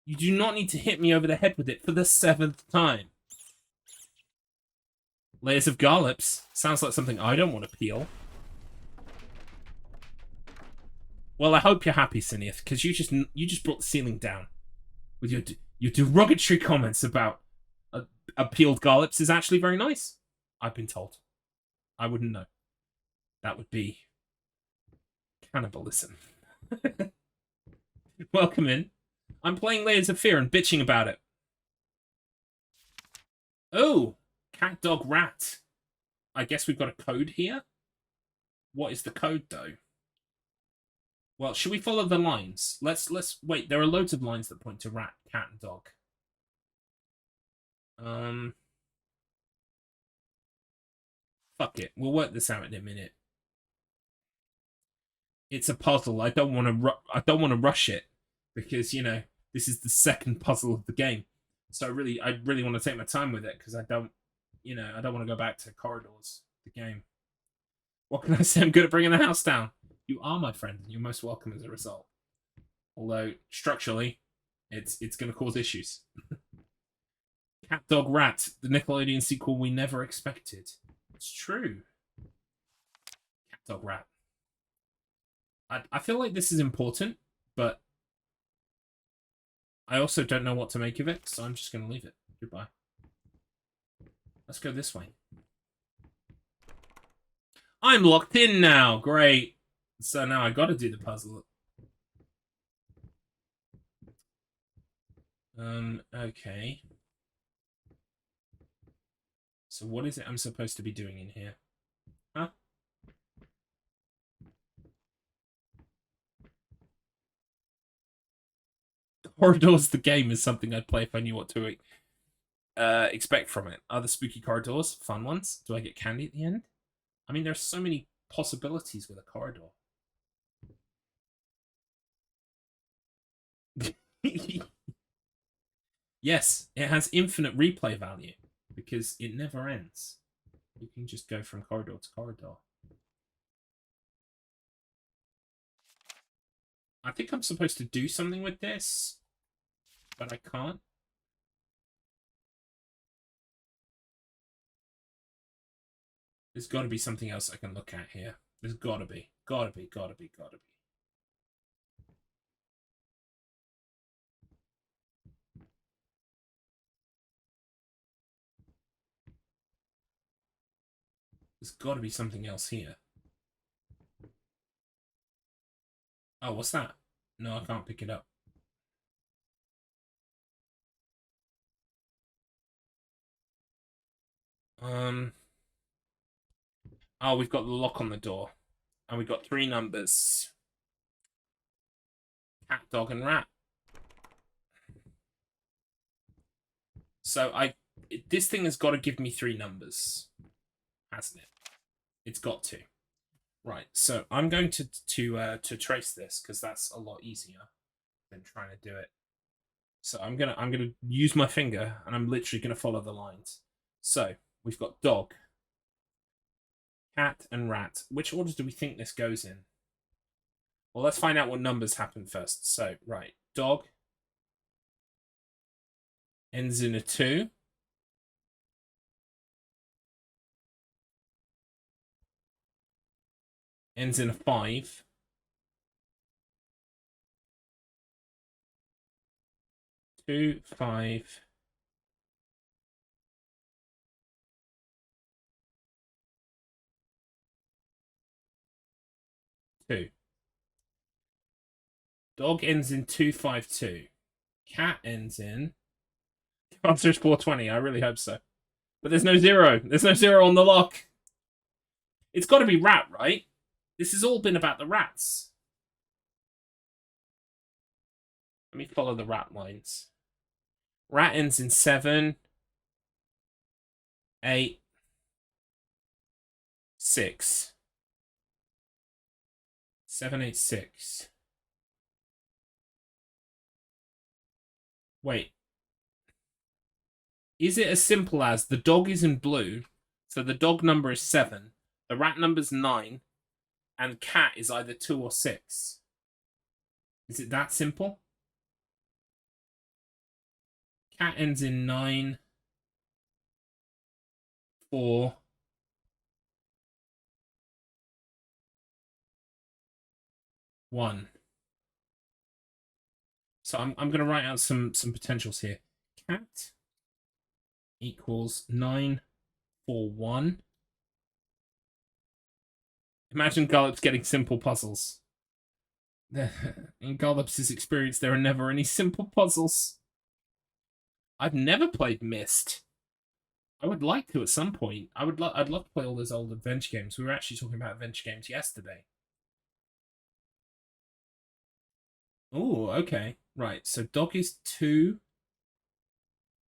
Speaker 1: You do not need to hit me over the head with it for the 7th time. Layers of Garlips. Sounds like something I don't want to peel. Well, I hope you're happy, Cineath, because you just brought the ceiling down. With your derogatory comments about peeled Garlips is actually very nice. I've been told. I wouldn't know. That would be cannibalism. Welcome in. I'm playing Layers of Fear and bitching about it. Oh, cat, dog, rat. I guess we've got a code here. What is the code, though? Well, should we follow the lines? Let's wait. There are loads of lines that point to rat, cat, and dog. Fuck it. We'll work this out in a minute. It's a puzzle. I don't want to rush it because, you know, this is the second puzzle of the game. So I really want to take my time with it because I don't want to go back to corridors. The game. What can I say? I'm good at bringing the house down. You are my friend, and you're most welcome as a result. Although structurally, it's going to cause issues. Cat, Dog, Rat, the Nickelodeon sequel we never expected. It's true. Cat, Dog, Rat. I feel like this is important, but I also don't know what to make of it, so I'm just going to leave it. Goodbye. Let's go this way. I'm locked in now. Great. So now I got to do the puzzle. Okay. So what is it I'm supposed to be doing in here? Huh? Corridors the game is something I'd play if I knew what to expect from it. Are the spooky corridors fun ones? Do I get candy at the end? I mean, there's so many possibilities with a corridor. Yes, it has infinite replay value because it never ends. You can just go from corridor to corridor. I think I'm supposed to do something with this, but I can't. There's got to be something else I can look at here. There's got to be. Got to be. There's got to be something else here. Oh, what's that? No, I can't pick it up. Oh, we've got the lock on the door. And we've got 3 numbers. Cat, dog, and rat. So this thing has got to give me 3 numbers. Hasn't it? It's got to. Right, so I'm going to trace this because that's a lot easier than trying to do it. So I'm gonna use my finger and I'm literally gonna follow the lines. So We've got dog, cat, and rat. Which order do we think this goes in? Well, let's find out what numbers happen first. So, right. Dog ends in a 2. Ends in a 5. 2, 5. Two. Dog ends in 252. Cat ends in. Answer is 420. I really hope so. But there's no 0. There's no 0 on the lock. It's got to be rat, right? This has all been about the rats. Let me follow the rat lines. Rat ends in 7, 8, 6. 7, 8, 6. Wait. Is it as simple as the dog is in blue, so the dog number is 7, the rat number's 9, and cat is either 2 or 6? Is it that simple? Cat ends in 9, 4, 1. So I'm going to write out some potentials here. Cat equals 9, 4, 1. Imagine Garlips getting simple puzzles. In Garlips' experience, there are never any simple puzzles. I've never played Myst. I would like to at some point. I'd love to play all those old adventure games. We were actually talking about adventure games yesterday. Oh, okay. Right, so dog is 2.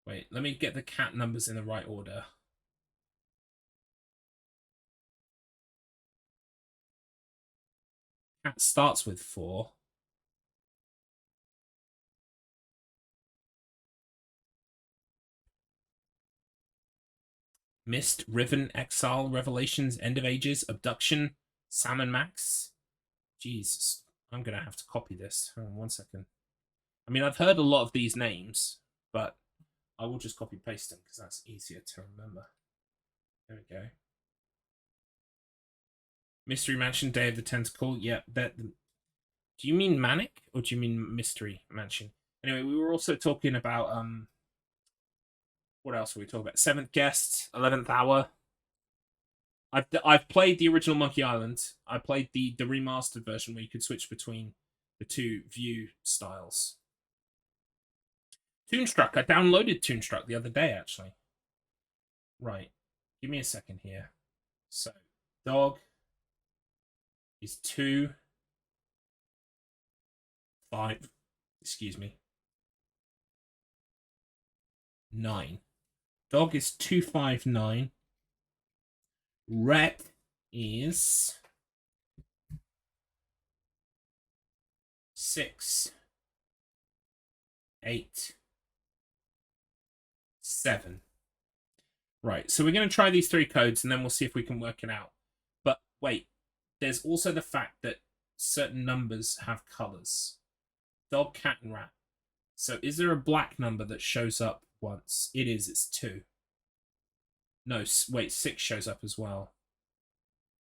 Speaker 1: Wait, let me get the cat numbers in the right order. Cat starts with 4. Mist, Riven, Exile, Revelations, End of Ages, Abduction, Salmon Max. Jesus, I'm going to have to copy this. Hang on 1 second. I mean, I've heard a lot of these names, but I will just copy paste them because that's easier to remember. There we go. Mystery Mansion, Day of the Tentacle. Yeah, that. Do you mean Manic or do you mean Mystery Mansion? Anyway, we were also talking about what else were we talking about? Seventh Guest, 11th Hour. I've played the original Monkey Island. I played the remastered version where you could switch between the two view styles. Toonstruck. I downloaded Toonstruck the other day, actually. Right. Give me a second here. So, dog is 2, 5. Excuse me. 9. Dog is 259. Rat is 6, 8, 7. Right, so we're going to try these 3 codes and then we'll see if we can work it out. But wait, there's also the fact that certain numbers have colors. Dog, cat, and rat. So is there a black number that shows up once? It is, it's 2. No, wait, 6 shows up as well.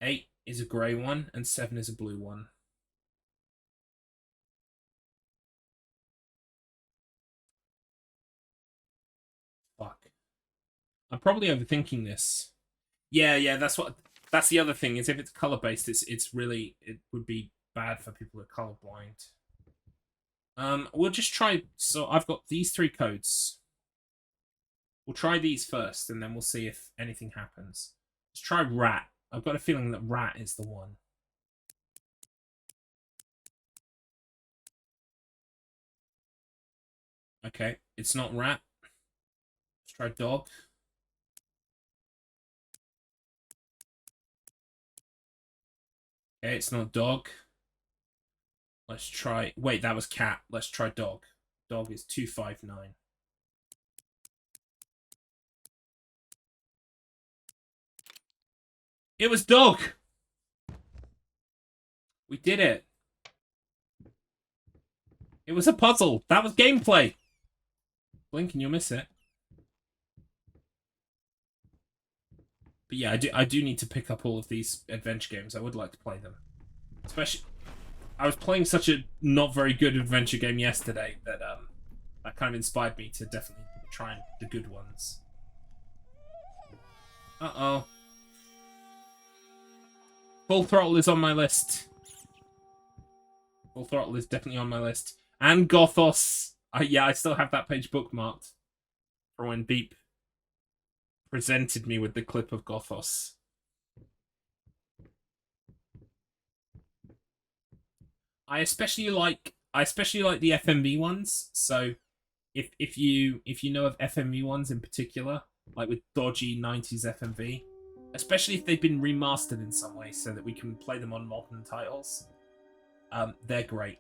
Speaker 1: 8 is a grey one, and 7 is a blue one. Fuck. I'm probably overthinking this. Yeah, that's the other thing, is if it's color-based, it would be bad for people who are colorblind. We'll just try, so I've got these 3 codes. We'll try these first, and then we'll see if anything happens. Let's try rat. I've got a feeling that rat is the one. Okay, it's not rat. Let's try dog. Okay, it's not dog. Let's try... Wait, that was cat. Let's try dog. Dog is 259. It was dog! We did it. It was a puzzle. That was gameplay. Blink and you'll miss it. But yeah, I do need to pick up all of these adventure games. I would like to play them. Especially, I was playing such a not very good adventure game yesterday that that kind of inspired me to definitely try the good ones. Uh-oh. Full Throttle is on my list. Full Throttle is definitely on my list. And Gothos. Yeah, I still have that page bookmarked for when Beep presented me with the clip of Gothos. I especially like the FMV ones. So if you know of FMV ones in particular, like with dodgy 90s FMV, especially if they've been remastered in some way so that we can play them on modern titles, they're great.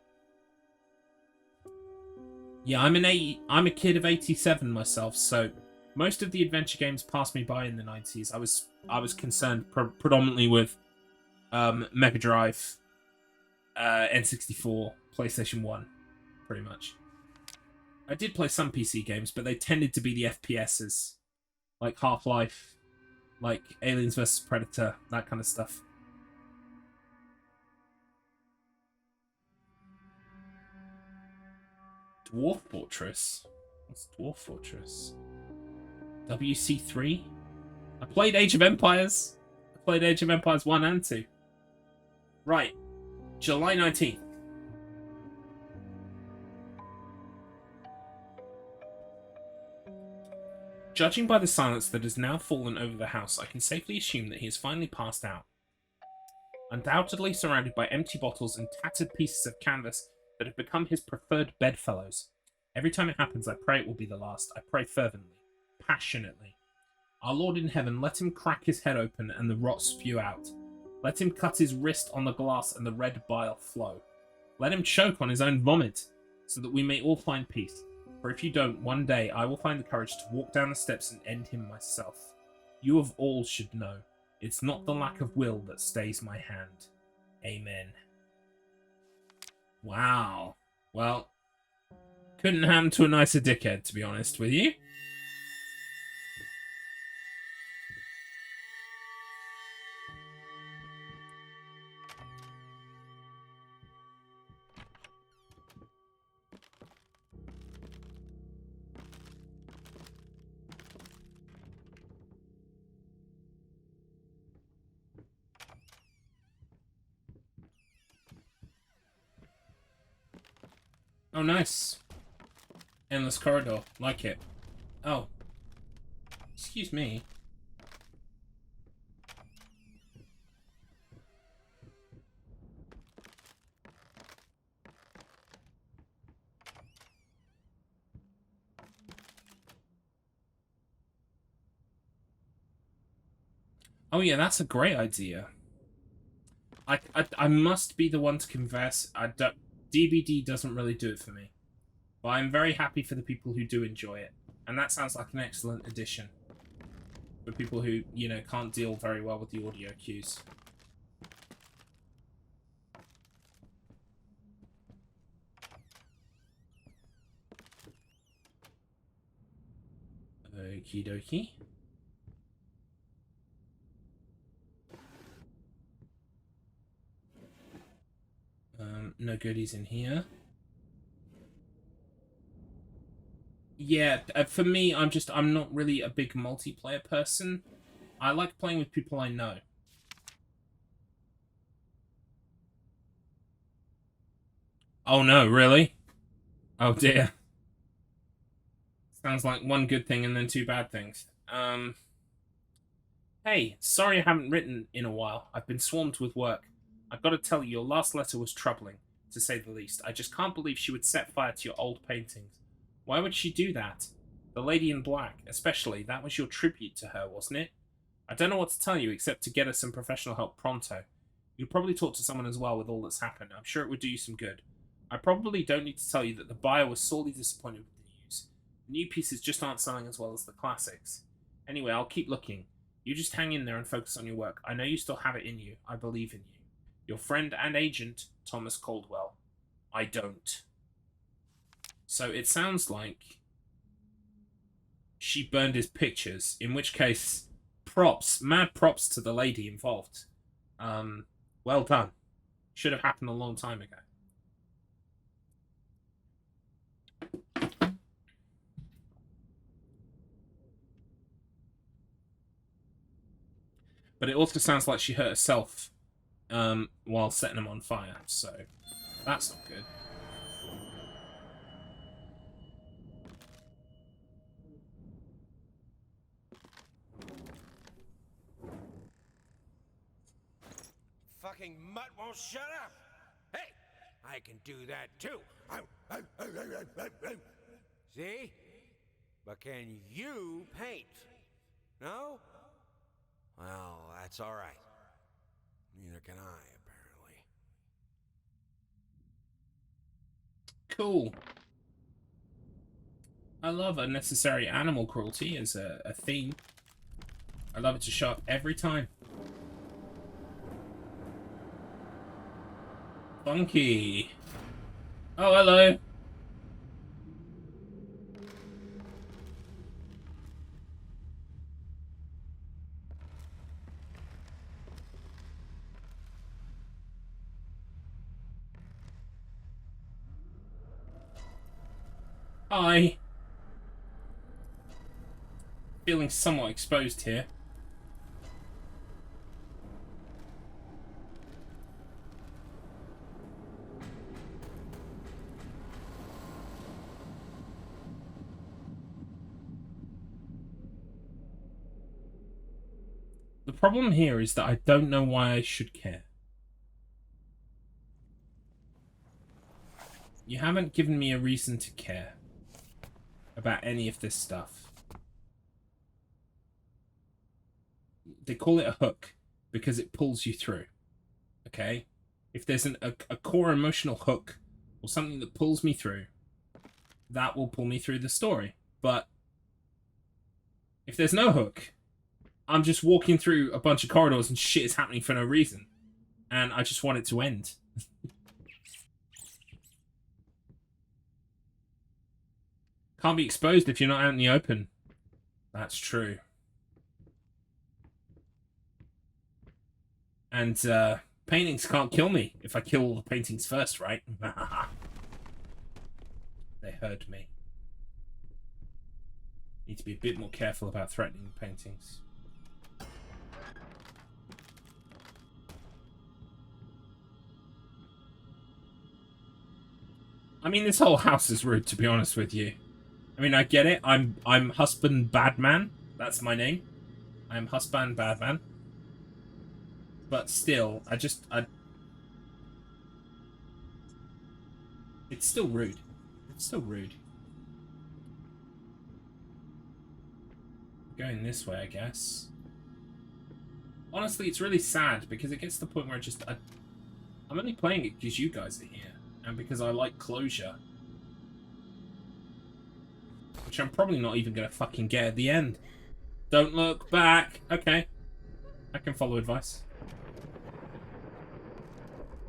Speaker 1: Yeah, I'm a kid of 87 myself, so most of the adventure games passed me by in the 90s. I was concerned predominantly with Mega Drive, N64, PlayStation 1, pretty much. I did play some PC games, but they tended to be the FPSs, like Half-Life, like Aliens vs. Predator, that kind of stuff. Dwarf Fortress? What's Dwarf Fortress? WC3? I played Age of Empires. I played Age of Empires 1 and 2. Right. July 19th. Judging by the silence that has now fallen over the house, I can safely assume that he has finally passed out. Undoubtedly surrounded by empty bottles and tattered pieces of canvas that have become his preferred bedfellows. Every time it happens, I pray it will be the last. I pray fervently, passionately. Our Lord in heaven, let him crack his head open and the rot spew out. Let him cut his wrist on the glass and the red bile flow. Let him choke on his own vomit, so that we may all find peace. For if you don't, one day I will find the courage to walk down the steps and end him myself. You of all should know, it's not the lack of will that stays my hand. Amen. Wow. Well, couldn't happen to a nicer dickhead, to be honest with you. Oh, nice. Endless corridor. Like it. Oh. Excuse me. Oh yeah, that's a great idea. I must be the one to confess. DBD doesn't really do it for me. But I'm very happy for the people who do enjoy it. And that sounds like an excellent addition. For people who, you know, can't deal very well with the audio cues. Okie dokie. No goodies in here. Yeah, for me, I'm not really a big multiplayer person. I like playing with people I know. Oh no, really? Oh dear. Sounds like one good thing and then two bad things. Hey, sorry I haven't written in a while. I've been swarmed with work. I've got to tell you, your last letter was troubling, to say the least. I just can't believe she would set fire to your old paintings. Why would she do that? The Lady in Black, especially. That was your tribute to her, wasn't it? I don't know what to tell you, except to get her some professional help pronto. You'd probably talk to someone as well with all that's happened. I'm sure it would do you some good. I probably don't need to tell you that the buyer was sorely disappointed with the news. The new pieces just aren't selling as well as the classics. Anyway, I'll keep looking. You just hang in there and focus on your work. I know you still have it in you. I believe in you. Your friend and agent, Thomas Caldwell. I don't. So it sounds like she burned his pictures, in which case, props, mad props to the lady involved. Well done. Should have happened a long time ago. But it also sounds like she hurt herself while setting them on fire, so that's not good.
Speaker 3: Fucking mutt won't shut up! Hey! I can do that too! See? But can you paint? No? Well, that's alright. Neither can I, apparently.
Speaker 1: Cool. I love unnecessary animal cruelty as a theme. I love it to show up every time. Funky. Oh, hello. Hi. Feeling somewhat exposed here. The problem here is that I don't know why I should care. You haven't given me a reason to care about any of this stuff. They call it a hook because it pulls you through. Okay? If there's a core emotional hook or something that pulls me through, that will pull me through the story. But if there's no hook, I'm just walking through a bunch of corridors and shit is happening for no reason. And I just want it to end. Can't be exposed if you're not out in the open. That's true. And paintings can't kill me if I kill all the paintings first, right? They hurt me. Need to be a bit more careful about threatening paintings. I mean, this whole house is rude, to be honest with you. I mean, I get it. I'm Husband Badman. That's my name. I'm Husband Badman. But still, it's still rude. It's still rude. Going this way, I guess. Honestly, it's really sad because it gets to the point where I'm only playing it because you guys are here. And because I like closure. Which I'm probably not even going to fucking get at the end. Don't look back. Okay. I can follow advice.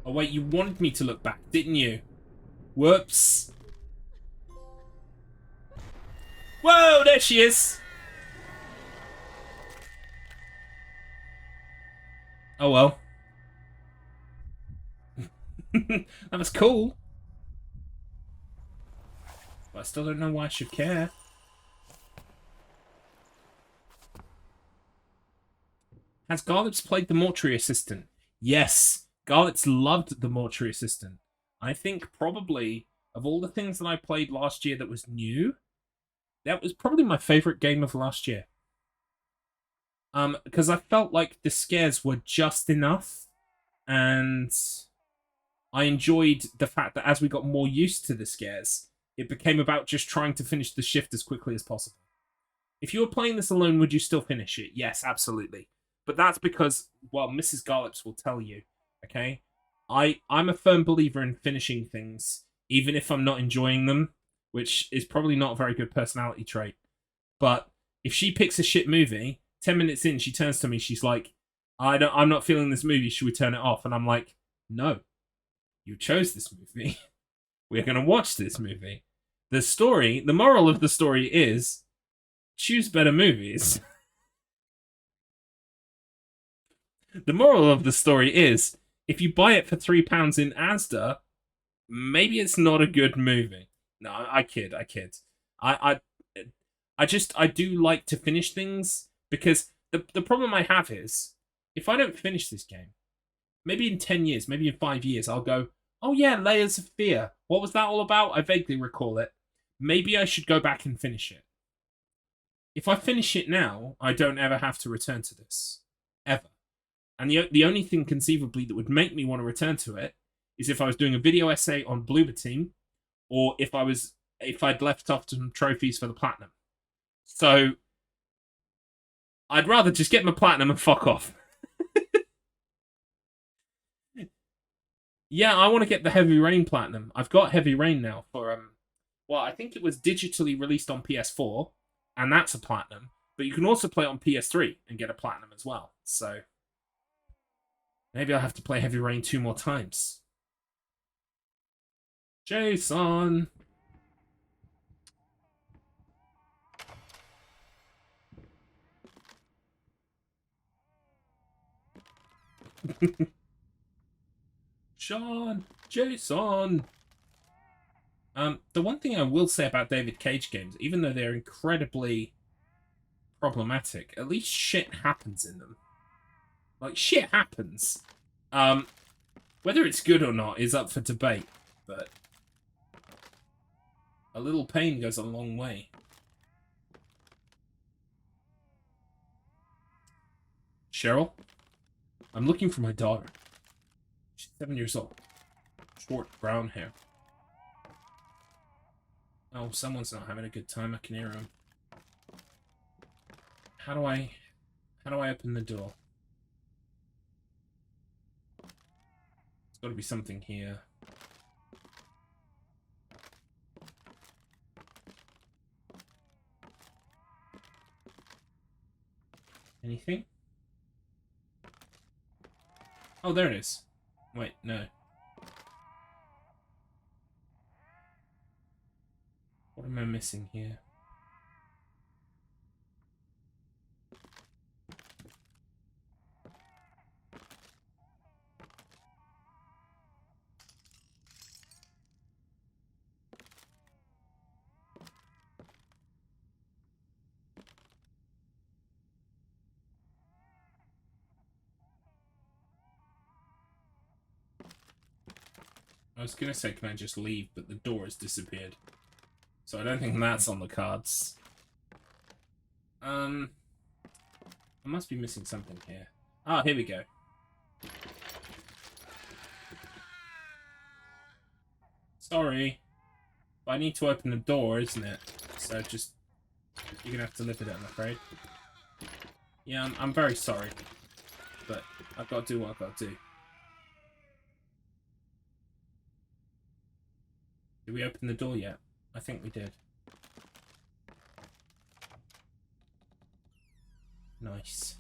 Speaker 1: Oh wait, you wanted me to look back, didn't you? Whoops. Whoa, there she is. Oh well. That was cool. But I still don't know why I should care. Has Garlips played the mortuary assistant? Yes. Garlips loved the mortuary assistant. I think probably, of all the things that I played last year that was new, that was probably my favourite game of last year. Because I felt like the scares were just enough, and I enjoyed the fact that as we got more used to the scares, it became about just trying to finish the shift as quickly as possible. If you were playing this alone, would you still finish it? Yes, absolutely. But that's because, well, Mrs. Garlips will tell you, okay? I'm a firm believer in finishing things, even if I'm not enjoying them, which is probably not a very good personality trait. But if she picks a shit movie, 10 minutes in, she turns to me. She's like, I'm not feeling this movie. Should we turn it off? And I'm like, no. You chose this movie. We're going to watch this movie. The moral of the story is, choose better movies. The moral of the story is, if you buy it for £3 in Asda, maybe it's not a good movie. No, I kid. I do like to finish things, because the problem I have is, if I don't finish this game, maybe in 10 years, maybe in 5 years, I'll go, oh yeah, Layers of Fear. What was that all about? I vaguely recall it. Maybe I should go back and finish it. If I finish it now, I don't ever have to return to this. Ever. And the only thing conceivably that would make me want to return to it is if I was doing a video essay on Bloober Team, or if I'd left off some trophies for the platinum. So I'd rather just get my platinum and fuck off. Yeah, I want to get the Heavy Rain platinum. I've got Heavy Rain now for well, I think it was digitally released on PS4, and that's a platinum. But you can also play it on PS3 and get a platinum as well. So maybe I'll have to play Heavy Rain 2 more times. Jason! Sean! Jason! The one thing I will say about David Cage games, even though they're incredibly problematic, at least shit happens in them. Like, shit happens. Whether it's good or not is up for debate, but a little pain goes a long way. Cheryl? I'm looking for my daughter. She's 7 years old. Short, brown hair. Oh, someone's not having a good time. I can hear him. How do I open the door? There's got to be something here. Anything? Oh, there it is. Wait, no. What am I missing here? I was gonna say, can I just leave? But the door has disappeared. So I don't think that's on the cards. I must be missing something here. Ah, here we go. Sorry. But I need to open the door, isn't it? So just... you're gonna have to live with it, I'm afraid. Yeah, I'm very sorry. But I've got to do what I've got to do. Did we open the door yet? I think we did. Nice.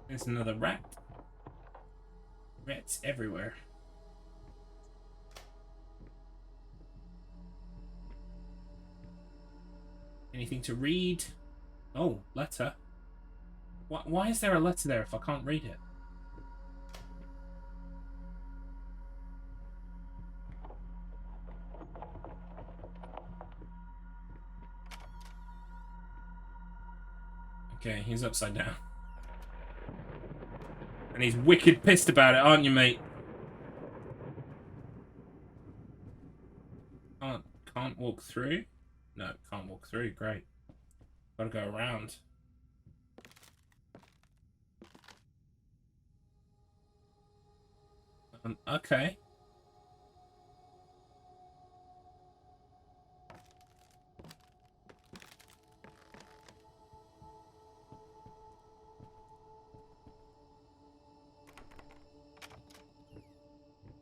Speaker 1: There's another rat. Rats everywhere. Anything to read? Oh, letter. Why is there a letter there if I can't read it? Okay, he's upside down. And he's wicked pissed about it, aren't you, mate? Can't walk through? No, can't walk through. Great. Gotta go around. Okay.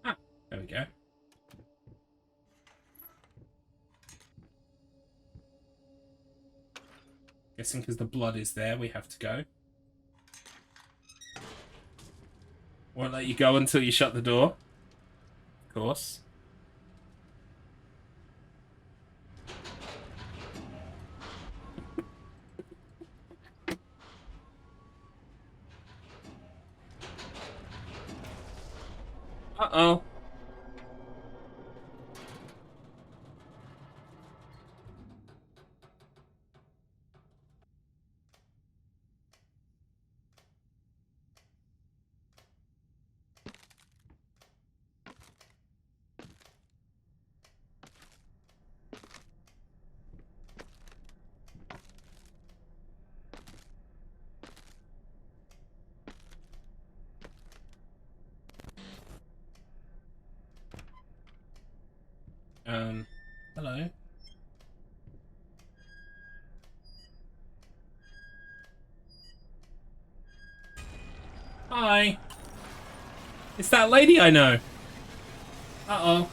Speaker 1: Ah, there we go. Guessing because the blood is there, we have to go. Won't let you go until you shut the door. Of course. Uh-oh. Hello. Hi. It's that lady I know. Uh-oh.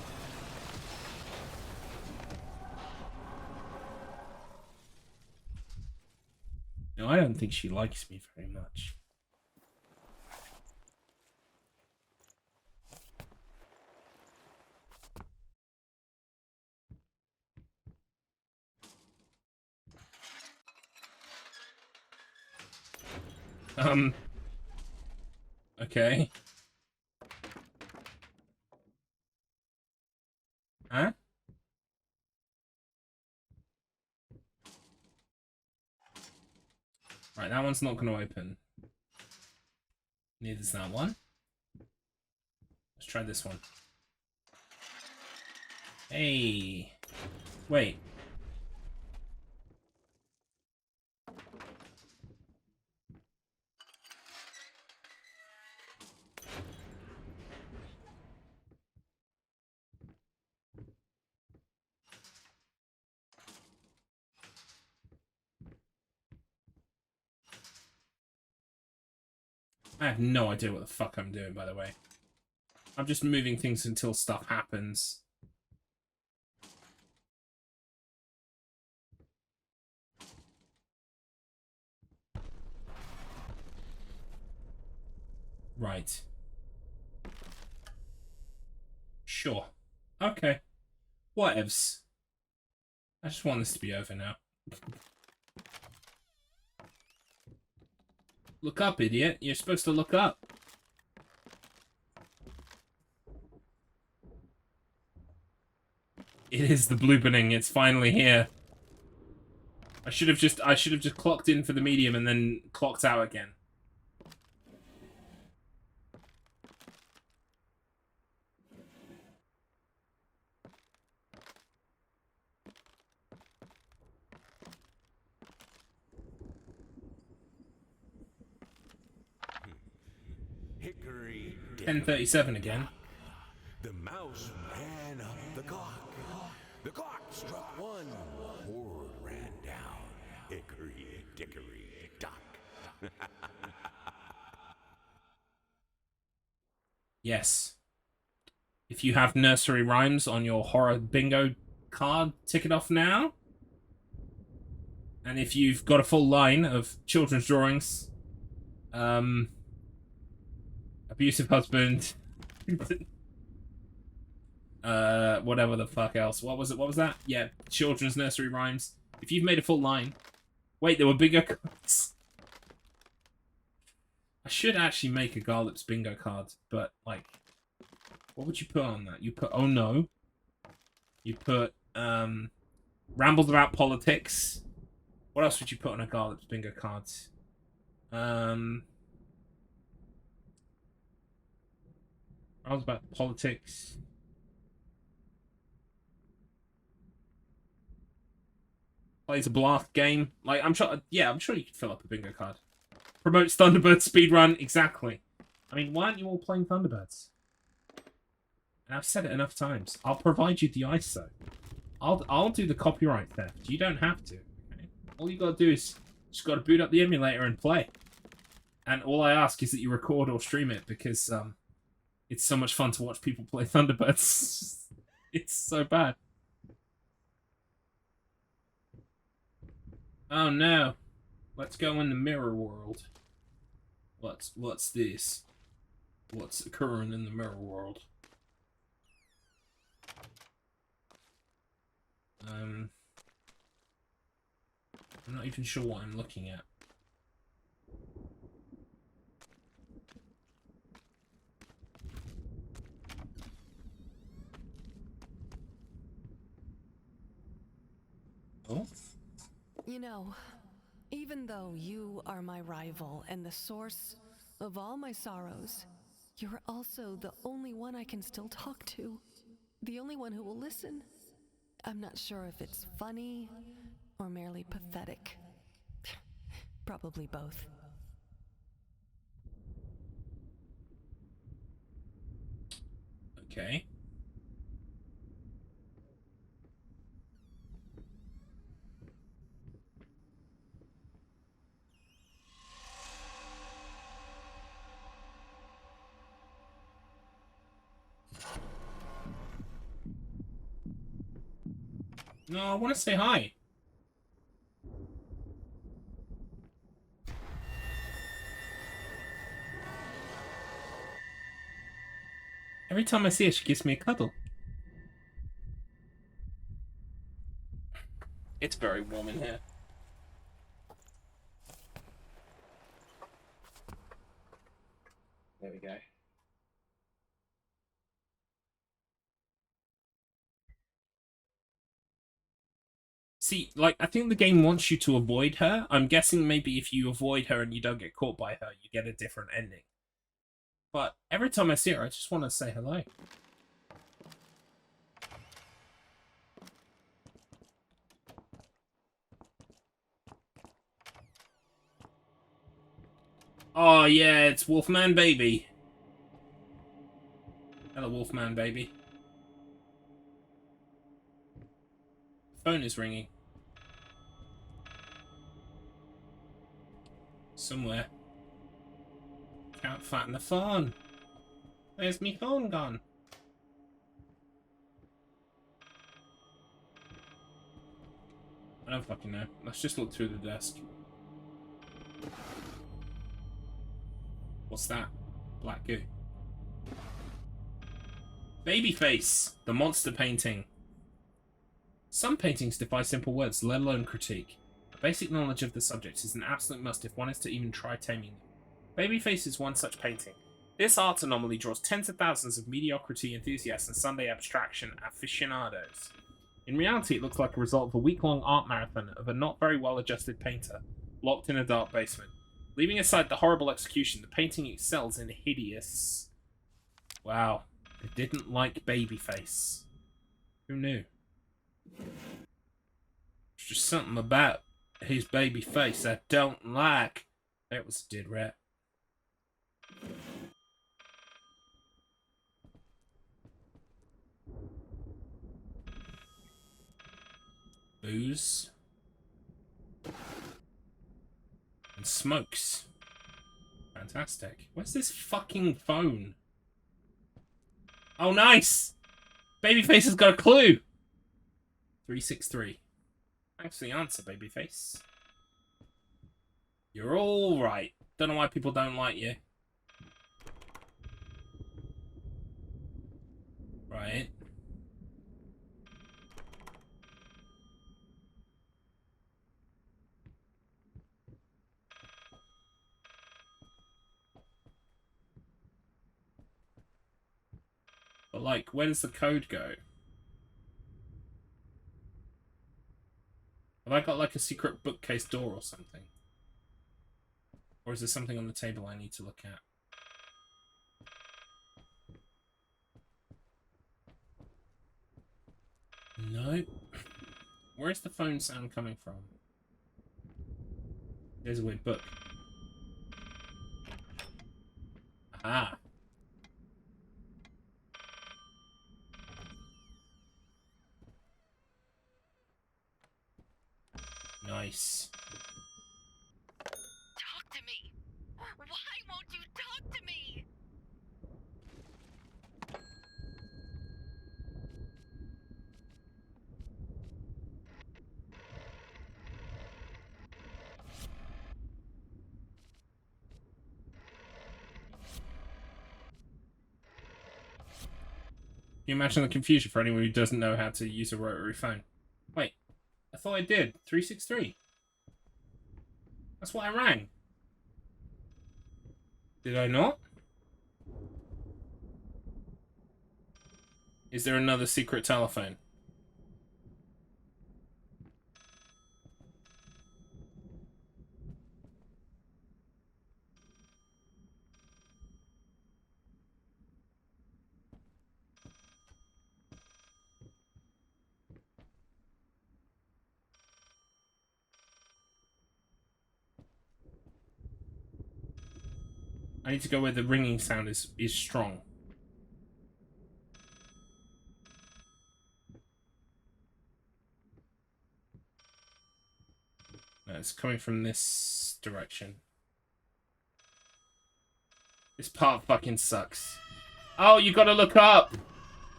Speaker 1: No, I don't think she likes me very much. Okay. Huh? Right, that one's not going to open. Neither's that one. Let's try this one. Hey. Wait. I have no idea what the fuck I'm doing, by the way. I'm just moving things until stuff happens. Right. Sure. Okay. Whatevs. I just want this to be over now. Look up, idiot. You're supposed to look up. It is the bloopening. It's finally here. I should have just clocked in for the medium and then clocked out again.
Speaker 8: Hickory.
Speaker 1: 10:37 again.
Speaker 8: The mouse ran up the clock. The clock struck one. Horde ran down. Hickory, dickory, dock.
Speaker 1: Yes. If you have nursery rhymes on your horror bingo card, tick it off now. And if you've got a full line of children's drawings, abusive husband, whatever the fuck else. What was it? What was that? Yeah, children's nursery rhymes. If you've made a full line. Wait, there were bingo cards. I should actually make a Garlips bingo card, but, like, what would you put on that? You put, oh no. You put, rambles about politics. What else would you put on a Garlips bingo card? Rambles about politics. Plays a blast game. Like, I'm sure, yeah, I'm sure you could fill up a bingo card. Promotes Thunderbird speedrun, exactly. I mean, why aren't you all playing Thunderbirds? And I've said it enough times. I'll provide you the ISO. I'll do the copyright theft. You don't have to. Okay? All you gotta do is just gotta boot up the emulator and play. And all I ask is that you record or stream it because it's so much fun to watch people play Thunderbirds. It's so bad. Oh no. Let's go in the mirror world. What's this? What's occurring in the mirror world? I'm not even sure what I'm looking at. Oh?
Speaker 7: You know, even though you are my rival and the source of all my sorrows, you're also the only one I can still talk to. The only one who will listen. I'm not sure if it's funny or merely pathetic. Probably both.
Speaker 1: Okay. No, I want to say hi. Every time I see her, she gives me a cuddle. It's very warm in here. There we go. See, like, I think the game wants you to avoid her. I'm guessing maybe if you avoid her and you don't get caught by her, you get a different ending. But every time I see her, I just want to say hello. Oh, yeah, it's Wolfman Baby. Hello, Wolfman Baby. Phone is ringing. Somewhere. Can't find the phone. Where's me phone gone? I don't fucking know. Let's just look through the desk. What's that? Black goo. Babyface! The monster painting. Some paintings defy simple words, let alone critique. A basic knowledge of the subject is an absolute must if one is to even try taming them. Babyface is one such painting. This art anomaly draws tens of thousands of mediocrity enthusiasts and Sunday abstraction aficionados. In reality, it looks like a result of a week-long art marathon of a not very well-adjusted painter, locked in a dark basement. Leaving aside the horrible execution, the painting excels in hideous... Wow. They didn't like Babyface. Who knew? It's just something about his baby face I don't like. That was a dead rat. Booze. And smokes. Fantastic. Where's this fucking phone? Oh, nice! Babyface has got a clue! 363. Thanks for the answer, Babyface. You're all right. Don't know why people don't like you. Right. But, like, where does the code go? Have I got, like, a secret bookcase door or something? Or is there something on the table I need to look at? No. Where's the phone sound coming from? There's a weird book. Ah. Nice.
Speaker 7: Talk to me! Why won't you talk to me?
Speaker 1: you imagine the confusion for anyone who doesn't know how to use a rotary phone? Wait, I thought I did. 363. That's what I rang. Did I not? Is there another secret telephone? I need to go where the ringing sound is strong. No, it's coming from this direction. This part fucking sucks. Oh, you gotta look up!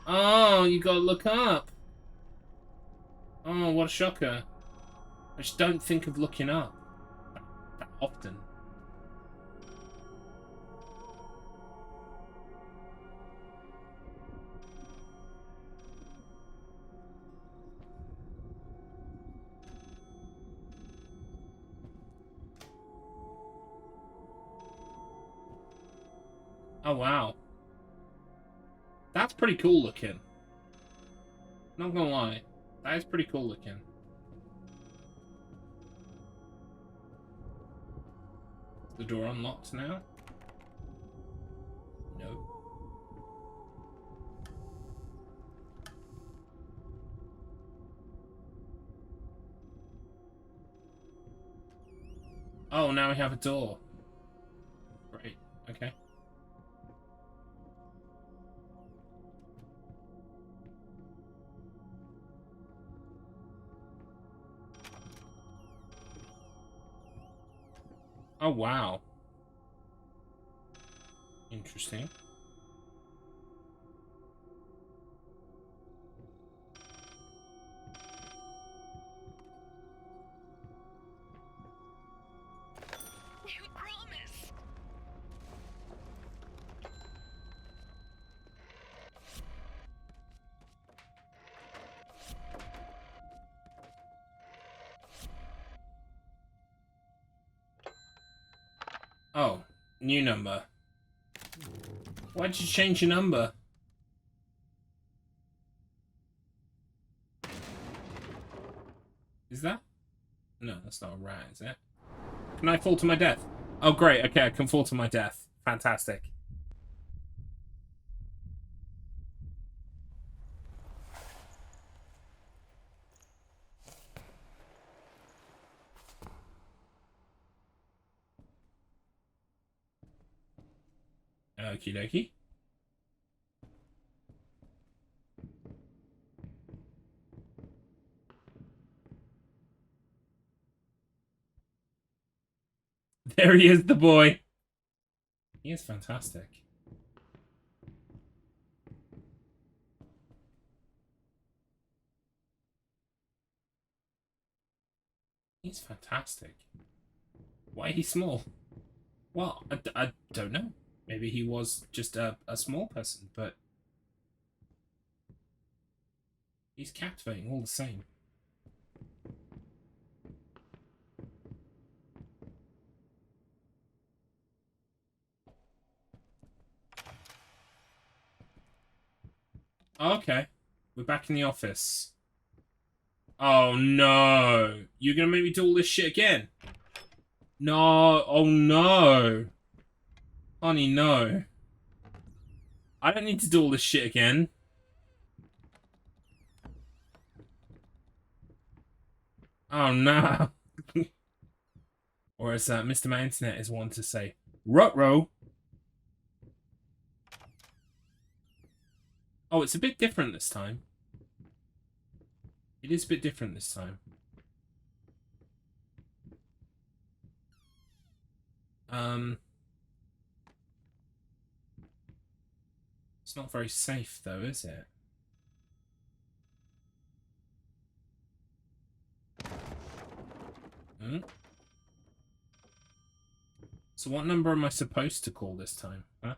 Speaker 1: Oh, you gotta look up! Oh, what a shocker. I just don't think of looking up that often. Oh, wow. That's pretty cool looking. Not gonna lie. That is pretty cool looking. Is the door unlocked now? No. Oh, now we have a door. Great. Okay. Oh, wow. Interesting.
Speaker 7: You promise.
Speaker 1: Oh, new number. Why'd you change your number? Is that? No, that's not a rat, is it? Can I fall to my death? Oh, great. Okay, I can fall to my death. Fantastic. Okie dokie. There he is, the boy. He is fantastic. He's fantastic. Why he's small? Well, I don't know. Maybe he was just a small person, but he's captivating all the same. Okay. We're back in the office. Oh no. You're gonna make me do all this shit again? No. Oh no. Honey, no. I don't need to do all this shit again. Oh no. Or as Mr. My Internet is one to say, ruh-roh. Oh, it's a bit different this time. It is a bit different this time. It's not very safe though, is it? Hmm? So what number am I supposed to call this time? Huh?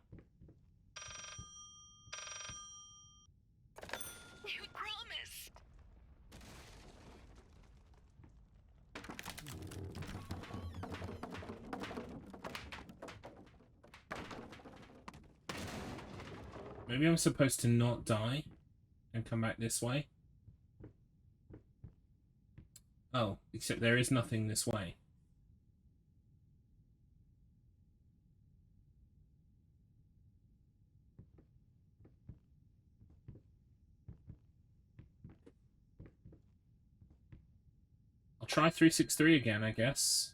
Speaker 1: Maybe I'm supposed to not die and come back this way. Oh, except there is nothing this way. I'll try 363 again, I guess.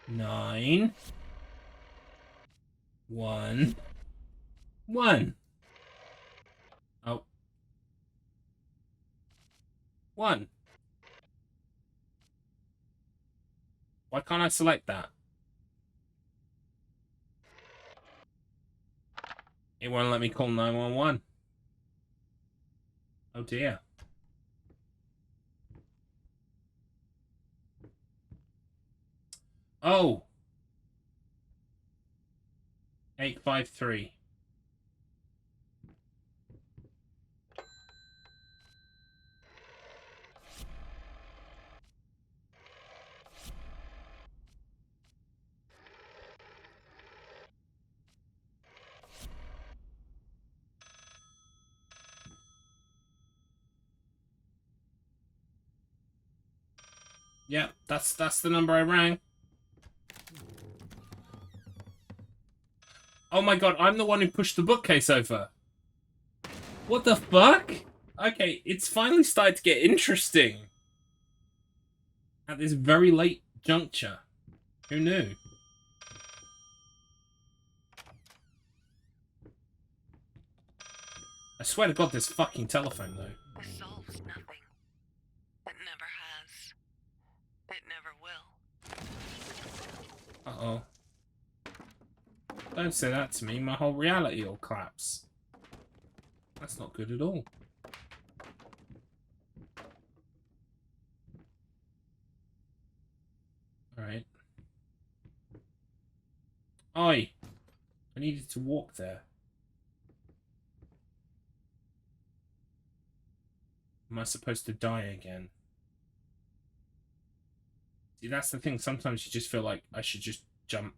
Speaker 1: Nine. 1. 1. Oh. 1. Why can't I select that? It won't let me call 911. Oh dear. Oh. 853. Yeah, that's the number I rang. Oh my god, I'm the one who pushed the bookcase over. What the fuck? Okay, it's finally started to get interesting. At this very late juncture. Who knew? I swear to god, this fucking telephone, though.
Speaker 7: This solves nothing. It never has. It never will.
Speaker 1: Uh-oh. Don't say that to me. My whole reality will collapse. That's not good at all. Alright. Oi! I needed to walk there. Am I supposed to die again? See, that's the thing. Sometimes you just feel like I should just jump.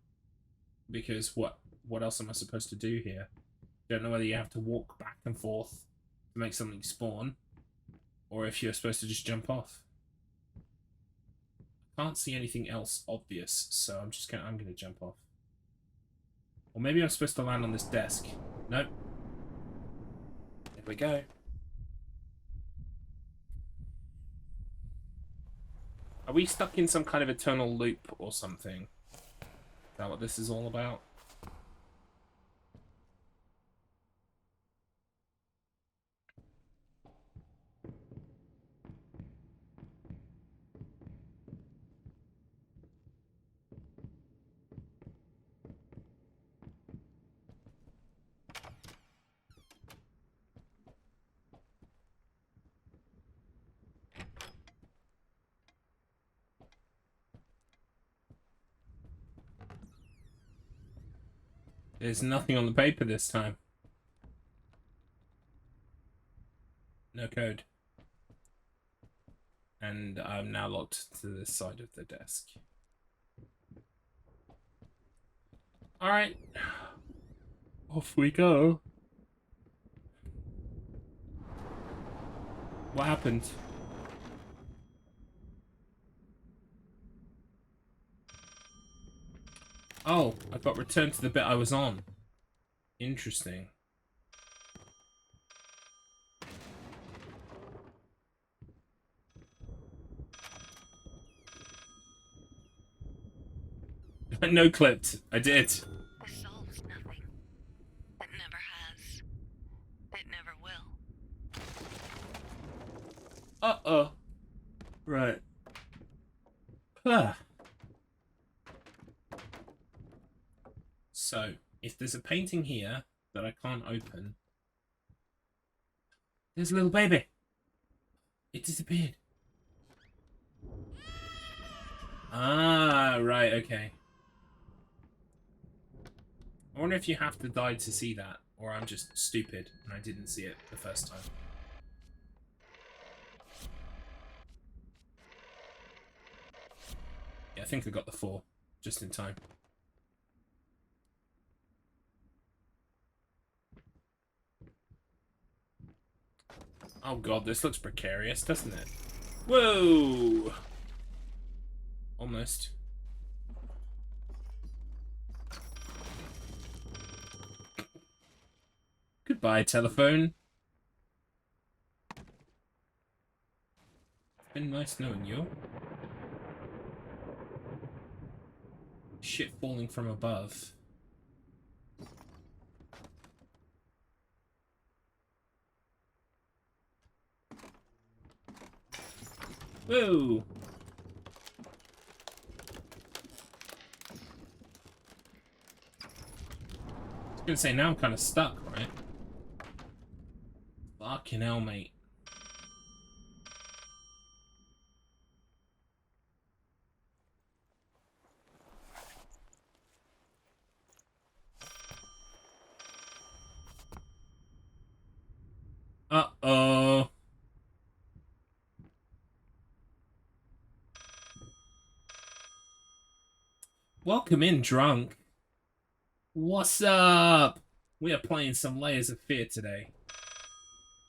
Speaker 1: Because what else am I supposed to do here? Don't know whether you have to walk back and forth to make something spawn, or if you're supposed to just jump off. Can't see anything else obvious, so I'm gonna jump off. Or maybe I'm supposed to land on this desk. Nope. There we go. Are we stuck in some kind of eternal loop or something? Is that what this is all about? There's nothing on the paper this time. No code. And I'm now locked to this side of the desk. Alright. Off we go. What happened? Oh, I got returned to the bit I was on. Interesting. No clipped. I did.
Speaker 7: This solves nothing. It never has. It never will.
Speaker 1: Uh-oh. Right. Huh. So, if there's a painting here that I can't open... There's a little baby. It disappeared. Ah, right, okay. I wonder if you have to die to see that, or I'm just stupid and I didn't see it the first time. Yeah, I think I got the 4 just in time. Oh god, this looks precarious, doesn't it? Whoa! Almost. Goodbye, telephone. It's been nice knowing you. Shit falling from above. Whoa! I was gonna say, now I'm kind of stuck, right? Fucking hell, mate. Uh-oh. Welcome in, drunk. What's up? We are playing some Layers of Fear today.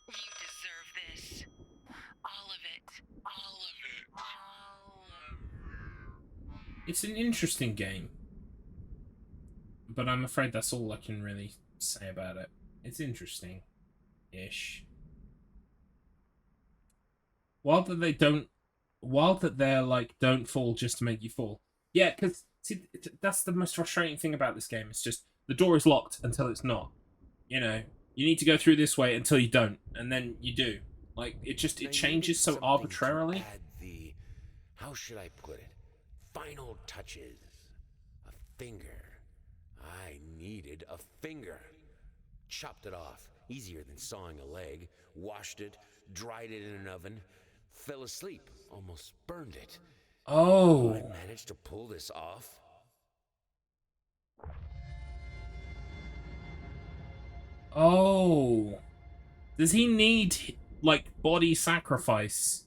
Speaker 7: You deserve this. All of it. All of it. All of it.
Speaker 1: It's an interesting game. But I'm afraid that's all I can really say about it. It's interesting-ish. Wild that they're like, don't fall just to make you fall. Yeah, because, see, that's the most frustrating thing about this game. It's just, the door is locked until it's not. You know, you need to go through this way until you don't, and then you do. Like, it changes so arbitrarily.
Speaker 3: Add the, how should I put it? Final touches. A finger. I needed a finger. Chopped it off. Easier than sawing a leg. Washed it. Dried it in an oven. Fell asleep. Almost burned it.
Speaker 1: Oh.
Speaker 3: I managed to pull this off.
Speaker 1: Oh. Does he need, like, body sacrifice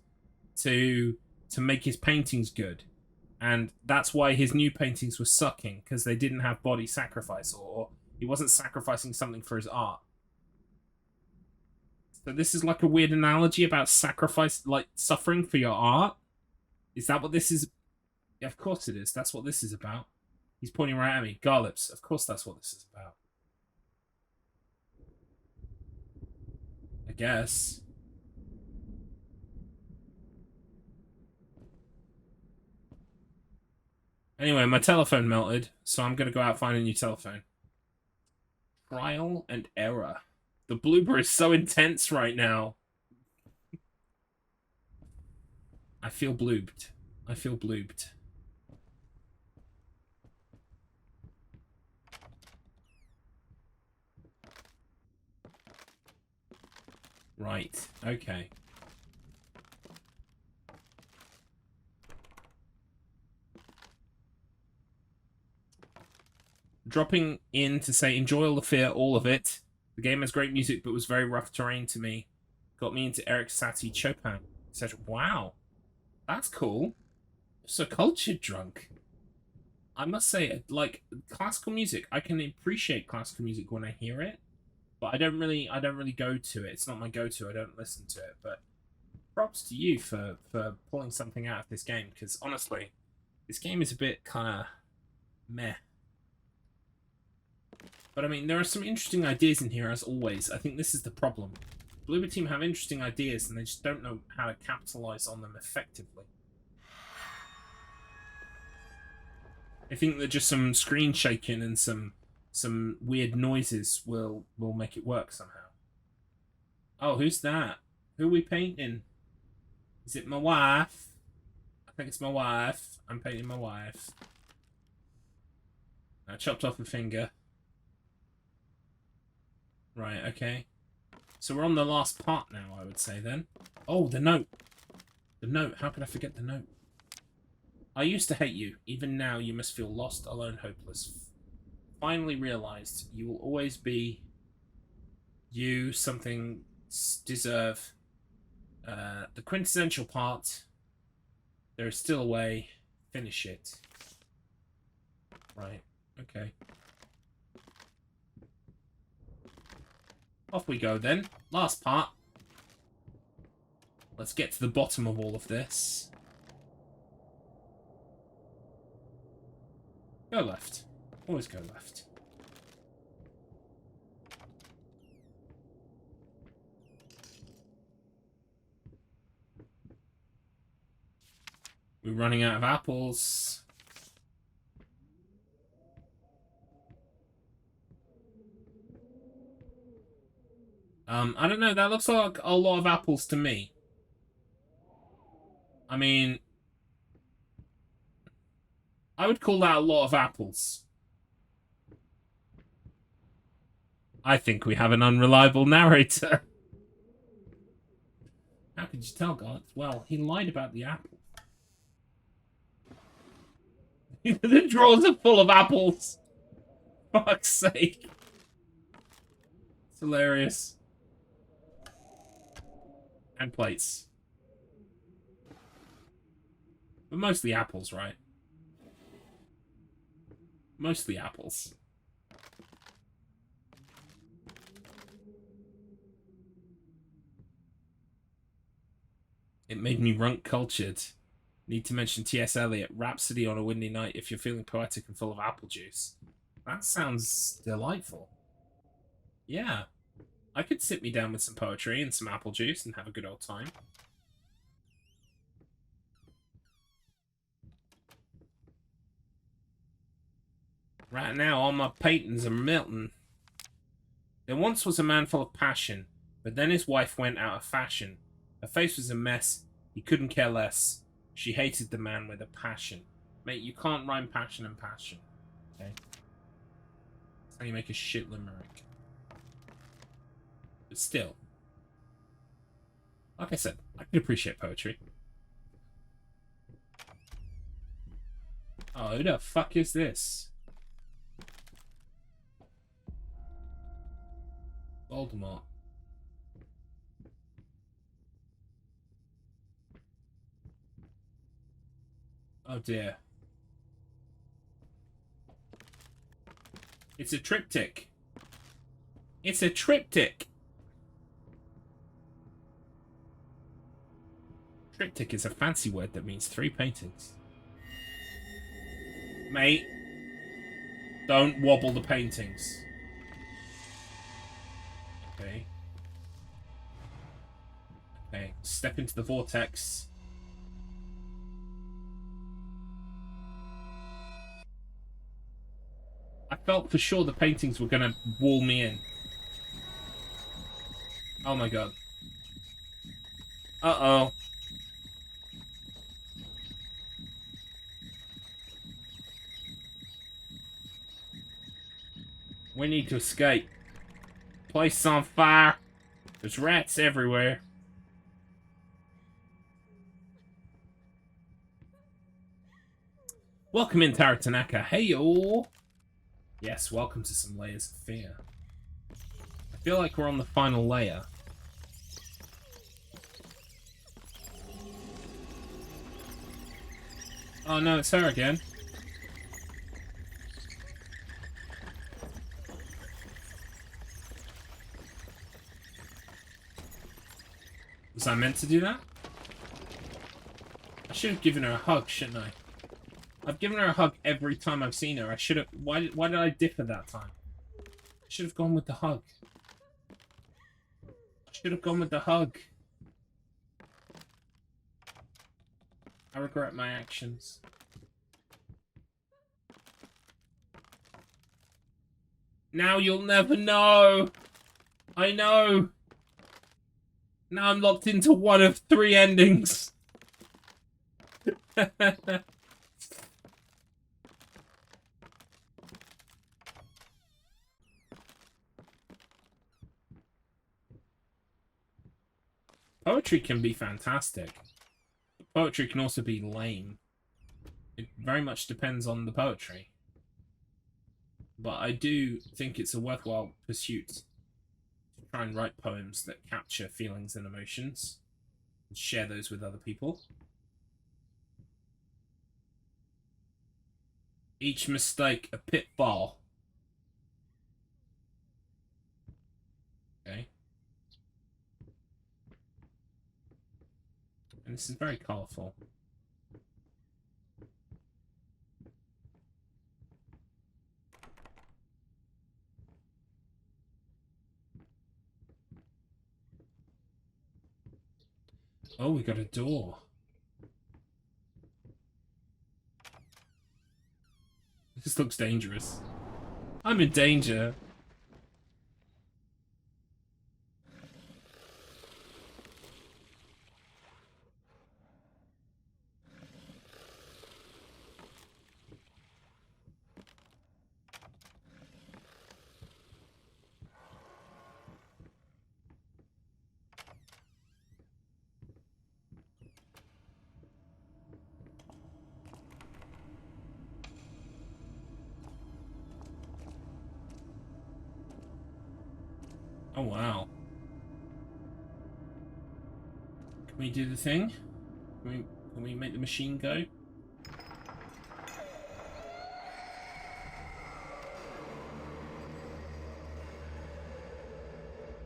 Speaker 1: to make his paintings good? And that's why his new paintings were sucking, because they didn't have body sacrifice, or he wasn't sacrificing something for his art. So this is like a weird analogy about sacrifice, like suffering for your art? Is that what this is? Yeah, of course it is. That's what this is about. He's pointing right at me. Garlips. Of course that's what this is about. I guess. Anyway, my telephone melted, so I'm going to go out and find a new telephone. Trial and error. The blooper is so intense right now. I feel blooped. I feel blooped. Right, okay. Dropping in to say, enjoy all the fear, all of it. The game has great music, but was very rough terrain to me. Got me into Eric Satie, Chopin, etc. Wow, that's cool. So cultured, drunk. I must say, like, classical music, I can appreciate classical music when I hear it, but I don't really go to it. It's not my go-to. I don't listen to it. But props to you for pulling something out of this game, because honestly, this game is a bit kind of meh. But I mean, there are some interesting ideas in here, as always. I think this is the problem. Bloober Team have interesting ideas, and they just don't know how to capitalize on them effectively. I think that just some screen shaking and some weird noises will make it work somehow. Oh, who's that? Who are we painting? Is it my wife? I think it's my wife. I'm painting my wife. I chopped off a finger. Right, okay. So we're on the last part now, I would say, then. Oh, the note. The note. How could I forget the note? I used to hate you. Even now, you must feel lost, alone, hopeless. Finally realized you will always be you, something deserve. The quintessential part. There is still a way. finish it. Right. Okay. Off we go then. Last part. Let's get to the bottom of all of this. Go left. Always go left. We're running out of apples. I don't know. That looks like a lot of apples to me. I mean, I would call that a lot of apples. I think we have an unreliable narrator. How could you tell, God? Well, he lied about the apple. The drawers are full of apples. Fuck's sake. It's hilarious. And plates. But mostly apples, right? Mostly apples. It made me runk cultured. Need to mention T.S. Eliot, Rhapsody on a Windy Night if you're feeling poetic and full of apple juice. That sounds delightful. Yeah. I could sit me down with some poetry and some apple juice and have a good old time. Right now, all my paintings are melting. There once was a man full of passion, but then his wife went out of fashion. Her face was a mess. He couldn't care less. She hated the man with a passion. Mate, you can't rhyme passion and passion. Okay? That's how you make a shit limerick. But still. Like I said, I can appreciate poetry. Oh, who the fuck is this? Voldemort. Oh dear. It's a triptych. It's a triptych. Triptych is a fancy word that means 3 paintings. Mate, don't wobble the paintings. Okay. Okay, step into the vortex. I felt for sure the paintings were gonna wall me in. Oh my god. Uh-oh. We need to escape. Place is on fire. There's rats everywhere. Welcome in, Taratanaka. Hey, yo. Yes, welcome to some Layers of Fear. I feel like we're on the final layer. Oh no, it's her again. Was I meant to do that? I should have given her a hug, shouldn't I? I've given her a hug every time I've seen her. I should have... Why did I differ that time? I should have gone with the hug. I should have gone with the hug. I regret my actions. Now you'll never know! I know! Now I'm locked into one of 3 endings. Poetry can be fantastic. Poetry can also be lame. It very much depends on the poetry. But I do think it's a worthwhile pursuit to try and write poems that capture feelings and emotions and share those with other people. Each mistake a pitfall. Okay. And this is very colourful. Oh, we got a door. This looks dangerous. I'm in danger. Oh, wow. Can we do the thing? Can we make the machine go?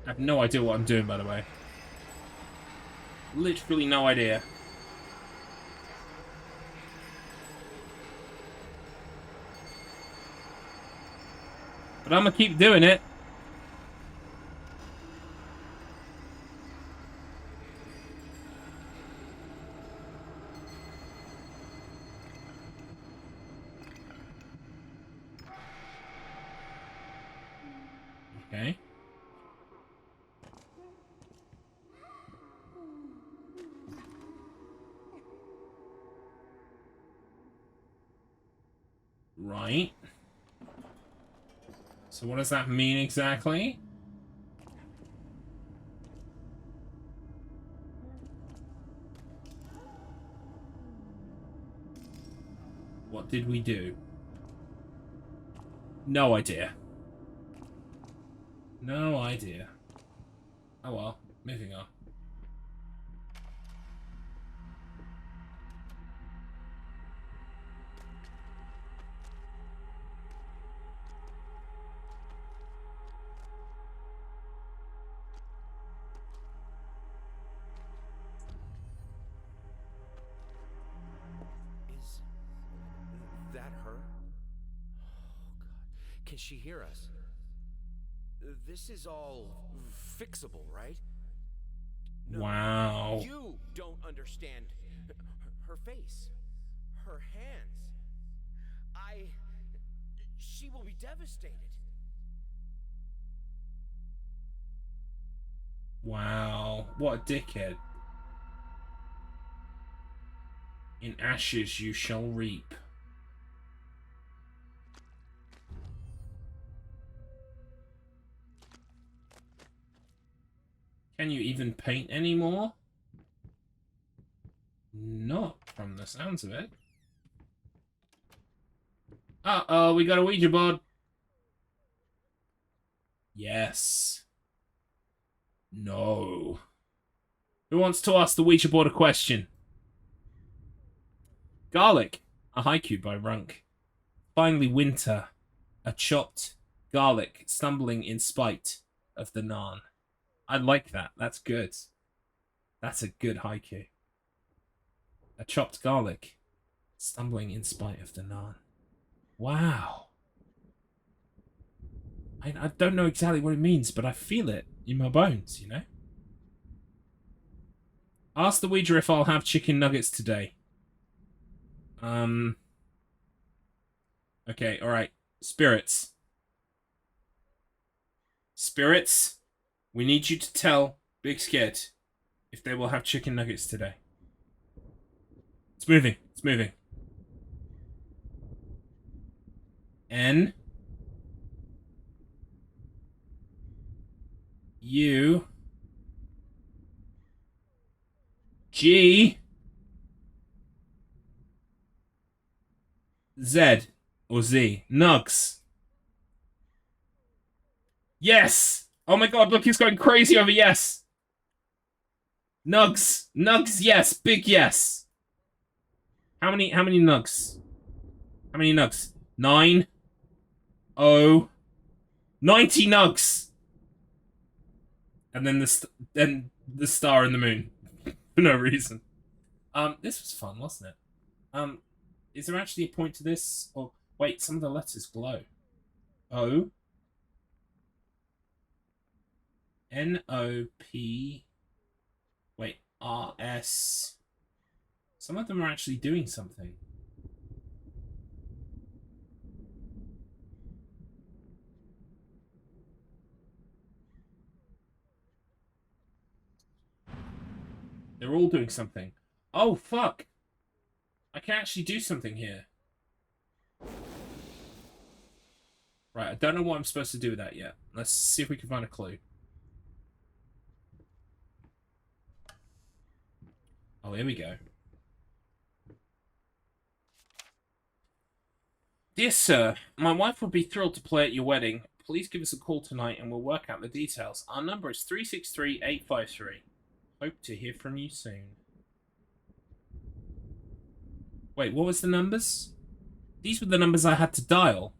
Speaker 1: I have no idea what I'm doing, by the way. Literally no idea. But I'm gonna keep doing it. Okay. Right. So what does that mean exactly? What did we do? No idea. No idea. Oh well, moving on.
Speaker 3: Is that her? Oh, God. Can she hear us? This is all fixable, right? No,
Speaker 1: Wow.
Speaker 3: you don't understand her face, her hands. She will be devastated.
Speaker 1: Wow. What a dickhead. In ashes you shall reap. Can you even paint anymore? Not from the sounds of it. Uh-oh, we got a Ouija board. Yes. No. Who wants to ask the Ouija board a question? Garlic. A haiku by Runk. Finally winter. A chopped garlic stumbling in spite of the naan. I like that. That's good. That's a good haiku. A chopped garlic stumbling in spite of the naan. Wow. I don't know exactly what it means, but I feel it in my bones, you know? Ask the Ouija if I'll have chicken nuggets today. Okay, alright. Spirits. Spirits, we need you to tell Big Scared if they will have chicken nuggets today. It's moving. It's moving. N. U. G. Z. Or Z. Nugs. Yes! Oh my god, look, he's going crazy over yes! Nugs. Nugs, yes. Big yes. How many nugs? How many nugs? 9, 0, 90 nugs! And then the star and the moon. For no reason. This was fun, wasn't it? Is there actually a point to this? Or, wait, some of the letters glow. O. N-O-P... Wait, R-S... Some of them are actually doing something. They're all doing something. Oh, fuck! I can actually do something here. Right, I don't know what I'm supposed to do with that yet. Let's see if we can find a clue. Oh, here we go. Dear sir, my wife would be thrilled to play at your wedding. Please give us a call tonight and we'll work out the details. Our number is 363-853. Hope to hear from you soon. Wait, what was the numbers? These were the numbers I had to dial.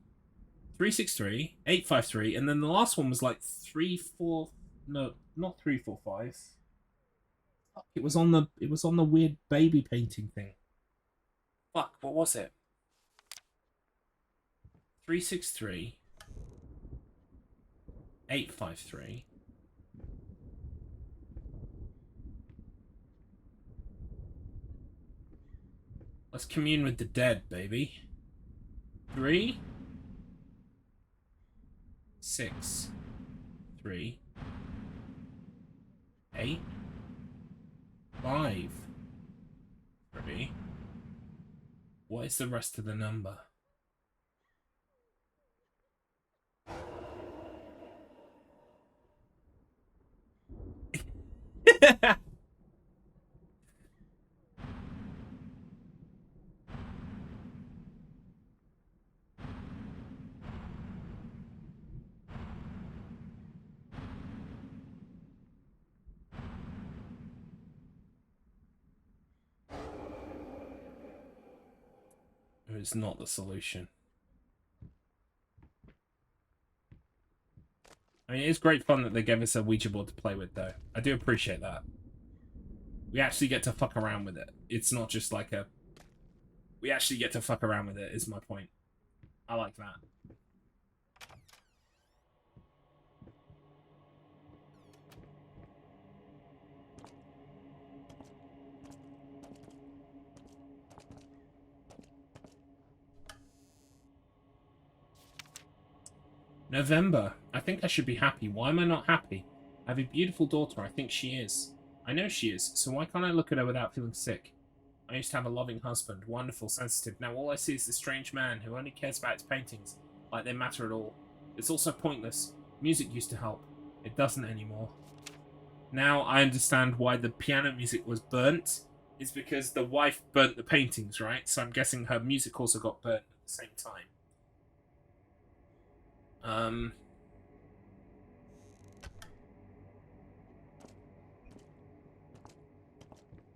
Speaker 1: 363-853, and then the last one was like 34... No, not 345. Fuck, it was on the weird baby painting thing. Fuck, what was it? 363-853. Let's commune with the dead, baby. 3, 6, 3, 8, 5, 3. What is the rest of the number? It's not the solution. I mean, it's great fun that they gave us a Ouija board to play with, though. I do appreciate that. We actually get to fuck around with it. It's not just like a... We actually get to fuck around with it, is my point. I like that. November. I think I should be happy. Why am I not happy? I have a beautiful daughter. I think she is. I know she is, so why can't I look at her without feeling sick? I used to have a loving husband, wonderful, sensitive. Now all I see is this strange man who only cares about his paintings, like they matter at all. It's also pointless. Music used to help. It doesn't anymore. Now I understand why the piano music was burnt. It's because the wife burnt the paintings, right? So I'm guessing her music also got burnt at the same time.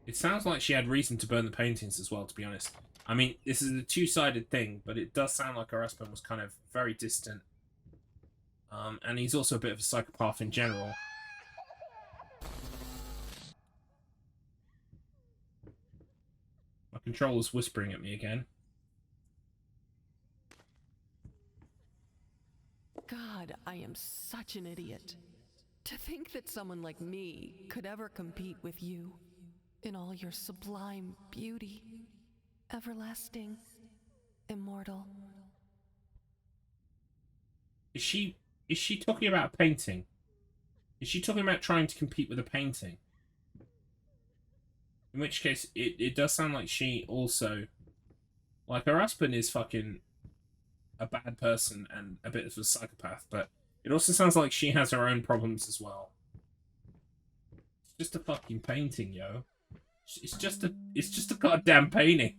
Speaker 1: It sounds like she had reason to burn the paintings as well, to be honest. I mean, this is a two-sided thing, but it does sound like her husband was kind of very distant. And he's also a bit of a psychopath in general. My controller's whispering at me again.
Speaker 7: God, I am such an idiot. To think that someone like me could ever compete with you in all your sublime beauty, everlasting, immortal.
Speaker 1: Is she talking about a painting? Is she talking about trying to compete with a painting? In which case, it does sound like she also... Like, her husband is fucking a bad person and a bit of a psychopath, but it also sounds like she has her own problems as well. It's just a fucking painting, yo. It's just a goddamn painting.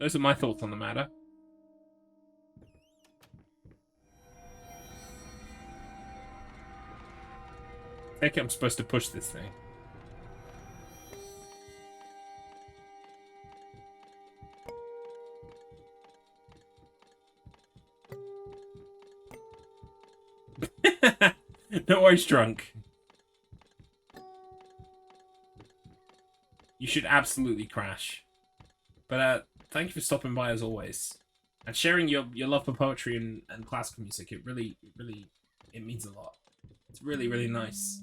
Speaker 1: Those are my thoughts on the matter. I think I'm supposed to push this thing. No worries, drunk. You should absolutely crash. But thank you for stopping by as always. And sharing your love for poetry and classical music. It really, it means a lot. It's really, really nice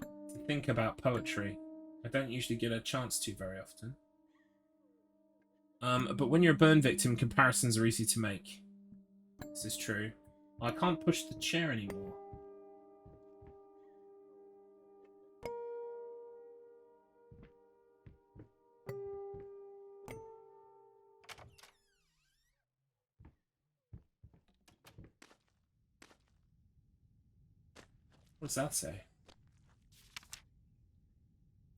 Speaker 1: to think about poetry. I don't usually get a chance to very often. But when you're a burn victim, comparisons are easy to make. This is true. I can't push the chair anymore. What does that say?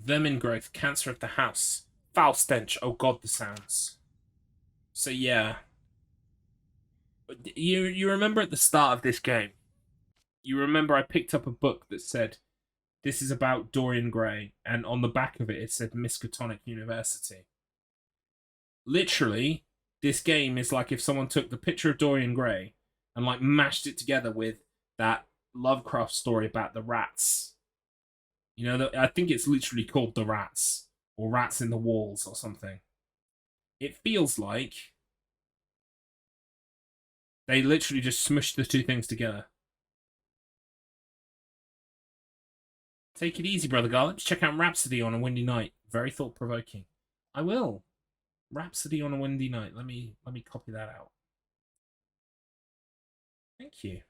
Speaker 1: Vermin growth, cancer of the house. Foul stench, oh god, the sounds. So yeah. You remember at the start of this game, you remember I picked up a book that said, this is about Dorian Gray, and on the back of it, it said Miskatonic University. Literally, this game is like if someone took the picture of Dorian Gray and like mashed it together with that Lovecraft story about the rats. You know, I think it's literally called The Rats, or Rats in the Walls, or something. It feels like they literally just smushed the two things together. Take it easy, Brother Garlips. Check out Rhapsody on a Windy Night. Very thought-provoking. I will. Rhapsody on a Windy Night. Let me copy that out. Thank you.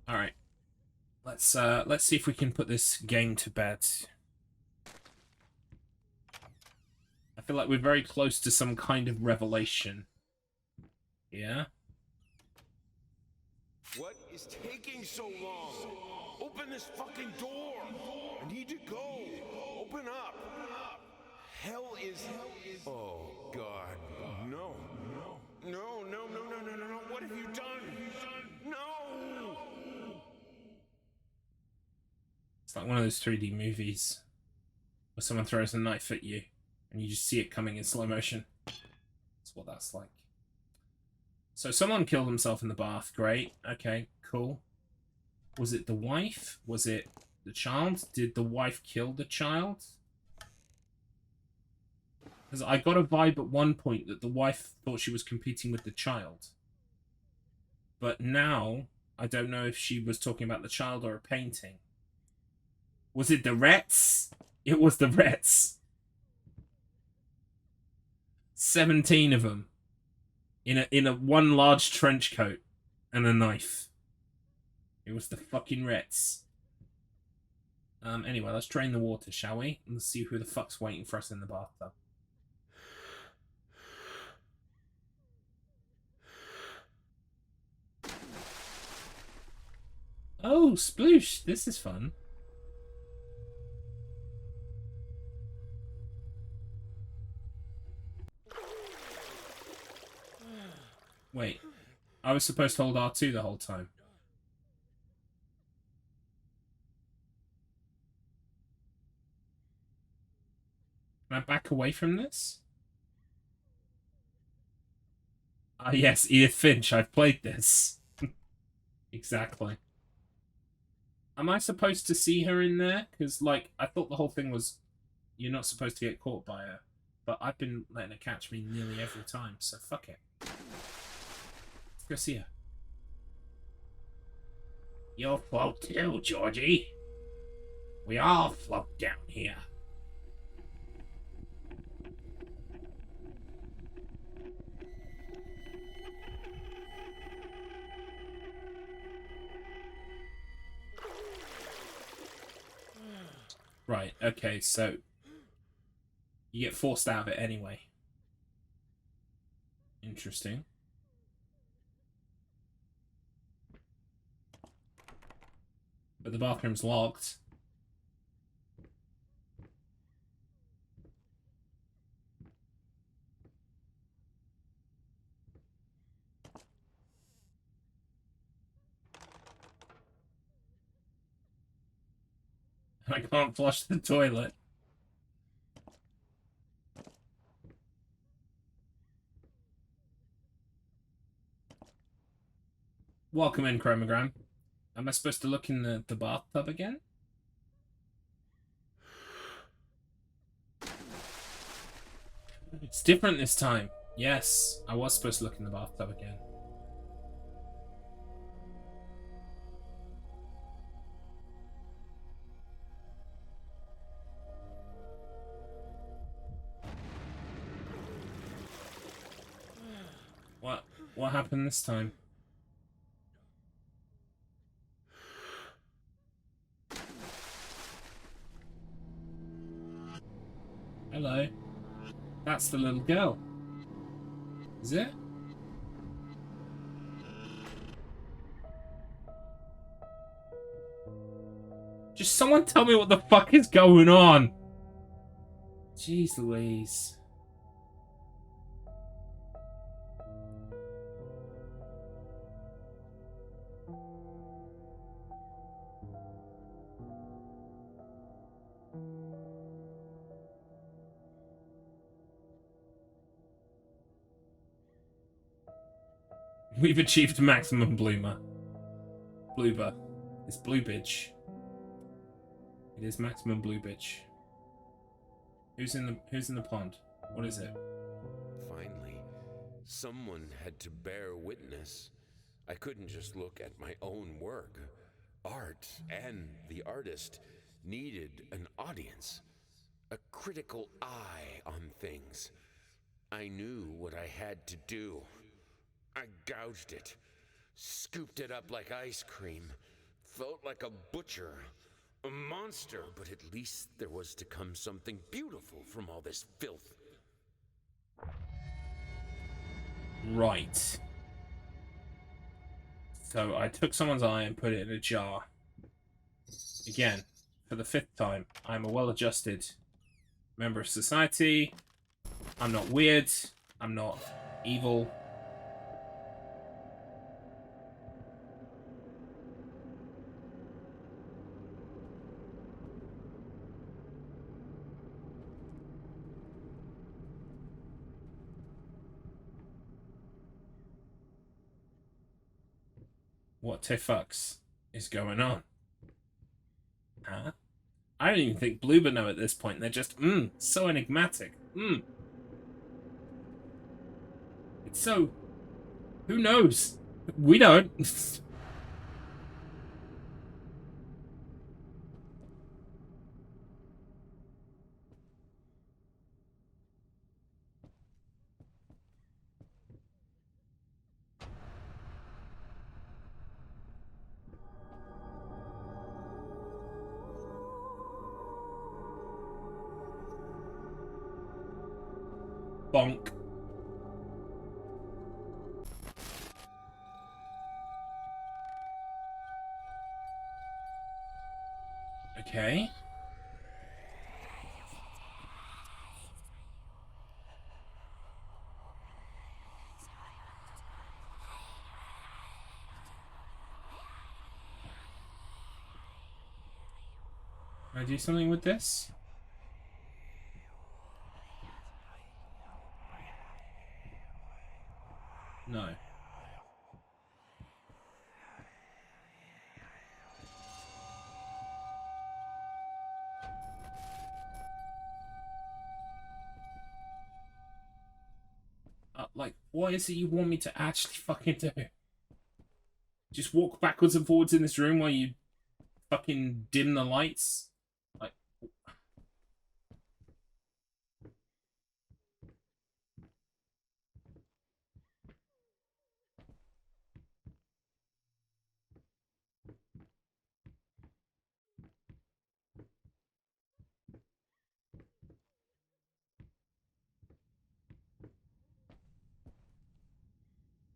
Speaker 1: All right. Let's see if we can put this game to bed. I feel like we're very close to some kind of revelation. Yeah?
Speaker 8: What is taking so long? Open this fucking door! I need to go! Open up! Hell is... Oh, God. No. No. What have you done? No!
Speaker 1: It's like one of those 3D movies where someone throws a knife at you and you just see it coming in slow motion. That's what that's like. So someone killed himself in the bath. Great. Okay, cool. Was it the wife? Was it the child? Did the wife kill the child? Because I got a vibe at one point that the wife thought she was competing with the child. But now, I don't know if she was talking about the child or a painting. Was it the rats? It was the rats. 17 of them. In a one large trench coat and a knife. It was the fucking rats. Anyway, let's drain the water, shall we? And let's see who the fuck's waiting for us in the bathtub. Oh, sploosh! This is fun. Wait, I was supposed to hold R2 the whole time. Can I back away from this? Ah, yes, Edith Finch, I've played this. Exactly. Am I supposed to see her in there? Because, like, I thought the whole thing was you're not supposed to get caught by her. But I've been letting her catch me nearly every time, so fuck it. Let's go see her. You'll float too, Georgie. We all float down here. Right, okay, so you get forced out of it anyway. Interesting. But the bathroom's locked. I can't flush the toilet. Welcome in, Chromogram. Am I supposed to look in the bathtub again? It's different this time. Yes, I was supposed to look in the bathtub again. What happened this time? Hello. That's the little girl. Is it? Just someone tell me what the fuck is going on. Jeez Louise. We've achieved maximum bloomer. Bloober. It's blue bitch. It is maximum blue bitch. Who's in the pond? What is it?
Speaker 8: Finally, someone had to bear witness. I couldn't just look at my own work. Art and the artist needed an audience, a critical eye on things. I knew what I had to do. I gouged it, scooped it up like ice cream, felt like a butcher, a monster, but at least there was to come something beautiful from all this filth.
Speaker 1: Right. So I took someone's eye and put it in a jar. Again, for the 5th time, I'm a well-adjusted member of society. I'm not weird. I'm not evil. What the fucks is going on? Huh? I don't even think Bloober know at this point. They're just, so enigmatic. It's so... Who knows? We don't. Bonk. Okay. Can I do something with this? No. Like, what is it you want me to actually fucking do? Just walk backwards and forwards in this room while you fucking dim the lights? Like...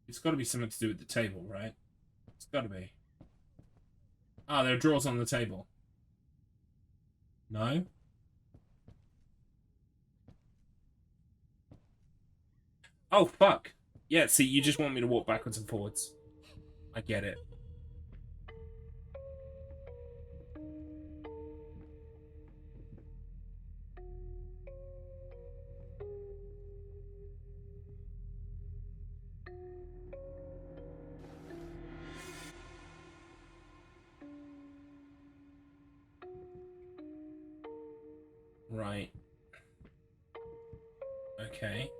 Speaker 1: It's got to be something to do with the table, right? It's got to be. Ah, there are drawers on the table. No? Oh, fuck. Yeah, see, you just want me to walk backwards and forwards. I get it. Right. Okay.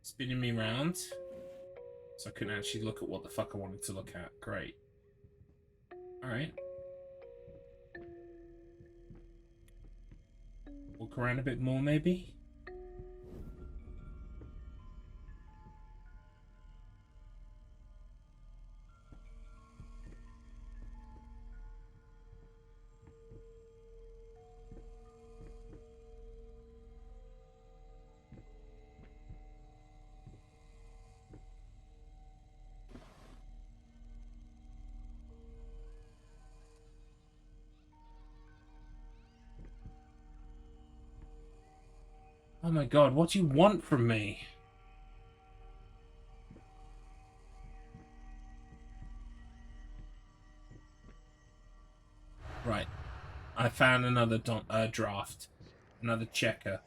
Speaker 1: Spinning me round. So I couldn't actually look at what the fuck I wanted to look at. Great. Alright. Walk around a bit more, maybe? Oh my god, what do you want from me? Right. I found another draft. Another checker.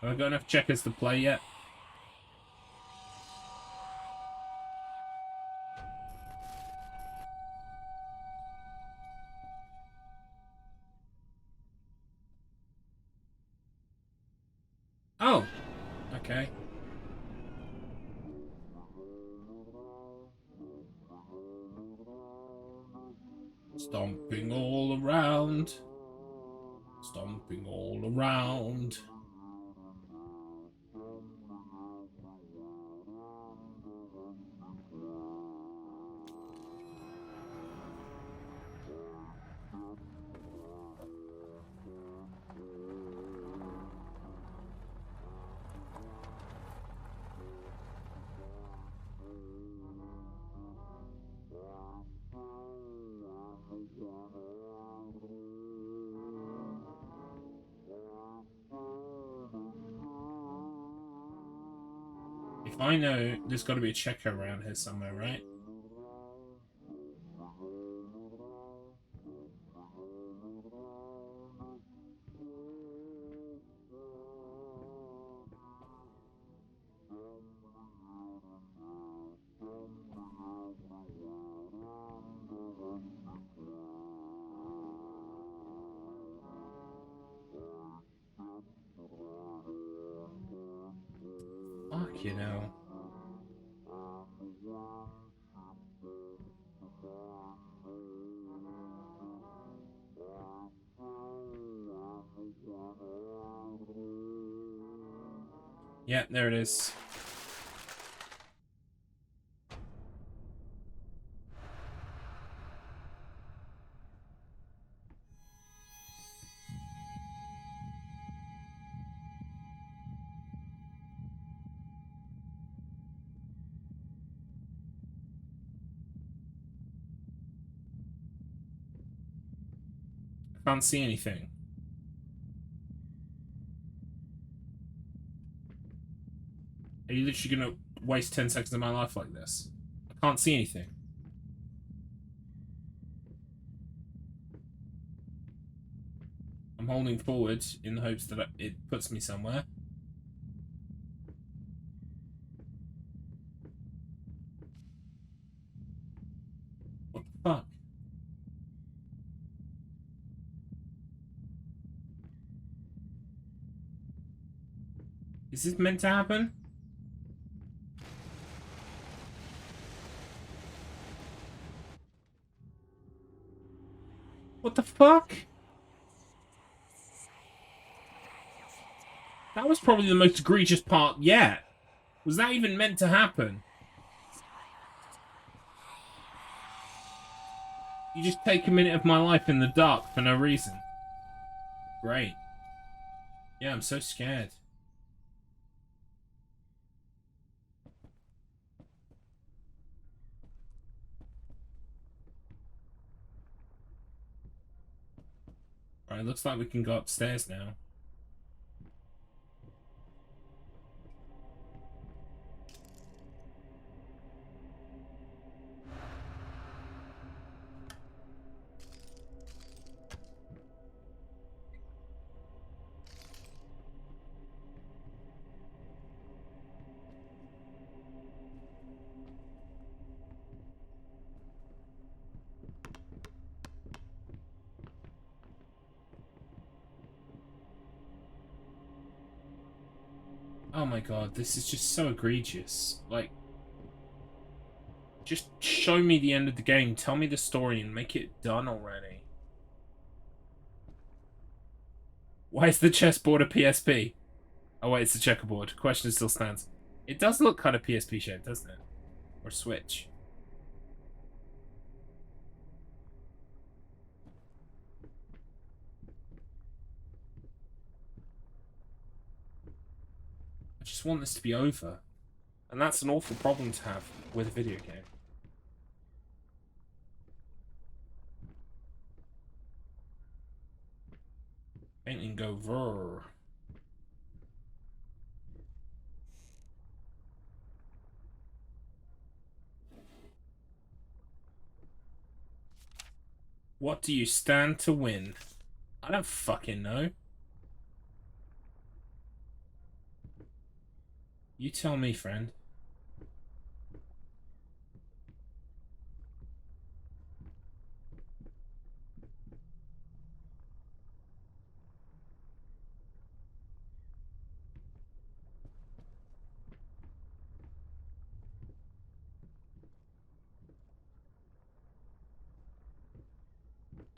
Speaker 1: Have I got enough checkers to play yet? Oh! Okay. Stomping all around. Stomping all around. If I know, there's got to be a checker around here somewhere, right? Fuck, you know. Yeah, there it is. I can't see anything. Are you literally gonna waste 10 seconds of my life like this? I can't see anything. I'm holding forward in the hopes that it puts me somewhere. What the fuck? Is this meant to happen? What the fuck? That was probably the most egregious part yet. Was that even meant to happen? You just take a minute of my life in the dark for no reason. Great. Yeah, I'm so scared. Alright, looks like we can go upstairs now. Oh my god, this is just so egregious. Like, just show me the end of the game, tell me the story, and make it done already. Why is the chessboard a PSP? Oh wait, it's a checkerboard. Question still stands. It does look kind of PSP shaped, doesn't it? Or Switch. I just want this to be over. And that's an awful problem to have with a video game. Painting go vrr. What do you stand to win? I don't fucking know. You tell me, friend.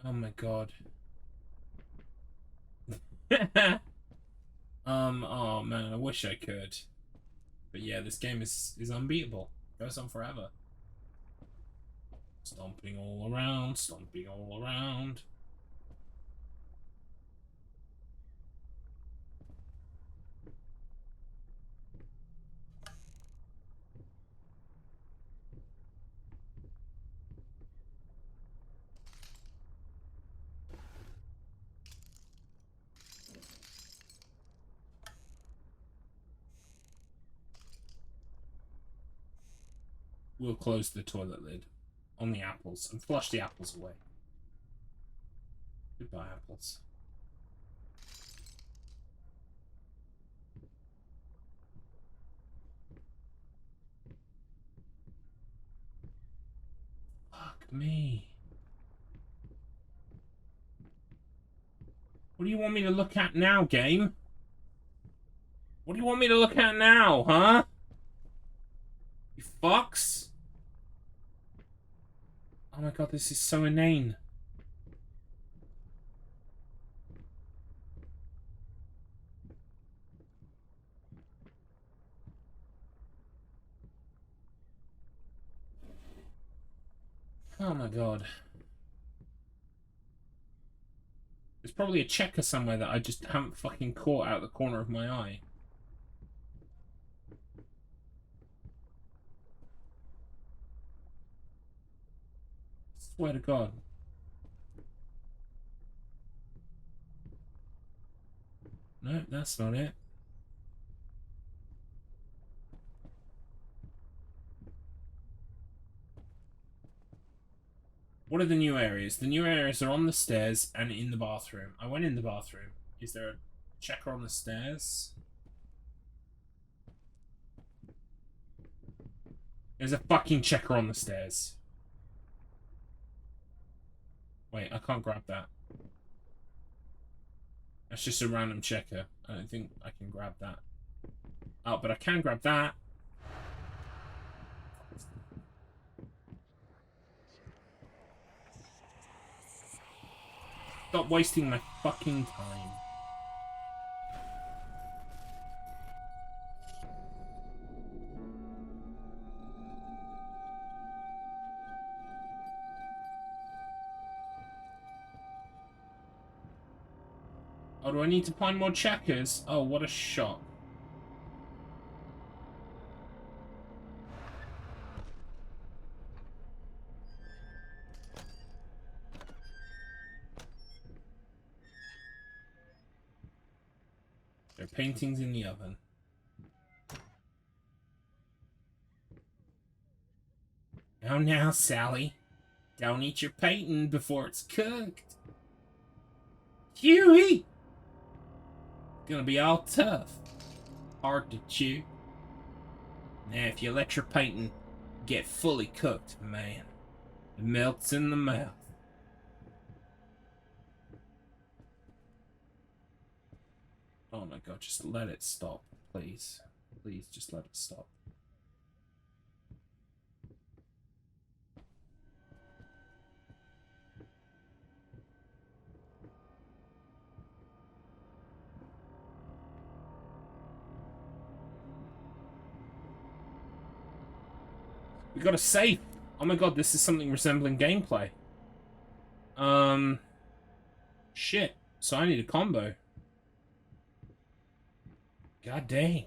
Speaker 1: Oh my god. Oh man, I wish I could. But yeah, this game is unbeatable. Goes on forever. Stomping all around, stomping all around. We'll close the toilet lid on the apples and flush the apples away. Goodbye, apples. Fuck me. What do you want me to look at now, game? What do you want me to look at now, huh? You fucks? Oh my god, this is so inane. Oh my god. There's probably a checker somewhere that I just haven't fucking caught out the corner of my eye. Swear to god. No, that's not it. What are the new areas? The new areas are on the stairs and in the bathroom. I went in the bathroom. Is there a checker on the stairs? There's a fucking checker on the stairs. Wait, I can't grab that. That's just a random checker. I don't think I can grab that. Oh, but I can grab that. Stop wasting my fucking time. Oh, do I need to find more checkers? Oh, what a shock. There are paintings in the oven. Oh, now, Sally. Don't eat your painting before it's cooked. Huey! Gonna be all tough. Hard to chew. Now, if you let your painting get fully cooked, man, it melts in the mouth. Oh my god, just let it stop, please. Please, just let it stop. We got a safe! Oh my god, this is something resembling gameplay. Shit. So I need a combo. God dang.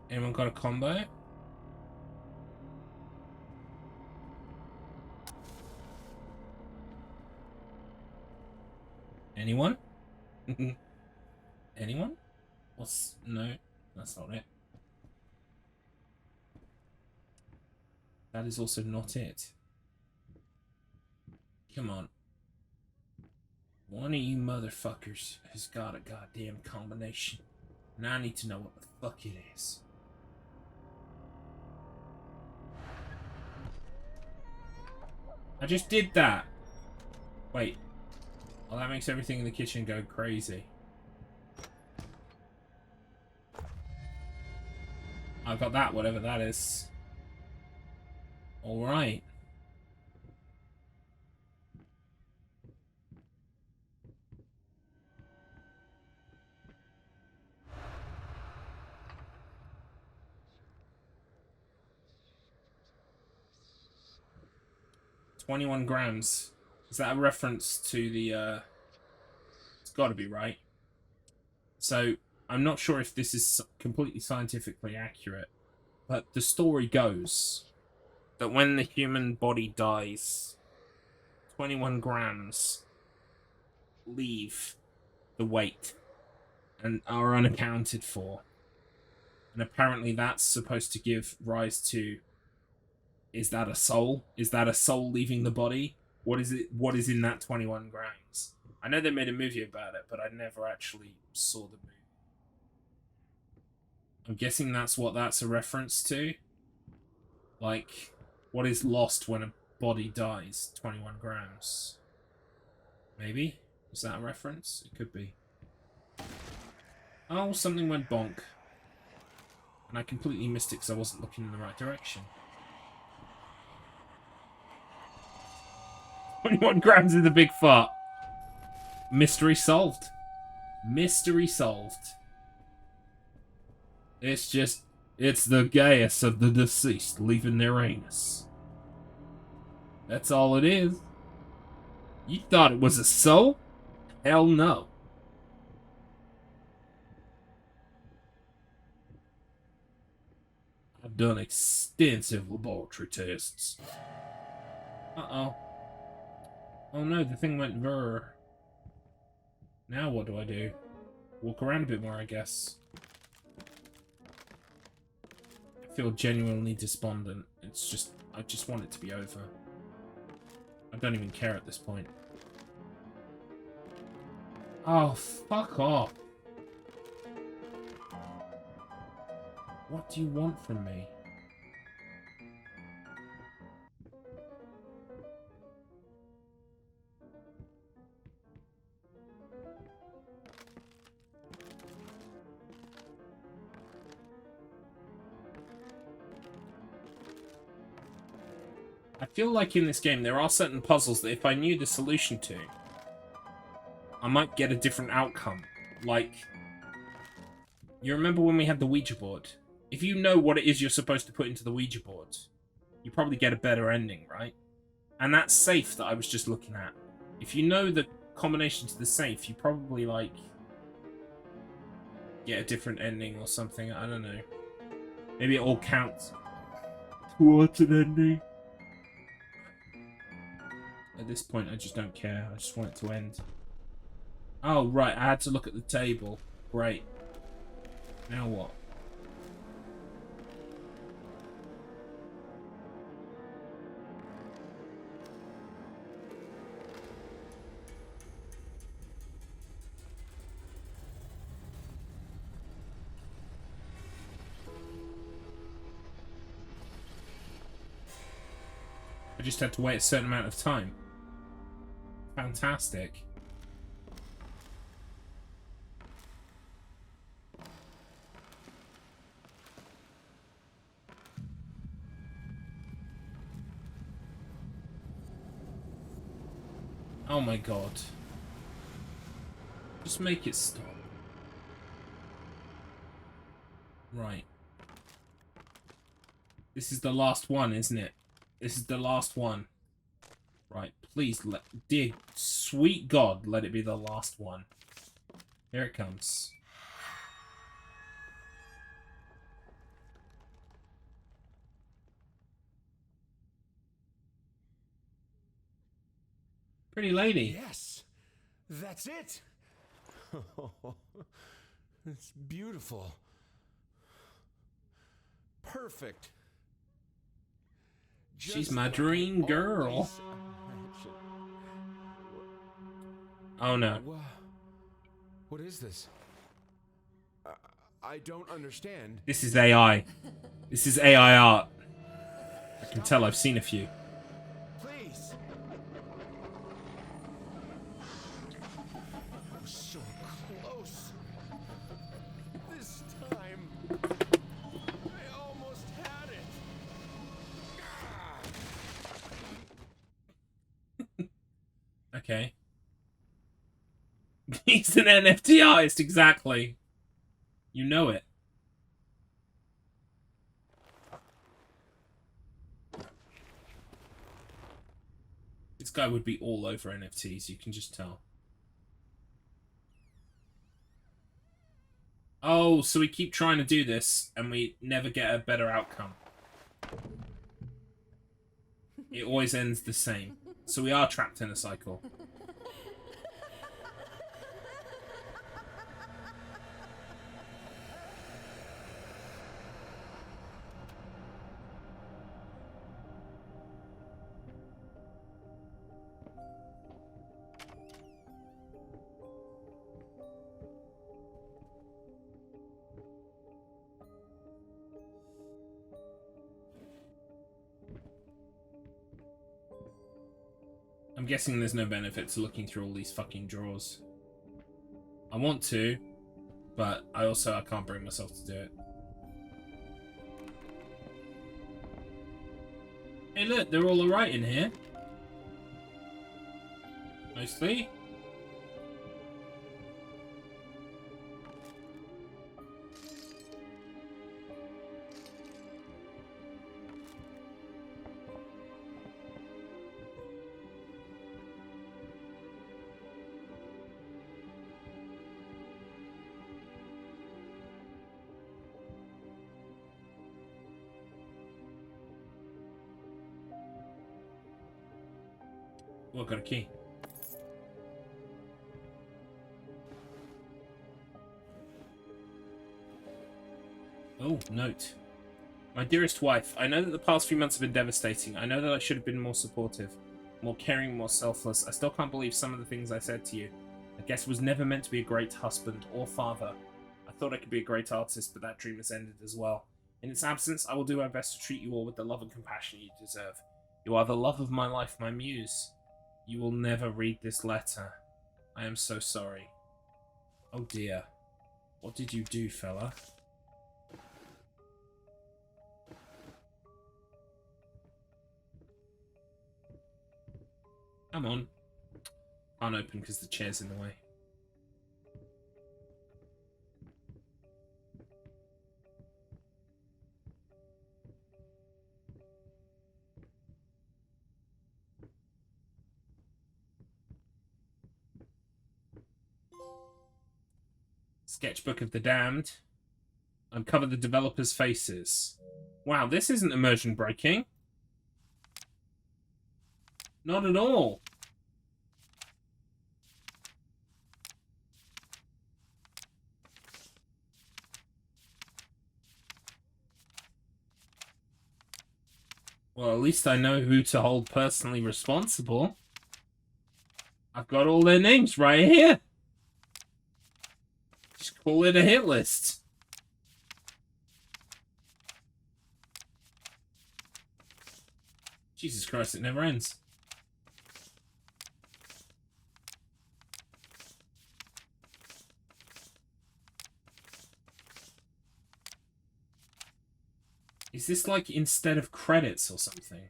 Speaker 1: Anyone got a combo? Anyone? Anyone? What's... No, that's not it. That is also not it. Come on. One of you motherfuckers has got a goddamn combination. And I need to know what the fuck it is. I just did that. Wait. Well, that makes everything in the kitchen go crazy. I've got that, whatever that is. Alright. $21 grams. Is that a reference to the, It's gotta be right. So, I'm not sure if this is completely scientifically accurate, but the story goes that when the human body dies, 21 grams leave the weight and are unaccounted for. And apparently that's supposed to give rise to, is that a soul? Is that a soul leaving the body? What is it? What is in that 21 grams? I know they made a movie about it, but I never actually saw the movie. I'm guessing that's what that's a reference to. Like, what is lost when a body dies? 21 grams. Maybe? Is that a reference? It could be. Oh, something went bonk. And I completely missed it because I wasn't looking in the right direction. 21 grams is the big fart. Mystery solved. Mystery solved. It's just... It's the gas of the deceased leaving their anus. That's all it is. You thought it was a soul? Hell no. I've done extensive laboratory tests. Uh-oh. Oh no, the thing went vrr. Now what do I do? Walk around a bit more, I guess. I feel genuinely despondent. It's just... I just want it to be over. I don't even care at this point. Oh, fuck off. What do you want from me? I feel like in this game there are certain puzzles that if I knew the solution to, I might get a different outcome. Like, you remember when we had the Ouija board? If you know what it is you're supposed to put into the Ouija board, you probably get a better ending, right? And that safe that I was just looking at, if you know the combination to the safe, you probably, like, get a different ending or something. I don't know. Maybe it all counts towards an ending. At this point, I just don't care. I just want it to end. Oh, right. I had to look at the table. Great. Now what? just had to wait a certain amount of time. Fantastic. Oh my god. Just make it stop. Right. This is the last one, isn't it? This is the last one. Right, please, dear sweet God, let it be the last one. Here it comes. Pretty lady.
Speaker 8: Yes, that's it. It's beautiful. Perfect.
Speaker 1: She's my dream girl. Oh no.
Speaker 8: What is this? I don't understand.
Speaker 1: This is AI. This is AI art. I can tell I've seen a few.
Speaker 8: Please. I was so close. This time, I almost had it.
Speaker 1: Okay. He's an NFT artist, exactly. You know it. This guy would be all over NFTs, you can just tell. Oh, so we keep trying to do this, and we never get a better outcome. It always ends the same. So we are trapped in a cycle. I'm guessing there's no benefit to looking through all these fucking drawers. I want to, but I can't bring myself to do it. Hey look, they're all alright in here. Mostly. Oh, I got a key. Oh, note. My dearest wife, I know that the past few months have been devastating. I know that I should have been more supportive, more caring, more selfless. I still can't believe some of the things I said to you. I guess I was never meant to be a great husband or father. I thought I could be a great artist, but that dream has ended as well. In its absence, I will do my best to treat you all with the love and compassion you deserve. You are the love of my life, my muse. You will never read this letter. I am so sorry. Oh dear. What did you do, fella? Come on. Can't open because the chair's in the way. Sketchbook of the Damned. Uncover the developers' faces. Wow, this isn't immersion breaking. Not at all. Well, at least I know who to hold personally responsible. I've got all their names right here. Just call it a hit list. Jesus Christ, it never ends. Is this like instead of credits or something?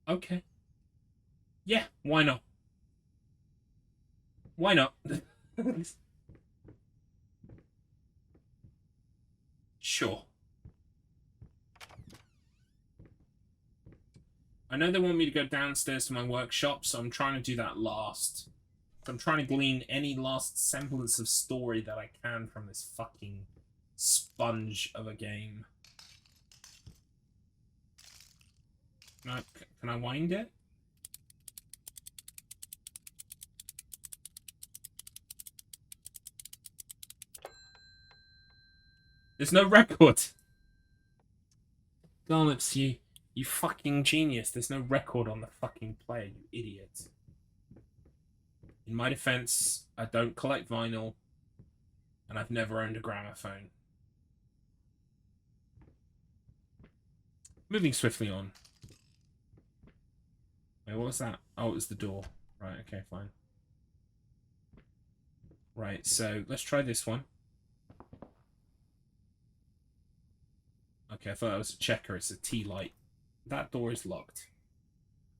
Speaker 1: Okay. Yeah, why not? Why not? Sure. I know they want me to go downstairs to my workshop, so I'm trying to do that last. So I'm trying to glean any last semblance of story that I can from this fucking sponge of a game. Can I wind it? There's no record. Garlips, you fucking genius. There's no record on the fucking player, you idiot. In my defense, I don't collect vinyl, and I've never owned a gramophone. Moving swiftly on. Wait, what was that? Oh, it was the door. Right, okay, fine. Right, so let's try this one. Okay, I thought that was a checker. It's a tea light. That door is locked.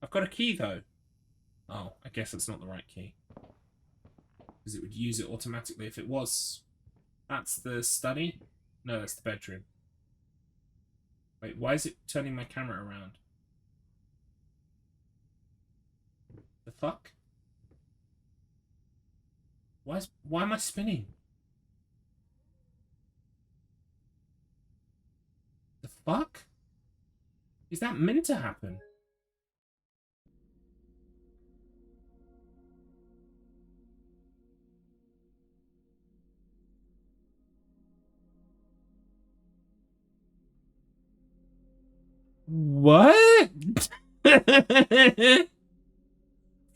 Speaker 1: I've got a key, though. Oh, I guess that's not the right key. Because it would use it automatically if it was. That's the study? No, that's the bedroom. Wait, why is it turning my camera around? The fuck? Why am I spinning? The fuck? Is that meant to happen? What?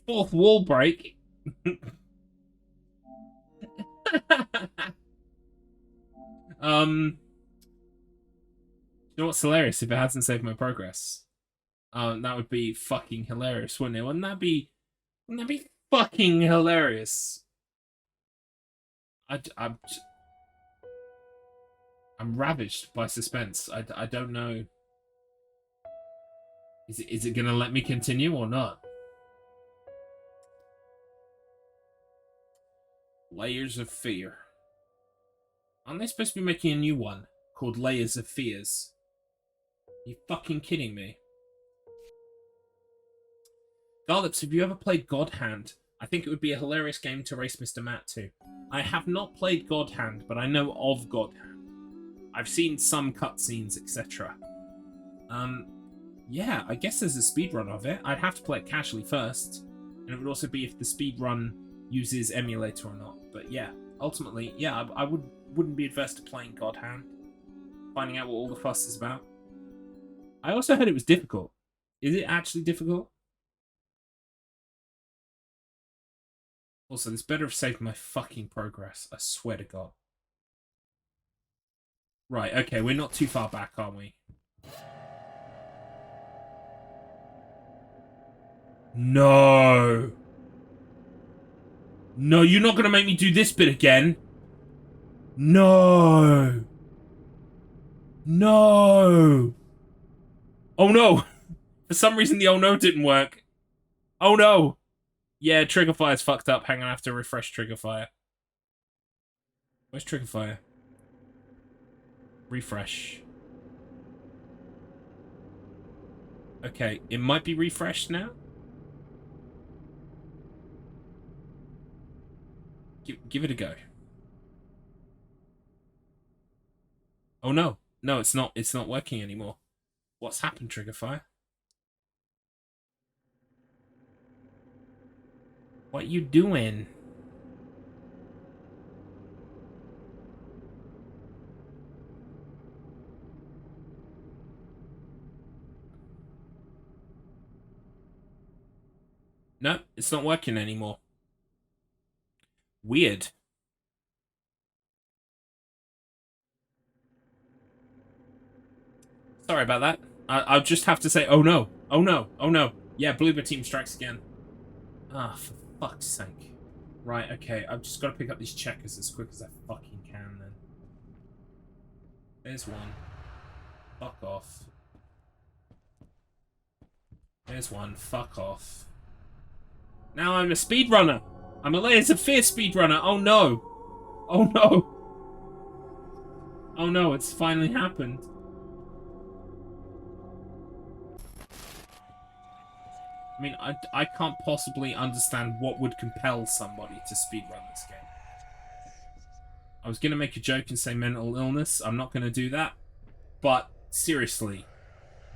Speaker 1: Fourth wall break. You know what's hilarious? If it hasn't saved my progress, that would be fucking hilarious, wouldn't it? Wouldn't that be fucking hilarious? I'm ravaged by suspense. I don't know. Is it gonna let me continue or not? Layers of Fear. Aren't they supposed to be making a new one called Layers of Fears? Are you fucking kidding me? Garlips, have you ever played God Hand? I think it would be a hilarious game to race Mr. Matt to. I have not played God Hand, but I know of God Hand. I've seen some cutscenes, etc. Yeah, I guess there's a speedrun of it. I'd have to play it casually first. And it would also be if the speedrun uses emulator or not. But yeah, ultimately, yeah, I wouldn't be adverse to playing God Hand. Finding out what all the fuss is about. I also heard it was difficult. Is it actually difficult? Also, this better have saved my fucking progress. I swear to God. Right, okay, we're not too far back, are we? No! No, you're not gonna make me do this bit again! No! No! Oh no! For some reason the oh no didn't work. Oh no! Yeah, trigger fire's fucked up. Hang on, I have to refresh trigger fire. Where's trigger fire? Refresh. Okay, it might be refreshed now. Give it a go. Oh no. No, it's not working anymore. What's happened, trigger fire? What you doing? No, it's not working anymore. Weird. Sorry about that. I'll just have to say, oh no, oh no, oh no. Yeah, Bloober team strikes again. Ah, for fuck's sake. Right, okay, I've just got to pick up these checkers as quick as I fucking can then. There's one. Fuck off. There's one. Fuck off. Now I'm a speedrunner. I'm a Layers of Fear speedrunner. Oh no. Oh no. Oh no, it's finally happened. I mean, I can't possibly understand what would compel somebody to speedrun this game. I was going to make a joke and say mental illness. I'm not going to do that. But, seriously,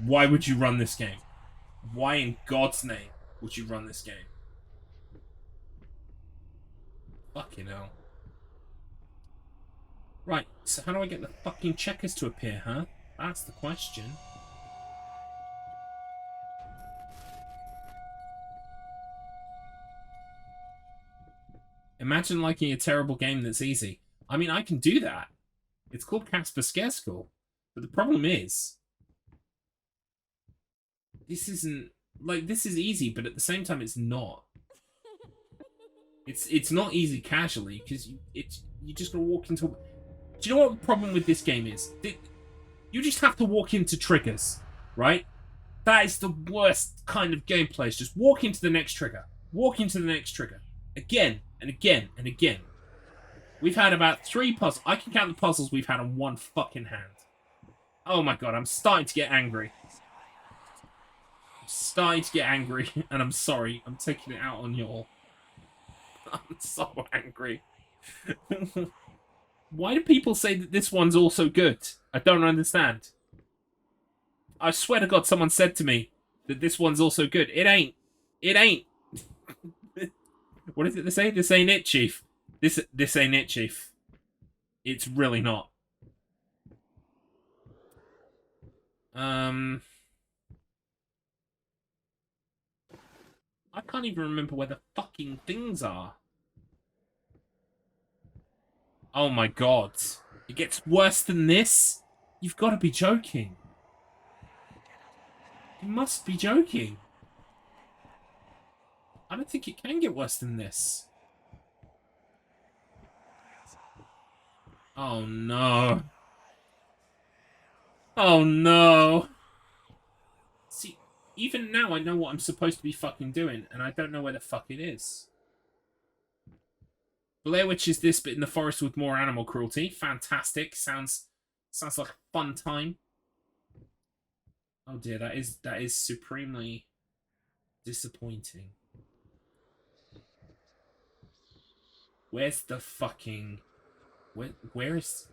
Speaker 1: why would you run this game? Why in God's name would you run this game? Fucking hell. Right, so how do I get the fucking checkers to appear, huh? That's the question. Imagine liking a terrible game that's easy. I mean, I can do that. It's called Casper Scare School. But the problem is, this isn't, like, this is easy, but at the same time, it's not. It's not easy casually, because you just gotta walk into... Do you know what the problem with this game is? You just have to walk into triggers, right? That is the worst kind of gameplay, is just walk into the next trigger. Walk into the next trigger. Again, and again, and again. We've had about 3 puzzles. I can count the puzzles we've had on one fucking hand. Oh my god, I'm starting to get angry. I'm starting to get angry, and I'm sorry. I'm taking it out on y'all. I'm so angry. Why do people say that this one's also good? I don't understand. I swear to God, someone said to me that this one's also good. It ain't. It ain't. What is it they say? This ain't it, Chief. This ain't it, Chief. It's really not. I can't even remember where the fucking things are. Oh my god. It gets worse than this? You've got to be joking. You must be joking. I don't think it can get worse than this. Oh no. Oh no. See, even now I know what I'm supposed to be fucking doing, and I don't know where the fuck it is. Blair Witch is this bit in the forest with more animal cruelty. Fantastic. Sounds like a fun time. Oh dear, that is supremely disappointing. Where's the fucking... Where is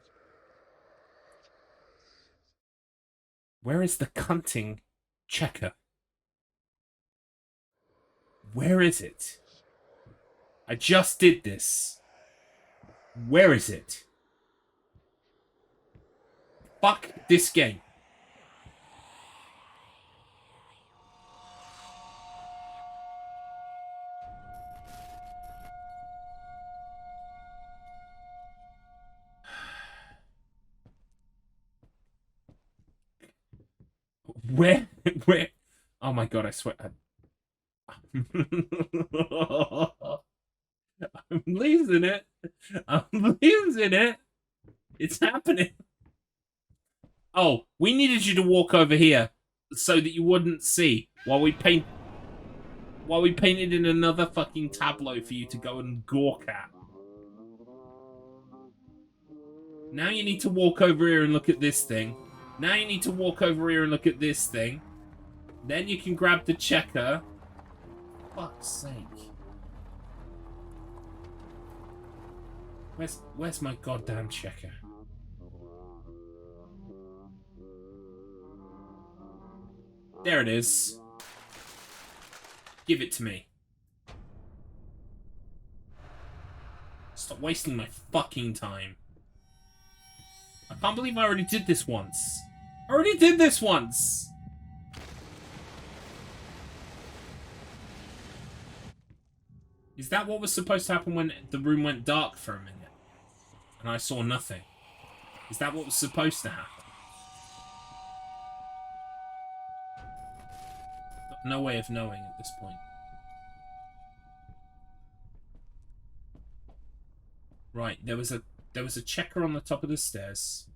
Speaker 1: the cunting checker? Where is it? I just did this. Where is it? Fuck this game. Where? Oh my god, I swear. I'm losing it. I'm losing it. It's happening. Oh, we needed you to walk over here so that you wouldn't see while we painted in another fucking tableau for you to go and gawk at. Now you need to walk over here and look at this thing. Now you need to walk over here and look at this thing. Then you can grab the checker. Fuck's sake. Where's my goddamn checker? There it is. Give it to me. Stop wasting my fucking time. I can't believe I already did this once. I already did this once! Is that what was supposed to happen when the room went dark for a minute? And I saw nothing? Is that what was supposed to happen? no way of knowing at this point. Right, there was a checker on the top of the stairs.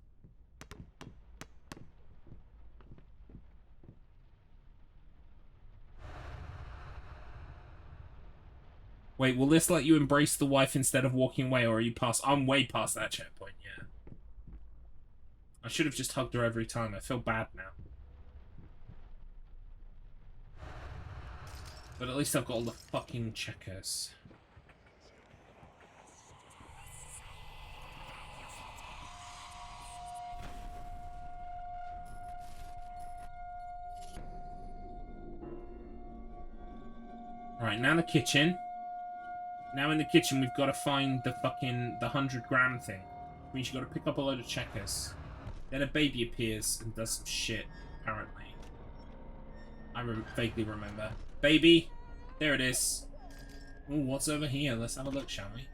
Speaker 1: Wait, will this let you embrace the wife instead of walking away, or are you past? I'm way past that checkpoint, yeah. I should have just hugged her every time. I feel bad now. But at least I've got all the fucking checkers. Right, now the kitchen. Now in the kitchen, we've got to find the fucking, the 100-gram thing. Which means you've got to pick up a load of checkers. Then a baby appears and does some shit, apparently. I vaguely remember. Baby! There it is. Ooh, what's over here? Let's have a look, shall we?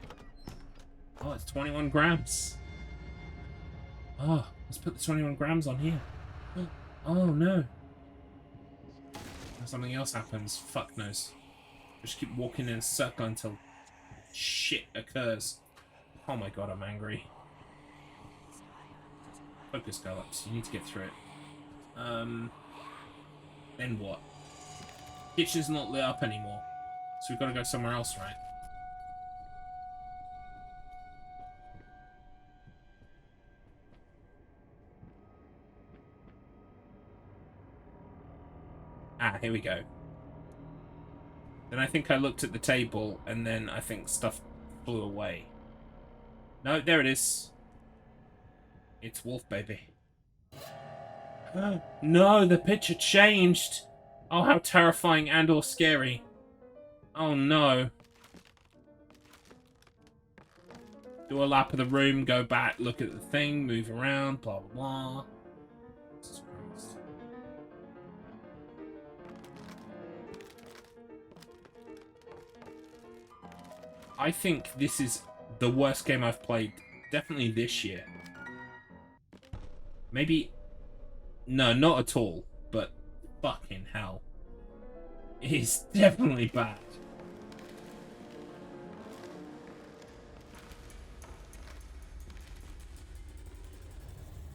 Speaker 1: Oh, it's 21 grams. Oh, let's put the 21 grams on here. Oh, no. Something else happens. Fuck knows. Just keep walking in a circle until shit occurs. Oh my god, I'm angry. Focus, Garlips. You need to get through it. Then what? Kitchen's not lit up anymore. So we've got to go somewhere else, right? Ah, here we go. Then I think I looked at the table, and then I think stuff flew away. No, there it is. It's Wolf Baby. Oh, no, the picture changed. Oh, how terrifying and or scary. Oh, no. Do a lap of the room, go back, look at the thing, move around, blah, blah, blah. Jesus Christ. I think this is the worst game I've played, definitely this year. Maybe... No, not at all, but fucking hell. It is definitely bad.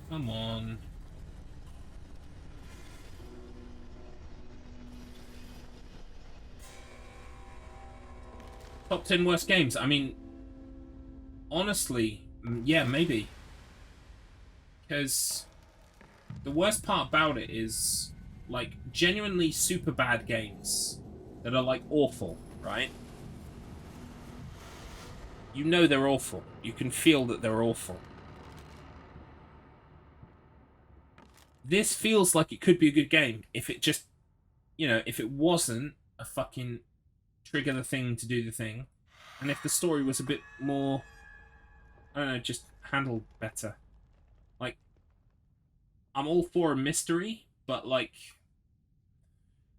Speaker 1: Come on. Top 10 worst games. I mean, honestly, yeah, maybe. Because the worst part about it is, like, genuinely super bad games that are, like, awful, right? You know they're awful. You can feel that they're awful. This feels like it could be a good game if it just, you know, if it wasn't a fucking trigger the thing to do the thing, and if the story was a bit more, I don't know, just handled better. Like, I'm all for a mystery, but like...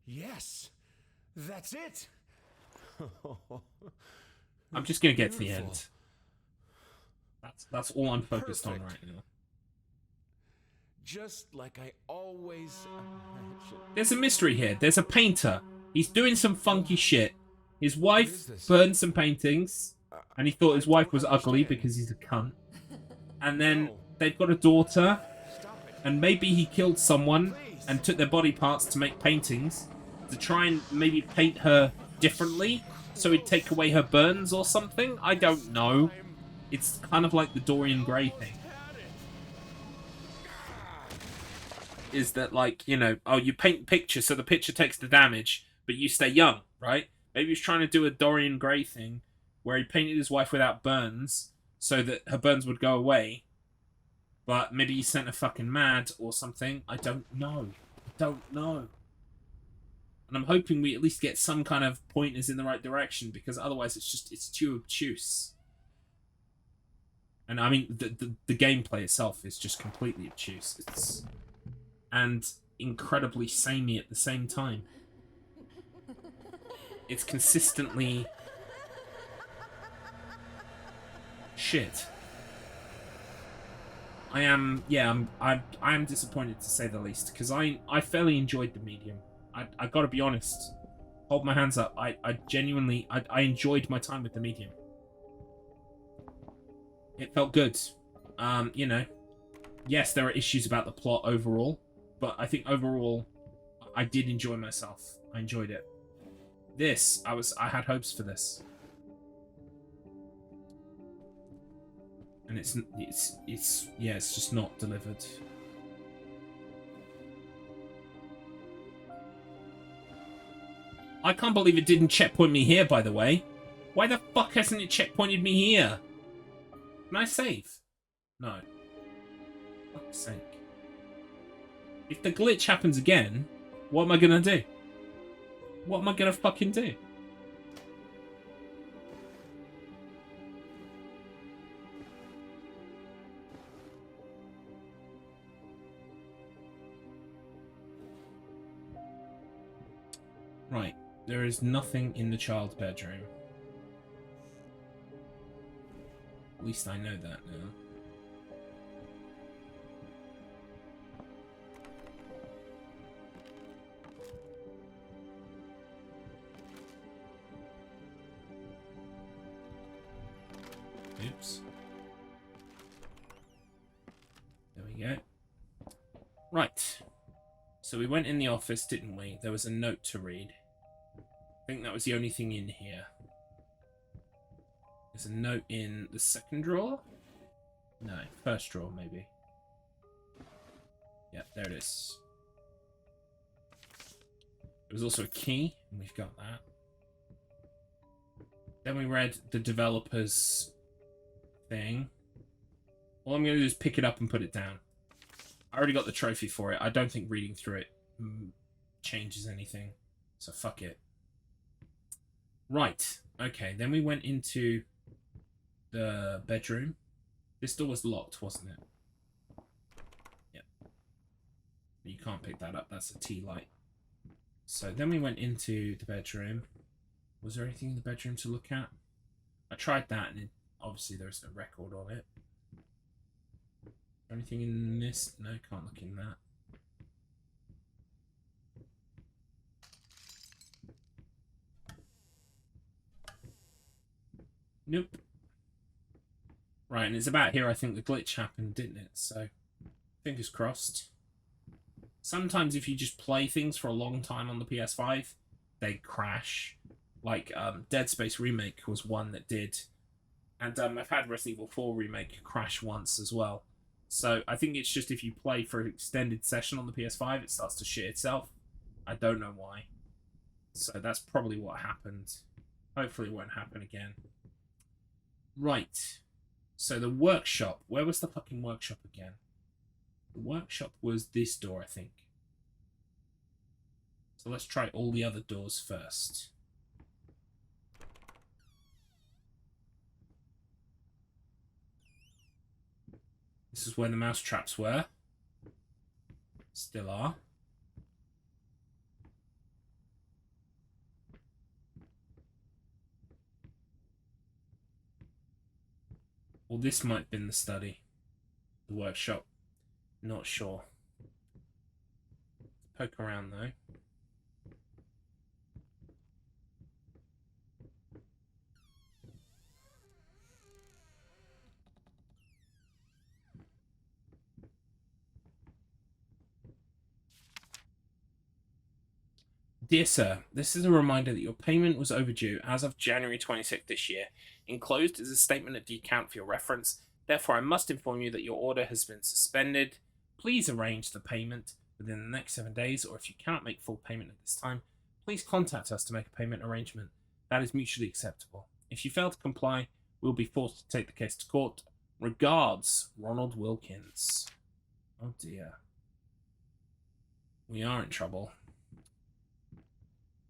Speaker 8: Yes, that's it.
Speaker 1: I'm just gonna get to the end. That's all I'm focused on right now.
Speaker 8: Just like I always imagined.
Speaker 1: There's a mystery here. There's a painter. He's doing some funky shit. His wife burned some paintings, and he thought his wife was ugly because he's a cunt. And then they've got a daughter, and maybe he killed someone and took their body parts to make paintings to try and maybe paint her differently so he'd take away her burns or something. I don't know. It's kind of like the Dorian Gray thing. Is that, like, you know, oh, you paint pictures so the picture takes the damage, but you stay young, right? Maybe he's trying to do a Dorian Gray thing where he painted his wife without burns so that her burns would go away, but maybe he sent her fucking mad or something. I don't know. I don't know. And I'm hoping we at least get some kind of pointers in the right direction, because otherwise it's too obtuse. And I mean, the gameplay itself is just completely obtuse. And incredibly samey at the same time. It's consistently shit. I am disappointed to say the least, because I fairly enjoyed the medium. I gotta be honest. Hold my hands up. I genuinely, I enjoyed my time with the medium. It felt good. You know, yes, there are issues about the plot overall, but I think overall, I did enjoy myself. I enjoyed it. This, I had hopes for this. And it's just not delivered. I can't believe it didn't checkpoint me here, by the way. Why the fuck hasn't it checkpointed me here? Can I save? No. For fuck's sake. If the glitch happens again, what am I gonna do? What am I gonna fucking do? Right. There is nothing in the child's bedroom. At least I know that now. Oops. There we go. Right. So we went in the office, didn't we? There was a note to read. I think that was the only thing in here. There's a note in the second drawer? No, first drawer, maybe. Yeah, there it is. There was also a key, and we've got that. Then we read the developer's thing. All I'm going to do is pick it up and put it down. I already got the trophy for it. I don't think reading through it changes anything. So fuck it. Right. Okay, then we went into the bedroom. This door was locked, wasn't it? Yep. You can't pick that up. That's a tea light. So then we went into the bedroom. Was there anything in the bedroom to look at? I tried that, and obviously there's no record on it. Anything in this? No, can't look in that. Nope. Right, and it's about here I think the glitch happened, didn't it? So, fingers crossed. Sometimes if you just play things for a long time on the PS5, they crash. Like, Dead Space Remake was one that did. And I've had Resident Evil 4 Remake crash once as well. So, I think it's just if you play for an extended session on the PS5, it starts to shit itself. I don't know why. So, that's probably what happened. Hopefully it won't happen again. Right. So the workshop. Where was the fucking workshop again? The workshop was this door, I think. So let's try all the other doors first. This is where the mouse traps were. Still are. Well, this might have been the study. The workshop. Not sure. Poke around though. Dear Sir, this is a reminder that your payment was overdue as of January 26th this year. Enclosed is a statement of the account for your reference. Therefore, I must inform you that your order has been suspended. Please arrange the payment within the next 7 days, or if you cannot make full payment at this time, please contact us to make a payment arrangement. That is mutually acceptable. If you fail to comply, we'll be forced to take the case to court. Regards, Ronald Wilkins. Oh dear. We are in trouble.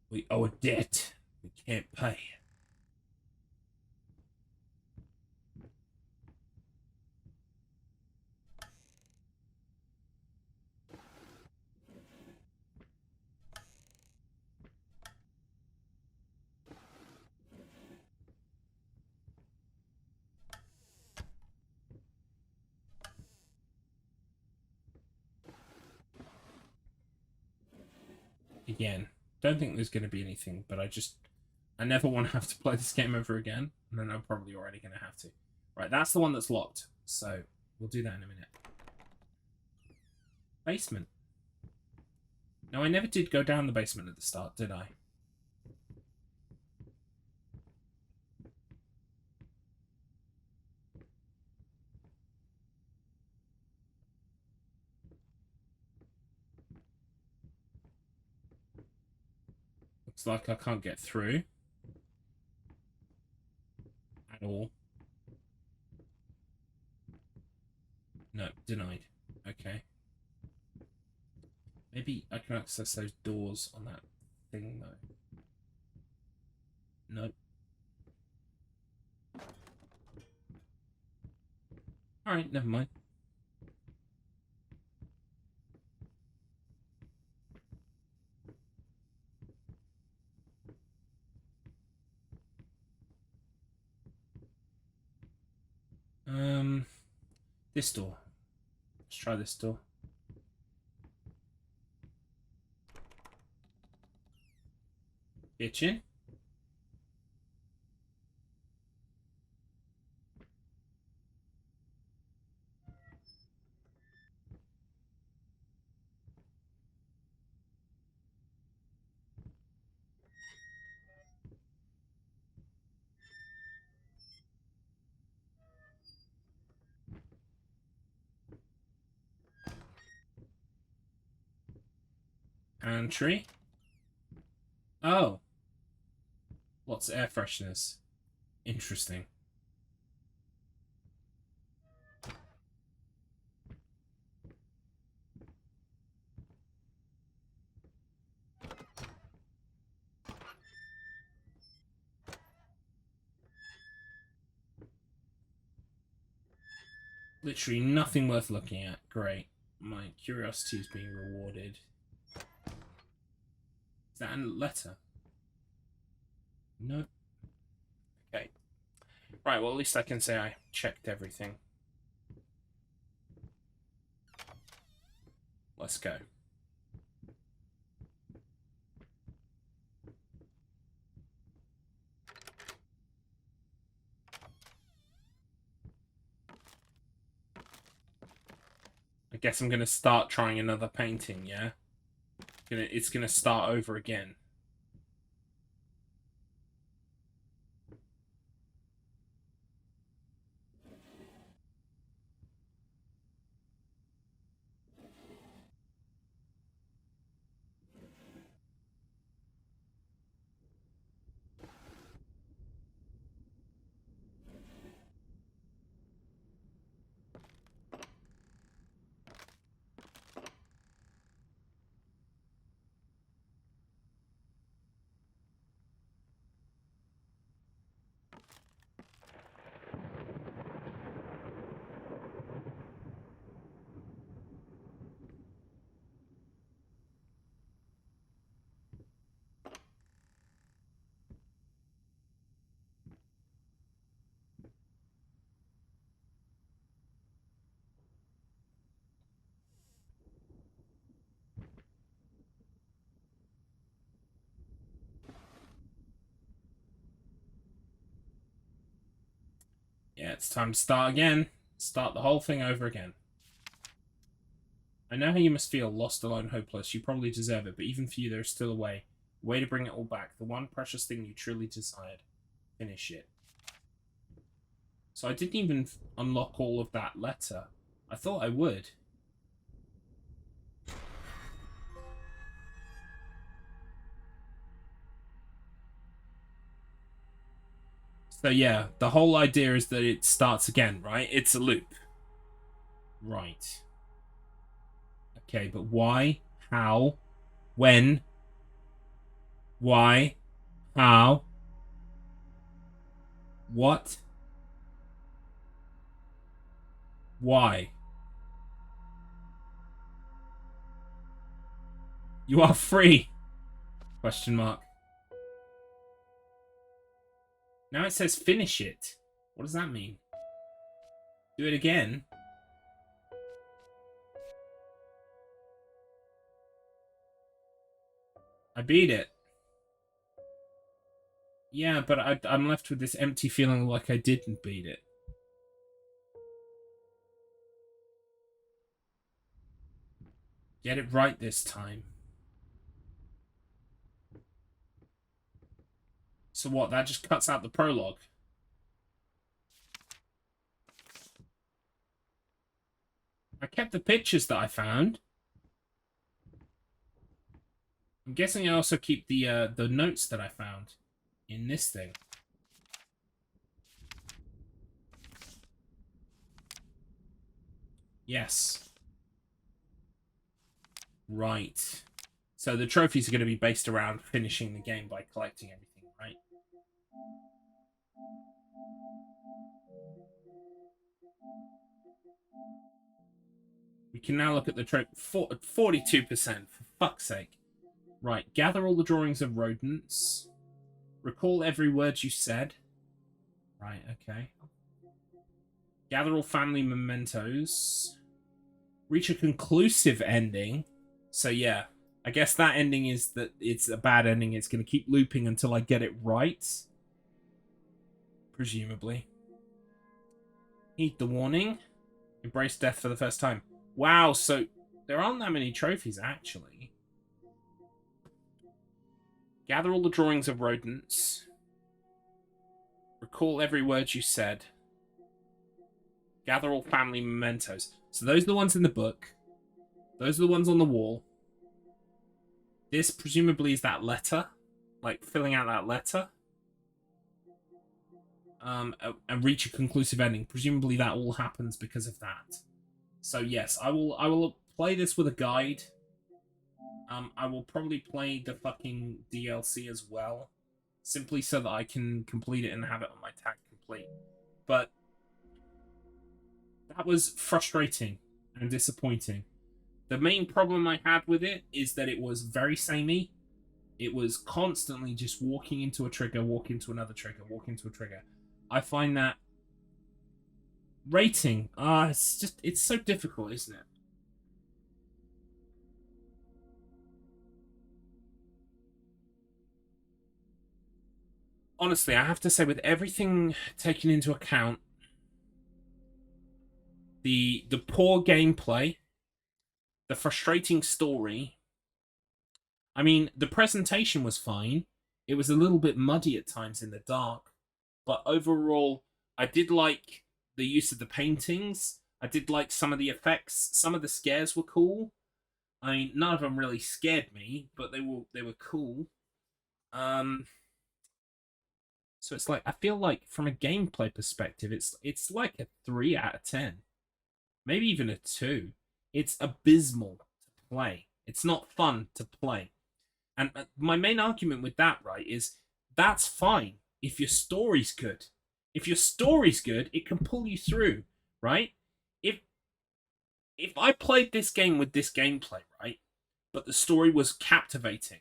Speaker 1: We owe a debt we can't pay. again. Don't think there's going to be anything, but I never want to have to play this game over again, and then I'm probably already going to have to. Right, that's the one that's locked, so we'll do that in a minute. Basement. No, I never did go down the basement at the start, did I? Looks like I can't get through. At all. No, denied. Okay. Maybe I can access those doors on that thing, though. Nope. Alright, never mind. This door. Let's try this door. Kitchen. Pantry. Oh. Lots of air fresheners. Interesting. Literally nothing worth looking at. Great. My curiosity is being rewarded. Is that a letter? No. Okay. Right, well, at least I can say I checked everything. Let's go. I guess I'm going to start trying another painting, yeah? It's going to start over again. Yeah, it's time to start again. Start the whole thing over again. I know how you must feel, lost, alone, hopeless. You probably deserve it, but even for you, there's still a way. A way to bring it all back. The one precious thing you truly desired. Finish it. So I didn't even unlock all of that letter. I thought I would. So yeah, the whole idea is that it starts again, right? It's a loop. Right. Okay, but why? How? When? Why? How? What? Why? You are free! Question mark. Now it says finish it. What does that mean? Do it again? I beat it. Yeah, but I'm left with this empty feeling like I didn't beat it. Get it right this time. So what, that just cuts out the prologue? I kept the pictures that I found. I'm guessing I also keep the notes that I found in this thing. Yes. Right. So the trophies are going to be based around finishing the game by collecting everything, right? We can now look at the trophy. 42%, for fuck's sake. Right, gather all the drawings of rodents. Recall every word you said. Right, okay. Gather all family mementos. Reach a conclusive ending. So yeah, I guess that ending is that it's a bad ending. It's going to keep looping until I get it right. Presumably. Heed the warning. Embrace death for the first time. Wow, so there aren't that many trophies, actually. Gather all the drawings of rodents. Recall every word you said. Gather all family mementos. So those are the ones in the book. Those are the ones on the wall. This presumably is that letter. Like, filling out that letter. And reach a conclusive ending. Presumably that all happens because of that. So yes, I will play this with a guide. I will probably play the fucking DLC as well. Simply so that I can complete it and have it on my tag complete. But that was frustrating and disappointing. The main problem I had with it is that it was very samey. It was constantly just walking into a trigger, walk into another trigger, walk into a trigger. I find that rating, it's so difficult, isn't it? Honestly, I have to say, with everything taken into account, the poor gameplay, the frustrating story. I mean, the presentation was fine. It was a little bit muddy at times in the dark, but overall, I did like the use of the paintings. I did like some of the effects. Some of the scares were cool. I mean, none of them really scared me, but they were cool. So it's like, I feel like from a gameplay perspective, it's like a 3 out of 10. Maybe even a 2. It's abysmal to play. It's not fun to play. And my main argument with that, right, is that's fine if your story's good. If your story's good, it can pull you through, right? If I played this game with this gameplay, right, but the story was captivating,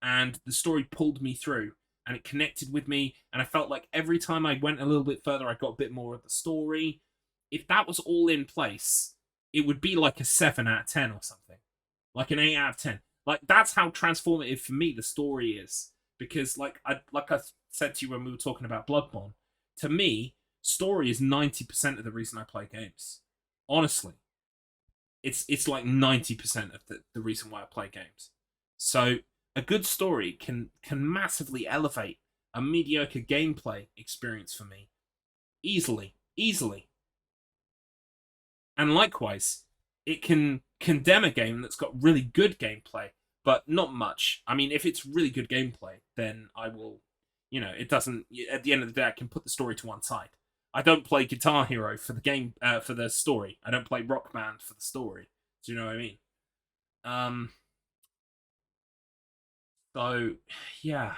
Speaker 1: and the story pulled me through, and it connected with me, and I felt like every time I went a little bit further, I got a bit more of the story. If that was all in place, it would be like a 7 out of 10 or something. Like an 8 out of 10. Like, that's how transformative for me the story is. Because, like I said to you when we were talking about Bloodborne, to me, story is 90% of the reason I play games. Honestly. It's like 90% of the reason why I play games. So, a good story can massively elevate a mediocre gameplay experience for me. Easily. And likewise, it can condemn a game that's got really good gameplay, but not much. I mean, if it's really good gameplay, then I will, it doesn't, at the end of the day, I can put the story to one side. I don't play Guitar Hero for the game, for the story. I don't play Rock Band for the story. Do you know what I mean? So, yeah.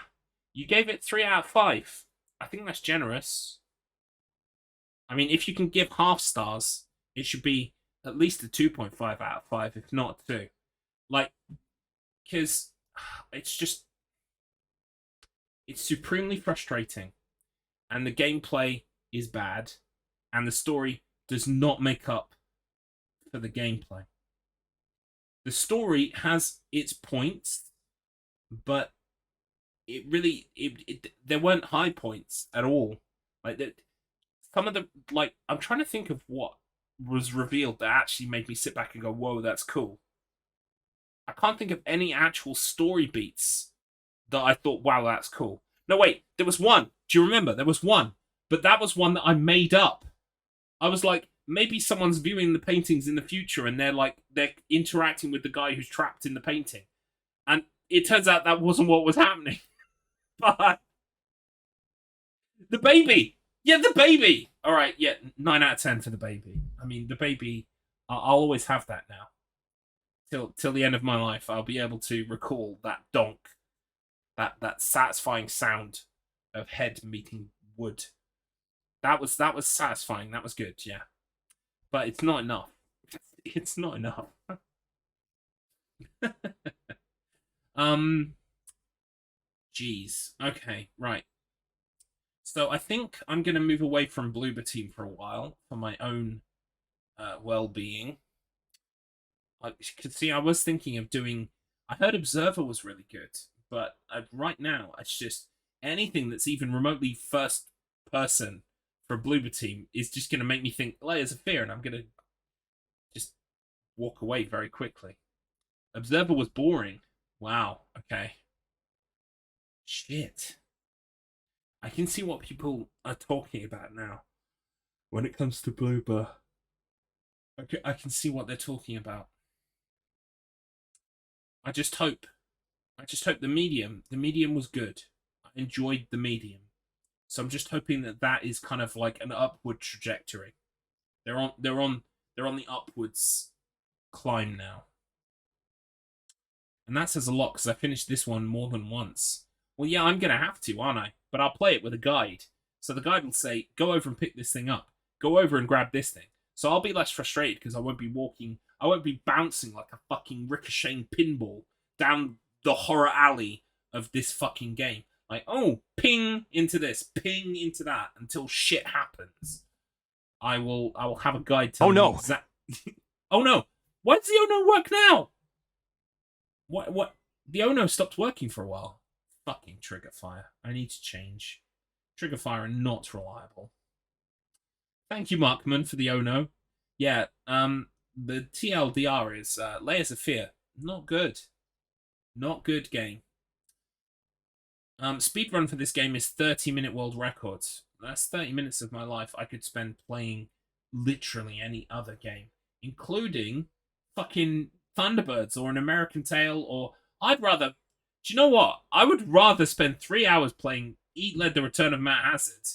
Speaker 1: You gave it 3 out of 5. I think that's generous. I mean, if you can give half stars, it should be at least a 2.5 out of 5, if not 2. Like, because it's supremely frustrating, and the gameplay is bad, and the story does not make up for the gameplay. The story has its points, but it really there weren't high points at all. Like some of the like I'm trying to think of what was revealed that actually made me sit back and go, "Whoa, that's cool." I can't think of any actual story beats that I thought, "Wow, that's cool." No, wait, there was one. Do you remember? There was one, but that was one that I made up. I was like, maybe someone's viewing the paintings in the future and they're interacting with the guy who's trapped in the painting, and it turns out that wasn't what was happening. But the baby, yeah, the baby. All right, yeah, 9 out of 10 for the baby. I mean, the baby. I'll always have that now. Till the end of my life, I'll be able to recall that donk, that satisfying sound of head meeting wood. That was satisfying. That was good, yeah. But it's not enough. It's not enough. Jeez. Okay, right. So I think I'm gonna move away from Bloober Team for a while for my own well-being. I could see I was thinking of doing. I heard Observer was really good, but right now it's just anything that's even remotely first person for a Bloober Team is just going to make me think Layers of Fear, and I'm going to just walk away very quickly. Observer was boring. Wow. Okay. Shit. I can see what people are talking about now when it comes to Bloober. Okay, I can see what they're talking about. I just hope the medium was good. I enjoyed the medium. So I'm just hoping that is kind of like an upward trajectory. They're on the upwards climb now. And that says a lot because I finished this one more than once. Well, yeah, I'm going to have to, aren't I? But I'll play it with a guide. So the guide will say, go over and pick this thing up. Go over and grab this thing. So I'll be less frustrated because I won't be bouncing like a fucking ricocheting pinball down the horror alley of this fucking game. Like, oh, ping into this, ping into that until shit happens. I will have a guide telling me exactly. Oh no! Why does the Ono work now? What? The Ono stopped working for a while. Fucking trigger fire. I need to change. Trigger fire are not reliable. Thank you, Markman, for the Ono. Yeah, the TLDR is Layers of Fear. Not good. Not good game. Speedrun for this game is 30-minute world records. That's 30 minutes of my life I could spend playing literally any other game, including fucking Thunderbirds or an American Tail, or I'd rather... Do you know what? I would rather spend 3 hours playing Eat Led the Return of Matt Hazard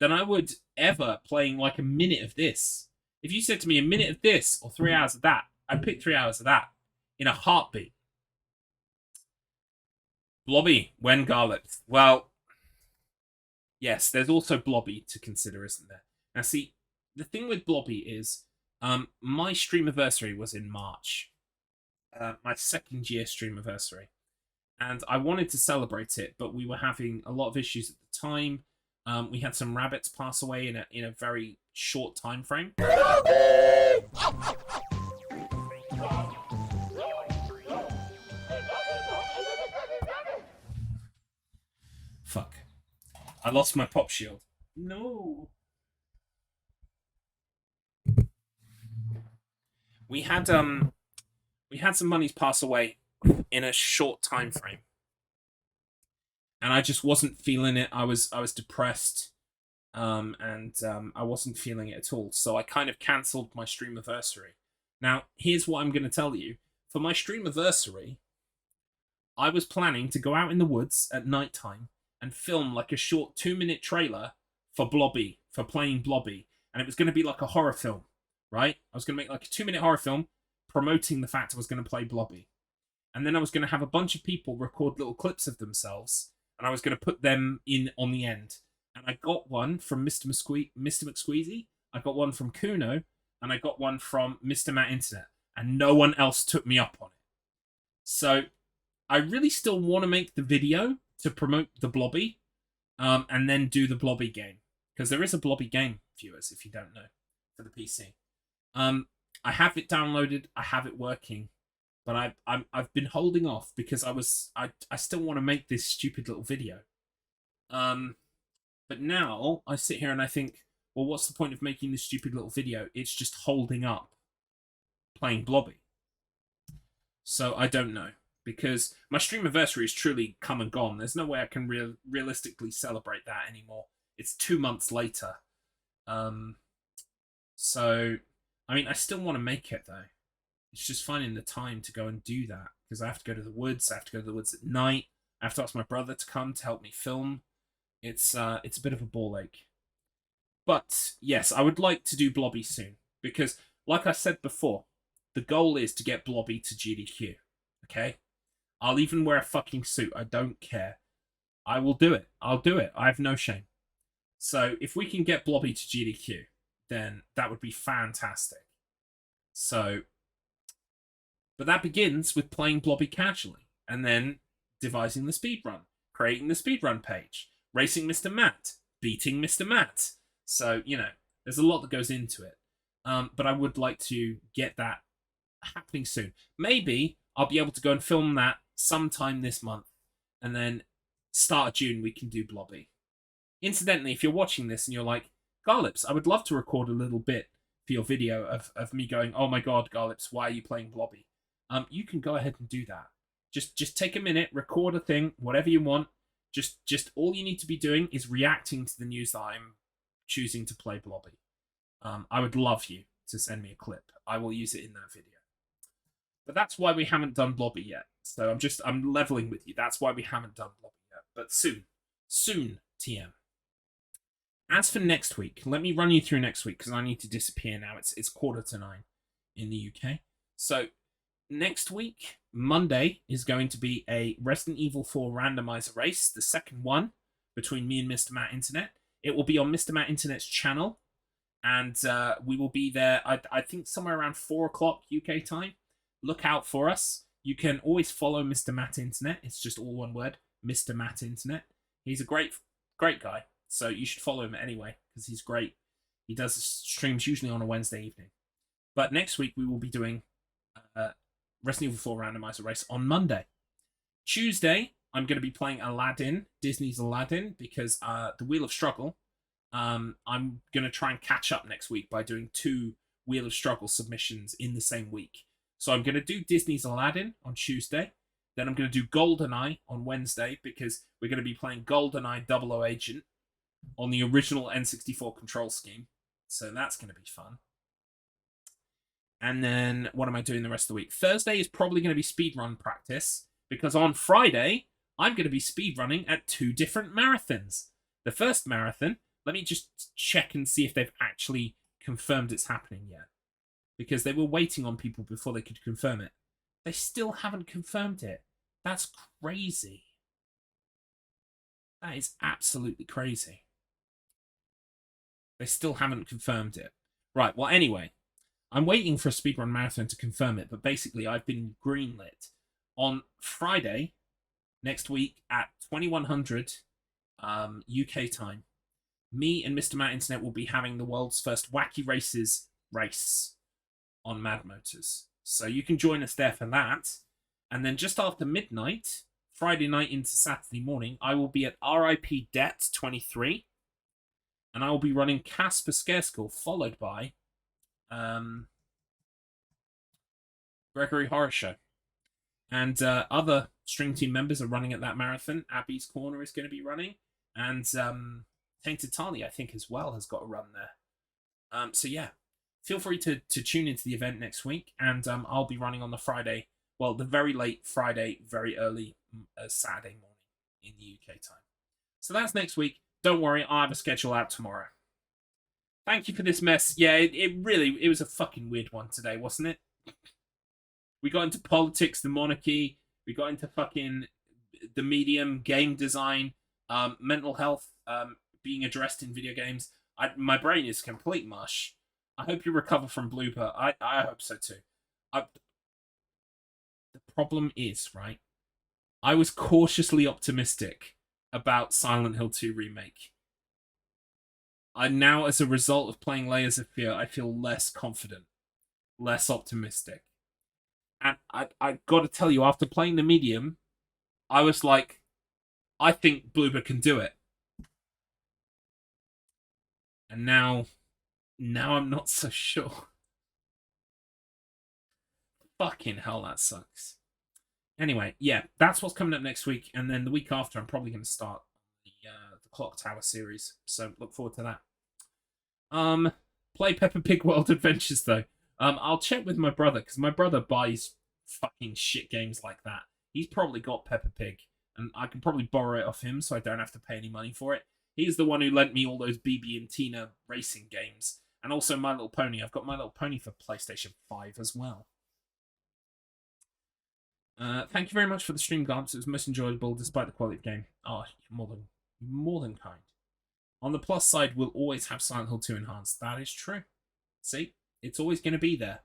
Speaker 1: than I would ever playing like a minute of this. If you said to me a minute of this or 3 hours of that, I'd pick 3 hours of that in a heartbeat. Blobby, when Garlips. Well, yes, there's also Blobby to consider, isn't there? Now, see, the thing with Blobby is my streamiversary was in March. My second year streamiversary. And I wanted to celebrate it, but we were having a lot of issues at the time. We had some rabbits pass away in a very short time frame. Fuck. I lost my pop shield. No. We had some monies pass away in a short time frame. And I just wasn't feeling it. I was depressed. And I wasn't feeling it at all. So I kind of cancelled my streamiversary. Now, here's what I'm going to tell you. For my streamiversary, I was planning to go out in the woods at nighttime and film like a short 2-minute trailer for Blobby, for playing Blobby. And it was going to be like a horror film, right? I was going to make like a 2-minute horror film promoting the fact I was going to play Blobby. And then I was going to have a bunch of people record little clips of themselves, and I was going to put them in on the end. And I got one from Mr. McSqueezy, I got one from Kuno, and I got one from Mr. Matt Internet. And no one else took me up on it. So I really still want to make the video to promote the Blobby, and then do the Blobby game. Because there is a Blobby game, viewers, if you don't know, for the PC. I have it downloaded. I have it working. but I've been holding off because I still want to make this stupid little video. But now I sit here and I think, well, what's the point of making this stupid little video? It's just holding up playing Blobby. So I don't know, because my stream anniversary is truly come and gone. There's no way I can realistically celebrate that anymore. It's 2 months later. So, I mean, I still want to make it, though. It's just finding the time to go and do that, because I have to go to the woods. I have to go to the woods at night. I have to ask my brother to come to help me film. It's a bit of a ball ache. But, yes, I would like to do Blobby soon, because, like I said before, the goal is to get Blobby to GDQ, okay? I'll even wear a fucking suit. I don't care. I will do it. I'll do it. I have no shame. So if we can get Blobby to GDQ, then that would be fantastic. So, but that begins with playing Blobby casually, and then devising the speedrun, creating the speedrun page, racing Mr. Matt, beating Mr. Matt. So, you know, there's a lot that goes into it. But I would like to get that happening soon. Maybe I'll be able to go and film that sometime this month, and then start of June we can do Blobby. Incidentally, if you're watching this and you're like, Garlips, I would love to record a little bit for your video of me going, oh my god, Garlips, why are you playing Blobby? You can go ahead and do that. Just take a minute, record a thing, whatever you want. Just all you need to be doing is reacting to the news that I'm choosing to play Blobby. I would love you to send me a clip. I will use it in that video. But that's why we haven't done Blobby yet. So I'm leveling with you. That's why we haven't done Blobby yet. But soon, TM. As for next week, let me run you through next week, because I need to disappear now. It's 8:45 in the UK. So next week, Monday, is going to be a Resident Evil 4 randomizer race, the second one between me and Mr. Matt Internet. It will be on Mr. Matt Internet's channel, and we will be there, I think, somewhere around 4 o'clock UK time. Look out for us. You can always follow Mr. Matt Internet. It's just all one word, Mr. Matt Internet. He's a great guy. So you should follow him anyway, because he's great. He does streams usually on a Wednesday evening. But next week we will be doing Resident Evil 4 randomizer race on Monday. Tuesday, I'm going to be playing Aladdin, Disney's Aladdin, because the Wheel of Struggle, I'm going to try and catch up next week by doing 2 Wheel of Struggle submissions in the same week. So I'm going to do Disney's Aladdin on Tuesday. Then I'm going to do GoldenEye on Wednesday, because we're going to be playing GoldenEye 00 Agent on the original N64 control scheme. So that's going to be fun. And then what am I doing the rest of the week? Thursday is probably going to be speedrun practice, because on Friday, I'm going to be speedrunning at 2 different marathons. The first marathon, let me just check and see if they've actually confirmed it's happening yet, because they were waiting on people before they could confirm it. They still haven't confirmed it. That's crazy. That is absolutely crazy. They still haven't confirmed it. Right, well, anyway, I'm waiting for a speedrun marathon to confirm it, but basically I've been greenlit. On Friday, next week, at 2100 UK time, me and Mr. Matt Internet will be having the world's first Wacky Races race on Mad Motors. So you can join us there for that. And then just after midnight, Friday night into Saturday morning, I will be at RIP Det 23. And I will be running Casper Scareskull, followed by Gregory Horror Show. And other stream team members are running at that marathon. Abby's Corner is going to be running. And Tainted Tali, I think, as well, has got a run there. So yeah, feel free to tune into the event next week. And I'll be running on the Friday, well, the very late Friday, very early Saturday morning in the UK time. So that's next week. Don't worry, I'll have a schedule out tomorrow. Thank you for this mess. Yeah, it was a fucking weird one today, wasn't it? We got into politics, the monarchy. We got into fucking the medium, game design, mental health being addressed in video games. My brain is complete mush. I hope you recover from Blooper. I hope so too. The problem is, right, I was cautiously optimistic about Silent Hill 2 Remake. Now, as a result of playing Layers of Fear, I feel less confident, less optimistic. And I got to tell you, after playing the medium, I was like, I think Bloober can do it. And now I'm not so sure. Fucking hell, that sucks. Anyway, yeah, that's what's coming up next week, and then the week after, I'm probably going to start the Clock Tower series. So look forward to that. Play Peppa Pig World Adventures though. I'll check with my brother because my brother buys fucking shit games like that. He's probably got Peppa Pig, and I can probably borrow it off him, so I don't have to pay any money for it. He's the one who lent me all those BB and Tina racing games, and also My Little Pony. I've got My Little Pony for PlayStation 5 as well. Thank you very much for the stream, Garlips. It was most enjoyable despite the quality of the game. Oh, you're more than kind. On the plus side, we'll always have Silent Hill 2 Enhanced. That is true. See? It's always going to be there.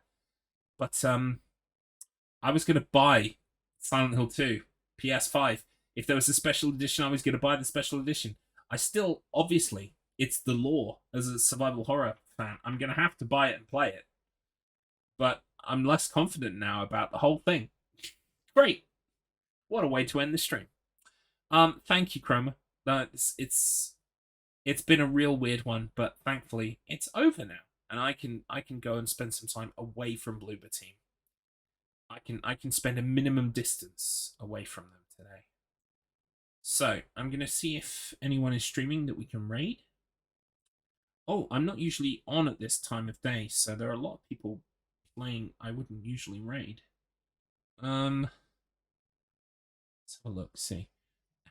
Speaker 1: But I was going to buy Silent Hill 2 PS5. If there was a special edition, I was going to buy the special edition. I still, obviously, it's the law as a survival horror fan. I'm going to have to buy it and play it. But I'm less confident now about the whole thing. Great. What a way to end the stream. Thank you, Chroma. It's been a real weird one, but thankfully it's over now, and I can go and spend some time away from Bloober Team. I can spend a minimum distance away from them today. So I'm gonna see if anyone is streaming that we can raid. Oh, I'm not usually on at this time of day, so there are a lot of people playing I wouldn't usually raid. Let's have a look, see.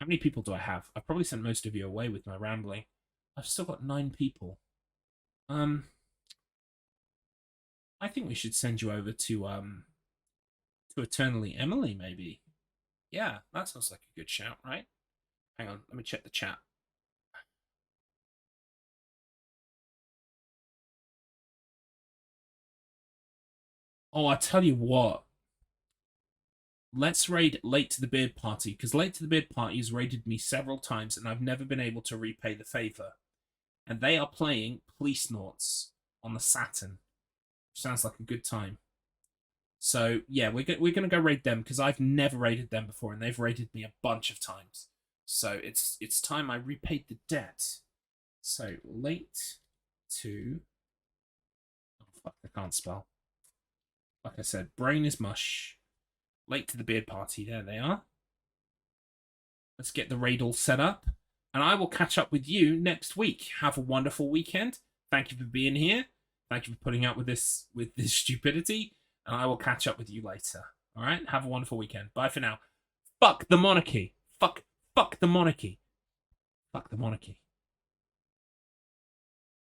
Speaker 1: How many people do I have? I've probably sent most of you away with my rambling. I've still got 9 people. I think we should send you over to Eternally Emily, maybe. Yeah, that sounds like a good shout, right? Hang on, let me check the chat. Oh, I tell you what. Let's raid Late to the Beard Party, because Late to the Beard Party has raided me several times, and I've never been able to repay the favour. And they are playing Police Noughts on the Saturn. Sounds like a good time. So, yeah, we're going to go raid them, because I've never raided them before, and they've raided me a bunch of times. So, it's time I repaid the debt. So, Late to... Oh, fuck, I can't spell. Like I said, brain is mush. Late to the Beard Party, there they are. Let's get the raid all set up. And I will catch up with you next week. Have a wonderful weekend. Thank you for being here. Thank you for putting up with this stupidity. And I will catch up with you later. Alright? Have a wonderful weekend. Bye for now. Fuck the monarchy. Fuck the monarchy. Fuck the monarchy.